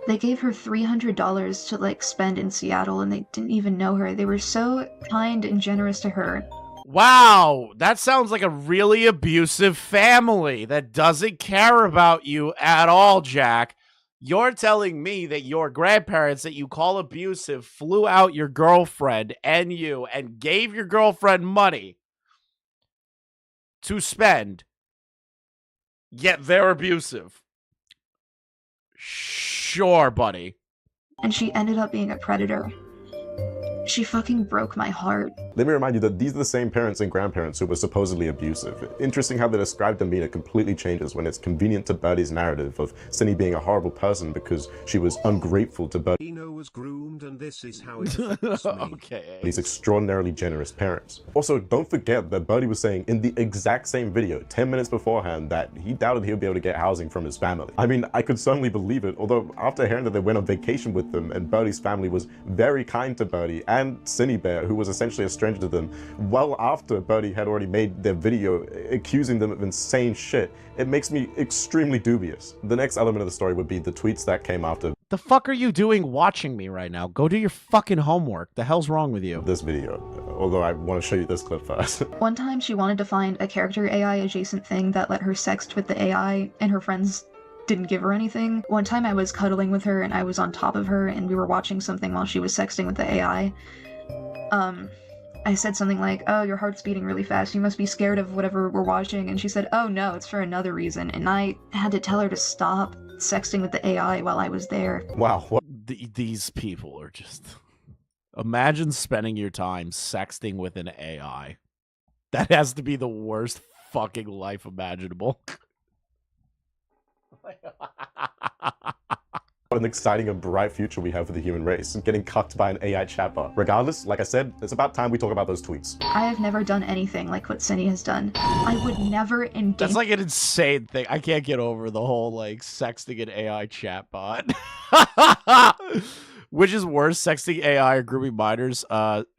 They gave her $300 to like spend in Seattle, and they didn't even know her. They were so kind and generous to her. Wow, that sounds like a really abusive family that doesn't care about you at all, Jack. You're telling me that your grandparents that you call abusive flew out your girlfriend and you and gave your girlfriend money to spend, yet they're abusive. Sure, buddy. And she ended up being a predator. She fucking broke my heart. Let me remind you that these are the same parents and grandparents who were supposedly abusive. Interesting how they describe demeanor completely changes when it's convenient to Birdie's narrative of Cindy being a horrible person because she was ungrateful to Birdie. Was groomed, and this is how it affects me. Okay. These extraordinarily generous parents. Also, don't forget that Birdie was saying in the exact same video 10 minutes beforehand that he doubted he would be able to get housing from his family. I mean, I could certainly believe it, although after hearing that they went on vacation with them and Birdie's family was very kind to Birdie and Cindy Bear, who was essentially a stranger to them, well after Birdie had already made their video accusing them of insane shit, it makes me extremely dubious. The next element of the story would be the tweets that came after. The fuck are you doing watching me right now? Go do your fucking homework. The hell's wrong with you? This video, although I want to show you this clip first. One time she wanted to find a character AI adjacent thing that let her sext with the AI, and her friends didn't give her anything. One time I was cuddling with her and I was on top of her and we were watching something while she was sexting with the AI. I said something like, "Oh, your heart's beating really fast. You must be scared of whatever we're watching." And she said, "Oh no, it's for another reason." And I had to tell her to stop sexting with the AI while I was there. Wow. What? These people are just... Imagine spending your time sexting with an AI. That has to be the worst fucking life imaginable. What an exciting and bright future we have for the human race, getting cucked by an AI chatbot. Regardless, like I said, it's about time we talk about those tweets. I have never done anything like what Cindy has done. I would never engage. That's like an insane thing. I can't get over the whole like sexting an AI chatbot. Which is worse, sexting AI or grooming minors?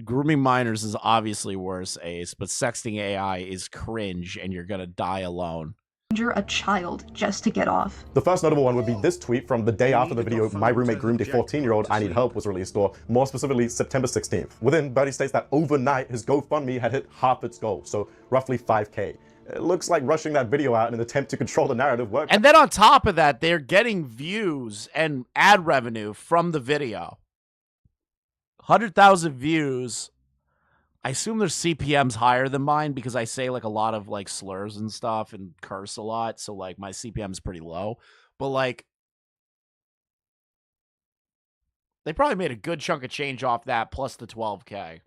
Grooming minors is obviously worse, Ace, but sexting AI is cringe and you're gonna die alone. A child just to get off. The first notable one would be this tweet from the day after the video My Roommate Groomed a 14-year-old I Need Help was released, or more specifically September 16th. Within, Birdie states that overnight his GoFundMe had hit half its goal, so roughly 5K. It looks like rushing that video out in an attempt to control the narrative worked. And then on top of that, they're getting views and ad revenue from the video. 100,000 views. I assume their CPM's higher than mine because I say like a lot of like slurs and stuff and curse a lot. So like my CPM's pretty low, but like they probably made a good chunk of change off that plus the 12K.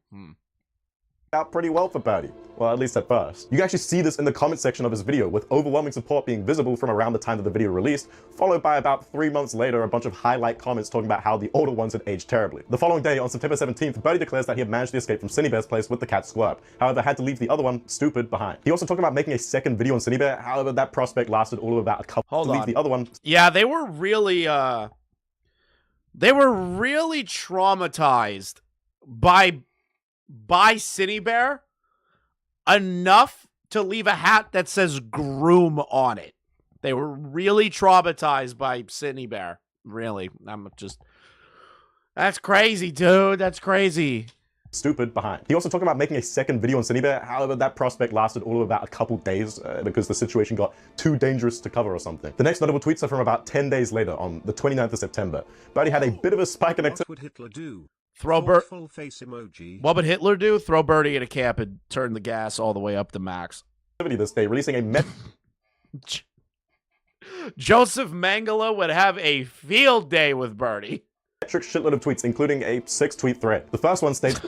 Out pretty well for Birdie. Well, at least at first. You can actually see this in the comment section of his video, with overwhelming support being visible from around the time that the video released, followed by about 3 months later a bunch of highlight comments talking about how the older ones had aged terribly. The following day, on September 17th, Birdie declares that he had managed to escape from Cindy Bear's place with the cat Squirt, however had to leave the other one, Stupid, behind. He also talked about making a second video on Cindy Bear, however that prospect lasted all of about a couple. Hold on. The other one. Yeah, they were really traumatized by Cindy Bear enough to leave a hat that says groom on it. They were really traumatized by Cindy Bear. Really. That's crazy, dude. That's crazy. Stupid behind. He also talked about making a second video on Cindy Bear, however that prospect lasted all of about a couple days because the situation got too dangerous to cover or something. The next notable tweets are from about 10 days later on the 29th of September. Birdie had a bit of a spike in activity. What would Hitler do? Full face emoji. What would Hitler do? Throw Birdie in a camp and turn the gas all the way up to max. This day, releasing a Joseph Mengele would have a field day with Birdie. Metric shitload of tweets, including a 6-tweet thread. The first one states,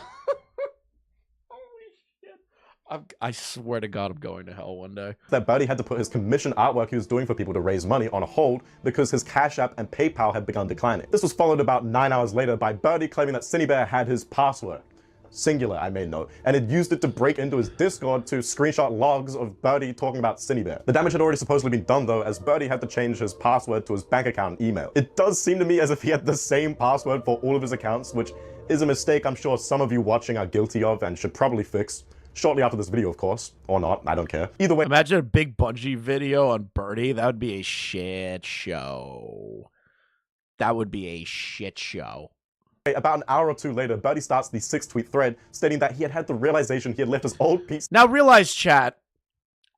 I swear to God, I'm going to hell one day. That Birdie had to put his commission artwork he was doing for people to raise money on a hold because his Cash App and PayPal had begun declining. This was followed about 9 hours later by Birdie claiming that Cindy Bear had his password, singular I may note, and had used it to break into his Discord to screenshot logs of Birdie talking about Cindy Bear. The damage had already supposedly been done though, as Birdie had to change his password to his bank account and email. It does seem to me as if he had the same password for all of his accounts, which is a mistake I'm sure some of you watching are guilty of and should probably fix. Shortly after this video, of course. Or not, I don't care. Either way. Imagine a big Bungie video on Birdie. That would be a shit show. That would be a shit show. About an hour or two later, Birdie starts the 6-tweet thread stating that he had had the realization he had left his old PC. Now realize, chat,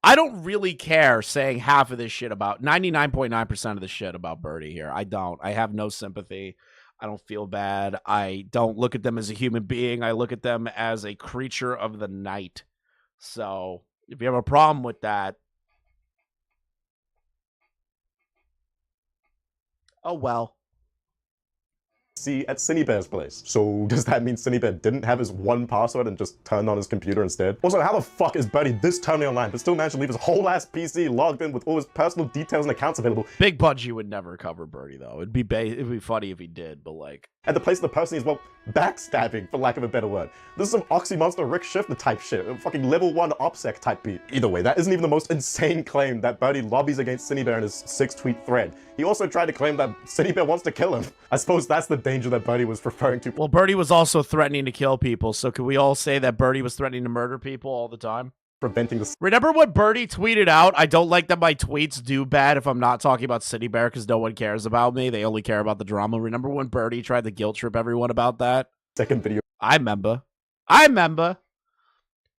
I don't really care saying half of this shit about 99.9% of the shit about Birdie here. I don't. I have no sympathy. I don't feel bad. I don't look at them as a human being. I look at them as a creature of the night. So if you have a problem with that, oh well. At Cinebear's place. So does that mean Cinebear didn't have his one password and just turned on his computer instead? Also, how the fuck is Birdie this terminally online but still managed to leave his whole ass PC logged in with all his personal details and accounts available? Big Budgie would never cover Birdie though. It'd be funny if he did, but like at the place of the person he's, well, backstabbing, for lack of a better word. This is some Oxy Monster Rick Shifter type shit, a fucking level 1 OPSEC type beat. Either way, that isn't even the most insane claim that Birdie lobbies against Cinebear in his 6-tweet thread. He also tried to claim that Cinebear wants to kill him. I suppose that's the danger that Birdie was referring to. Well, Birdie was also threatening to kill people, so could we all say that Birdie was threatening to murder people all the time? Preventing the... Remember what Birdie tweeted out? I don't like that my tweets do bad if I'm not talking about Cinebear because no one cares about me. They only care about the drama. Remember when Birdie tried to guilt trip everyone about that? Second video. I remember.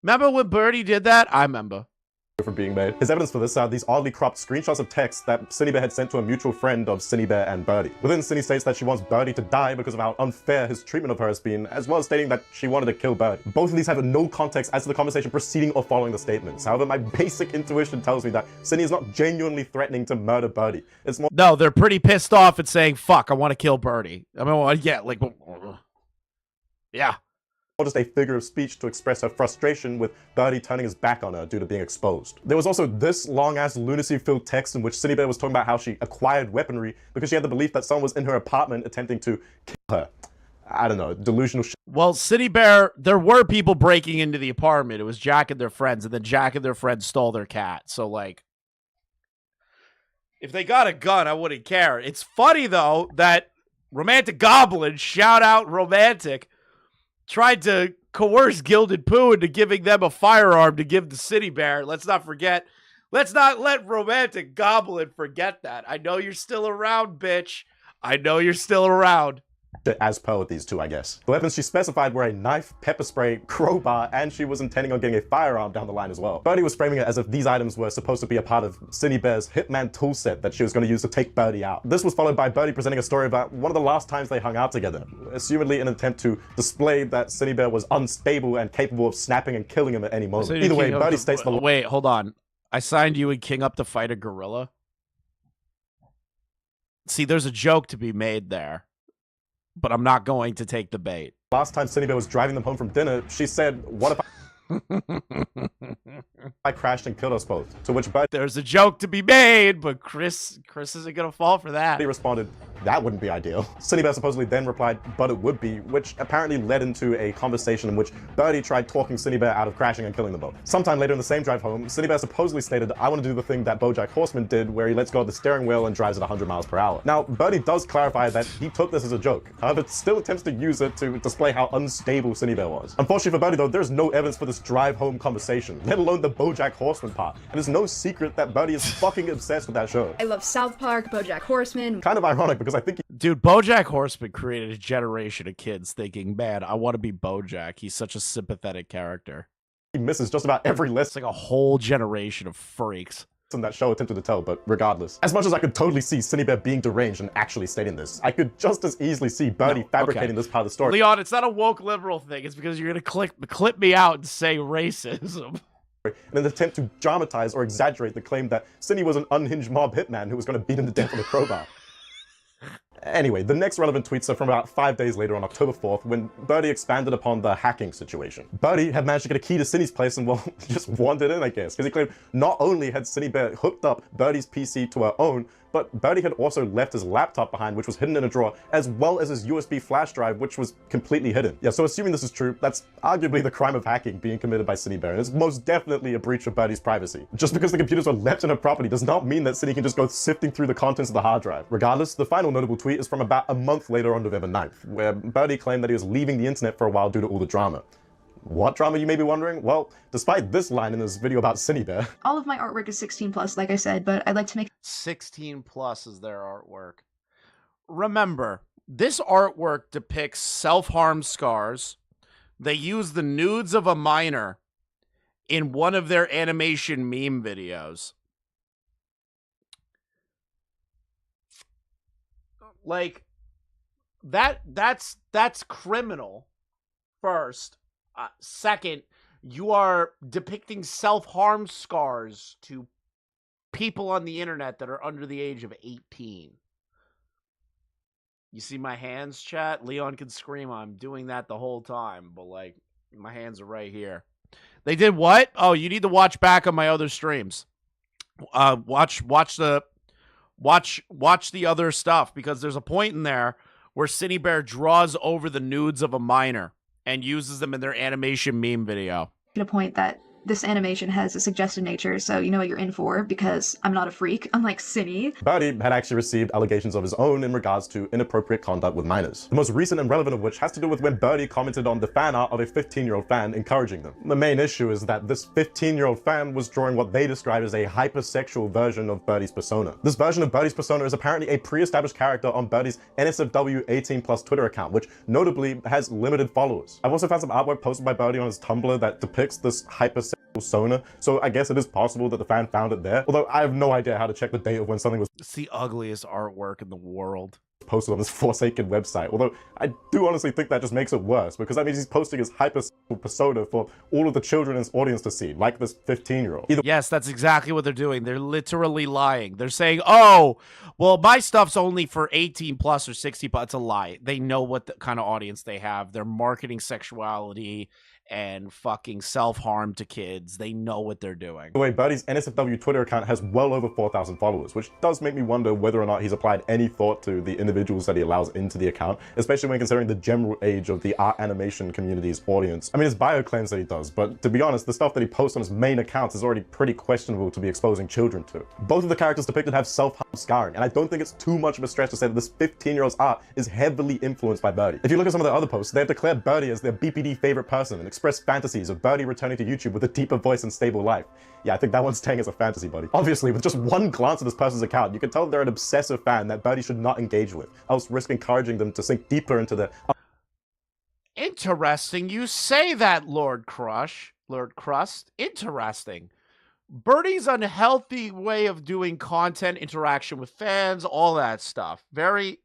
Remember when Birdie did that? I remember. For being made. His evidence for this are these oddly cropped screenshots of text that Cinebear had sent to a mutual friend of Cinebear and Birdie. Within, Cine states that she wants Birdie to die because of how unfair his treatment of her has been, as well as stating that she wanted to kill Birdie. Both of these have no context as to the conversation preceding or following the statements. However, my basic intuition tells me that Cine is not genuinely threatening to murder Birdie. It's more— No, they're pretty pissed off and saying, fuck, I want to kill Birdie. I mean, well, yeah, like, yeah. Or just a figure of speech to express her frustration with Birdie turning his back on her due to being exposed. There was also this long-ass lunacy-filled text in which Cinebear was talking about how she acquired weaponry because she had the belief that someone was in her apartment attempting to kill her. I don't know, delusional shit. Well, Cinebear, there were people breaking into the apartment. It was Jack and their friends, and then Jack and their friends stole their cat. So, like, if they got a gun, I wouldn't care. It's funny, though, that Romantic Goblin, shout out Romantic, tried to coerce Gilded Pooh into giving them a firearm to give to Cinebear. Let's not forget. Let's not let Romantic Goblin forget that. I know you're still around, bitch. I know you're still around. As per with these two, I guess. The weapons she specified were a knife, pepper spray, crowbar, and she was intending on getting a firearm down the line as well. Birdie was framing it as if these items were supposed to be a part of Cinebear's Hitman toolset that she was going to use to take Birdie out. This was followed by Birdie presenting a story about one of the last times they hung out together, assumedly in an attempt to display that Cinebear was unstable and capable of snapping and killing him at any moment. Either way, Birdie states the— Wait, hold on. I signed you and King up to fight a gorilla? See, there's a joke to be made there, but I'm not going to take the bait. Last time Cinebear was driving them home from dinner, she said, what if I crashed and killed us both? To which Birdie— There's a joke to be made, but Chris isn't going to fall for that. He responded, that wouldn't be ideal. Cinebear supposedly then replied, but it would be, which apparently led into a conversation in which Birdie tried talking Cinebear out of crashing and killing them both. Sometime later in the same drive home, Cinebear supposedly stated, I want to do the thing that BoJack Horseman did, where he lets go of the steering wheel and drives at 100 miles per hour. Now, Birdie does clarify that he took this as a joke, however, still attempts to use it to display how unstable Cinebear was. Unfortunately for Birdie, though, there's no evidence for this drive home conversation, let alone the BoJack Horseman part. And it's no secret that Birdie is fucking obsessed with that show. I love South Park, BoJack Horseman. Kind of ironic because I think Dude, BoJack Horseman created a generation of kids thinking, man, I want to be BoJack. He's such a sympathetic character. He misses just about every lesson. It's like a whole generation of freaks. That show attempted to tell, but regardless. As much as I could totally see Cinebear being deranged and actually stating this, I could just as easily see Birdie fabricating this part of the story. Leon, it's not a woke liberal thing. It's because you're going to clip me out and say racism. In an attempt to dramatize or exaggerate the claim that Cine was an unhinged mob hitman who was going to beat him to death with a crowbar. Anyway, the next relevant tweets are from about 5 days later on October 4th when Birdie expanded upon the hacking situation. Birdie had managed to get a key to Cine's place and, well, just wandered in, I guess, because he claimed not only had Cinebear hooked up Birdie's PC to her own, but Birdie had also left his laptop behind, which was hidden in a drawer, as well as his USB flash drive, which was completely hidden. Yeah, so assuming this is true, that's arguably the crime of hacking being committed by Cinebear, and it's most definitely a breach of Birdie's privacy. Just because the computers were left in her property does not mean that Cine can just go sifting through the contents of the hard drive. Regardless, the final notable tweet is from about a month later on November 9th, where Birdie claimed that he was leaving the internet for a while due to all the drama. What drama, you may be wondering? Well, despite this line in this video about Cinebear. All of my artwork is 16 plus, like I said, but I'd like to make 16 plus is their artwork. remember, this artwork depicts self-harm scars. They use the nudes of a minor in one of their animation meme videos. Like, that's criminal, first. Second, you are depicting self-harm scars to people on the internet that are under the age of 18. You see my hands, chat? Leon can scream. I'm doing that the whole time, but, like, my hands are right here. They did what? Oh, you need to watch back on my other streams. Watch the other stuff, because there's a point in there where Cine Bear draws over the nudes of a minor and uses them in their animation meme video. A point that this animation has a suggestive nature, so you know what you're in for, because I'm not a freak, unlike Cine. Birdie had actually received allegations of his own in regards to inappropriate conduct with minors. The most recent and relevant of which has to do with when Birdie commented on the fan art of a 15-year-old fan encouraging them. The main issue is that this 15-year-old fan was drawing what they described as a hypersexual version of Birdie's persona. This version of Birdie's persona is apparently a pre-established character on Birdie's NSFW 18+ Twitter account, which notably has limited followers. I've also found some artwork posted by Birdie on his Tumblr that depicts this hypersexual persona, so I guess it is possible that the fan found it there, although I have no idea how to check the date of when something was It's the ugliest artwork in the world. posted on this forsaken website, although I do honestly think that just makes it worse, because that means he's posting his hypersexual persona for all of the children in his audience to see, like this 15-year-old. Yes, that's exactly what they're doing. They're literally lying. They're saying, oh, well, my stuff's only for 18 plus or 60 plus. It's a lie. They know what the kind of audience they have. They're marketing sexuality and fucking self-harm to kids. They know what they're doing. By the way, Birdie's NSFW Twitter account has well over 4,000 followers, which does make me wonder whether or not he's applied any thought to the individuals that he allows into the account, especially when considering the general age of the art animation community's audience. I mean, his bio claims that he does, but to be honest, the stuff that he posts on his main accounts is already pretty questionable to be exposing children to. Both of the characters depicted have self-harm scarring, and I don't think it's too much of a stretch to say that this 15-year-old's art is heavily influenced by Birdie. If you look at some of the other posts, they've declared Birdie as their BPD favorite person and expressed fantasies of Birdie returning to YouTube with a deeper voice and stable life. Yeah, I think that one's staying as a fantasy, buddy. Obviously, with just one glance at this person's account, you can tell they're an obsessive fan that Birdie should not engage with, else risk encouraging them to sink deeper into the... Interesting you say that, Lord Crust. Interesting. Birdie's unhealthy way of doing content, interaction with fans, all that stuff. Very,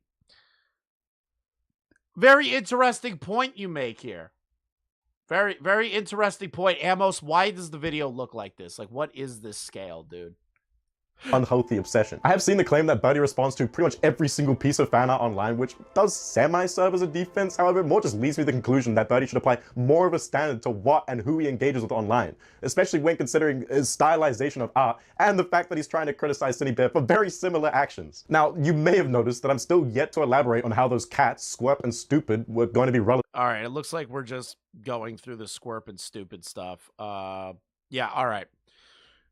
very interesting point you make here. Very, very interesting point. Amos, why does the video look like this? Like, what is this scale, dude? Unhealthy obsession. I have seen the claim that Birdie responds to pretty much every single piece of fan art online, which does semi-serve as a defense. However, it more just leads me to the conclusion that Birdie should apply more of a standard to what and who he engages with online, especially when considering his stylization of art and the fact that he's trying to criticize Cine Bear for very similar actions. Now, you may have noticed that I'm still yet to elaborate on how those cats, Squirp and Stupid, were going to be relevant. All right, it looks like we're just going through the Squirp and Stupid stuff. Yeah, all right.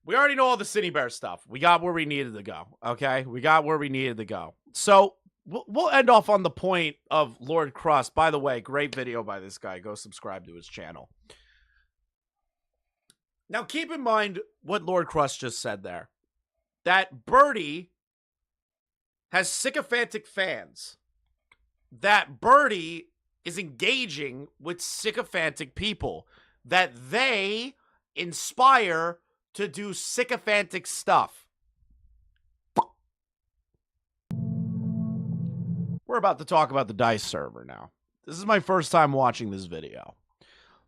We already know all the Cine Bear stuff. We got where we needed to go, okay? We got where we needed to go. So we'll end off on the point of Lord Crust. By the way, great video by this guy. Go subscribe to his channel. Now, keep in mind what Lord Crust just said there. That Birdie has sycophantic fans. That Birdie is engaging with sycophantic people. That they inspire to do sycophantic stuff. We're about to talk about the DICE server now. This is my first time watching this video.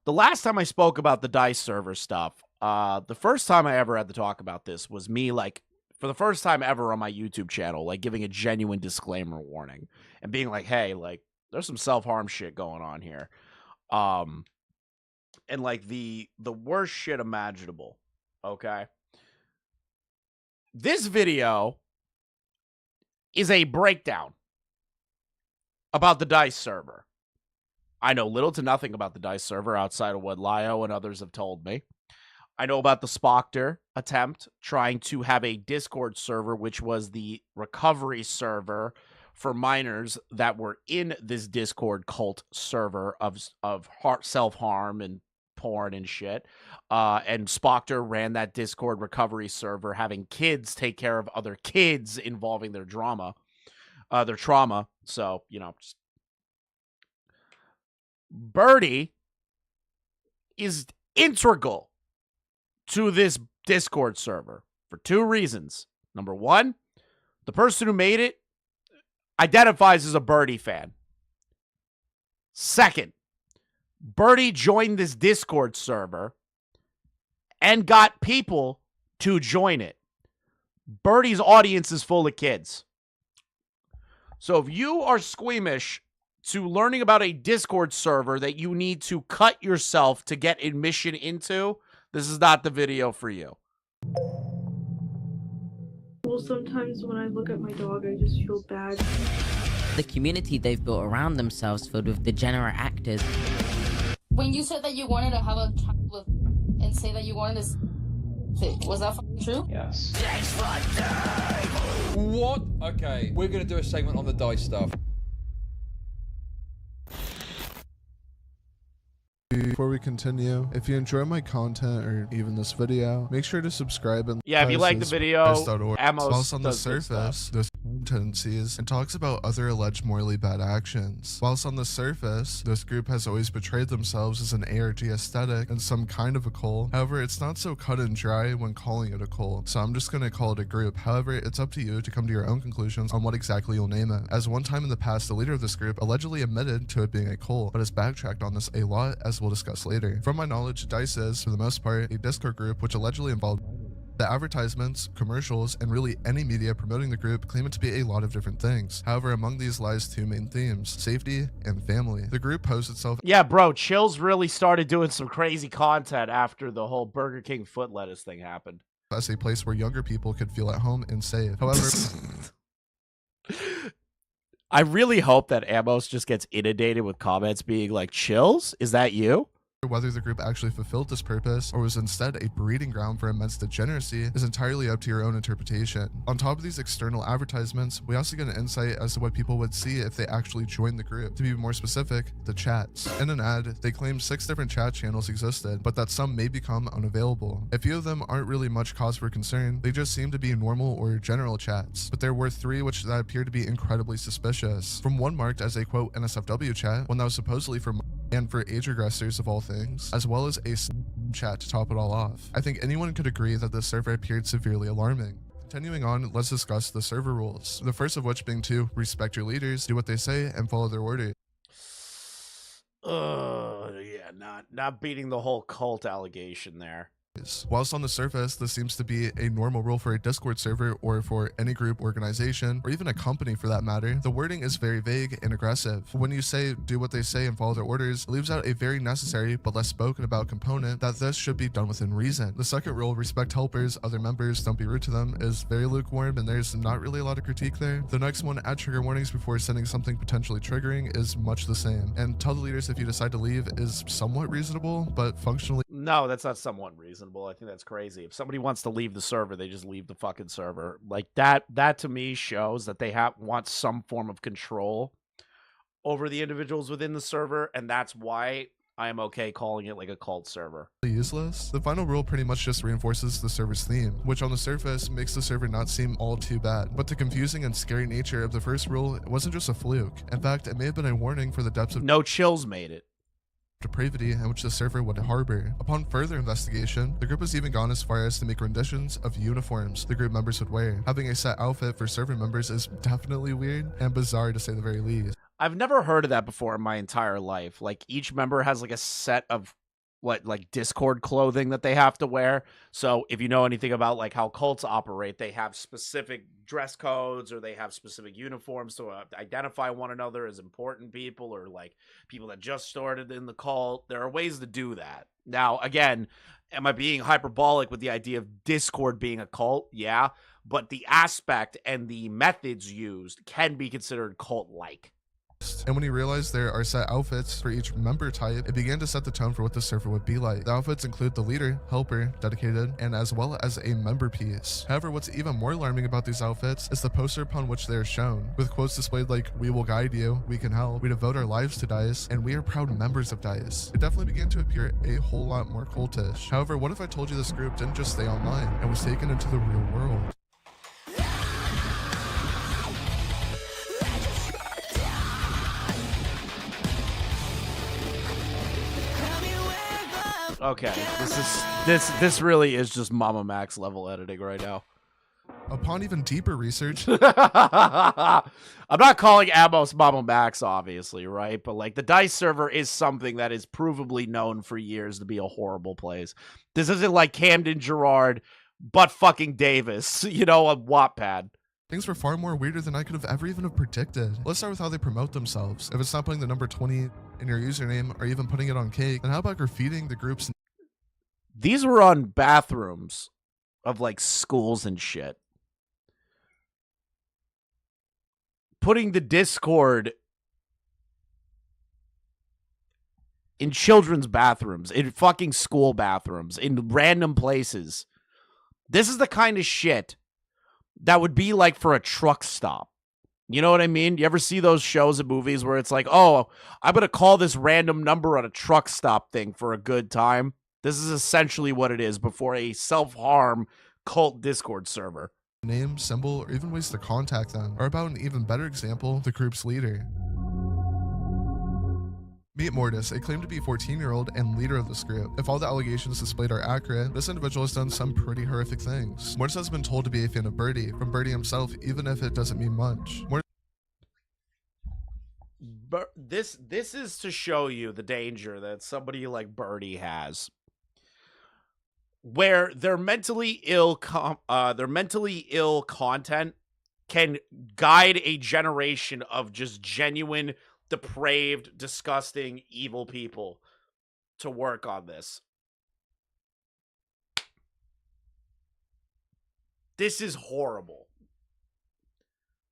The last time I spoke about the DICE server stuff, the first time I ever had to talk about this was me, like, for the first time ever on my YouTube channel, like, giving a genuine disclaimer warning and being like, hey, like, there's some self-harm shit going on here. And, like, the worst shit imaginable. Okay. This video is a breakdown about the DICE server. I know little to nothing about the DICE server outside of what Lio and others have told me. I know about the Spocter attempt trying to have a Discord server, which was the recovery server for minors that were in this Discord cult server of self-harm and porn and shit. And Spocter ran that Discord recovery server, having kids take care of other kids involving their trauma. So, you know, just... Birdie is integral to this Discord server for two reasons. Number one, the person who made it identifies as a Birdie fan. Second, Birdie joined this Discord server and got people to join it. Birdie's audience is full of kids. So if you are squeamish to learning about a Discord server that you need to cut yourself to get admission into, this is not the video for you. Well, sometimes when I look at my dog, I just feel bad. The community they've built around themselves filled with degenerate actors. When you said that you wanted to have a child with, and say that you wanted to, was that true? Yes. What? Okay, we're gonna do a segment on the dice stuff. Before we continue, if you enjoy my content or even this video, make sure to subscribe and yeah, if you like the video, whilst on the surface, there's tendencies and talks about other alleged morally bad actions. Whilst on the surface, this group has always portrayed themselves as an ARG aesthetic and some kind of a cult. However, it's not so cut and dry when calling it a cult, so I'm just gonna call it a group. However, it's up to you to come to your own conclusions on what exactly you'll name it. As one time in the past, the leader of this group allegedly admitted to it being a cult, but has backtracked on this a lot, as we'll discuss later. From my knowledge, DICE is, for the most part, a Discord group which allegedly involved the advertisements, commercials, and really any media promoting the group claim it to be a lot of different things. However, among these lies two main themes: safety and family. The group posed itself... Yeah, bro, Chills really started doing some crazy content after the whole Burger King foot lettuce thing happened. ...as a place where younger people could feel at home and safe. However... I really hope that Amos just gets inundated with comments being like, Chills? Is that you? Whether the group actually fulfilled this purpose or was instead a breeding ground for immense degeneracy is entirely up to your own interpretation. On top of these external advertisements, we also get an insight as to what people would see if they actually joined the group. To be more specific, the chats. In an ad, they claimed 6 different chat channels existed, but that some may become unavailable. A few of them aren't really much cause for concern, they just seem to be normal or general chats. But there were 3 which that appear to be incredibly suspicious. From one marked as a quote NSFW chat, one that was supposedly for and for age regressors of all things, as well as a chat to top it all off. I think anyone could agree that this server appeared severely alarming. Continuing on, let's discuss the server rules. The first of which being to respect your leaders, do what they say, and follow their orders. Yeah, not beating the whole cult allegation there. Whilst on the surface, this seems to be a normal rule for a Discord server or for any group, organization, or even a company for that matter, the wording is very vague and aggressive. When you say do what they say and follow their orders, it leaves out a very necessary but less spoken about component that this should be done within reason. The second rule, respect helpers, other members, don't be rude to them, is very lukewarm and there's not really a lot of critique there. The next one, add trigger warnings before sending something potentially triggering, is much the same. And tell the leaders if you decide to leave is somewhat reasonable, but functionally... No, that's not somewhat reasonable. I think that's crazy. If somebody wants to leave the server, they just leave the fucking server. Like that to me shows that they want some form of control over the individuals within the server, and that's why I am okay calling it like a cult server. Useless. The final rule pretty much just reinforces the server's theme, which on the surface makes the server not seem all too bad. But the confusing and scary nature of the first rule wasn't just a fluke. In fact, it may have been a warning for the depths of... No Chills made it. Depravity in which the server would harbor. Upon further investigation, the group has even gone as far as to make renditions of uniforms the group members would wear. Having a set outfit for server members is definitely weird and bizarre to say the very least. I've never heard of that before in my entire life. Like each member has like a set of like Discord clothing that they have to wear. So if you know anything about like how cults operate, they have specific dress codes or they have specific uniforms to identify one another as important people or like people that just started in the cult. There are ways to do that. Now, again, am I being hyperbolic with the idea of Discord being a cult? Yeah, but the aspect and the methods used can be considered cult-like. And when he realized there are set outfits for each member type, it began to set the tone for what the server would be like. The outfits include the leader, helper, dedicated, and as well as a member piece. However, what's even more alarming about these outfits is the poster upon which they are shown, with quotes displayed like, "We will guide you, we can help, we devote our lives to DICE, and we are proud members of DICE." It definitely began to appear a whole lot more cultish. However, what if I told you this group didn't just stay online and was taken into the real world? Okay, this really is just Mama Max level editing right now. Upon even deeper research, I'm not calling Amos Mama Max, obviously, right? But like the Dice server is something that is provably known for years to be a horrible place. This isn't like Camden Gerard, but fucking Davis, you know, a Wattpad. things were far more weirder than I could have ever even have predicted. Let's start with how they promote themselves. If it's not putting the number 20 in your username or even putting it on cake, then how about graffitiing the group's? These were on bathrooms of like schools and shit. Putting the Discord in children's bathrooms, in fucking school bathrooms, in random places. This is the kind of shit that would be like for a truck stop. You know what I mean? You ever see those shows and movies where it's like, oh, I'm going to call this random number on a truck stop thing for a good time? This is essentially what it is before a self-harm cult Discord server. Name, symbol, or even ways to contact them, or about an even better example, the group's leader. Meet Mortis, a claimed to be 14-year-old and leader of this group. If all the allegations displayed are accurate, this individual has done some pretty horrific things. Mortis has been told to be a fan of Birdie, from Birdie himself, even if it doesn't mean much. This is to show you the danger that somebody like Birdie has, where their mentally ill content can guide a generation of just genuine, depraved, disgusting, evil people to work on this. This is horrible.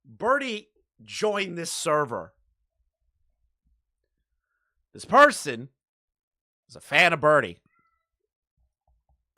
Birdie joined this server. This person is a fan of Birdie.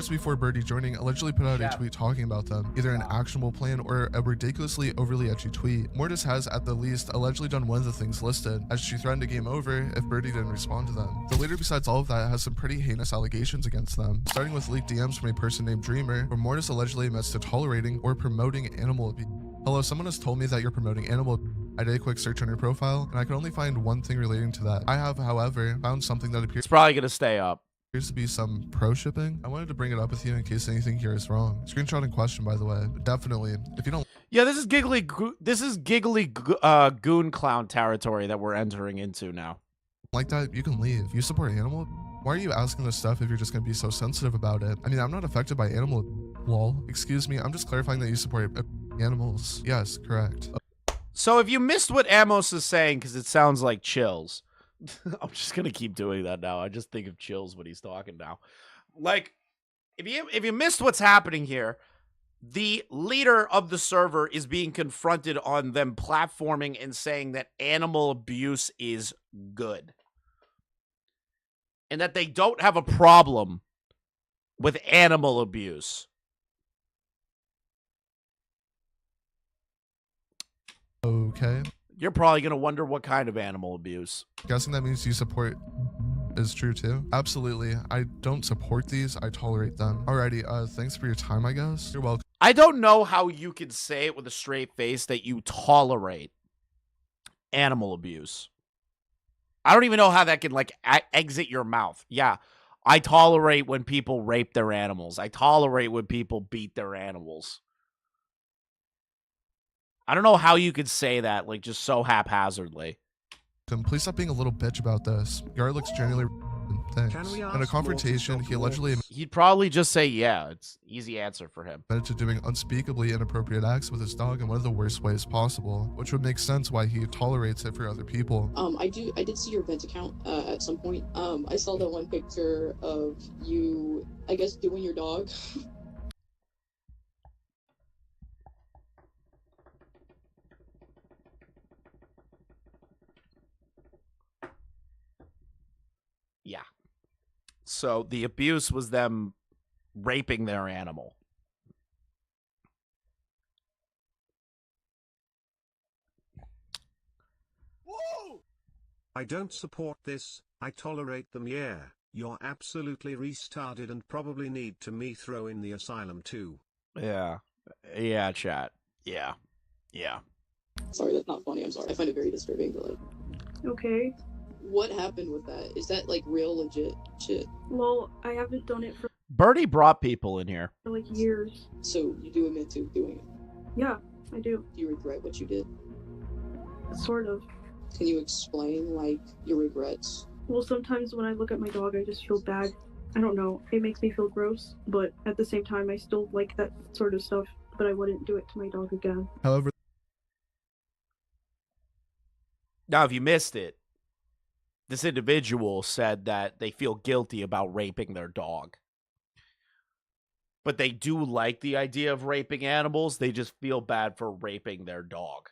Before Birdie joining, allegedly put out a tweet talking about them, either an actionable plan or a ridiculously overly edgy tweet. Mortis has, at the least, allegedly done one of the things listed, as she threatened a game over if Birdie didn't respond to them. The leader, besides all of that, has some pretty heinous allegations against them, starting with leaked DMs from a person named Dreamer, where Mortis allegedly admits to tolerating or promoting animal abuse. Hello, someone has told me that you're promoting animal abuse. I did a quick search on your profile, and I could only find one thing relating to that. I have, however, found something that appears— It's probably going to stay up. Appears to be some pro shipping. I wanted to bring it up with you in case anything here is wrong. Screenshot in question, by the way. Definitely. If you don't— Yeah, this is giggly goon clown territory that we're entering into now. Like that, you can leave. You support animal? Why are you asking this stuff if you're just going to be so sensitive about it? I mean, I'm not affected by animal— lol. Excuse me, I'm just clarifying that you support animals. Yes, correct. So if you missed what Amos is saying, because it sounds like chills, I'm just gonna keep doing that now. I just think of chills when he's talking now. Like, if you missed what's happening here, the leader of the server is being confronted on them platforming and saying that animal abuse is good. And that they don't have a problem with animal abuse. Okay. You're probably going to wonder what kind of animal abuse. Guessing that means you support is true too? Absolutely. I don't support these. I tolerate them. Alrighty. Thanks for your time, I guess. You're welcome. I don't know how you can say it with a straight face that you tolerate animal abuse. I don't even know how that can like exit your mouth. Yeah. I tolerate when people rape their animals. I tolerate when people beat their animals. I don't know how you could say that, like, just so haphazardly. Please stop being a little bitch about this. Yard looks genuinely— thanks. In a confrontation, he allegedly— He'd probably just say, yeah, it's easy answer for him. admitted to doing unspeakably inappropriate acts with his dog in one of the worst ways possible, which would make sense why he tolerates it for other people. I did see your vent account at some point. I saw that one picture of you, I guess, doing your dog. Yeah. So the abuse was them raping their animal. I don't support this, I tolerate them. Yeah, you're absolutely retarded and probably need to me throw in the asylum too. Yeah. Yeah, chat. Yeah. Yeah. Sorry, that's not funny. I'm sorry. I find it very disturbing, but like. Okay. what happened with that? Is that like real legit shit? Well, I haven't done it for Birdie brought people in here. like years. So you do admit to doing it? Yeah, I do. Do you regret what you did? Sort of. Can you explain, like, your regrets? Well, sometimes when I look at my dog, I just feel bad. I don't know. It makes me feel gross, but at the same time, I still like that sort of stuff, but I wouldn't do it to my dog again. However, Now, if you missed it, this individual said that they feel guilty about raping their dog. But they do like the idea of raping animals. They just feel bad for raping their dog.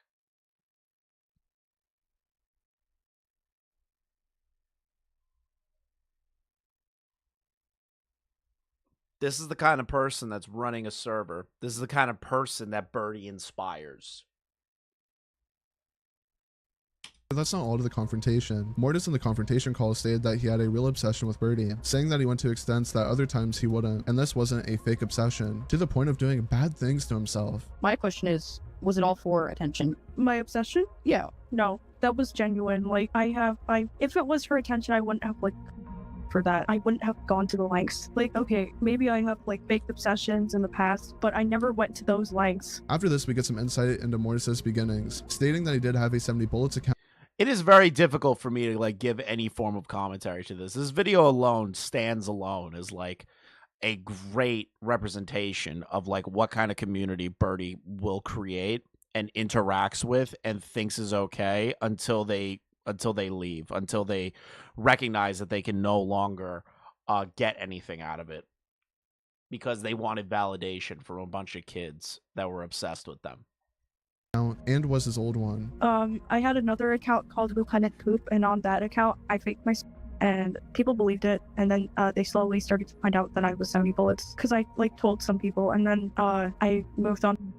This is the kind of person that's running a server. This is the kind of person that Birdie inspires. that's not all to the confrontation. Mortis in the confrontation call stated that he had a real obsession with Birdie, saying that he went to extents that other times he wouldn't, and this wasn't a fake obsession, to the point of doing bad things to himself. My question is, was it all for attention? My obsession? Yeah. No, that was genuine. Like, if it was for attention, I wouldn't have, like, for that. I wouldn't have gone to the lengths. Like, okay, maybe I have, like, fake obsessions in the past, but I never went to those lengths. After this, we get some insight into Mortis's beginnings, stating that he did have a 70 bullets account. It is very difficult for me to like give any form of commentary to this. This video alone stands alone as like a great representation of like what kind of community Birdie will create and interacts with and thinks is okay until they leave, until they recognize that they can no longer get anything out of it because they wanted validation from a bunch of kids that were obsessed with them. And was his old one. I had another account called Lieutenant Poop, and on that account, I faked myself, and people believed it, and then they slowly started to find out that I was 70 bullets, because I, like, told some people, and then I moved on.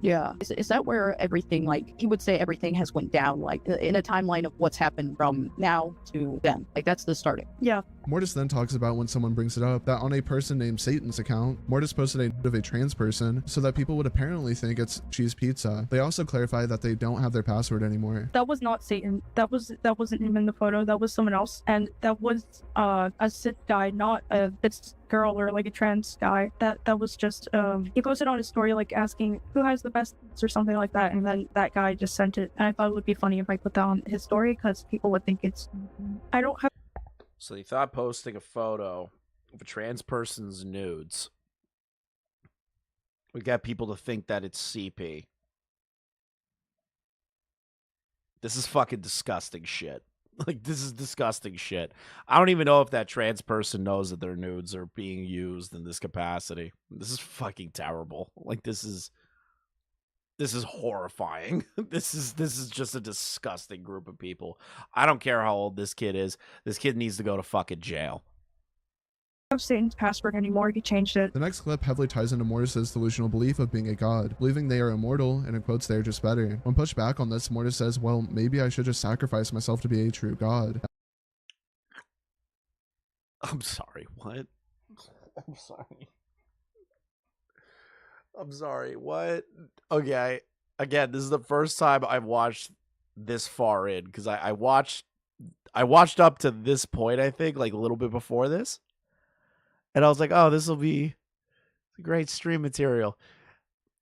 Yeah. Is that where everything, like, he would say everything has went down, like, in a timeline of what's happened from now to then? Like, that's the starting. Yeah. Mortis then talks about when someone brings it up that on a person named Satan's account, Mortis posted a note of a trans person so that people would apparently think it's Cheese Pizza. They also clarify that they don't have their password anymore. That was not Satan. That wasn't him in the photo. That was someone else, and that was a cis guy, not a cis girl or like a trans guy. That was just he posted on his story like asking who has the best or something like that, and then that guy just sent it, and I thought it would be funny if I put that on his story because people would think it's. I don't have. So they thought posting a photo of a trans person's nudes would get people to think that it's CP. This is fucking disgusting shit. Like, this is disgusting shit. I don't even know if that trans person knows that their nudes are being used in this capacity. This is fucking terrible. Like, this is horrifying. This is just a disgusting group of people. I don't care how old this kid is. This kid needs to go to fucking jail. I don't have Satan's password anymore. He changed it. The next clip heavily ties into Mortis's delusional belief of being a god, believing they are immortal, and in quotes, they're just better. When pushed back on this, Mortis says, well, maybe I should just sacrifice myself to be a true god. I'm sorry, what? I'm sorry. I'm sorry, what? Okay, again, this is the first time I've watched this far in, because I watched up to this point, I think, like a little bit before this. And I was like, oh, this will be great stream material.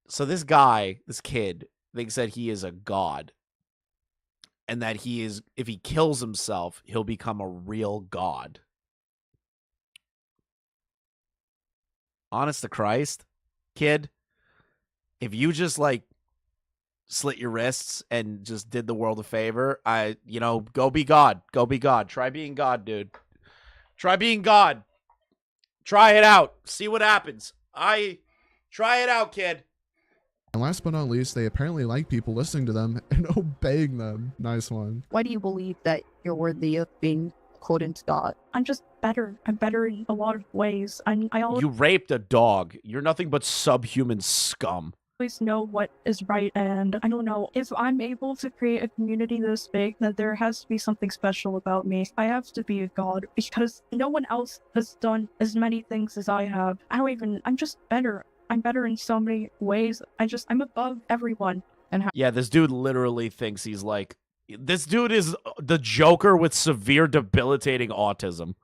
So this guy, this kid, thinks that he is a god. And that he is, if he kills himself, he'll become a real god. Honest to Christ, kid, if you just like slit your wrists and just did the world a favor, go be God. Go be God. Try being God, dude. Try being God. Try it out. See what happens. Try it out, kid. And last but not least, they apparently like people listening to them and obeying them. Nice one. Why do you believe that you're worthy of being quoted God? I'm just better. I'm better in a lot of ways. You raped a dog. You're nothing but subhuman scum. Always know what is right, and I don't know, if I'm able to create a community this big, then there has to be something special about me. I have to be a god because no one else has done as many things as I have. I'm just better. I'm better in so many ways. I'm above everyone. Yeah, this dude literally thinks he's like This dude is the Joker with severe debilitating autism.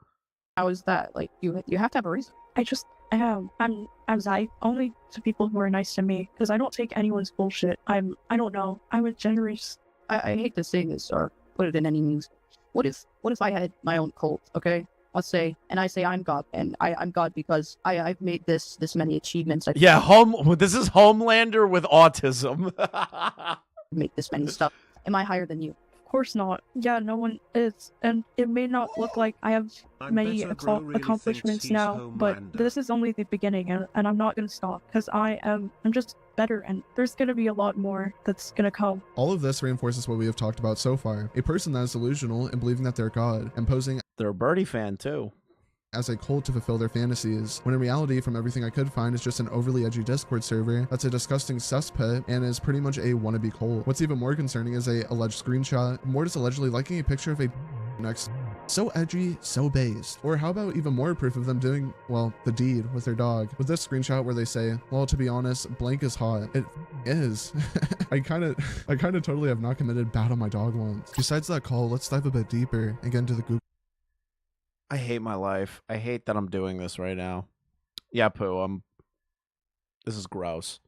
How is that? Like, you have to have a reason. I'm only to people who are nice to me, because I don't take anyone's bullshit. I don't know. I'm a generous. I hate to say this or put it in any means. What if I had my own cult, okay? I say I'm God, and I'm God because I've made this many achievements. This is Homelander with autism. Make this many stuff. Am I higher than you? Of course not. Yeah, no one is, and it may not look like I have many accomplishments now, but this is only the beginning, and I'm not gonna stop because I'm just better, and there's gonna be a lot more that's gonna come. All of this reinforces what we have talked about so far. A person that is delusional and believing that they're God and posing they're a Birdie fan too. As a cult to fulfill their fantasies, when in reality, from everything I could find, is just an overly edgy Discord server that's a disgusting cesspit and is pretty much a wannabe cult. What's even more concerning is a alleged screenshot, Mortis allegedly liking a picture of a next. So edgy, so based. Or how about even more proof of them doing, well, the deed with their dog? With this screenshot where they say, well, to be honest, blank is hot. It is. I kind of totally have not committed bad on my dog once. Besides that call, let's dive a bit deeper and get into the Google. I hate my life. I hate that I'm doing this right now. Yeah, Pooh, this is gross.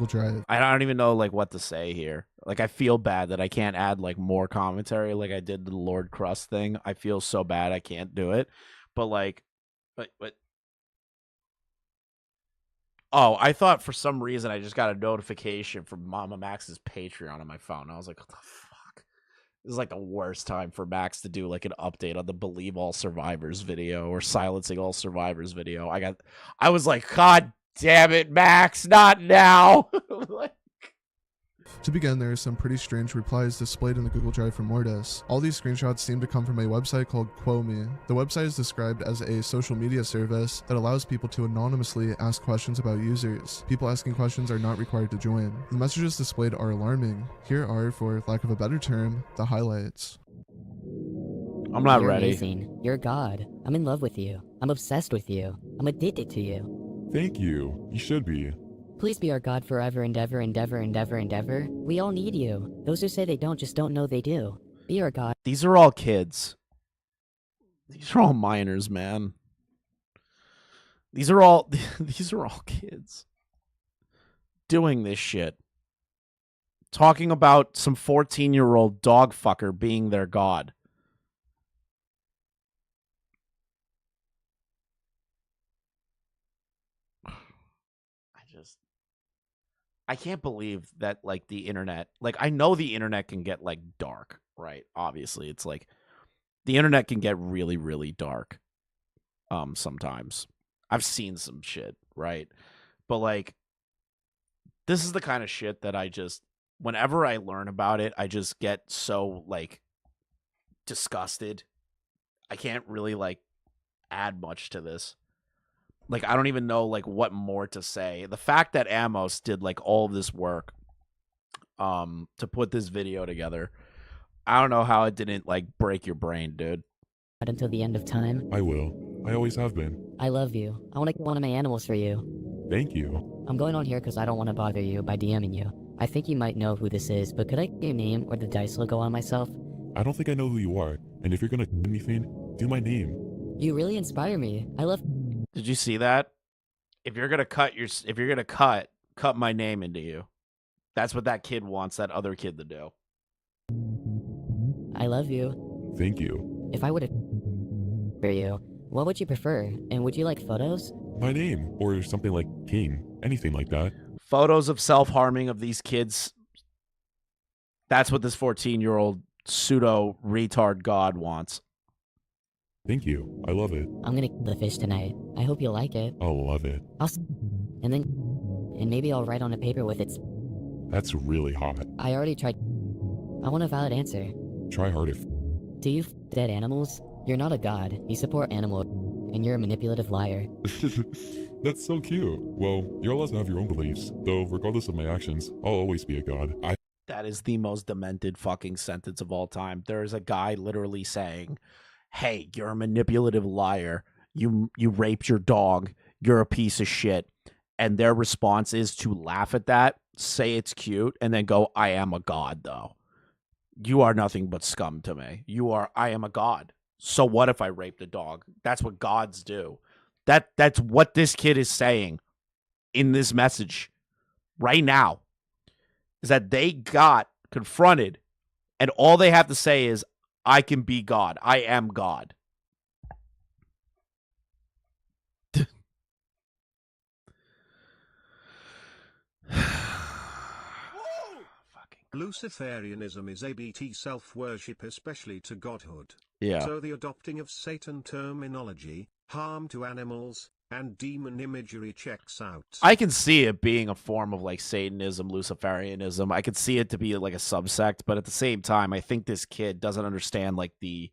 Drive. I don't even know like what to say here. Like I feel bad that I can't add like more commentary like I did the Lord Crust thing. I feel so bad I can't do it. But like but oh, I thought for some reason I just got a notification from Mama Max's Patreon on my phone. I was like, what the fuck? This is like the worst time for Max to do like an update on the Believe All Survivors video or Silencing All Survivors video. I was like, God damn it, Max, not now. To begin, there are some pretty strange replies displayed in the Google Drive from Mortis. All these screenshots seem to come from a website called QuoMe. The website is described as a social media service that allows people to anonymously ask questions about users. People asking questions are not required to join. The messages displayed are alarming. Here are, for lack of a better term, the highlights. I'm not You're ready. Amazing. You're God. I'm in love with you. I'm obsessed with you. I'm addicted to you. Thank you. You should be. Please be our God forever and ever and ever and ever and ever. We all need you. Those who say they don't just don't know they do. Be our God. These are all kids. These are all minors, man. These are all kids doing this shit. Talking about some 14-year-old dog fucker being their God. I can't believe that, like, the internet, like, I know the internet can get, like, dark, right? Obviously, it's like, the internet can get really, really dark, sometimes. I've seen some shit, right? But, like, this is the kind of shit that I just, whenever I learn about it, I just get so, like, disgusted. I can't really, like, add much to this. Like, I don't even know, like, what more to say. The fact that Amos did, like, all of this work to put this video together, I don't know how it didn't, like, break your brain, dude. Until the end of time. I will. I always have been. I love you. I want to get one of my animals for you. Thank you. I'm going on here because I don't want to bother you by DMing you. I think you might know who this is, but could I get your name or the dice logo on myself? I don't think I know who you are, and if you're gonna do anything, do my name. You really inspire me. I love... Did you see that? If you're gonna cut my name into you. That's what that kid wants that other kid to do. I love you. Thank you. If I were to for you, what would you prefer? And would you like photos? My name, or something like King, anything like that. Photos of self-harming of these kids. That's what this 14-year-old pseudo retard god wants. Thank you. I love it. I'm gonna kill the fish tonight. I hope you'll like it. I'll love it. And maybe I'll write on a paper with its... That's really hot. I already tried... I want a valid answer. Try hard if... Do you dead animals? You're not a god. You support animals. And you're a manipulative liar. That's so cute. Well, you're allowed to have your own beliefs. Though, regardless of my actions, I'll always be a god. That is the most demented fucking sentence of all time. There is a guy literally saying... Hey, you're a manipulative liar. You raped your dog. You're a piece of shit. And their response is to laugh at that, say it's cute, and then go, I am a god, though. you are nothing but scum to me. I am a god. So what if I raped a dog? That's what gods do. That's what this kid is saying in this message right now, is that they got confronted and all they have to say is, I can be God. I am God. Luciferianism is ABT self-worship, especially to godhood. Yeah. So the adopting of Satan terminology, harm to animals, and demon imagery checks out. I can see it being a form of like Satanism, Luciferianism. I could see it to be like a subsect, but at the same time, I think this kid doesn't understand like the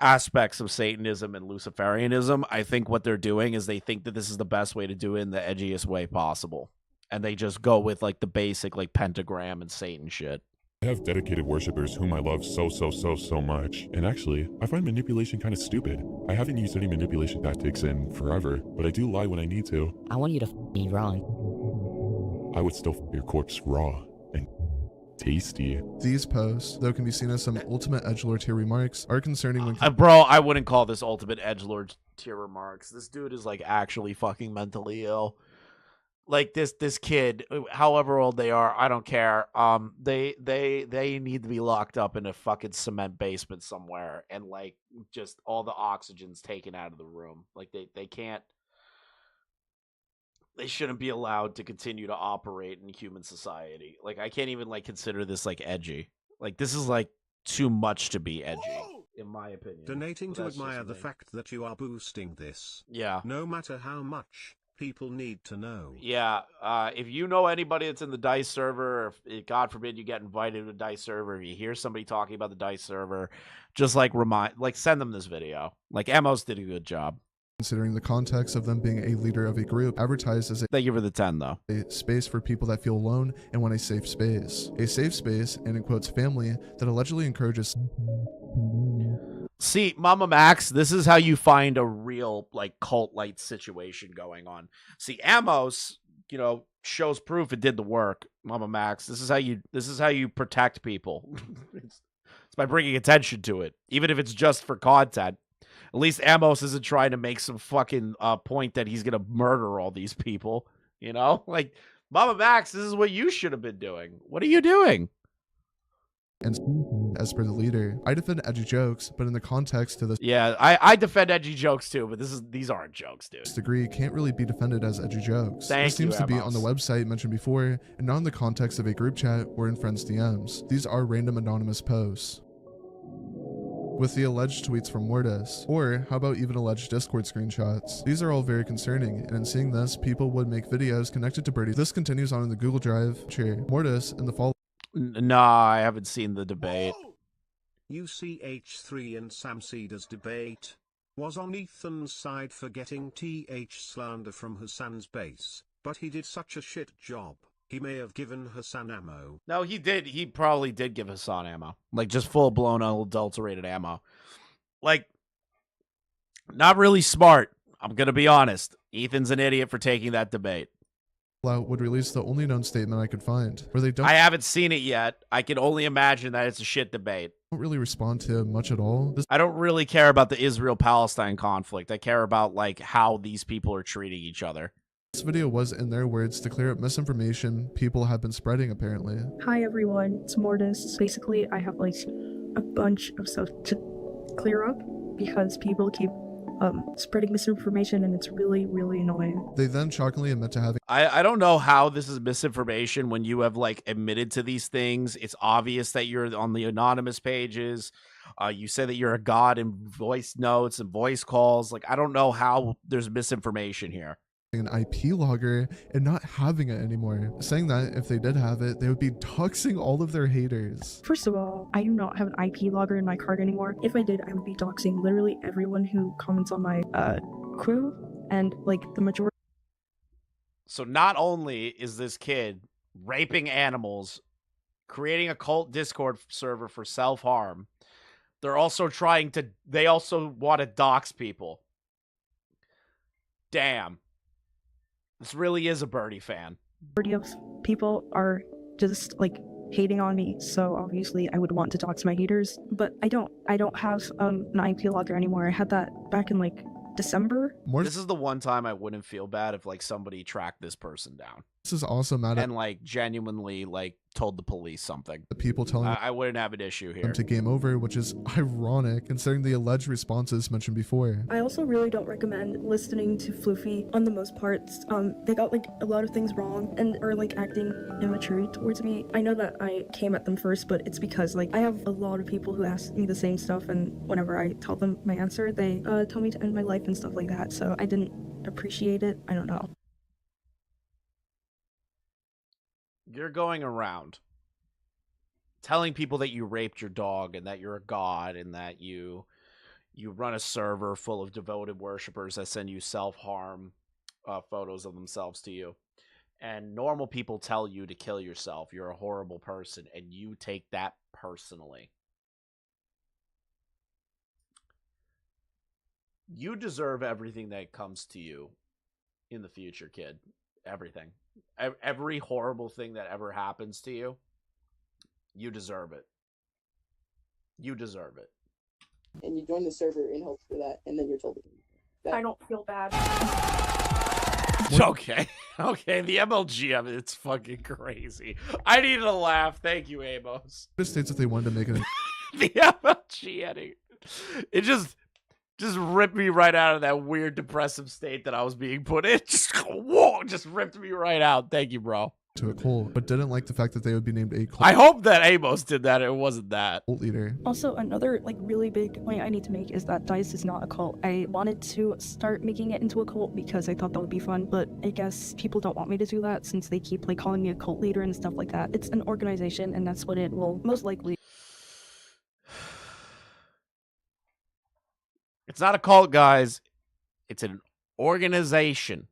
aspects of Satanism and Luciferianism. I think what they're doing is they think that this is the best way to do it in the edgiest way possible. And they just go with like the basic like pentagram and Satan shit. I have dedicated worshippers whom I love so much. And actually, I find manipulation kind of stupid. I haven't used any manipulation tactics in forever, but I do lie when I need to. I want you to me wrong. I would still your corpse raw and tasty. These posts, though can be seen as some ultimate edgelord tier remarks, are concerning when Bro, I wouldn't call this ultimate edgelord tier remarks. This dude is like actually fucking mentally ill. Like this kid, however old they are, I don't care. They need to be locked up in a fucking cement basement somewhere, and like just all the oxygen's taken out of the room. Like they can't. They shouldn't be allowed to continue to operate in human society. Like I can't even like consider this like edgy. Like this is like too much to be edgy, in my opinion. Donating But to that's just admire the me. fact that you are boosting this. Yeah. No matter how much. People need to know. Yeah, if you know anybody that's in the DICE server, or if, God forbid you get invited to a DICE server, if you hear somebody talking about the DICE server, just like send them this video. Like Amos did a good job. considering the context of them being a leader of a group, advertised as Thank you for the 10 though. A space for people that feel alone and want a safe space. A safe space, and in quotes, family, that allegedly encourages. See, Mama Max, this is how you find a real like cult-like situation going on. See, Amos, shows proof it did the work. Mama Max, this is how you protect people. It's by bringing attention to it, even if it's just for content. At least Amos isn't trying to make some fucking point that he's gonna murder all these people. Like Mama Max, this is what you should have been doing. What are you doing? And as per the leader, I defend edgy jokes, but in the context to this, Yeah, I defend edgy jokes too, but these aren't jokes, dude. degree can't really be defended as edgy jokes. Thank this seems you, to be on the Amos. website mentioned before, and not in the context of a group chat or in friends' DMs. These are random anonymous posts. With the alleged tweets from Mortis, or how about even alleged Discord screenshots? These are all very concerning, and in seeing this, people would make videos connected to Birdie. This continues on in the Google Drive. Mortis in the fall. Nah, I haven't seen the debate. UCH3 and Sam Cedar's debate was on Ethan's side for getting TH slander from Hassan's base, but he did such a shit job. He may have given Hassan ammo. No, he did. He probably did give Hassan ammo. Like, just full-blown, unadulterated ammo. Like, not really smart. I'm going to be honest. Ethan's an idiot for taking that debate. Would release the only known statement I could find, where they don't I haven't seen it yet. I can only imagine that it's a shit debate. really respond to much at all. This I don't really care about the Israel-Palestine conflict. I care about, like, how these people are treating each other. video was, in their words, to clear up misinformation people have been spreading, apparently. Hi everyone, it's Mortis. Basically, I have like a bunch of stuff to clear up because people keep spreading misinformation and it's really, really annoying. They then shockingly admit to having I don't know how this is misinformation when you have like admitted to these things. It's obvious that you're on the anonymous pages. You say that you're a god in voice notes and voice calls. Like, I don't know how there's misinformation here. an IP logger and not having it anymore, saying that if they did have it, they would be doxing all of their haters. First of all, I do not have an IP logger in my card anymore. If I did, I would be doxing literally everyone who comments on my crew, and like the majority. So not only is this kid raping animals, creating a cult Discord server for self-harm, they also want to dox people. Damn. This really is a Birdie fan. Majority of people are just like hating on me, so obviously I would want to talk to my haters, but I don't have an IP logger anymore. I had that back in like December. This is the one time I wouldn't feel bad if like somebody tracked this person down. This is also mad at and like genuinely like told the police something. the people telling I wouldn't have an issue here. them to game over, which is ironic considering the alleged responses mentioned before. I also really don't recommend listening to Floofy on the most parts. They got like a lot of things wrong and are like acting immature towards me. I know that I came at them first, but it's because like I have a lot of people who ask me the same stuff, and whenever I tell them my answer, they tell me to end my life and stuff like that. So I didn't appreciate it. I don't know. You're going around telling people that you raped your dog and that you're a god and that you run a server full of devoted worshipers that send you self-harm photos of themselves to you. And normal people tell you to kill yourself. You're a horrible person, and you take that personally. You deserve everything that comes to you in the future, kid. Everything. Every horrible thing that ever happens to you, you deserve it. You deserve it. And you join the server in hopes for that, and then you're told that. I don't feel bad. Okay. Okay, the MLG of it's fucking crazy. I needed a laugh. Thank you, Amos. It states that they wanted to make it The MLG edit. It just ripped me right out of that weird depressive state that I was being put in. Just ripped me right out. Thank you, bro. to a cult, but didn't like the fact that they would be named a cult. I hope that Amos did that. It wasn't that. Cult leader. Also, another like really big point I need to make is that DICE is not a cult. I wanted to start making it into a cult because I thought that would be fun, but I guess people don't want me to do that since they keep like calling me a cult leader and stuff like that. It's an organization, and that's what it will most likely. It's not a cult, guys. It's an organization.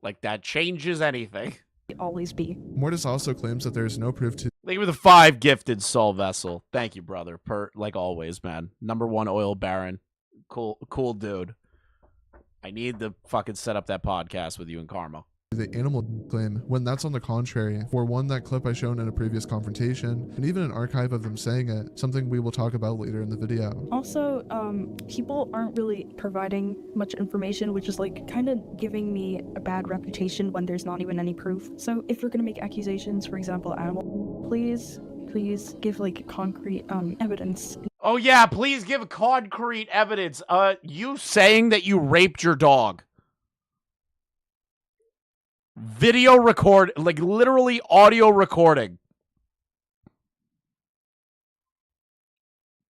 Like, that changes anything. Always be. Mortis also claims that there is no proof to. Thank you for the 5 gifted soul vessel. Thank you, brother. Like always, man. #1 oil baron. Cool dude. I need to fucking set up that podcast with you and Karma. The animal claim, when that's on the contrary. For one, that clip I shown in a previous confrontation, and even an archive of them saying it, something we will talk about later in the video. Also, people aren't really providing much information, which is like kind of giving me a bad reputation when there's not even any proof. So if you're gonna make accusations, for example, animal, please give like concrete evidence. Oh yeah, please give concrete evidence. You saying that you raped your dog. Video record, like literally audio recording.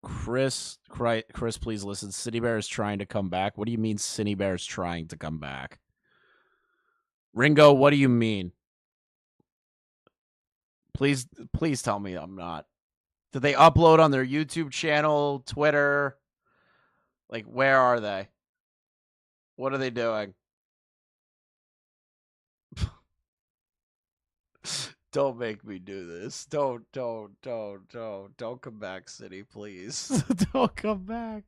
Chris, please listen. City Bear is trying to come back. What do you mean City Bear is trying to come back? Ringo, what do you mean? Please tell me I'm not. Did they upload on their YouTube channel, Twitter? Like, where are they? What are they doing? Don't make me do this. Don't come back, City, please. Don't come back.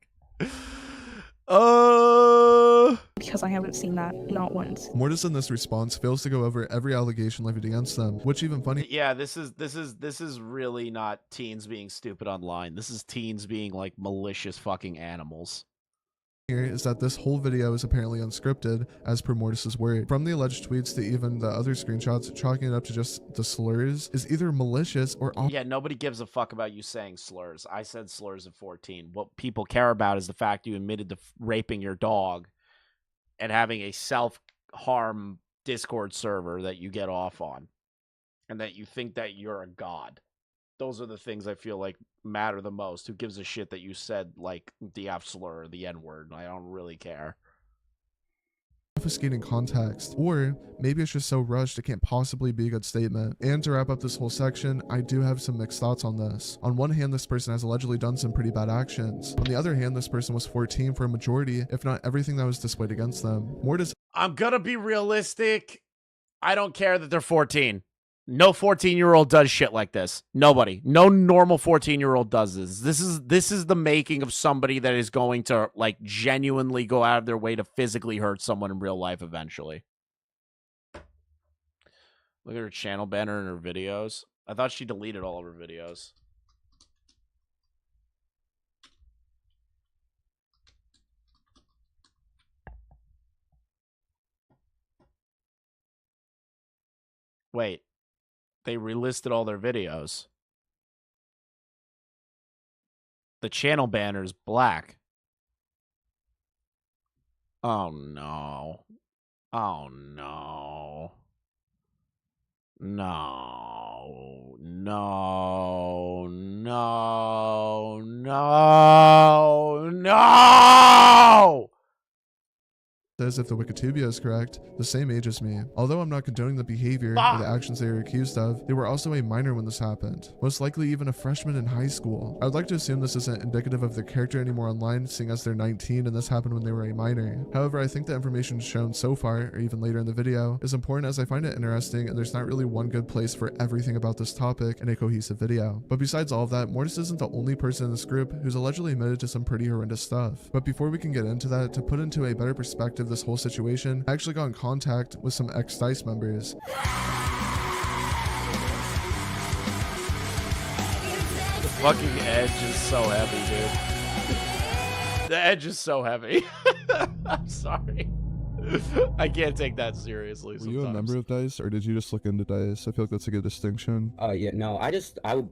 Because I haven't seen that, not once. Mortis in this response fails to go over every allegation levied against them, which even funny. Yeah, this is really not teens being stupid online. This is teens being like malicious fucking animals. Here is that this whole video is apparently unscripted, as per Mortis's word. From the alleged tweets to even the other screenshots, chalking it up to just the slurs is either malicious or... Yeah, nobody gives a fuck about you saying slurs. I said slurs at 14. What people care about is the fact you admitted to raping your dog and having a self-harm Discord server that you get off on, and that you think that you're a god. Those are the things I feel like matter the most. Who gives a shit that you said, like, the F slur or the N word? I don't really care. Obfuscating context, or maybe it's just so rushed it can't possibly be a good statement. And to wrap up this whole section, I do have some mixed thoughts on this. On one hand, this person has allegedly done some pretty bad actions. On the other hand, this person was 14 for a majority, if not everything that was displayed against them. I'm gonna be realistic. I don't care that they're 14. No 14-year-old does shit like this. Nobody. No normal 14-year-old does this. This is the making of somebody that is going to like genuinely go out of their way to physically hurt someone in real life eventually. Look at her channel banner and her videos. I thought she deleted all of her videos. Wait, they relisted all their videos. The channel banner's black. Oh no. Oh no. No. No. No. No. No. Says if the Wikitubia is correct, the same age as me. Although I'm not condoning the behavior or the actions they were accused of, they were also a minor when this happened. Most likely even a freshman in high school. I would like to assume this isn't indicative of their character anymore online, seeing as they're 19 and this happened when they were a minor. However, I think the information shown so far, or even later in the video, is important as I find it interesting, and there's not really one good place for everything about this topic in a cohesive video. But besides all of that, Mortis isn't the only person in this group who's allegedly admitted to some pretty horrendous stuff. But before we can get into that, to put into a better perspective this whole situation, I actually got in contact with some ex-DICE members. The fucking edge is so heavy, dude. The edge is so heavy. I'm sorry. I can't take that seriously sometimes. Were you a member of DICE, or did you just look into DICE? I feel like that's a good distinction. Yeah, no, I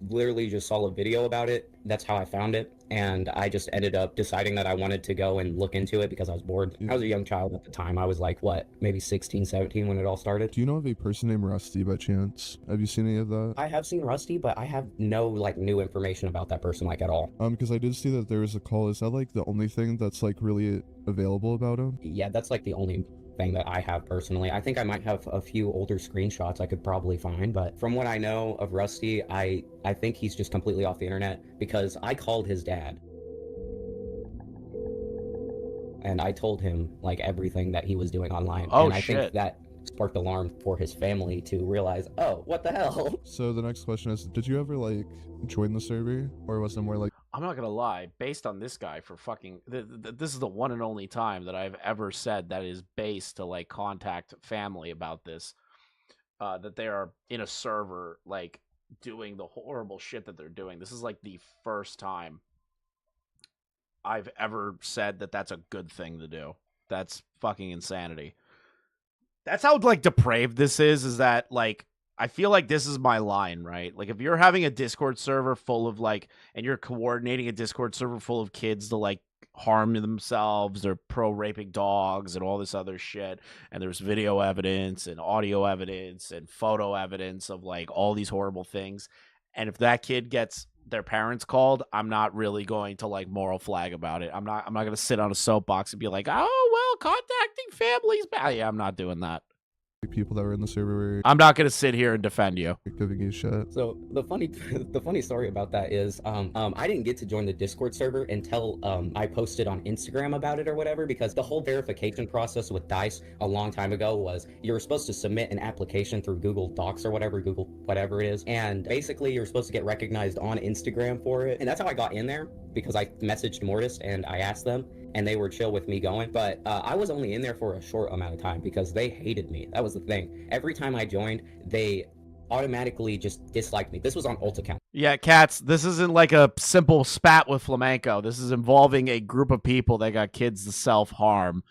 literally just saw a video about it. That's how I found it. And I just ended up deciding that I wanted to go and look into it because I was bored. I was a young child at the time. I was like, what, maybe 16, 17 when it all started. Do you know of a person named Rusty by chance? Have you seen any of that? I have seen Rusty, but I have no, like, new information about that person, like, at all. Because I did see that there was a call. Is that, like, the only thing that's, like, really available about him? Yeah, that's, like, the only thing that I have personally. I think I might have a few older screenshots I could probably find, but from what I know of Rusty, I think he's just completely off the internet because I called his dad. And I told him, like, everything that he was doing online. Oh, and I shit. think that sparked alarm for his family to realize, oh, what the hell? So the next question is, did you ever, like, join the server? Or was it more like... I'm not gonna lie, based on this guy for fucking... this is the one and only time that I've ever said that is based to, like, contact family about this. That they are in a server, like, doing the horrible shit that they're doing. This is, like, the first time I've ever said that that's a good thing to do. That's fucking insanity. That's how, like, depraved this is that, like, I feel like this is my line, right? Like, if you're having a Discord server full of, like, and you're coordinating a Discord server full of kids to, like, harm themselves, they're pro-raping dogs and all this other shit, and there's video evidence and audio evidence and photo evidence of, like, all these horrible things, and if that kid gets their parents called, I'm not really going to, like, moral flag about it. I'm not going to sit on a soapbox and be like, oh, well, contacting families bad. Yeah, I'm not doing that. People that were in the server were... I'm not going to sit here and defend you. Giving you shit. So the funny story about that is I didn't get to join the Discord server until I posted on Instagram about it or whatever, because the whole verification process with DICE a long time ago was you were supposed to submit an application through Google Docs or whatever, Google whatever it is, and basically you're supposed to get recognized on Instagram for it, and that's how I got in there, because I messaged Mortis and I asked them, and they were chill with me going, but I was only in there for a short amount of time because they hated me. That was the thing. Every time I joined, they automatically just disliked me. This was on alt account. Yeah, Cats, this isn't like a simple spat with Flamenco. This is involving a group of people that got kids to self-harm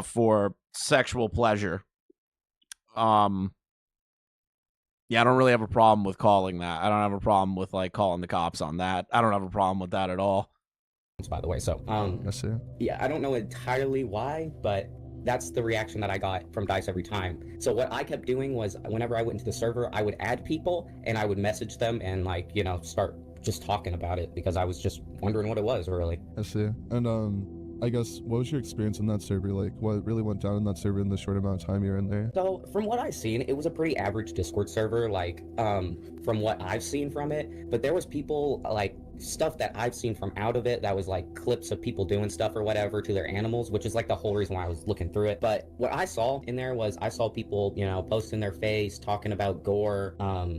for sexual pleasure. Yeah, I don't really have a problem with calling that. I don't have a problem with, like, calling the cops on that. I don't have a problem with that at all. By the way, so yeah, I don't know entirely why, but that's the reaction that I got from DICE every time. So what I kept doing was whenever I went into the server, I would add people and I would message them and, like, you know, start just talking about it because I was just wondering what it was, really. I see. And I guess, what was your experience in that server? Like, what really went down in that server in the short amount of time you were in there? So from what I've seen, it was a pretty average Discord server, like, from what I've seen from it, but there was people, like, stuff that I've seen from out of it that was like clips of people doing stuff or whatever to their animals, which is like the whole reason why I was looking through it. But what I saw in there was I saw people, you know, posting their face, talking about gore,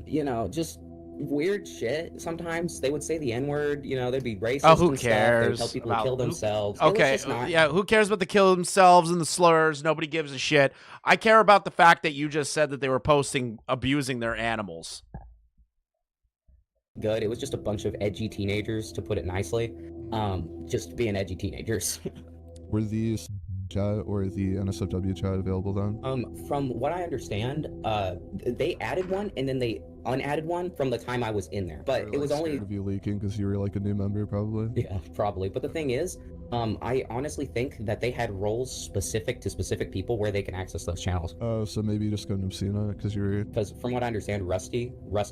you know, just weird shit. Sometimes they would say the N-word, you know, they'd be racist. Oh, who and cares? Stuff. They'd tell people to kill themselves. Okay, yeah, who cares about the kill themselves and the slurs? Nobody gives a shit. I care about the fact that you just said that they were posting abusing their animals. good. It was just a bunch of edgy teenagers, to put it nicely. Just being edgy teenagers. Were the chat or the NSFW chat available then? From what I understand, they added one and then they unadded one from the time I was in there. But it was only of you leaking because you were like a new member, probably. Yeah, probably. But the thing is, I honestly think that they had roles specific to specific people where they can access those channels. Oh, so maybe you just couldn't have seen it because you were. Because from what I understand, Rusty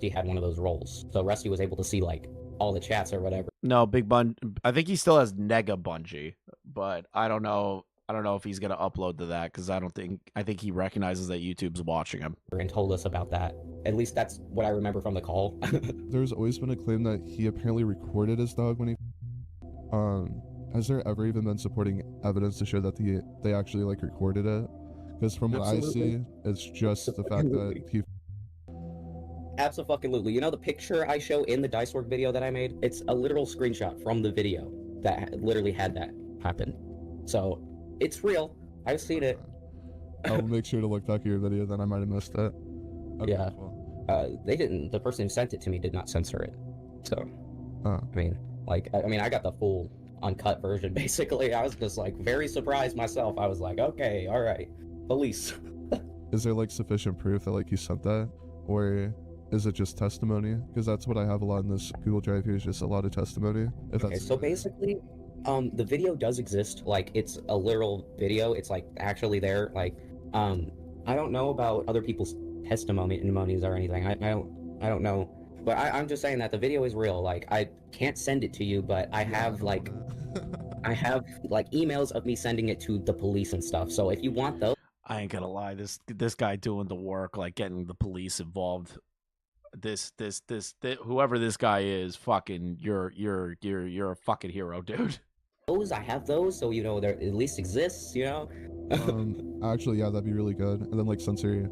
had one of those roles, so Rusty was able to see like all the chats or whatever. No, Big Bun. I think he still has Nega Bungie, but I don't know. I don't know if he's gonna upload to that because I think he recognizes that YouTube's watching him. And told us about that. At least that's what I remember from the call. There's always been a claim that he apparently recorded his dog when he. Has there ever even been supporting evidence to show that they actually like recorded it? Because from what I see, it's just the fact that he. Absolutely. You know the picture I show in the Dice Work video that I made? It's a literal screenshot from the video that literally had that happen. So it's real. I've seen it. I'll make sure to look back at your video, then I might have missed it. Okay, yeah. Cool. They didn't. The person who sent it to me did not censor it. So, I mean, I got the full uncut version. Basically, I was just like very surprised myself. I was like, okay, all right, police. Is there like sufficient proof that like you sent that, or is it just testimony? Because that's what I have a lot in this Google Drive here, is just a lot of testimony. Okay, so basically, the video does exist. Like, it's a literal video. It's like actually there. Like, I don't know about other people's testimonies or anything. I don't know. But I'm just saying that the video is real. Like, I can't send it to you, but I have like emails of me sending it to the police and stuff. So if you want those, I ain't gonna lie. This guy doing the work, like getting the police involved. This whoever this guy is, fucking, you're a fucking hero, dude. I have those, so you know there at least exists, you know. Actually, yeah, that'd be really good. And then like censor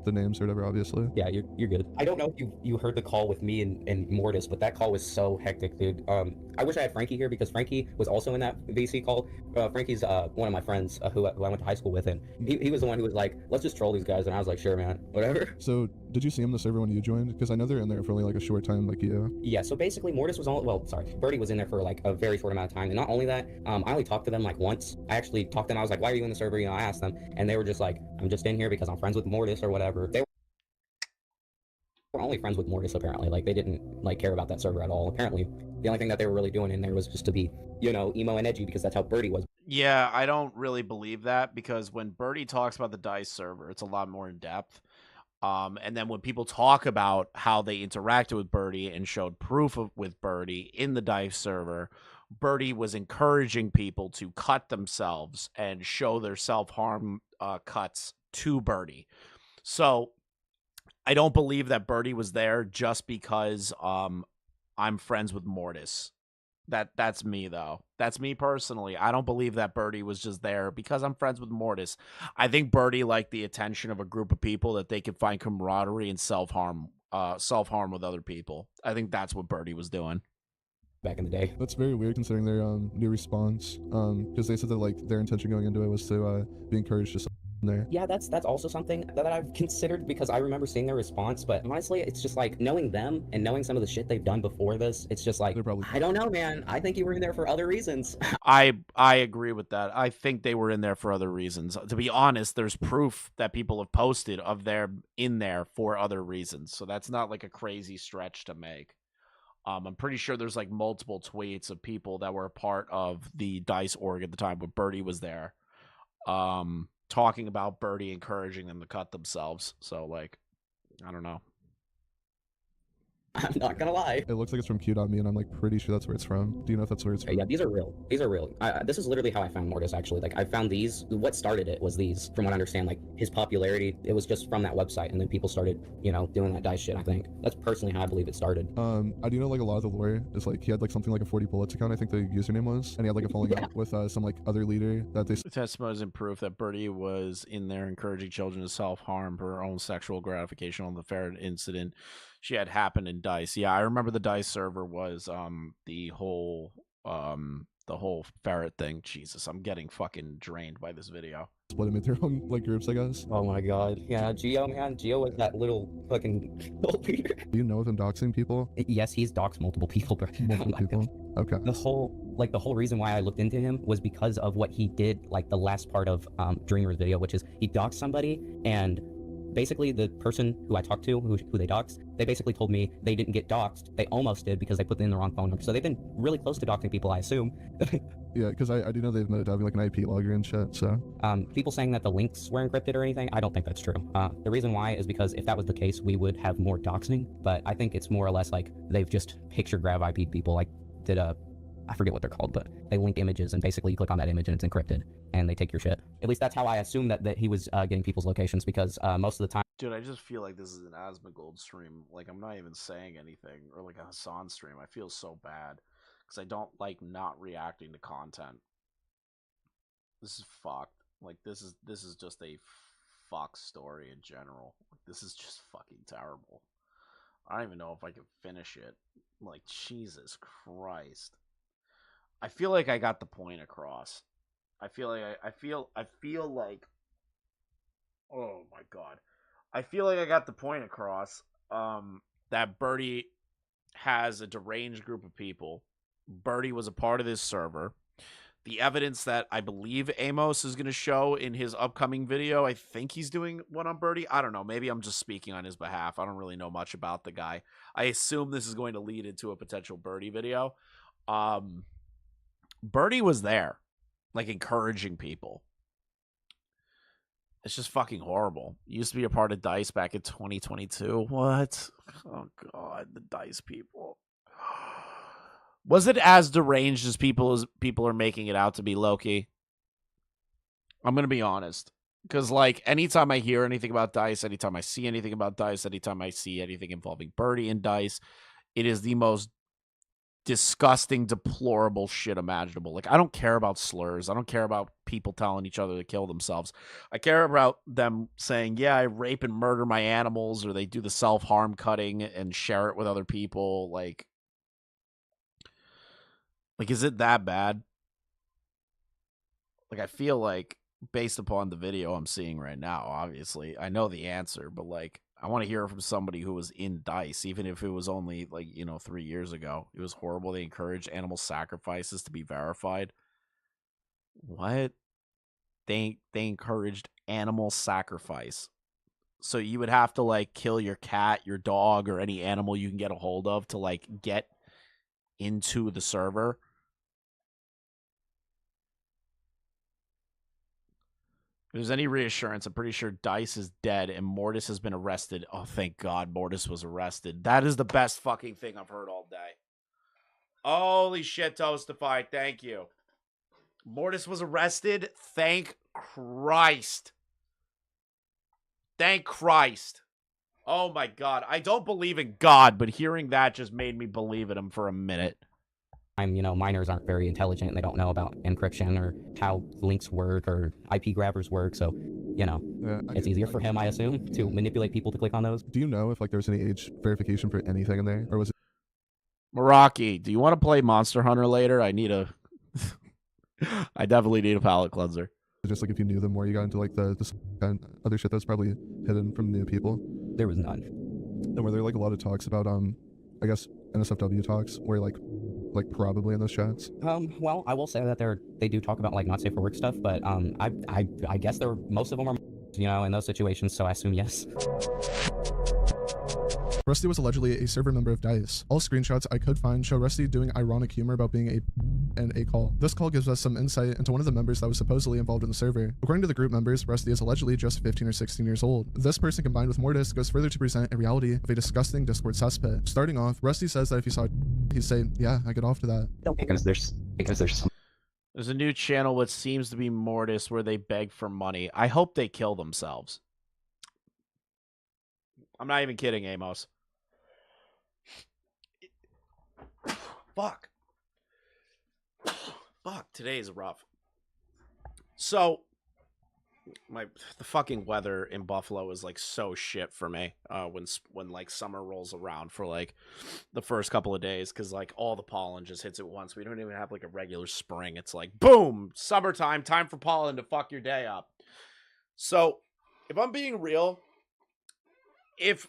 the names or whatever, obviously. Yeah, you're good. I don't know if you heard the call with me and Mortis, but that call was so hectic, dude. I wish I had Frankie here because Frankie was also in that VC call. Frankie's one of my friends who I went to high school with, and he was the one who was like, let's just troll these guys, and I was like, sure, man, whatever. So did you see him in the server when you joined? Because I know they're in there for only like a short time, like you. Yeah, so basically Mortis was Birdie was in there for like a very short amount of time, and not only that, I only talked to them like once. I actually talked to them. I was like, why are you in the server? You know, I asked them, and they were just like, I'm just in here because I'm friends with Mortis or whatever. They were only friends with Mortis, apparently. Like, they didn't like care about that server at all. Apparently, the only thing that they were really doing in there was just to be, you know, emo and edgy because that's how Birdie was. Yeah, I don't really believe that because when Birdie talks about the DICE server, it's a lot more in depth. And then when people talk about how they interacted with Birdie and showed proof with Birdie in the DICE server, Birdie was encouraging people to cut themselves and show their self-harm cuts to Birdie. So I don't believe that Birdie was there just because I'm friends with Mortis. That's me, though. That's me personally. I don't believe that Birdie was just there because I'm friends with Mortis. I think Birdie liked the attention of a group of people that they could find camaraderie and self-harm with other people. I think that's what Birdie was doing back in the day. That's very weird considering their new response. Because they said that like their intention going into it was to be encouraged to there. Yeah, that's also something that I've considered because I remember seeing their response, but honestly, it's just like knowing them and knowing some of the shit they've done before this, it's just like, I don't know, man. I think you were in there for other reasons. I agree with that. I think they were in there for other reasons. To be honest, there's proof that people have posted of their in there for other reasons. So that's not like a crazy stretch to make. I'm pretty sure there's like multiple tweets of people that were a part of the DICE org at the time when Birdie was there. Talking about Birdie encouraging them to cut themselves. So, like, I don't know. I'm not gonna lie. It looks like it's from Q.me, and I'm like pretty sure that's where it's from. Do you know if that's where it's from? Yeah, these are real. These are real. This is literally how I found Mortis, actually. Like, I found these. What started it was these. From what I understand, like, his popularity, it was just from that website, and then people started, you know, doing that DICE shit, I think. That's personally how I believe it started. I do know, like, a lot of the lore is, like, he had, like, something like a 40 Bullets account, I think the username was, and he had, like, a falling out with some, like, other leader that they... Testimonies and proof that Birdie was in there encouraging children to self-harm for her own sexual gratification on the fair incident she had happened in DICE. Yeah, I remember the DICE server was the whole the whole ferret thing. Jesus, I'm getting fucking drained by this video. Split them into their own like groups, I guess. Oh my god. Yeah, Geo, man. Geo was that little fucking cult leader. Do you know of him doxing people? Yes, he's doxed multiple people, bro. Multiple people? Okay. The whole reason why I looked into him was because of what he did, like the last part of Dreamer's video, which is he doxed somebody, and basically the person who I talked to, who they doxed, they basically told me they didn't get doxed. They almost did because they put in the wrong phone number. So they've been really close to doxing people, I assume. Yeah, because I do know they've admitted to having like an IP logger and shit, so. People saying that the links were encrypted or anything, I don't think that's true. The reason why is because if that was the case, we would have more doxing, but I think it's more or less like they've just picture grab IP people, like did I forget what they're called, but they link images and basically you click on that image and it's encrypted and they take your shit. At least that's how I assume that he was getting people's locations, because most of the time. Dude, I just feel like this is an Asmongold stream. Like, I'm not even saying anything, or like a Hassan stream. I feel so bad because I don't like not reacting to content. This is fucked. Like, this is just a fuck story in general. Like, this is just fucking terrible. I don't even know if I can finish it. Like, Jesus Christ. I feel like I got the point across. I feel like oh my god. I feel like I got the point across that Birdie has a deranged group of people. Birdie was a part of this server. The evidence that I believe Amos is going to show in his upcoming video, I think he's doing one on Birdie. I don't know. Maybe I'm just speaking on his behalf. I don't really know much about the guy. I assume this is going to lead into a potential Birdie video. Birdie was there, like, encouraging people. It's just fucking horrible. Used to be a part of DICE back in 2022. What? Oh, God, the DICE people. Was it as deranged as people are making it out to be, Loki? I'm going to be honest. Because, like, anytime I hear anything about DICE, anytime I see anything about DICE, anytime I see anything involving Birdie and DICE, it is the most disgusting, deplorable shit imaginable. Like, I don't care about slurs. I don't care about people telling each other to kill themselves. I care about them saying, yeah, I rape and murder my animals, or they do the self-harm cutting and share it with other people. Like, is it that bad? Like, I feel like, based upon the video I'm seeing right now, obviously, I know the answer, but, like, I want to hear from somebody who was in DICE, even if it was only, like, 3 years ago. It was horrible. They encouraged animal sacrifices to be verified. What? They encouraged animal sacrifice. So you would have to, like, kill your cat, your dog, or any animal you can get a hold of to, like, get into the server. If there's any reassurance, I'm pretty sure DICE is dead and Mortis has been arrested. Oh, thank God Mortis was arrested. That is the best fucking thing I've heard all day. Holy shit, Toastify. Thank you. Mortis was arrested. Thank Christ. Thank Christ. Oh, my God. I don't believe in God, but hearing that just made me believe in him for a minute. Minors aren't very intelligent. They don't know about encryption or how links work or IP grabbers work. So, it's easier for him, I assume, to manipulate people to click on those. Do you know if, like, there's any age verification for anything in there? Or was it... Meraki, do you want to play Monster Hunter later? I definitely need a palate cleanser. Just, like, if you knew them more, you got into, like, the kind of other shit that's probably hidden from new people? There was none. And were there, like, a lot of talks about, I guess, NSFW talks, where, like probably in those chats? Well, I will say that they do talk about, like, not safe for work stuff, but I guess most of them are, in those situations, so I assume yes. Rusty was allegedly a server member of DICE. All screenshots I could find show Rusty doing ironic humor about being a call. This call gives us some insight into one of the members that was supposedly involved in the server. According to the group members, Rusty is allegedly just 15 or 16 years old. This person, combined with Mortis, goes further to present a reality of a disgusting Discord cesspit. Starting off, Rusty says that if he saw he'd say, yeah, I get off to that. Because there's a new channel which seems to be Mortis where they beg for money. I hope they kill themselves. I'm not even kidding, Amos. Fuck. Fuck, today is rough. So, the fucking weather in Buffalo is like so shit for me when like summer rolls around for like the first couple of days, because like all the pollen just hits at once. We don't even have like a regular spring. It's like boom, summertime, time for pollen to fuck your day up. So if I'm being real, if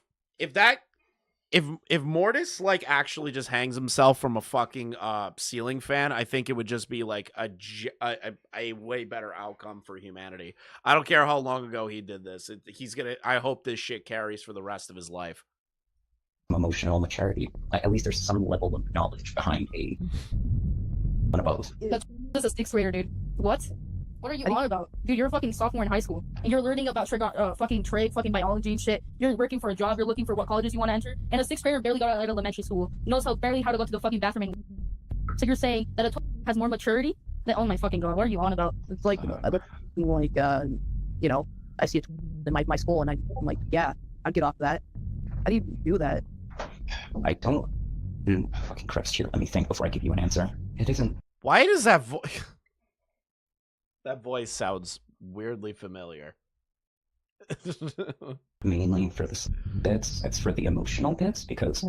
Mortis like actually just hangs himself from a fucking ceiling fan, I think it would just be like a way better outcome for humanity. I don't care how long ago he did this. I hope this shit carries for the rest of his life. Emotional maturity. At least there's some level of knowledge behind one of those. That's a 6th grader, dude. What? What are you on about? Dude, you're a fucking sophomore in high school, and you're learning about fucking biology and shit. You're working for a job, you're looking for what colleges you want to enter, and a 6th grader barely got out of elementary school, knows barely how to go to the fucking bathroom and... So you're saying that a 12 has more maturity? Then, oh my fucking god, what are you on about? It's like, you know, I see it in my school, and I'm like, yeah, I'd get off that. How do you do that? I don't... Fucking Crust here, let me think before I give you an answer. It isn't... Why does that voice... That voice sounds weirdly familiar. Mainly for the bits. It's for the emotional bits, because...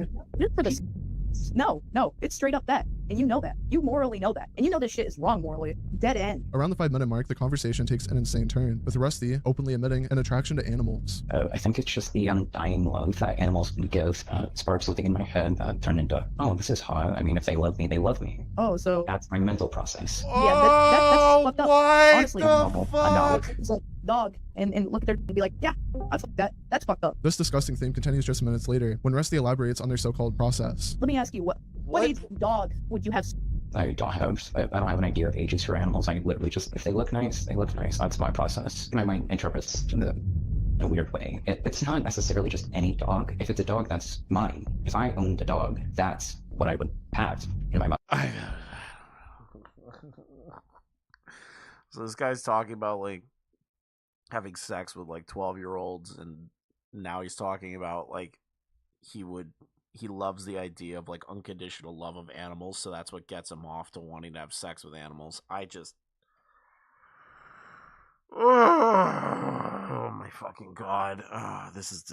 No, it's straight up that. And you know that. You morally know that. And you know this shit is wrong morally. Dead end. Around the 5-minute mark, the conversation takes an insane turn, with Rusty openly admitting an attraction to animals. I think it's just the undying love that animals can give. Sparks living in my head that turn into, oh, this is hot. I mean, if they love me, they love me. Oh, so... That's my mental process. Yeah, that's fucked up. What Honestly, the fuck? It's like, dog, and look at their and be like, yeah, that's fucked up. This disgusting theme continues just minutes later, when Rusty elaborates on their so-called process. Let me ask you, what age dog would you have? I don't have an idea of ages for animals. I literally just, if they look nice, they look nice. That's my process. My mind interprets in a weird way. It's not necessarily just any dog. If it's a dog, that's mine. If I owned a dog, that's what I would have in my mind. So this guy's talking about like having sex with like 12-year-olds, and now he's talking about like he loves the idea of like unconditional love of animals, so that's what gets him off to wanting to have sex with animals. Oh my fucking god. This is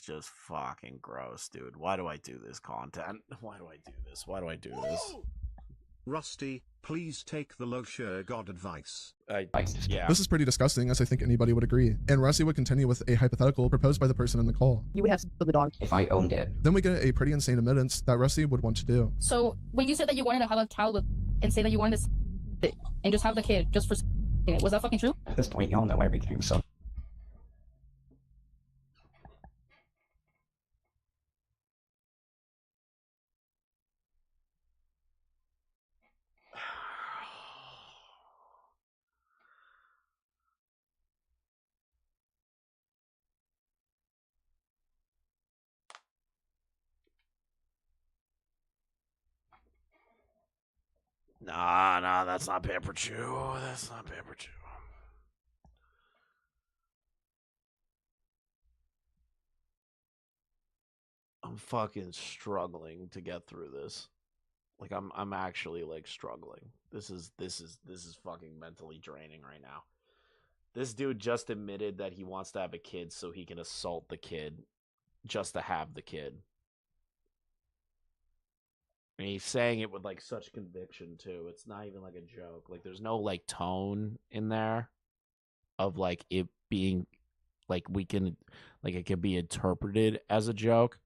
just fucking gross, dude. Why do I do this content? Why do I do this? Rusty, please take the Loshire God advice. Yeah. This is pretty disgusting, as I think anybody would agree. And Rusty would continue with a hypothetical proposed by the person in the call. You would have sex with the dog. If I owned it. Then we get a pretty insane admittance that Rusty would want to do. So, when you said that you wanted to have a child with, and say that you wanted to and just have the kid just for it, was that fucking true? At this point, y'all know everything, so... Nah, that's not Pamper Chew. That's not Pamper Chew. I'm fucking struggling to get through this. Like I'm actually like struggling. This is fucking mentally draining right now. This dude just admitted that he wants to have a kid so he can assault the kid just to have the kid. And he's saying it with like such conviction too. It's not even like a joke. Like there's no like tone in there of like it being like we can like it can be interpreted as a joke.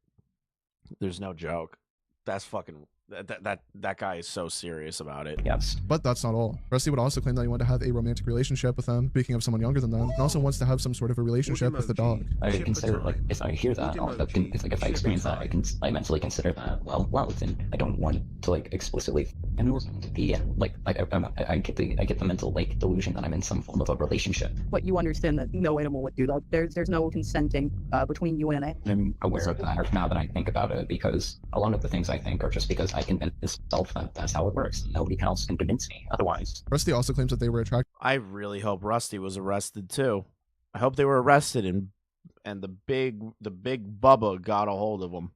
There's no joke. That's fucking that guy is so serious about it. Yes. But that's not all. Rusty would also claim that he wanted to have a romantic relationship with them, speaking of someone younger than them, and also wants to have some sort of a relationship with the dog. I consider, like, if I hear that, if I experience that, I mentally consider that, well, and I don't want to, like, explicitly, and be, like, I get the mental, like, delusion that I'm in some form of a relationship. But you understand that no animal would do that. There's no consenting between you and it. I'm aware of that now that I think about it, because a lot of the things I think are just because I convince myself that that's how it works. Nobody else can convince me otherwise. Rusty also claims that they were attracted. I really hope Rusty was arrested too. I hope they were arrested and the big Bubba got a hold of him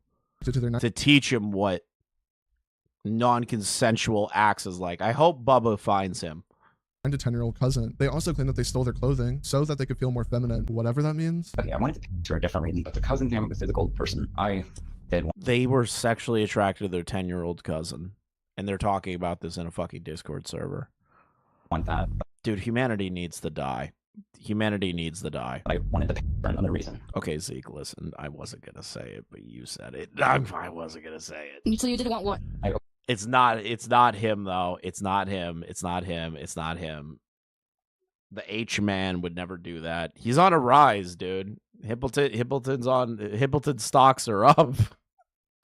to teach him what non-consensual acts is like. I hope Bubba finds him. a 10-year-old cousin. They also claim that they stole their clothing so that they could feel more feminine, whatever that means. Okay, I wanted to picture a different reason, but the cousin thing, the physical person, I did. They were sexually attracted to their 10-year-old cousin, and they're talking about this in a fucking Discord server. Want that. Dude, humanity needs to die. Humanity needs to die. I wanted to pick for another reason. Okay, Zeke, listen, I wasn't gonna say it, but you said it. I wasn't gonna say it. So you didn't want what? It's not him though. It's not him. The H-man would never do that. He's on a rise, dude. Hippleton's stocks are up.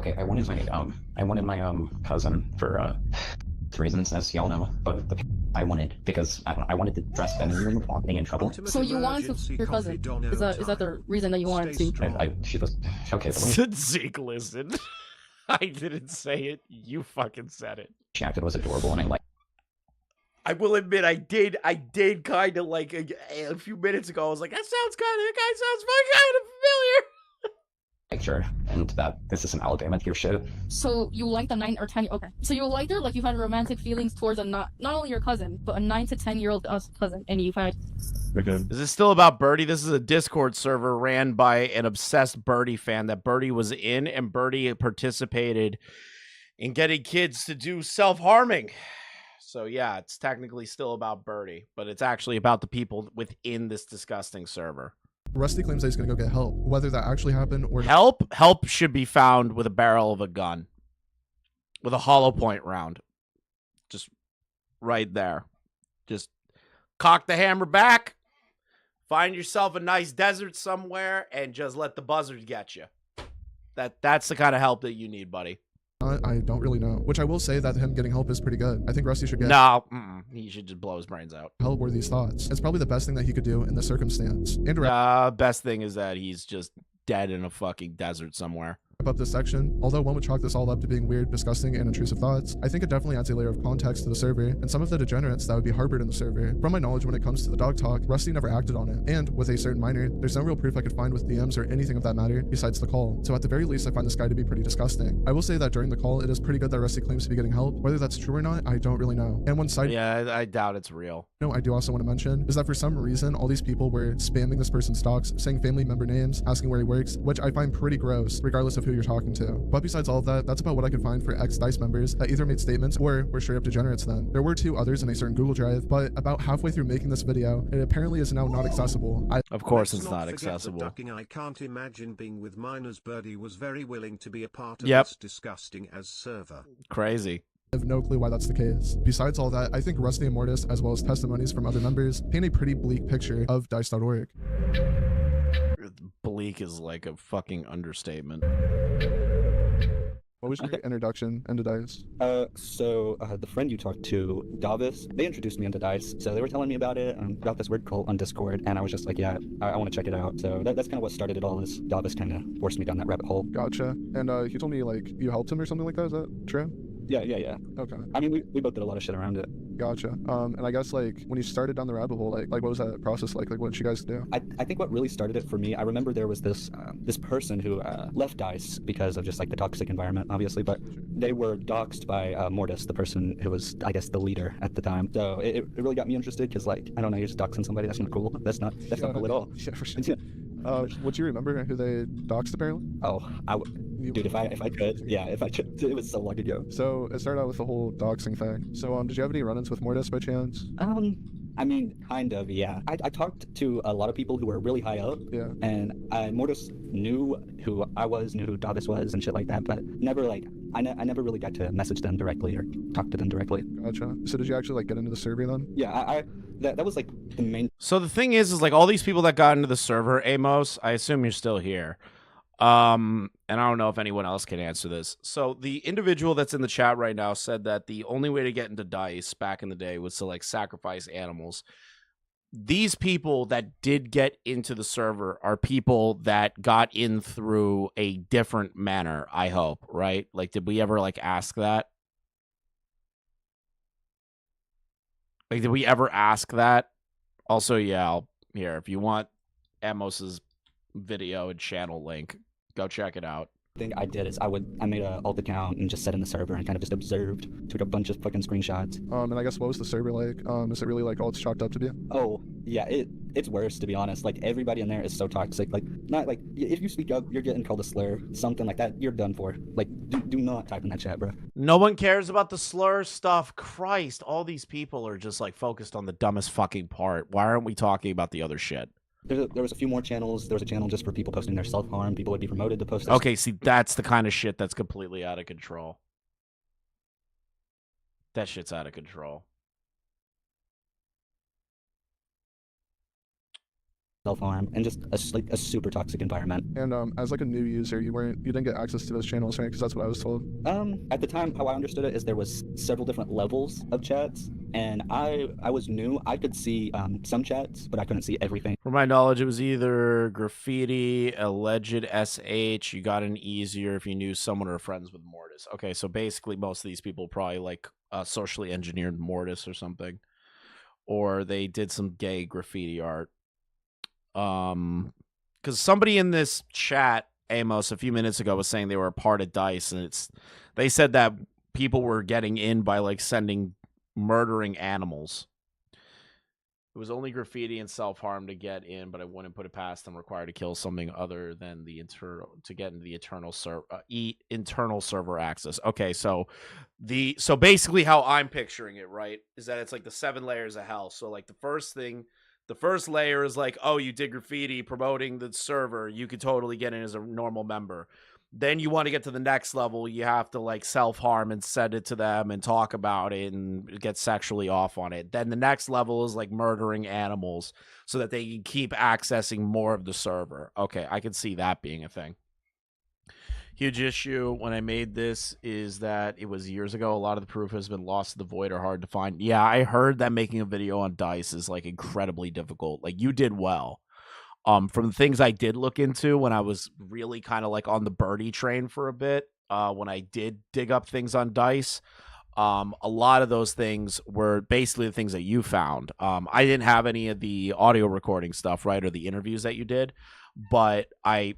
Okay, I wanted my cousin for reasons, as y'all know, but I wanted because I wanted to dress feminine without getting in trouble. So you wanted to f your cousin? Is that the reason that you wanted to? She was okay. Zeke, listen. I didn't say it. You fucking said it. She acted was adorable, and I will admit, I did kind of like a few minutes ago. I was like, that guy sounds kind of familiar. Picture, and that this is an Alabama tier shit. So you like the 9 or 10? Okay, so you liked her, like you had romantic feelings towards not only your cousin, but a 9 to 10-year-old cousin, and you've had. Is this still about Birdie? This is a Discord server ran by an obsessed Birdie fan that Birdie was in, and Birdie participated in getting kids to do self-harming. So yeah, it's technically still about Birdie, but it's actually about the people within this disgusting server. Rusty claims that he's gonna go get help. Whether that actually happened or help should be found with a barrel of a gun, with a hollow point round, just right there. Just cock the hammer back, find yourself a nice desert somewhere, and just let the buzzard get you. That's the kind of help that you need, buddy. I don't really know. Which I will say that him getting help is pretty good. I think Rusty should get he should just blow his brains out. Help or these thoughts. It's probably the best thing that he could do in this circumstance. And best thing is that he's just dead in a fucking desert somewhere. Up this section, although one would chalk this all up to being weird, disgusting, and intrusive thoughts, I think it definitely adds a layer of context to the server and some of the degenerates that would be harbored in the server. From my knowledge when it comes to the dog talk, Rusty never acted on it, and with a certain minor, there's no real proof I could find with DMs or anything of that matter besides the call. So at the very least, I find this guy to be pretty disgusting. I will say that during the call, it is pretty good that Rusty claims to be getting help. Whether that's true or not, I don't really know. And one side I doubt it's real. No, I do also want to mention is that for some reason, all these people were spamming this person's stocks, saying family member names, asking where he works, which I find pretty gross, regardless of who you're talking to. But besides all of that, that's about what I could find for ex-DICE members that either made statements or were straight up degenerates then. There were 2 others in a certain Google Drive, but about halfway through making this video, it apparently is now not accessible. Of course it's not accessible. I can't imagine being with minors. Birdie was very willing to be a part of this disgusting as server. Crazy. I have no clue why that's the case. Besides all that, I think Rusty and Mortis, as well as testimonies from other members, paint a pretty bleak picture of DICE.org. Bleak is like a fucking understatement. What was your introduction into DICE? The friend you talked to, Davis, they introduced me into DICE. So they were telling me about it, about this weird cult on Discord, and I was just like, yeah, I want to check it out. So that's kind of what started it all, is Davis kind of forced me down that rabbit hole. Gotcha. And he told me, like, you helped him or something like that, is that true? Yeah. Okay. I mean, we both did a lot of shit around it. Gotcha. And I guess, like, when you started down the rabbit hole, like what was that process like? Like, what did you guys do? I think what really started it for me, I remember there was this person who left DICE because of just, like, the toxic environment, obviously, but they were doxxed by Mortis, the person who was, I guess, the leader at the time. So it really got me interested, because, like, I don't know, you're just doxing somebody, that's not cool. That's not cool at all. Yeah, for sure. Would you remember who they doxed, apparently? Oh, dude, if I could, yeah, if I could. It was so long ago. So it started out with the whole doxing thing. So did you have any run-ins with Mortis by chance? I mean, kind of, yeah. I talked to a lot of people who were really high up, and Mortis knew who I was, knew who Davis was, and shit like that, but never, like, I never really got to message them directly or talk to them directly. Gotcha. So did you actually, like, get into the server then? Yeah, that was, like, the main... So the thing is like, all these people that got into the server, Amos, I assume you're still here. And I don't know if anyone else can answer this. So the individual that's in the chat right now said that the only way to get into DICE back in the day was to, like, sacrifice animals. These people that did get into the server are people that got in through a different manner, I hope, right? Like, did we ever, like, ask that? Like, did we ever ask that? Also, yeah, here, if you want Amos's video and channel link, go check it out. thing I did is I made an alt account and just set in the server and kind of just observed, took a bunch of fucking screenshots. And I guess what was the server like? Is it really like all it's chalked up to be? Oh yeah, it's worse, to be honest. Like everybody in there is so toxic. Like not like if you speak up, you're getting called a slur, something like that. You're done for. Like do not type in that chat, bro. No one cares about the slur stuff. Christ, all these people are just like focused on the dumbest fucking part. Why aren't we talking about the other shit? There was a few more channels. There was a channel just for people posting their self-harm. People would be promoted to post. Okay, see, that's the kind of shit that's completely out of control. That shit's out of control. Self-harm and just a super toxic environment. And as like a new user, you didn't get access to those channels, right? Because that's what I was told. At the time, how I understood it is there was several different levels of chats, and I was new. I could see some chats, but I couldn't see everything. From my knowledge, it was either graffiti, alleged SH. You got in easier if you knew someone or friends with Mortis. Okay, so basically, most of these people probably like socially engineered Mortis or something, or they did some gay graffiti art. Because somebody in this chat, Amos, a few minutes ago was saying they were a part of DICE, and they said that people were getting in by like murdering animals. It was only graffiti and self-harm to get in, but I wouldn't put it past them. Required to kill something other than the to get into the internal server access. Okay, so basically how I'm picturing it, right, is that it's like the 7 layers of hell. So like the first layer is like, oh, you did graffiti promoting the server, you could totally get in as a normal member. Then you want to get to the next level, you have to like self-harm and send it to them and talk about it and get sexually off on it. Then the next level is like murdering animals so that they can keep accessing more of the server. Okay, I can see that being a thing. Huge issue when I made this is that it was years ago. A lot of the proof has been lost to the void or hard to find. Yeah, I heard that making a video on DICE is like incredibly difficult. Like you did well. From the things I did look into when I was really kind of like on the birdie train for a bit, when I did dig up things on DICE, a lot of those things were basically the things that you found. I didn't have any of the audio recording stuff, right, or the interviews that you did. But at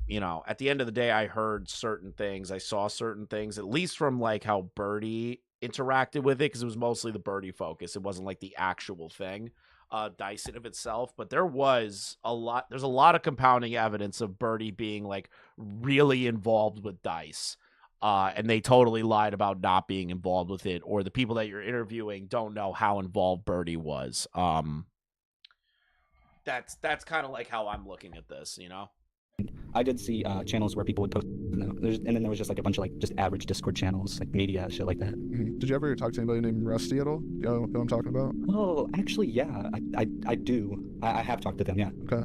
the end of the day, I heard certain things. I saw certain things, at least from like how Birdie interacted with it, because it was mostly the Birdie focus. It wasn't like the actual thing, DICE in of itself. But there's a lot of compounding evidence of Birdie being like really involved with DICE. And they totally lied about not being involved with it, or the people that you're interviewing don't know how involved Birdie was. That's kind of like how I'm looking at this, I did see channels where people would post, and then there was just like a bunch of like just average Discord channels, like media, shit like that. Mm-hmm. Did you ever talk to anybody named Rusty at all? You know who I'm talking about? Oh, actually, yeah, I do. I have talked to them, yeah. Okay.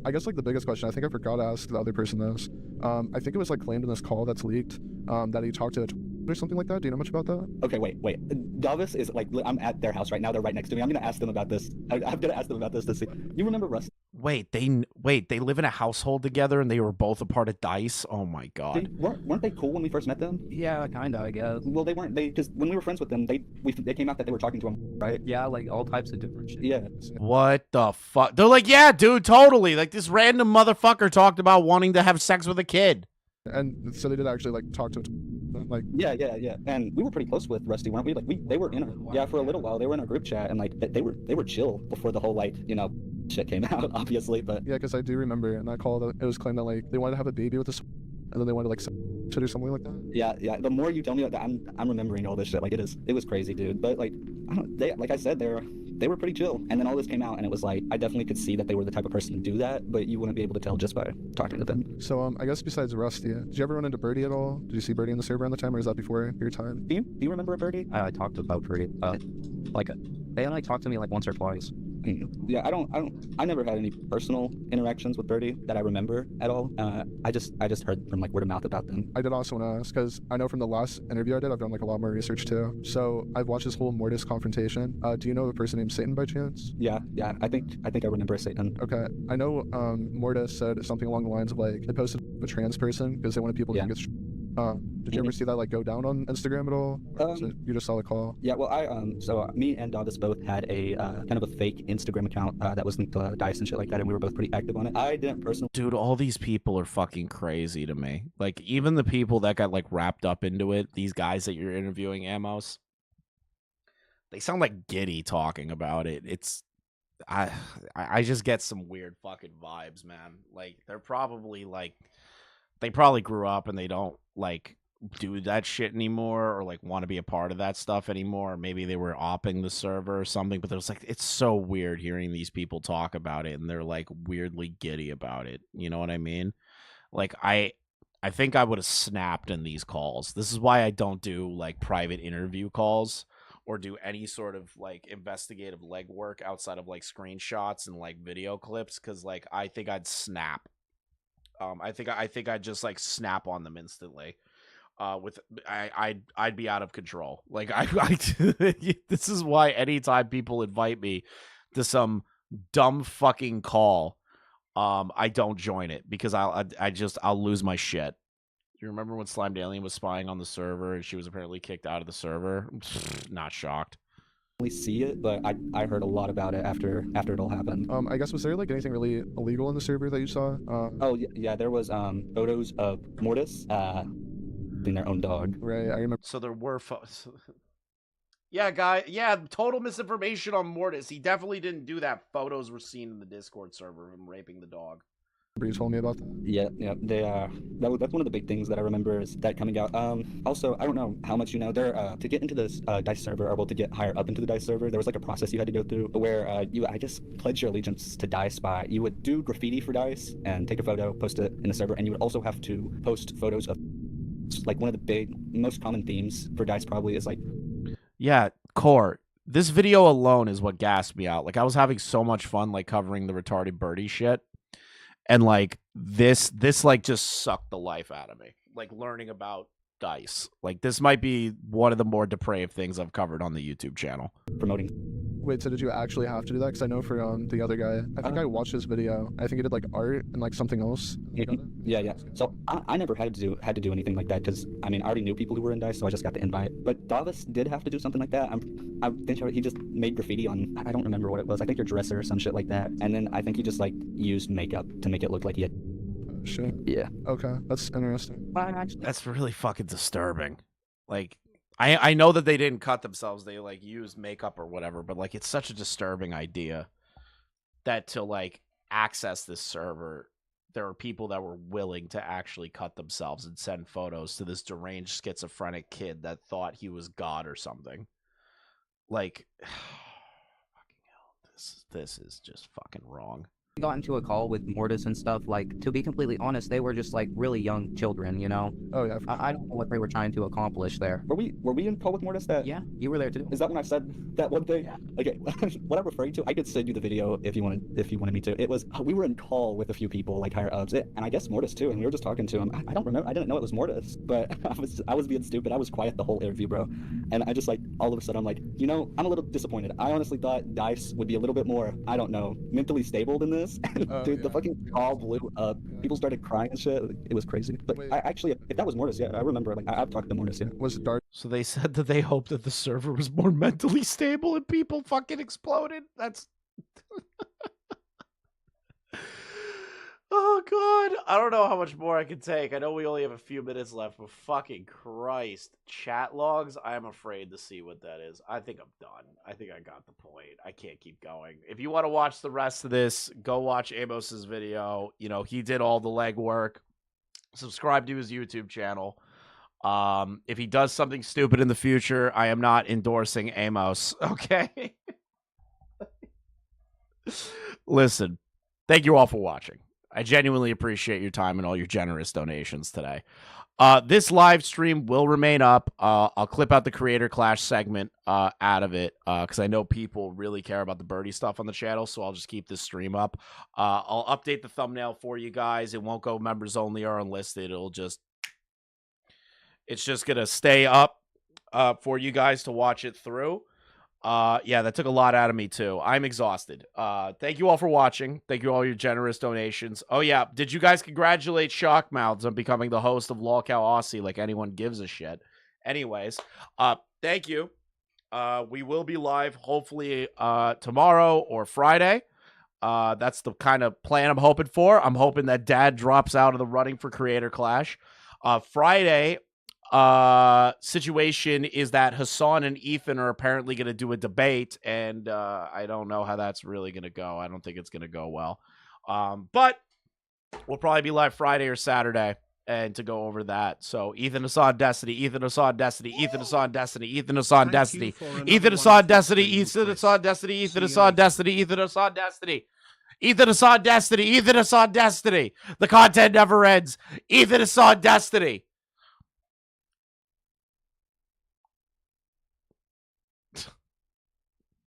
I guess like the biggest question, I think I forgot to ask the other person this. I think it was like claimed in this call that's leaked that he talked to or something like that. Do you know much about that? Okay, wait. Davis is like, I'm at their house right now. They're right next to me. I'm gonna ask them about this. I'm gonna ask them about this to see. You remember Rusty? Wait, they live in a household together and they were both a part of DICE? Oh my god. Weren't they cool when we first met them? Yeah, kinda, I guess. Well, they weren't. Because when we were friends with them, they came out that they were talking to him, right? Yeah, like all types of different shit. Yeah. What the fuck? They're like, yeah, dude, totally. Like this random motherfucker talked about wanting to have sex with a kid. And so they did actually like talk to him. Like yeah, and we were pretty close with Rusty, weren't we? Like they were in for a little while. They were in our group chat, and like they were chill before the whole like shit came out, obviously. But yeah, because I do remember in that call that it was claimed that like they wanted to have a baby with this, and then they wanted to like shit or something like that. Yeah. The more you tell me about that, I'm remembering all this shit. Like it was crazy, dude. But like like I said, they were pretty chill, and then all this came out, and it was like I definitely could see that they were the type of person to do that, but you wouldn't be able to tell just by talking to them. So I guess besides Rusty, did you ever run into Birdie at all? Did you see Birdie in the server around the time, or is that before your time? Do you remember Birdie? I talked about Birdie. They only talked to me like once or twice. Yeah, I never had any personal interactions with Birdie that I remember at all. I just heard from like word of mouth about them. I did also want to ask, because I know from the last interview I did, I've done like a lot more research too. So I've watched this whole Mortis confrontation. Do you know a person named Satan by chance? Yeah, I think I remember Satan. Okay, I know Mortis said something along the lines of like they posted a trans person because they wanted people to get Did you ever see that like go down on Instagram at all? You just saw the call? Yeah, well, me and Davis both had a kind of a fake Instagram account that was linked to Dice and shit like that, and we were both pretty active on it. I didn't personally. Dude, all these people are fucking crazy to me. Like, even the people that got like wrapped up into it, these guys that you're interviewing, Amos, they sound like giddy talking about it. It's I just get some weird fucking vibes, man. Like, they're probably like, they probably grew up and they don't like do that shit anymore, or like want to be a part of that stuff anymore. Or maybe they were opping the server or something, but there's like, it's so weird hearing these people talk about it and they're like weirdly giddy about it. You know what I mean? Like, I think I would have snapped in these calls. This is why I don't do like private interview calls or do any sort of like investigative legwork outside of like screenshots and like video clips, because like I think I'd snap. I think I'd just like snap on them instantly. I'd be out of control. Like this is why anytime people invite me to some dumb fucking call, I don't join it, because I'll lose my shit. You remember when Slimed Alien was spying on the server and she was apparently kicked out of the server? Not shocked. See it, but I heard a lot about it after it all happened. I guess, was there like anything really illegal in the server that you saw? Oh yeah, there was photos of Mortis being their own dog. Right, I remember. So there were yeah, guy. Yeah, total misinformation on Mortis. He definitely didn't do that. Photos were seen in the Discord server of him raping the dog. You told me about that. Yeah, they that's one of the big things that I remember is that coming out. Also, I don't know how much you know. There, to get into this Dice server, or to get higher up into the Dice server, there was like a process you had to go through where I just pledged your allegiance to Dice by you would do graffiti for Dice and take a photo, post it in the server, and you would also have to post photos of like one of the most common themes for Dice probably is like. Yeah, Core. This video alone is what gassed me out. Like, I was having so much fun like covering the retarded birdie shit. And like this like just sucked the life out of me. Like, learning about Dice. Like, this might be one of the more depraved things I've covered on the YouTube channel. Promoting. Wait, so did you actually have to do that? Because I know for the other guy, I think I watched his video. I think he did like art and like something else. Yeah. So I never had to do anything like that, because I mean I already knew people who were in Dice, so I just got the invite. But Davis did have to do something like that. I think he just made graffiti on, I don't remember what it was. I think your dresser or some shit like that. And then I think he just like used makeup to make it look like he had. Shit. Yeah. Okay, that's interesting. That's really fucking disturbing. Like, I know that they didn't cut themselves. They like used makeup or whatever, but like, it's such a disturbing idea that to like access this server, there are people that were willing to actually cut themselves and send photos to this deranged schizophrenic kid that thought he was God or something. Like, fucking hell, this is just fucking wrong. Got into a call with Mortis and stuff. Like, to be completely honest, they were just like really young children, you know. Oh yeah. I don't know what they were trying to accomplish there. Were we in call with Mortis? Yeah, you were there too. Is that when I said that one thing? Yeah. Okay. What I'm referring to, I could send you the video if you wanted me to. It was we were in call with a few people like higher ups, and I guess Mortis too, and we were just talking to him. I don't remember. I didn't know it was Mortis, but I was being stupid. I was quiet the whole interview, bro. And I just like all of a sudden I'm like, you know, I'm a little disappointed. I honestly thought Dice would be a little bit more, I don't know, mentally stable than this. Dude, the fucking call blew up. People started crying and shit. It was crazy. But I actually, if that was Mortis, yeah, I remember. Like, I've talked to Mortis. Yeah. Was it dark? So they said that they hoped that the server was more mentally stable and people fucking exploded. That's. Oh god, I don't know how much more I can take. I know we only have a few minutes left, but fucking Christ, chat logs. I'm afraid to see what that is. I think I'm done. I think I got the point. I can't keep going. If you want to watch the rest of this, go watch Amos's video. You know, he did all the legwork. Subscribe to his YouTube channel. If he does something stupid in the future, I am not endorsing Amos. Okay. Listen, thank you all for watching. I genuinely appreciate your time and all your generous donations today. This live stream will remain up. I'll clip out the Creator Clash segment out of it because I know people really care about the birdie stuff on the channel, so I'll just keep this stream up. I'll update the thumbnail for you guys. It won't go members only or unlisted. It's just going to stay up for you guys to watch it through. Yeah, that took a lot out of me too. I'm exhausted. Thank you all for watching. Thank you all your generous donations. Oh yeah, did you guys congratulate Shockmouths on becoming the host of LolCow Aussie like anyone gives a shit? Anyways, thank you. We will be live hopefully tomorrow or Friday. That's the kind of plan I'm hoping for. I'm hoping that Dad drops out of the running for Creator Clash. Friday situation is that Hassan and Ethan are apparently going to do a debate, and I don't know how that's really going to go. I don't think it's going to go well. But we'll probably be live Friday or Saturday and to go over that. So Ethan Hassan Destiny, Ethan Hassan Destiny, Ethan Hassan Destiny, Ethan Hassan Destiny, Ethan Hassan Destiny, Ethan Hassan Destiny, Ethan Hassan Destiny, Ethan Hassan Destiny, Ethan Hassan Destiny, Ethan Hassan Destiny. The content never ends. Ethan Hassan Destiny.